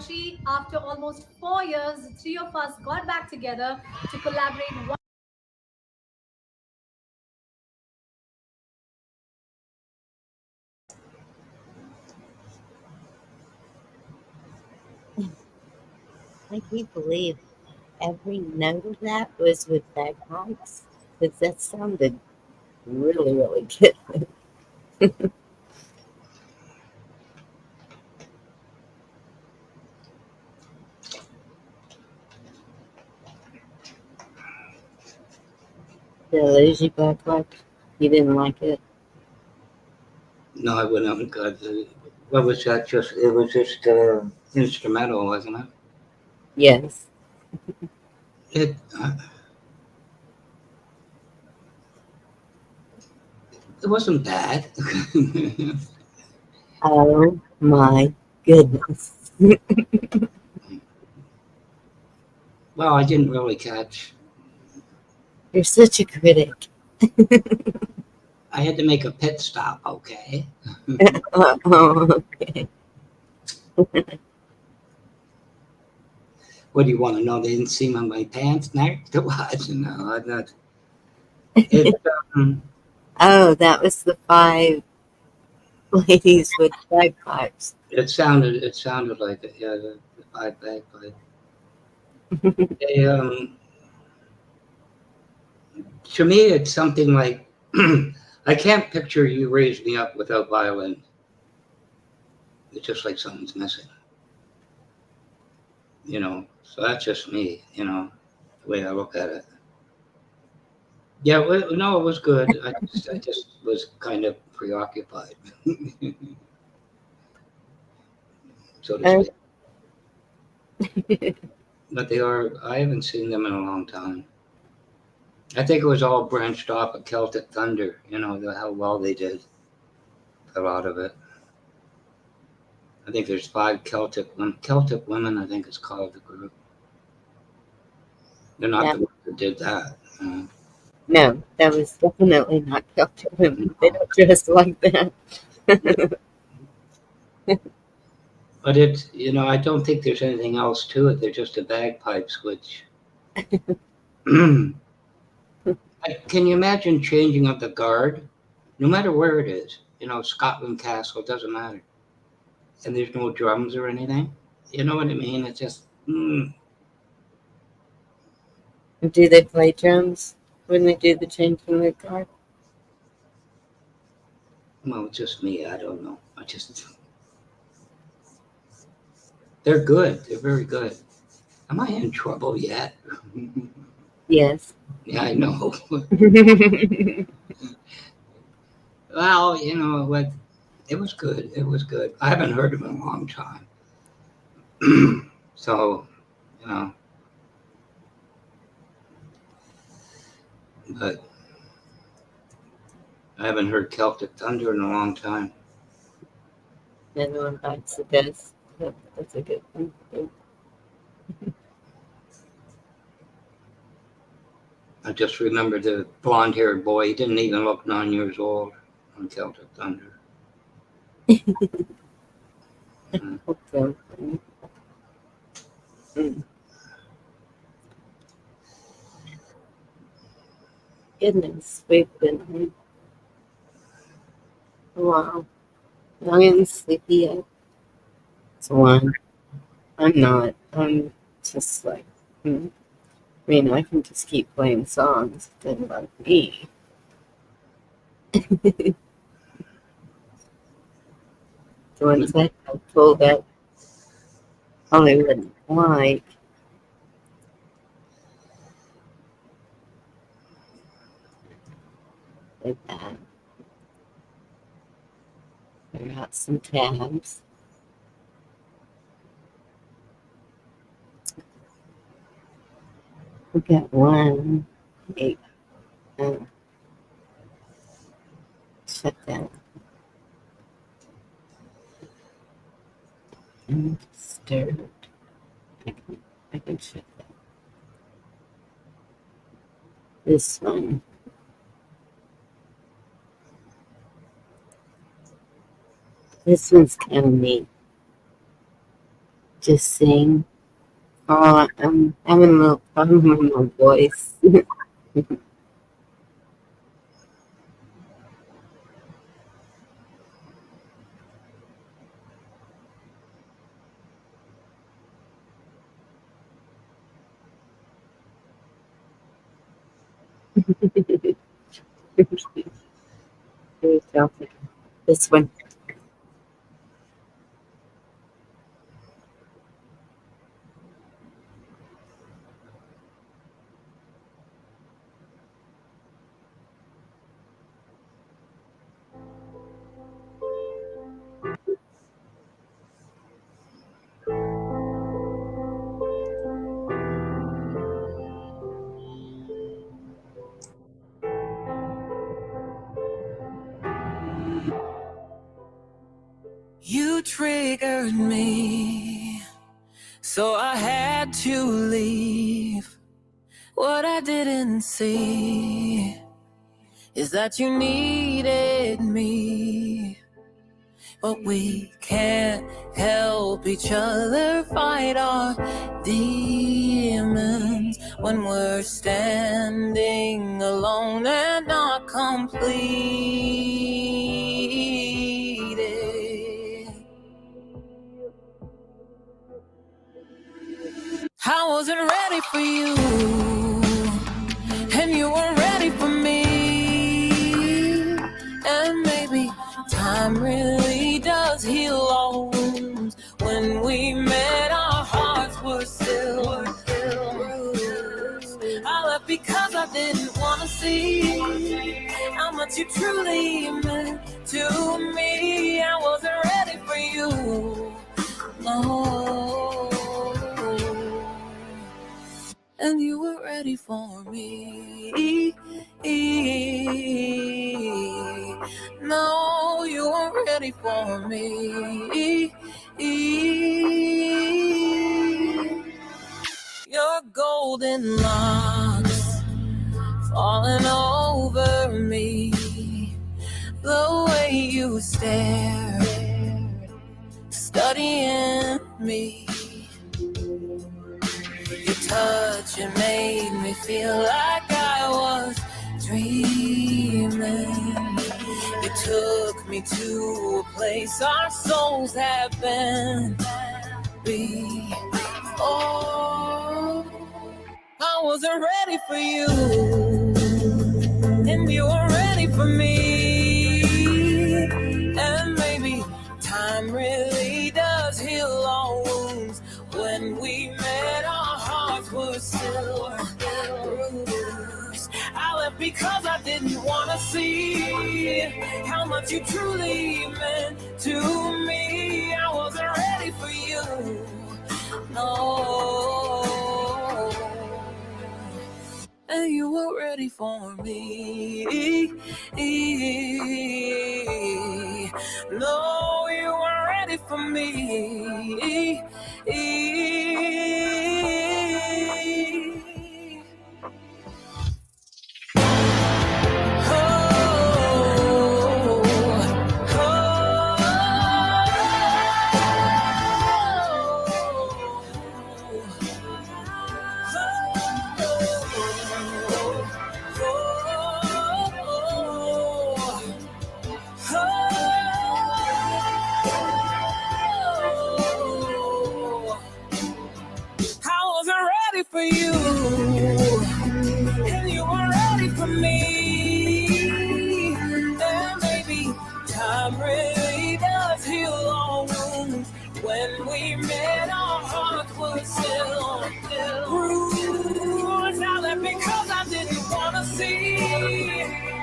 poetry. After almost 4 years, the three of us got back together to collaborate. I can't believe every note of that was with bagpipes, because that sounded really, really good. The lazy bagpipe, you didn't like it? No, I went out and got the. What was that? Just it was just instrumental, wasn't it? Yes. It it wasn't bad. Oh my goodness. Well, I didn't really catch. You're such a critic. I had to make a pit stop. Okay. Oh, okay. What do you want to know? They didn't see my pants next to what? No, I'm not. It Oh, that was the 5 ladies with bagpipes. it sounded like it. Yeah, the five bagpipe. They to me, it's something like I can't picture You Raise Me Up without violin. It's just like something's missing, you know. So that's just me, you know, the way I look at it. Yeah, well, no, it was good. I just was kind of preoccupied, so to Oh, speak. But they are. I haven't seen them in a long time. I think it was all branched off of Celtic Thunder. You know how well they did a lot of it. I think there's 5 Celtic women. I think it's called the group. They're not no, the ones that did that. no, that was definitely not Celtic women. They don't dress like that. But it's I don't think there's anything else to it. They're just the bagpipes, which can you imagine changing of the guard, no matter where it is? Scotland Castle, doesn't matter, and there's no drums or anything. You know what I mean? It's just Do they play drums when they do the changing of the guard? well, it's just me. I don't know. They're good. They're very good. Am I in trouble yet? Yes. Yeah, I know. Well, what? It was good. It was good. I haven't heard them in a long time. So, you know, but I haven't heard Celtic Thunder in a long time. The other one bites the dust. That's a good one. I just remember the blonde-haired boy. He didn't even look 9 years old on Celtic Thunder. So, goodness, we've been wow. Young and sleepy yet. It's 1. I'm not. I'm just like, I mean, I can just keep playing songs. It doesn't bother me. The ones I pulled that probably wouldn't like. Like that. I got some tabs. We got 1, 8. Shut that. And stirred. I can shut that. This one. This one's kind of neat. just sing. Oh, I'm having a little problem with my voice. This one. You triggered me, so I had to leave. What I didn't see is that you needed me, but we can't help each other fight our demons when we're standing alone and not completed. I wasn't ready for you, and you weren't ready for me. And maybe time really does heal all wounds. When we met, our hearts were still bruised. I left because I didn't want to see how much you truly meant to me. I wasn't ready for you, no. And you were ready for me. No, you weren't ready for me. Your golden locks falling over me. The way you stare, studying me. Your touch, it made me feel like I was dreaming. You took me to a place our souls have been before. I wasn't ready for you, and you were ready for me. And maybe time really does heal all wounds. When we met, our hearts were still bruised. I left because I didn't want to see how much you truly meant to me. I wasn't ready for you, no. And you were ready for me. No, you weren't ready for me. I wasn't ready for you, and you weren't ready for me. And maybe time really does heal all wounds. When we met, our hearts were still bruised. Now that because I didn't want to see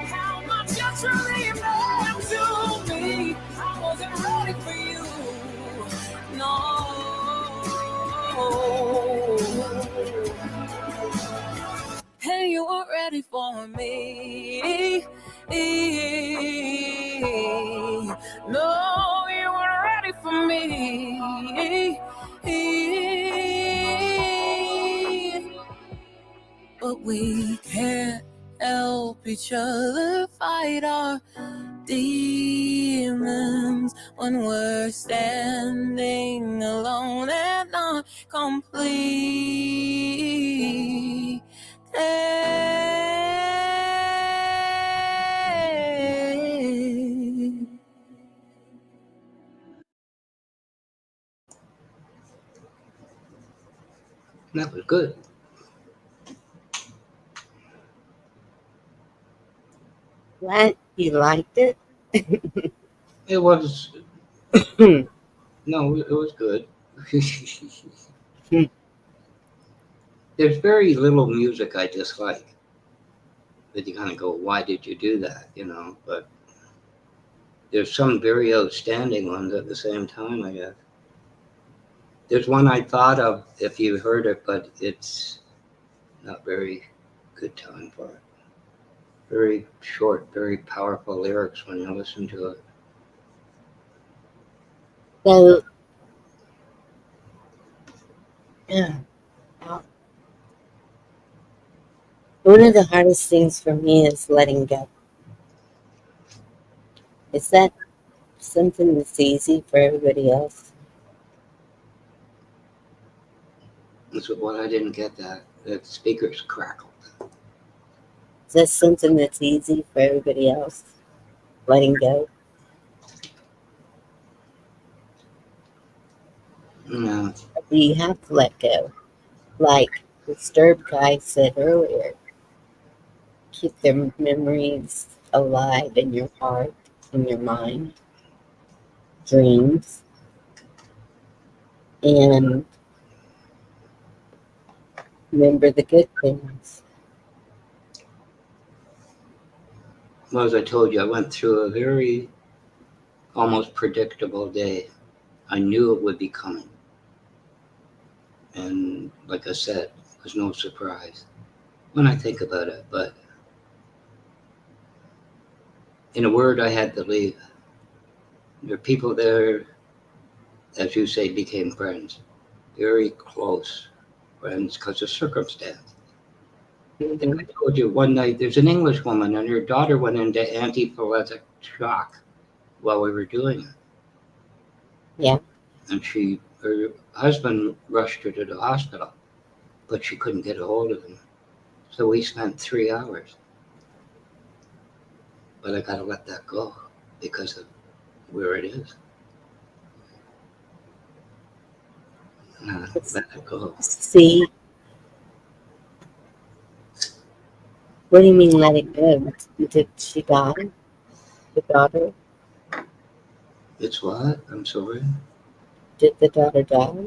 how much you truly meant to me. I wasn't ready for you, no. And you weren't ready for me. No, you weren't ready for me. But we can't help each other fight our demons when we're standing alone and not complete. That was good. What? You liked it? It was, no, it was good. There's very little music I dislike. But you kind of go, why did you do that? But there's some very outstanding ones at the same time, I guess. There's one I thought of if you heard it, but it's not very good time for it. Very short, very powerful lyrics when you listen to it. So, yeah. One of the hardest things for me is letting go. Is that something that's easy for everybody else? That's what I didn't get that. The speakers crackled. Is that something that's easy for everybody else? Letting go? No. Do you have to let go? Like the Disturb guy said earlier, keep their memories alive in your heart, in your mind, dreams, and remember the good things. Well, as I told you, I went through a very almost predictable day. I knew it would be coming. And like I said, it was no surprise when I think about it. But in a word, I had to leave. There are people there, as you say, became friends, very close friends because of circumstance. I think I told you one night there's an English woman and her daughter went into anaphylactic shock while we were doing it. Yeah. And her husband rushed her to the hospital, but she couldn't get a hold of him. So we spent 3 hours. But I got to let that go because of where it is. Let it go. See? What do you mean let it go? Did she die? The daughter? It's what? I'm sorry. Did the daughter die?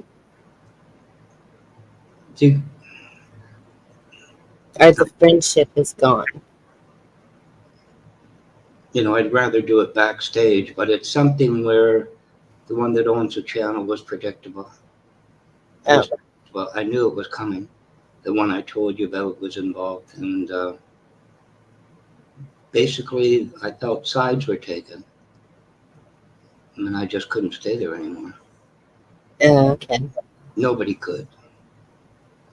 Or the friendship is gone? I'd rather do it backstage, but it's something where the one that owns the channel was predictable. Oh. Well, I knew it was coming. The one I told you about was involved, and basically, I felt sides were taken, and I just couldn't stay there anymore. Oh, okay. Nobody could.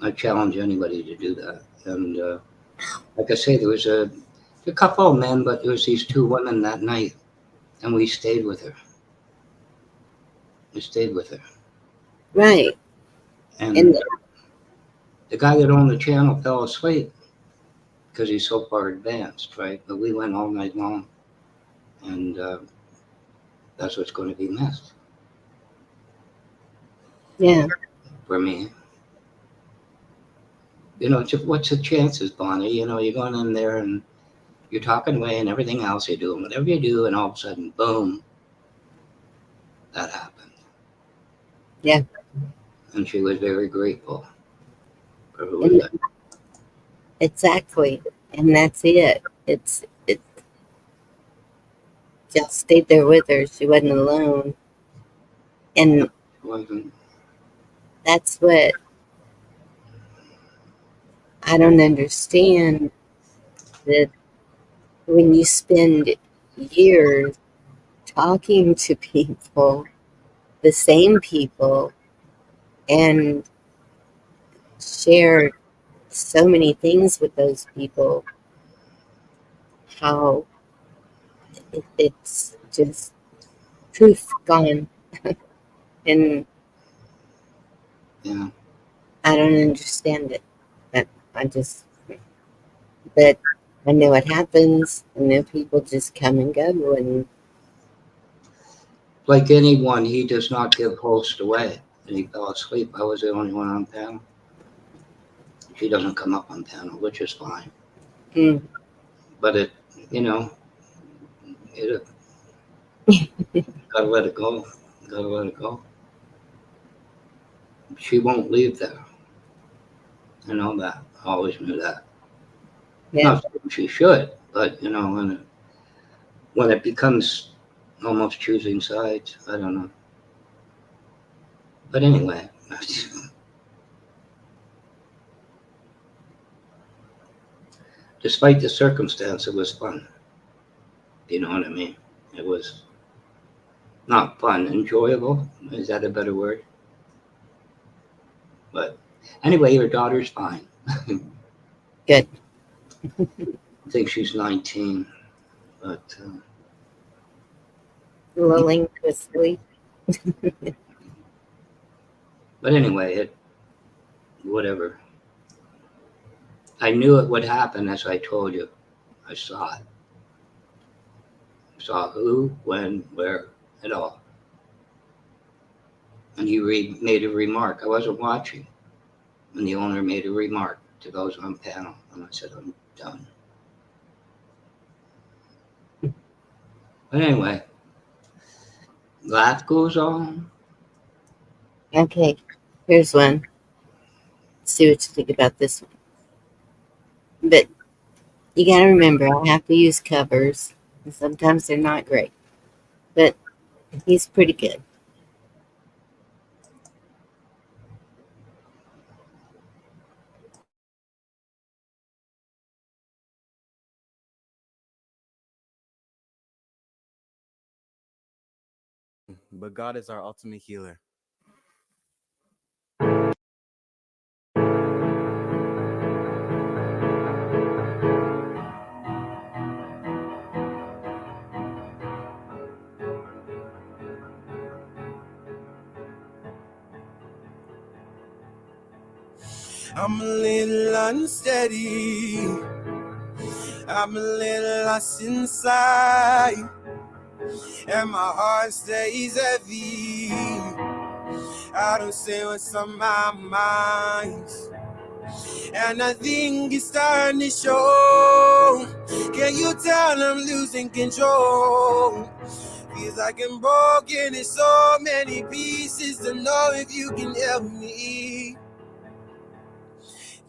I challenge anybody to do that. And like I say, there was a couple of men, but there was these 2 women that night, and we stayed with her. We stayed with her. Right. And the guy that owned the channel fell asleep because he's so far advanced, right? But we went all night long, and that's what's going to be missed. Yeah. For me. What's the chances, Bonnie? You're going in there and you're talking away and everything else you're doing, whatever you do, and all of a sudden, boom, that happened. Yeah. And she was very grateful for who was there. Exactly. And that's it. It's y'all stayed there with her. She wasn't alone. And It wasn't. That's what I don't understand, that when you spend years talking to people, the same people, and share so many things with those people, how It's just truth gone. And Yeah. I don't understand it. But I just, but I know what happens. I know people just come and go. And Like anyone, he does not give host away. And he fell asleep. I was the only one on panel. She doesn't come up on panel, which is fine. mm, But it, you know, it gotta let it go. Gotta let it go. She won't leave there. I know that. I always knew that. yeah, Not saying she should, but you know, when it becomes almost choosing sides, I don't know. But anyway, despite the circumstance, it was fun. You know what I mean? It was not fun, enjoyable. Is that a better word? But anyway, your daughter's fine. good. I think she's 19, but Lulling to sleep. anyway, it whatever. I knew it would happen, as I told you. I saw it. Saw who, when, where, at all. And you made a remark. I wasn't watching. And the owner made a remark to those on panel, and I said, I'm done. But anyway, life goes on. Okay, here's one. See what you think about this one. But you got to remember, I have to use covers. And sometimes they're not great. But he's pretty good. But God is our ultimate healer. I'm a little unsteady. I'm a little lost inside. And my heart stays heavy. I don't say what's on my mind. And I think it's starting to show. Can you tell I'm losing control? Feels like I'm broken in so many pieces. To know if you can help me.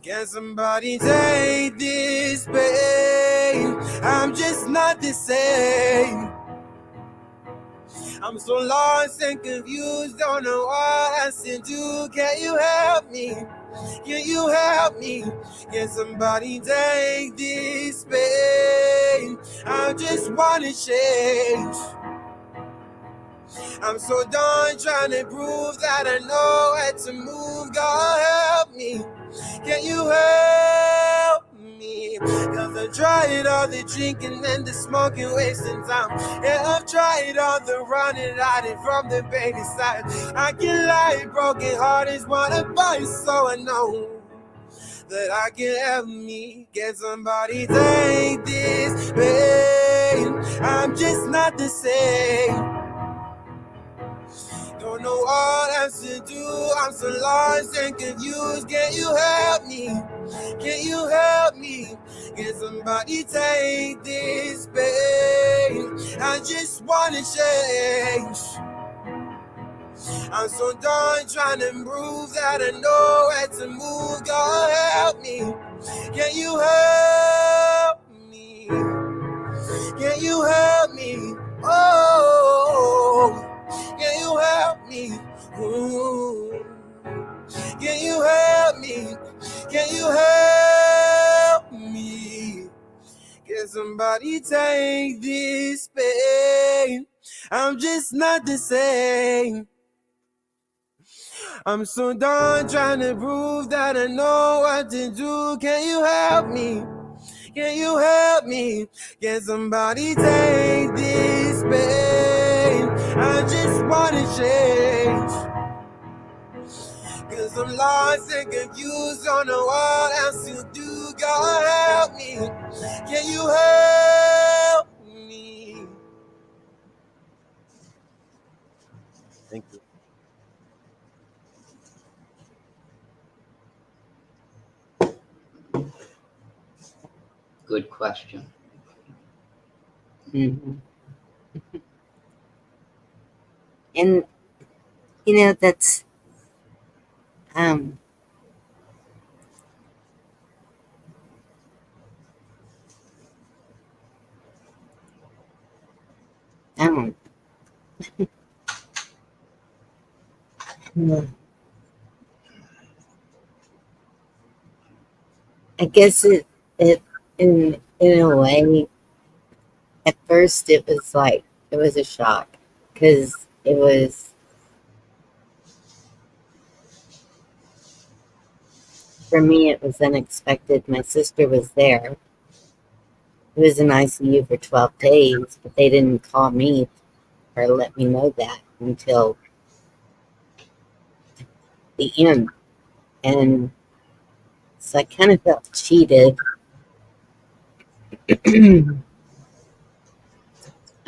Can somebody take this pain? I'm just not the same. I'm so lost and confused, don't know what else to do. Can you help me? Can you help me? Can somebody take this pain? I just wanna change. I'm so done trying to prove that I know where to move. God help me. Can you help me? Cause I've tried all the drinking and the smoking, wasting time. Yeah, I've tried all the running, hiding from the baby side. I can lie, broken heart is what I find, so I know that I can help me. Can somebody take this pain? I'm just not the same. Don't know what else to do. I'm so lost and confused. Can you help me? Can you help me? Can somebody take this pain? I just wanna change. I'm so done trying to prove that I know where to move. God help me. Can you help me? Can you help me? Oh, can you help me? Ooh. Can you help me? Can you help me? Can somebody take this pain? I'm just not the same. I'm so done trying to prove that I know what to do. Can you help me? Can you help me? Can somebody take this pain? I just wanna change. Cause I'm lost and confused, don't know what else to do. God help me. Can you help me? Thank you. Good question. Mm-hmm. And that's um I don't. I guess it in a way, at first it was like it was a shock because for me it was unexpected. My sister was there. It was in ICU for 12 days, but they didn't call me or let me know that until the end. And so I kind of felt cheated.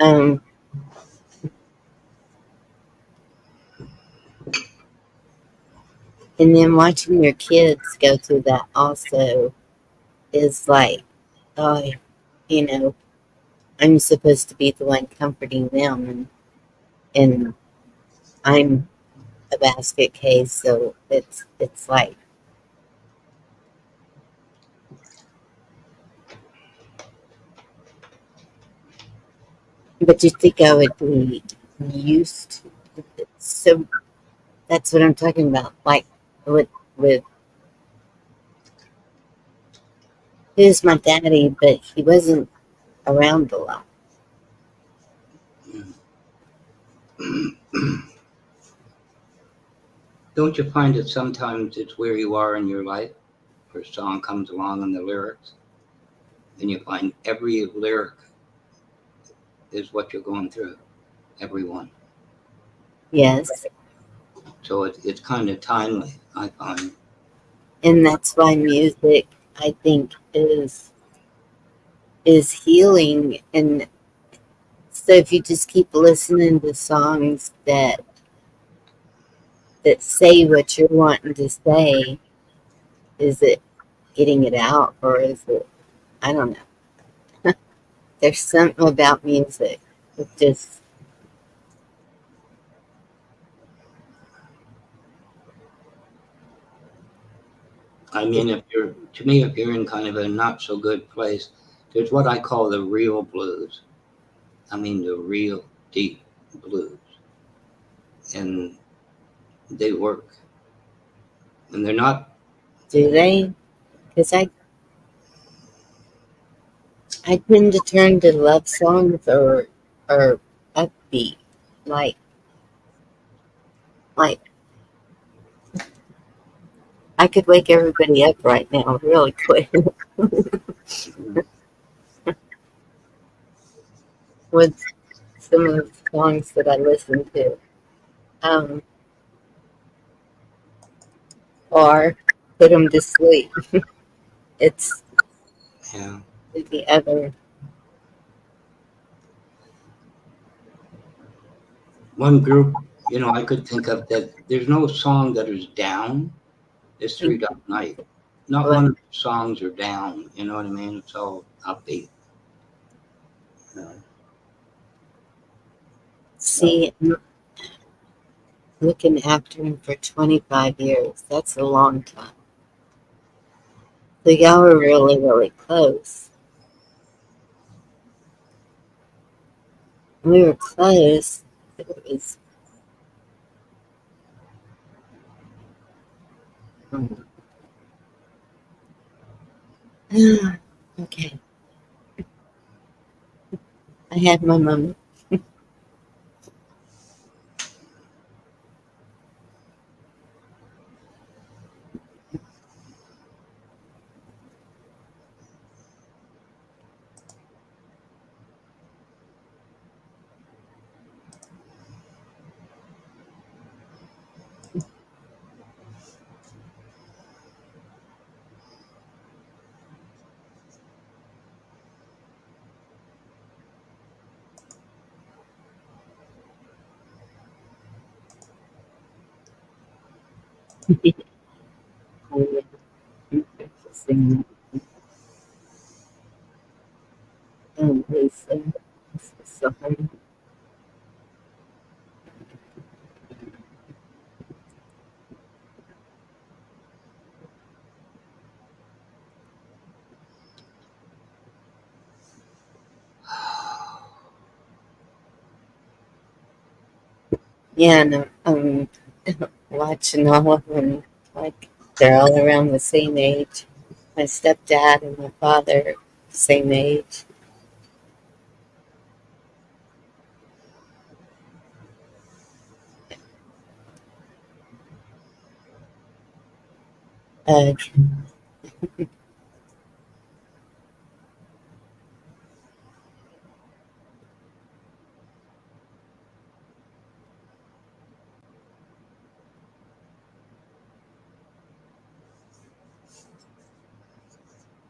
um, and then watching your kids go through that also is like, oh, you know, I'm supposed to be the one comforting them, and I'm a basket case, so it's like, but you think I would be used to it. So that's what I'm talking about. Like with he was my daddy, but he wasn't around a lot. Don't you find that sometimes it's where you are in your life, where a song comes along and the lyrics, and you find every lyric is what you're going through, every one. Yes, So it's kind of timely, I find. and that's why music, I think, is healing. And so if you just keep listening to songs that say what you're wanting to say, is it getting it out, or is it, I don't know. There's something about music. It just, I mean, if you're in kind of a not so good place, there's what I call the real blues. I mean, the real deep blues. And they work. And they're not, do they? Because I tend to turn to love songs or upbeat, like like I could wake everybody up right now really quick with some of the songs that I listen to, um, or put them to sleep. It's yeah. the other. One group, I could think of that there's no song that is down. It's Three Dog Night. Not one of the songs are down, you know what I mean? It's all upbeat. Uh, See, I'm looking after him for 25 years. That's a long time. So y'all were really, really close. We were close. It was, okay. I had my moment. Oh, yeah. Sing that. Lisa. This is so hard. Yeah, no, watching all of them, like they're all around the same age. My stepdad and my father, same age. Uh,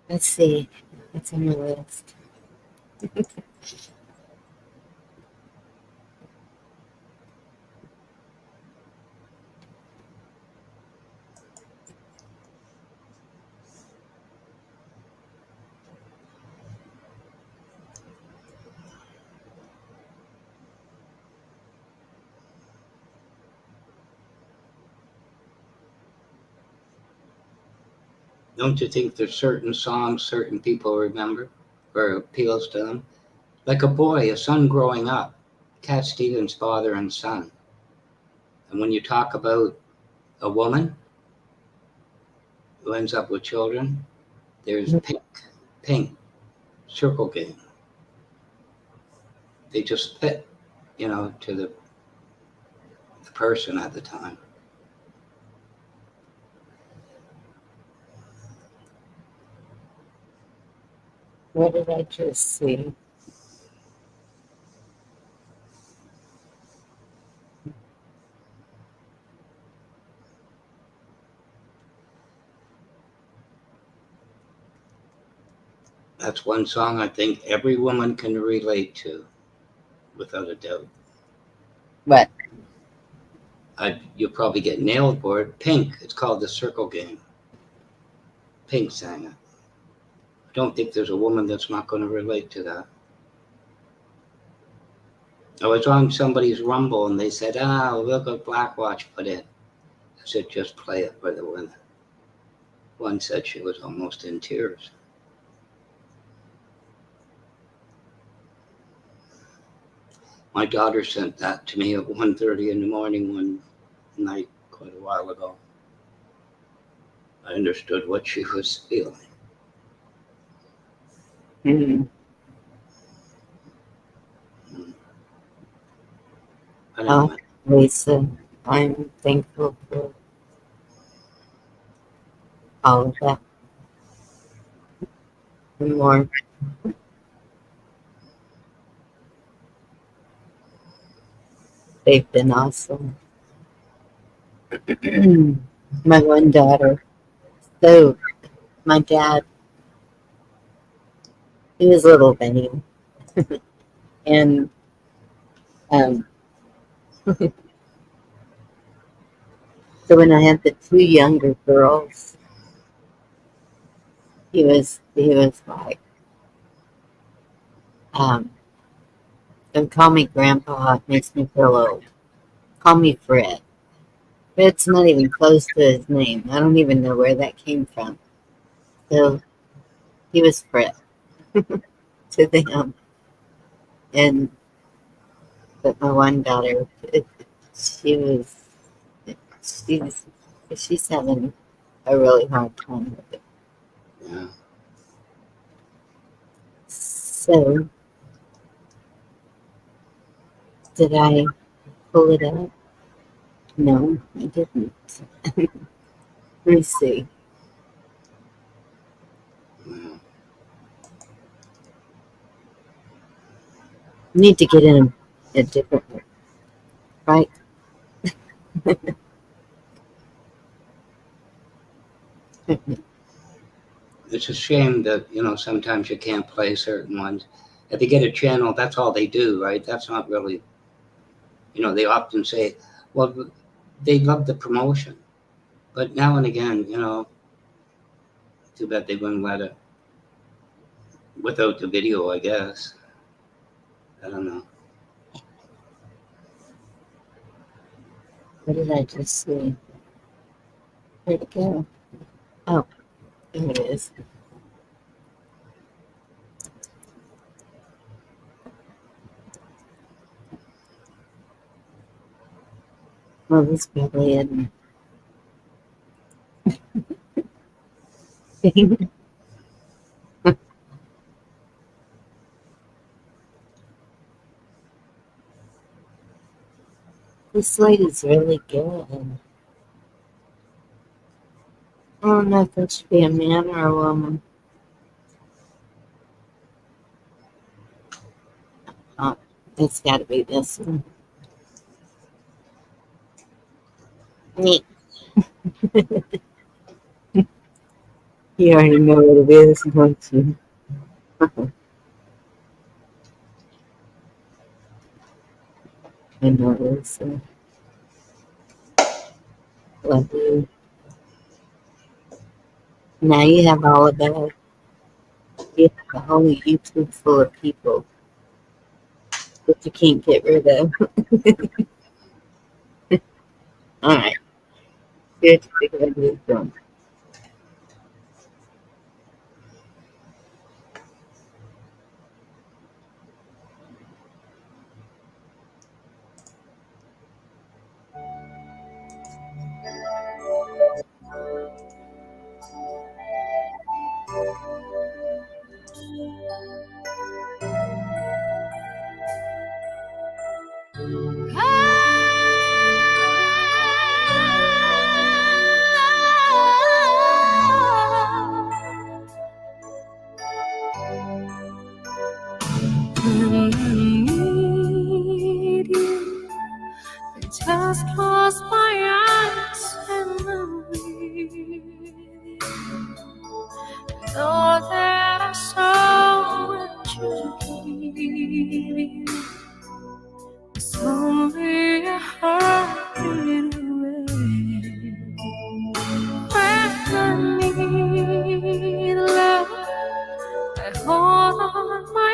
let's see, what's on my list? Don't you think there's certain songs certain people remember or appeals to them? Like a boy, a son growing up, Cat Stevens' father and son. And when you talk about a woman who ends up with children, there's Pink, Circle Game. They just fit, to the person at the time. What did I just see? That's one song I think every woman can relate to, without a doubt. What? You'll probably get nailed for it. Pink, it's called The Circle Game. Pink sang it. I don't think there's a woman that's not going to relate to that. I was on somebody's Rumble and they said, look what Blackwatch put in. I said, just play it for the women. One said she was almost in tears. My daughter sent that to me at 1:30 in the morning one night quite a while ago. I understood what she was feeling. Mm. Anyway. Lisa, I'm thankful for all of that and more. They've been awesome. My one daughter. So, my dad, he was little Benny. And so when I had the two younger girls, he was like, don't call me grandpa, it makes me feel old. Call me Fred. Fred's not even close to his name. I don't even know where that came from. So he was Fred to them. And but my one daughter, she's she's having a really hard time with it. Yeah. So did I pull it up? No, I didn't. Let me see. Yeah. Need to get in a different one, right? It's a shame that, sometimes you can't play certain ones. If you get a channel, that's all they do, right? That's not really, they often say, well, they love the promotion. But now and again, too bad they wouldn't let it without the video, I guess. I don't know. What did I just see? Where'd it go? Oh, there it is. Well, this probably isn't. This lady's really good. I don't know if it should be a man or a woman. Oh, it's got to be this one. Neat. You already know what it is, don't you? I know this. Love you. Now you have all of that. You have a whole YouTube full of people that you can't get rid of. All right. Good to figure out this one. Just close my eyes and I'm with you. Know that I so much to give you. It's only a heartbeat away. When I need love, I hold on my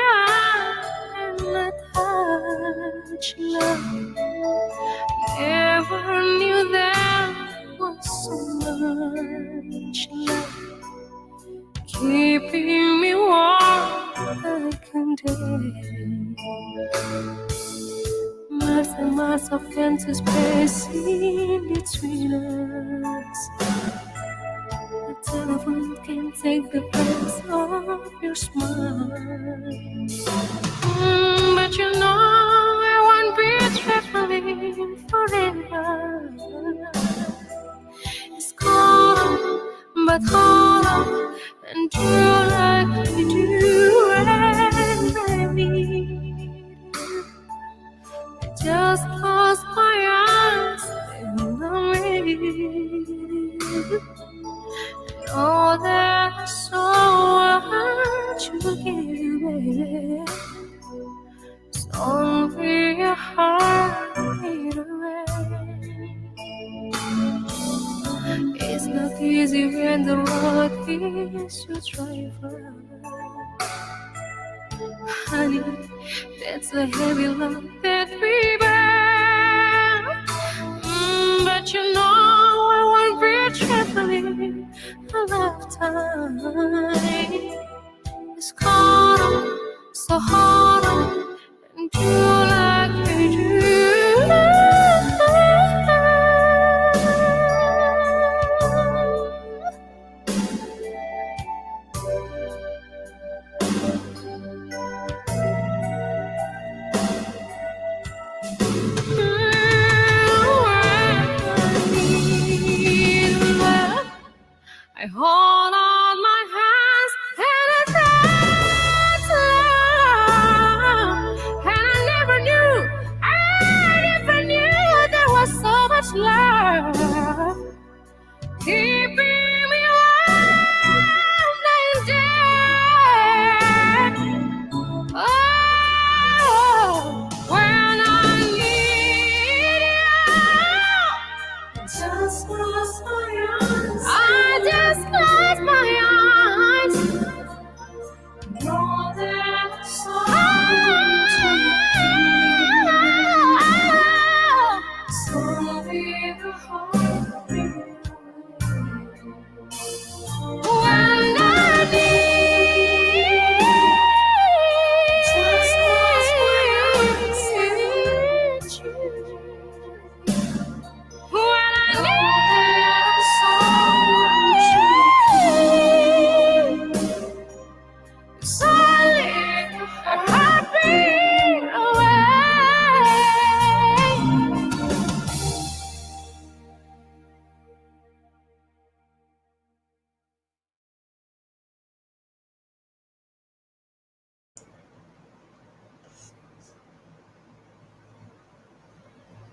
hand and I touch love. Never knew there was so much love keeping me warm like a day. Miles and miles of empty space in between us. The telephone can't take the place of your smile. But you know I won't be traveling forever. It's cold, but hold on and do like we do when I need. Just close my eyes and I'm with you. Know that so much to give, baby. It's only a heartbeat away. It's not easy when the road is your driver. Honey, that's a heavy load that we bear. But you know I won't be traveling a lifetime. It's cold, so hard, and you like me do. I hold on my hands and I touch love.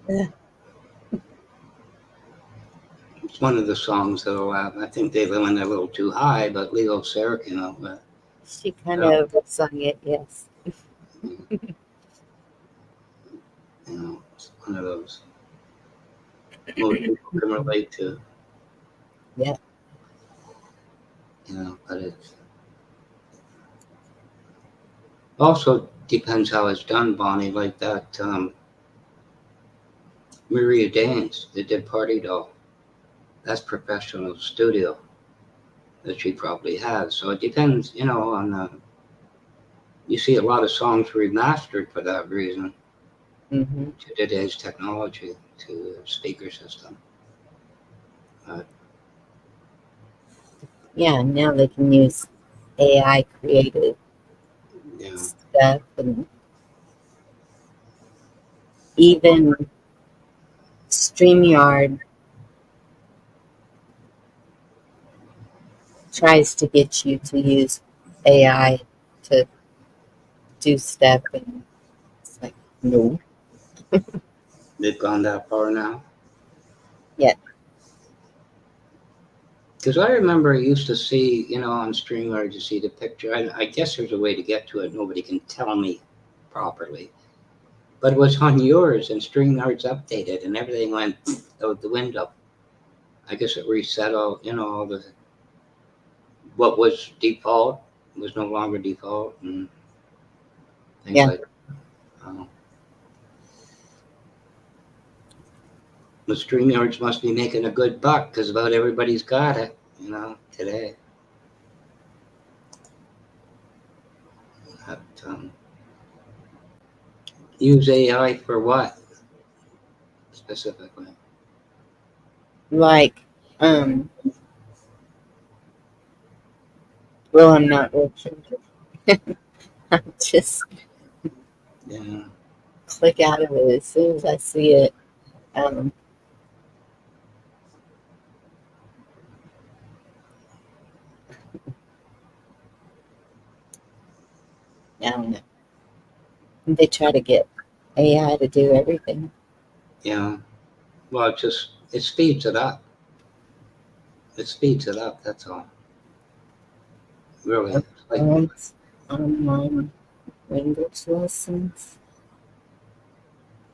It's one of the songs that'll I think they went a little too high, but Leo Sarah, She kind of sung it, yes. It's one of those most people can relate to. Yeah. But it also depends how it's done, Bonnie. Like that Maria Danes that did Party Doll. That's professional studio that she probably has. So it depends, on you see a lot of songs remastered for that reason Mm-hmm. to today's technology, to speaker system. Yeah, now they can use AI created stuff, and even StreamYard tries to get you to use AI to do stuff, and it's like, no. They've gone that far now. Yeah. Because I remember I used to see, on StreamYard, you see the picture. I guess there's a way to get to it. Nobody can tell me properly. But it was on yours, and StreamYard's updated, and everything went out the window. I guess it reset all, all the what was default was no longer default, and things like that. The StreamYards must be making a good buck because about everybody's got it, today. But, use AI for what specifically? Like, well, I'm not working. I just click out of it as soon as I see it. I don't know. They try to get AI to do everything. Yeah. Well, it speeds it up. It speeds it up. That's all. Really. Online language lessons.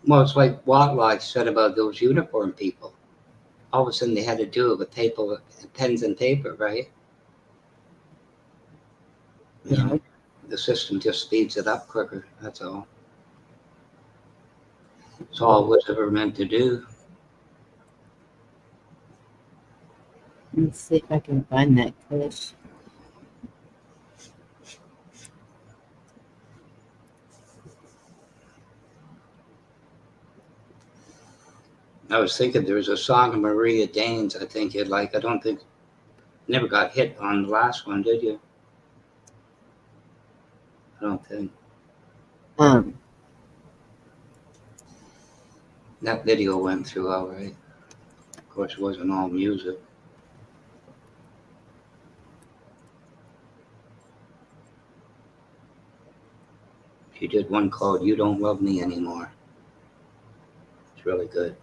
Well, it's like Wattlock said about those uniform people. All of a sudden, they had to do it with paper, pens and paper, right? Yeah. The system just speeds it up quicker. That's all. It's all it was ever meant to do. Let's see if I can find that clip. I was thinking there was a song of Maria Danes I think you'd like. I don't think, never got hit on the last one, did you? I don't think. That video went through all right. Of course, it wasn't all music. She did one called You Don't Love Me Anymore. It's really good.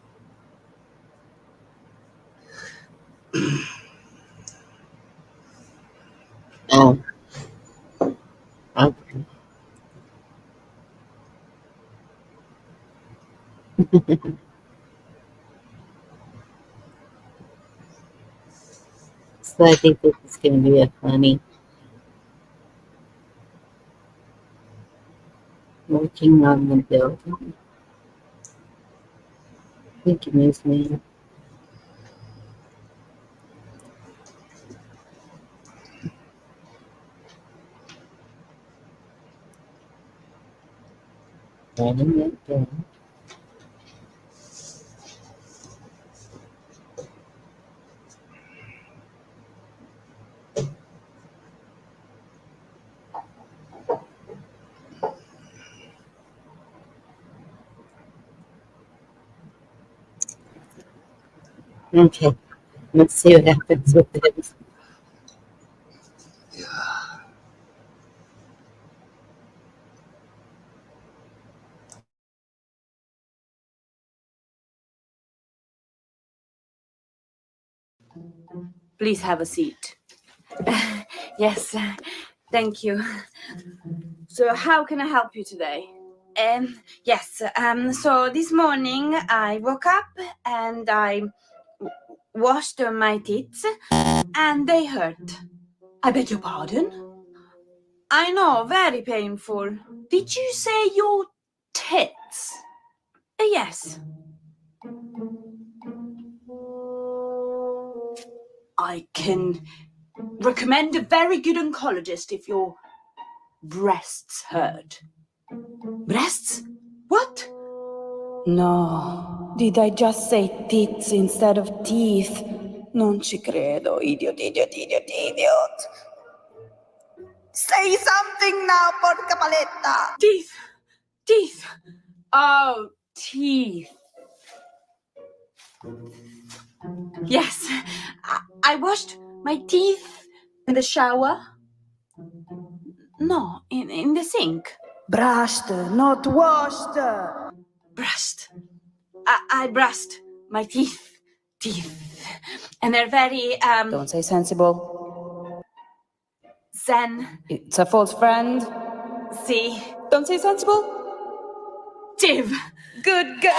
Oh. Okay. So I think this is going to be a funny. Working on the building. Thank you, Miss Man. Writing it down. Okay, let's see what happens with this. Please have a seat. Yes, thank you. So how can I help you today? Yes, so this morning I woke up and I washed my teeth and they hurt. I beg your pardon? I know, very painful. Did you say your tits? Yes. I can recommend a very good oncologist if your breasts hurt. Breasts? What? No. Did I just say tits instead of teeth? Non ci credo, idiot. Say something now, porca paletta! Teeth. Oh, teeth. Yes, I washed my teeth in the shower. No, in the sink. Brushed, not washed. Brushed. I brushed my teeth. And they're very, Don't say sensible. Zen. It's a false friend. See. Don't say sensible. Tiv. Good girl.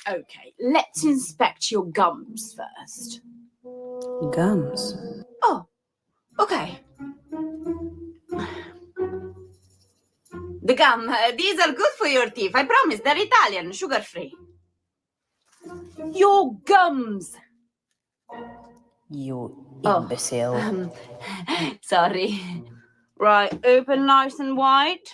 Okay, let's inspect your gums first. Gums? Oh, okay. The gum, these are good for your teeth. I promise, they're Italian, sugar-free. Your gums! You imbecile. Sorry. Right, open nice and wide.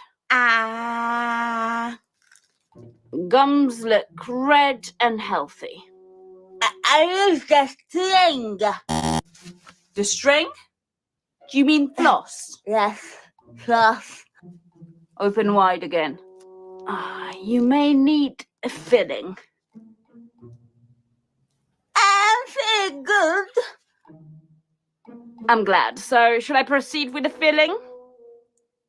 Gums look red and healthy. I use the string. The string? Do you mean floss? Yes, floss. Open wide again. You may need a filling. I'm feeling good. I'm glad. So, should I proceed with the filling?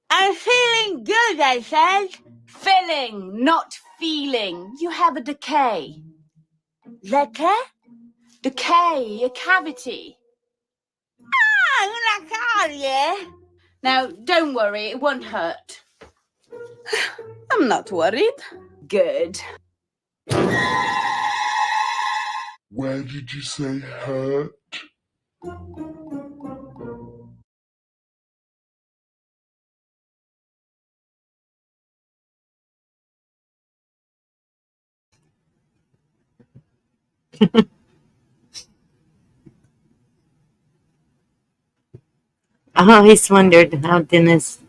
I'm feeling good, I said. Filling, not feeling. You have a decay. Decay? Decay, a cavity. Una carie. Now, don't worry, it won't hurt. I'm not worried. Good. Where did you say hurt? I always wondered how dentists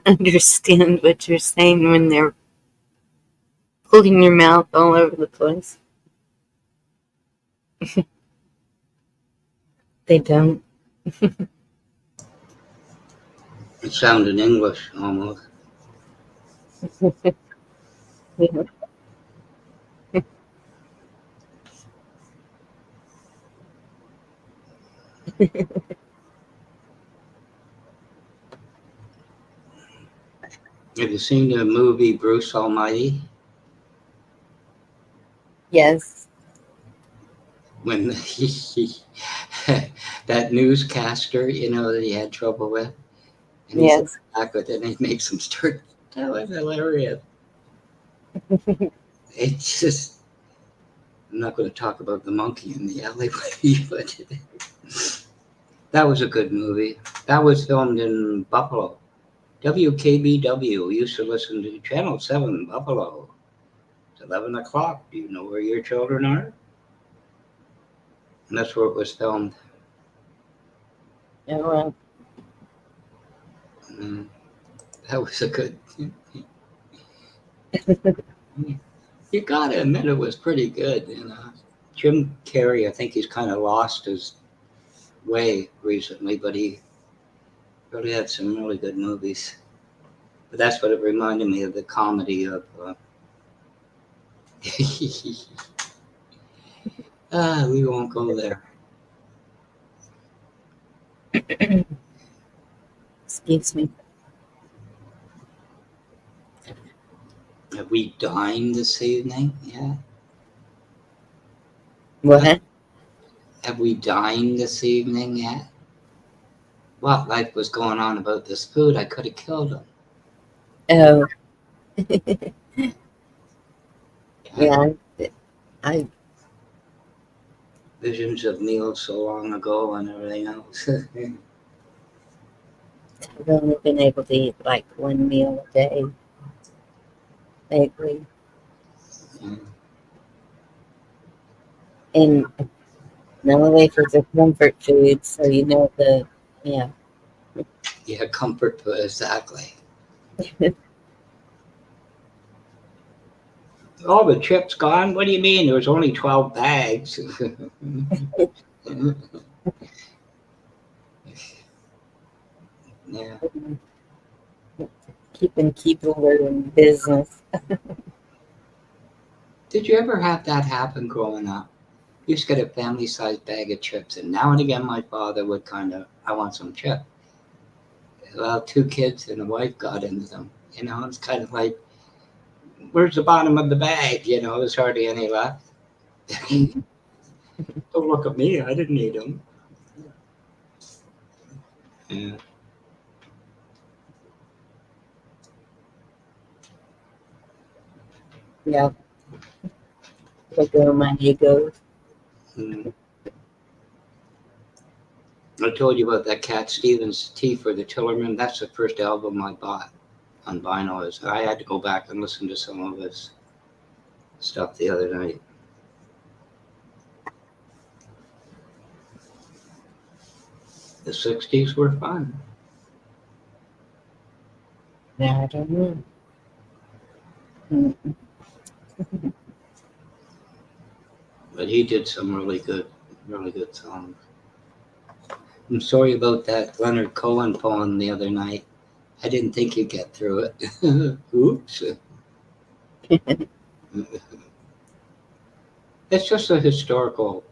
understand what you're saying when they're pulling your mouth all over the place. They don't. It sounded English almost. Yeah. Have you seen the movie Bruce Almighty? Yes. When that newscaster, that he had trouble with, and he's Yes. back with it, and he makes him start. That was hilarious. It's just. I'm not going to talk about the monkey in the alleyway, but that was a good movie. That was filmed in Buffalo. WKBW used to listen to Channel 7 Buffalo. It's 11 o'clock. Do you know where your children are? And that's where it was filmed. Yeah, well. That was a good. You gotta admit it was pretty good. Jim Carrey, I think he's kind of lost his way recently, but he really had some really good movies. But that's what it reminded me of, the comedy of. We won't go there. Excuse me. Have we dined this evening? Yeah. What? Have we dined this evening yet? What life was going on about this food? I could have killed him. Oh. Yeah, I Visions of meals so long ago and everything else. I've only been able to eat like one meal a day lately. And nowadays it's a comfort food, so you know yeah. Yeah, comfort food, exactly. All the chips gone? What do you mean? There was only 12 bags. Yeah. Keeping people in business. Did you ever have that happen growing up? You used to get a family-sized bag of chips, and now and again my father would I want some chips. Well, 2 kids and a wife got into them. It's kind of like, where's the bottom of the bag? There's hardly any left. Don't look at me. I didn't eat them. Yeah. Yeah. Let go of my ego. I told you about that Cat Stevens Tea for the Tillerman. That's the first album I bought on vinyl. I had to go back and listen to some of his stuff the other night. The 60s were fun. Yeah, I don't know. But he did some really good songs. I'm sorry about that Leonard Cohen poem the other night. I didn't think you'd get through it. Oops. It's just a historical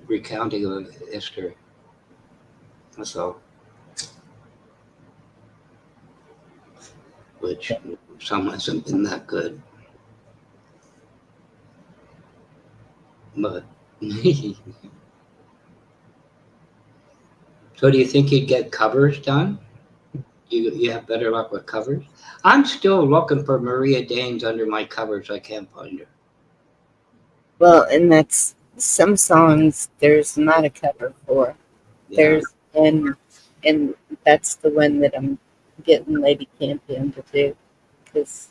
recounting of history. That's all. Which some hasn't been that good. But so do you think you'd get covers done? You have better luck with covers? I'm still looking for Maria Danes under my covers. I can't find her. Well, and that's some songs there's not a cover for. Yeah. And that's the one that I'm getting Lady Campion to do, because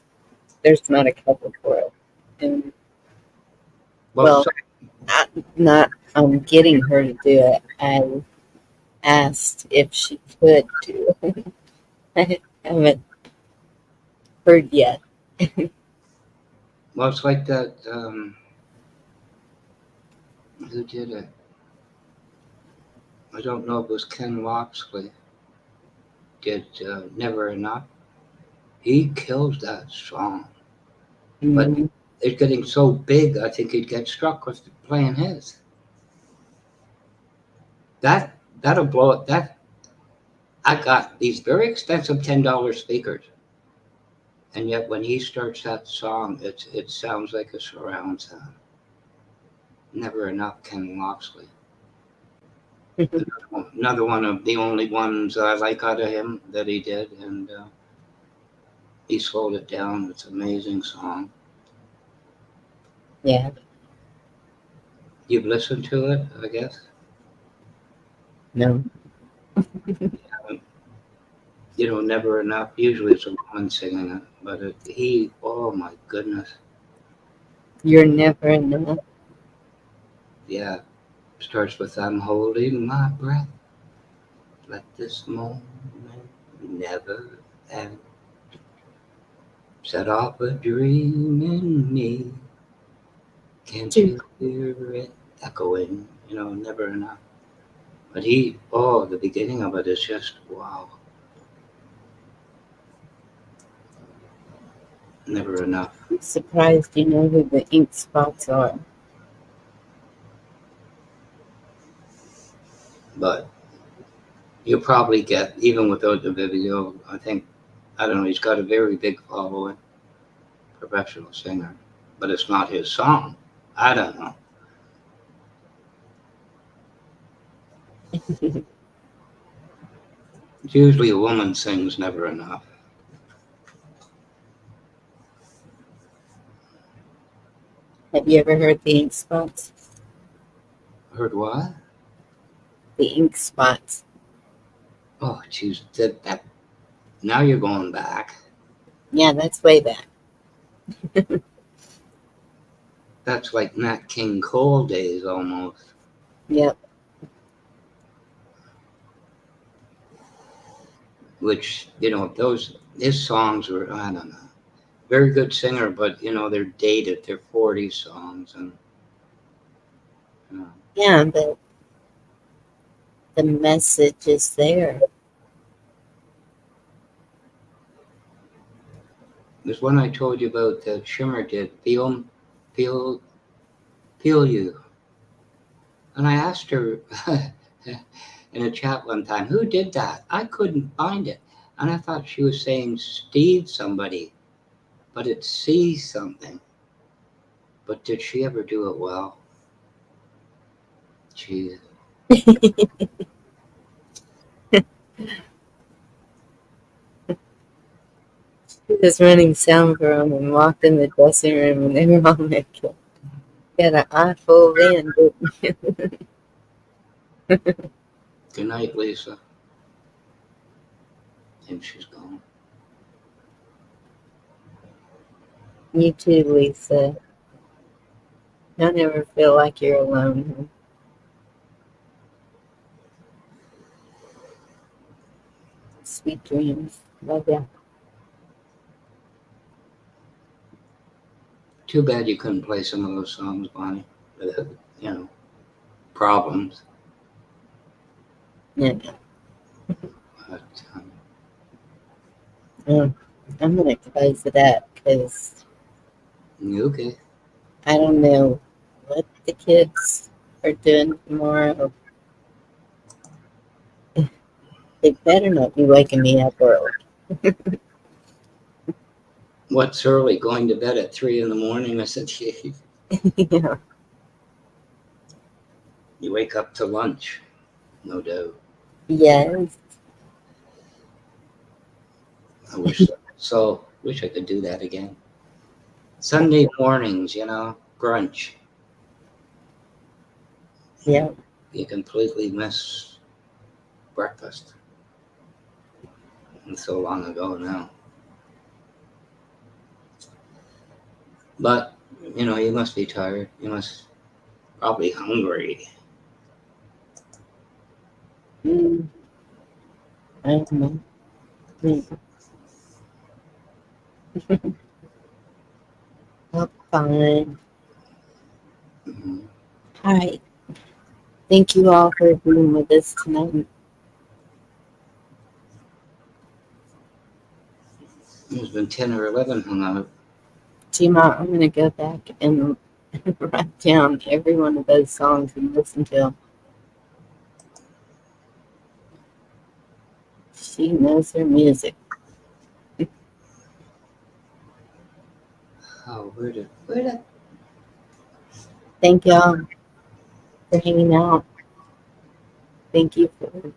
there's not a cover for it. And I'm getting her to do it. I asked if she could do it. I haven't heard yet. Well, it's like that. Who did it? I don't know if it was Ken Loxley. Did Never Enough. He kills that song. But it's getting so big, I think he'd get struck with playing his. That'll blow it. I got these very expensive $10 speakers, and yet when he starts that song, it sounds like a surround sound. Never Enough, Ken Loxley. Another one of the only ones I like out of him that he did, and he slowed it down. It's an amazing song. Yeah. You've listened to it, I guess? No. Never Enough. Usually it's a woman singing it, but oh my goodness. You're never enough. Yeah. Starts with I'm holding my breath. Let this moment never end. Set off a dream in me. Can't you hear it echoing? Never enough. But the beginning of it is just wow. Never enough. I'm surprised you know who the Ink Spots are. But you'll probably get, even without the video, I don't know, he's got a very big following, professional singer, but it's not his song. I don't know. It's usually a woman sings, never enough. Have you ever heard the ink spots? Heard what? The ink spots. Oh, geez, that. Now you're going back. Yeah, that's way back. That's like Nat King Cole days almost. Yep. Which, his songs were, I don't know. Very good singer, but, they're dated. They're 40s songs. And, Yeah, but the message is there. There's one I told you about that Shimmer did, Feel You. And I asked her in a chat one time, who did that? I couldn't find it. And I thought she was saying Steve somebody, but it's C something. But did she ever do it well? Jeez. She was running sound for them and walked in the dressing room and they were all naked. Got an eye full then, didn't you? Good night, Lisa. I think she's gone. You too, Lisa. Don't ever feel like you're alone. Sweet dreams. Love ya. Too bad you couldn't play some of those songs, Bonnie. Problems. Yeah. But, I'm going to close it up because okay. I don't know what the kids are doing tomorrow. They better not be waking me up early. What's early? Going to bed at 3 a.m? I said, Yeah. You wake up to lunch, no doubt. Yes. I wish I could do that again. Sunday mornings, brunch. Yeah. You completely miss breakfast. It's so long ago now. But, you must be tired. You must probably hungry. I don't know. Oh, fine. Mm-hmm. All right. Thank you all for being with us tonight. There's been 10 or 11 hung out. Gma, I'm going to go back and write down every one of those songs and listen to them. She knows her music. Oh, where did? Thank y'all for hanging out. Thank you for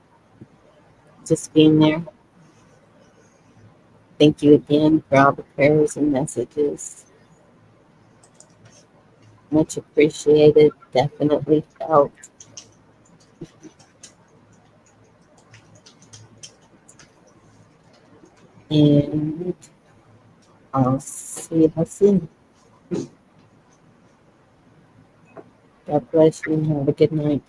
just being there. Thank you again for all the prayers and messages. Much appreciated. Definitely felt. And I'll see you soon. God bless you and have a good night.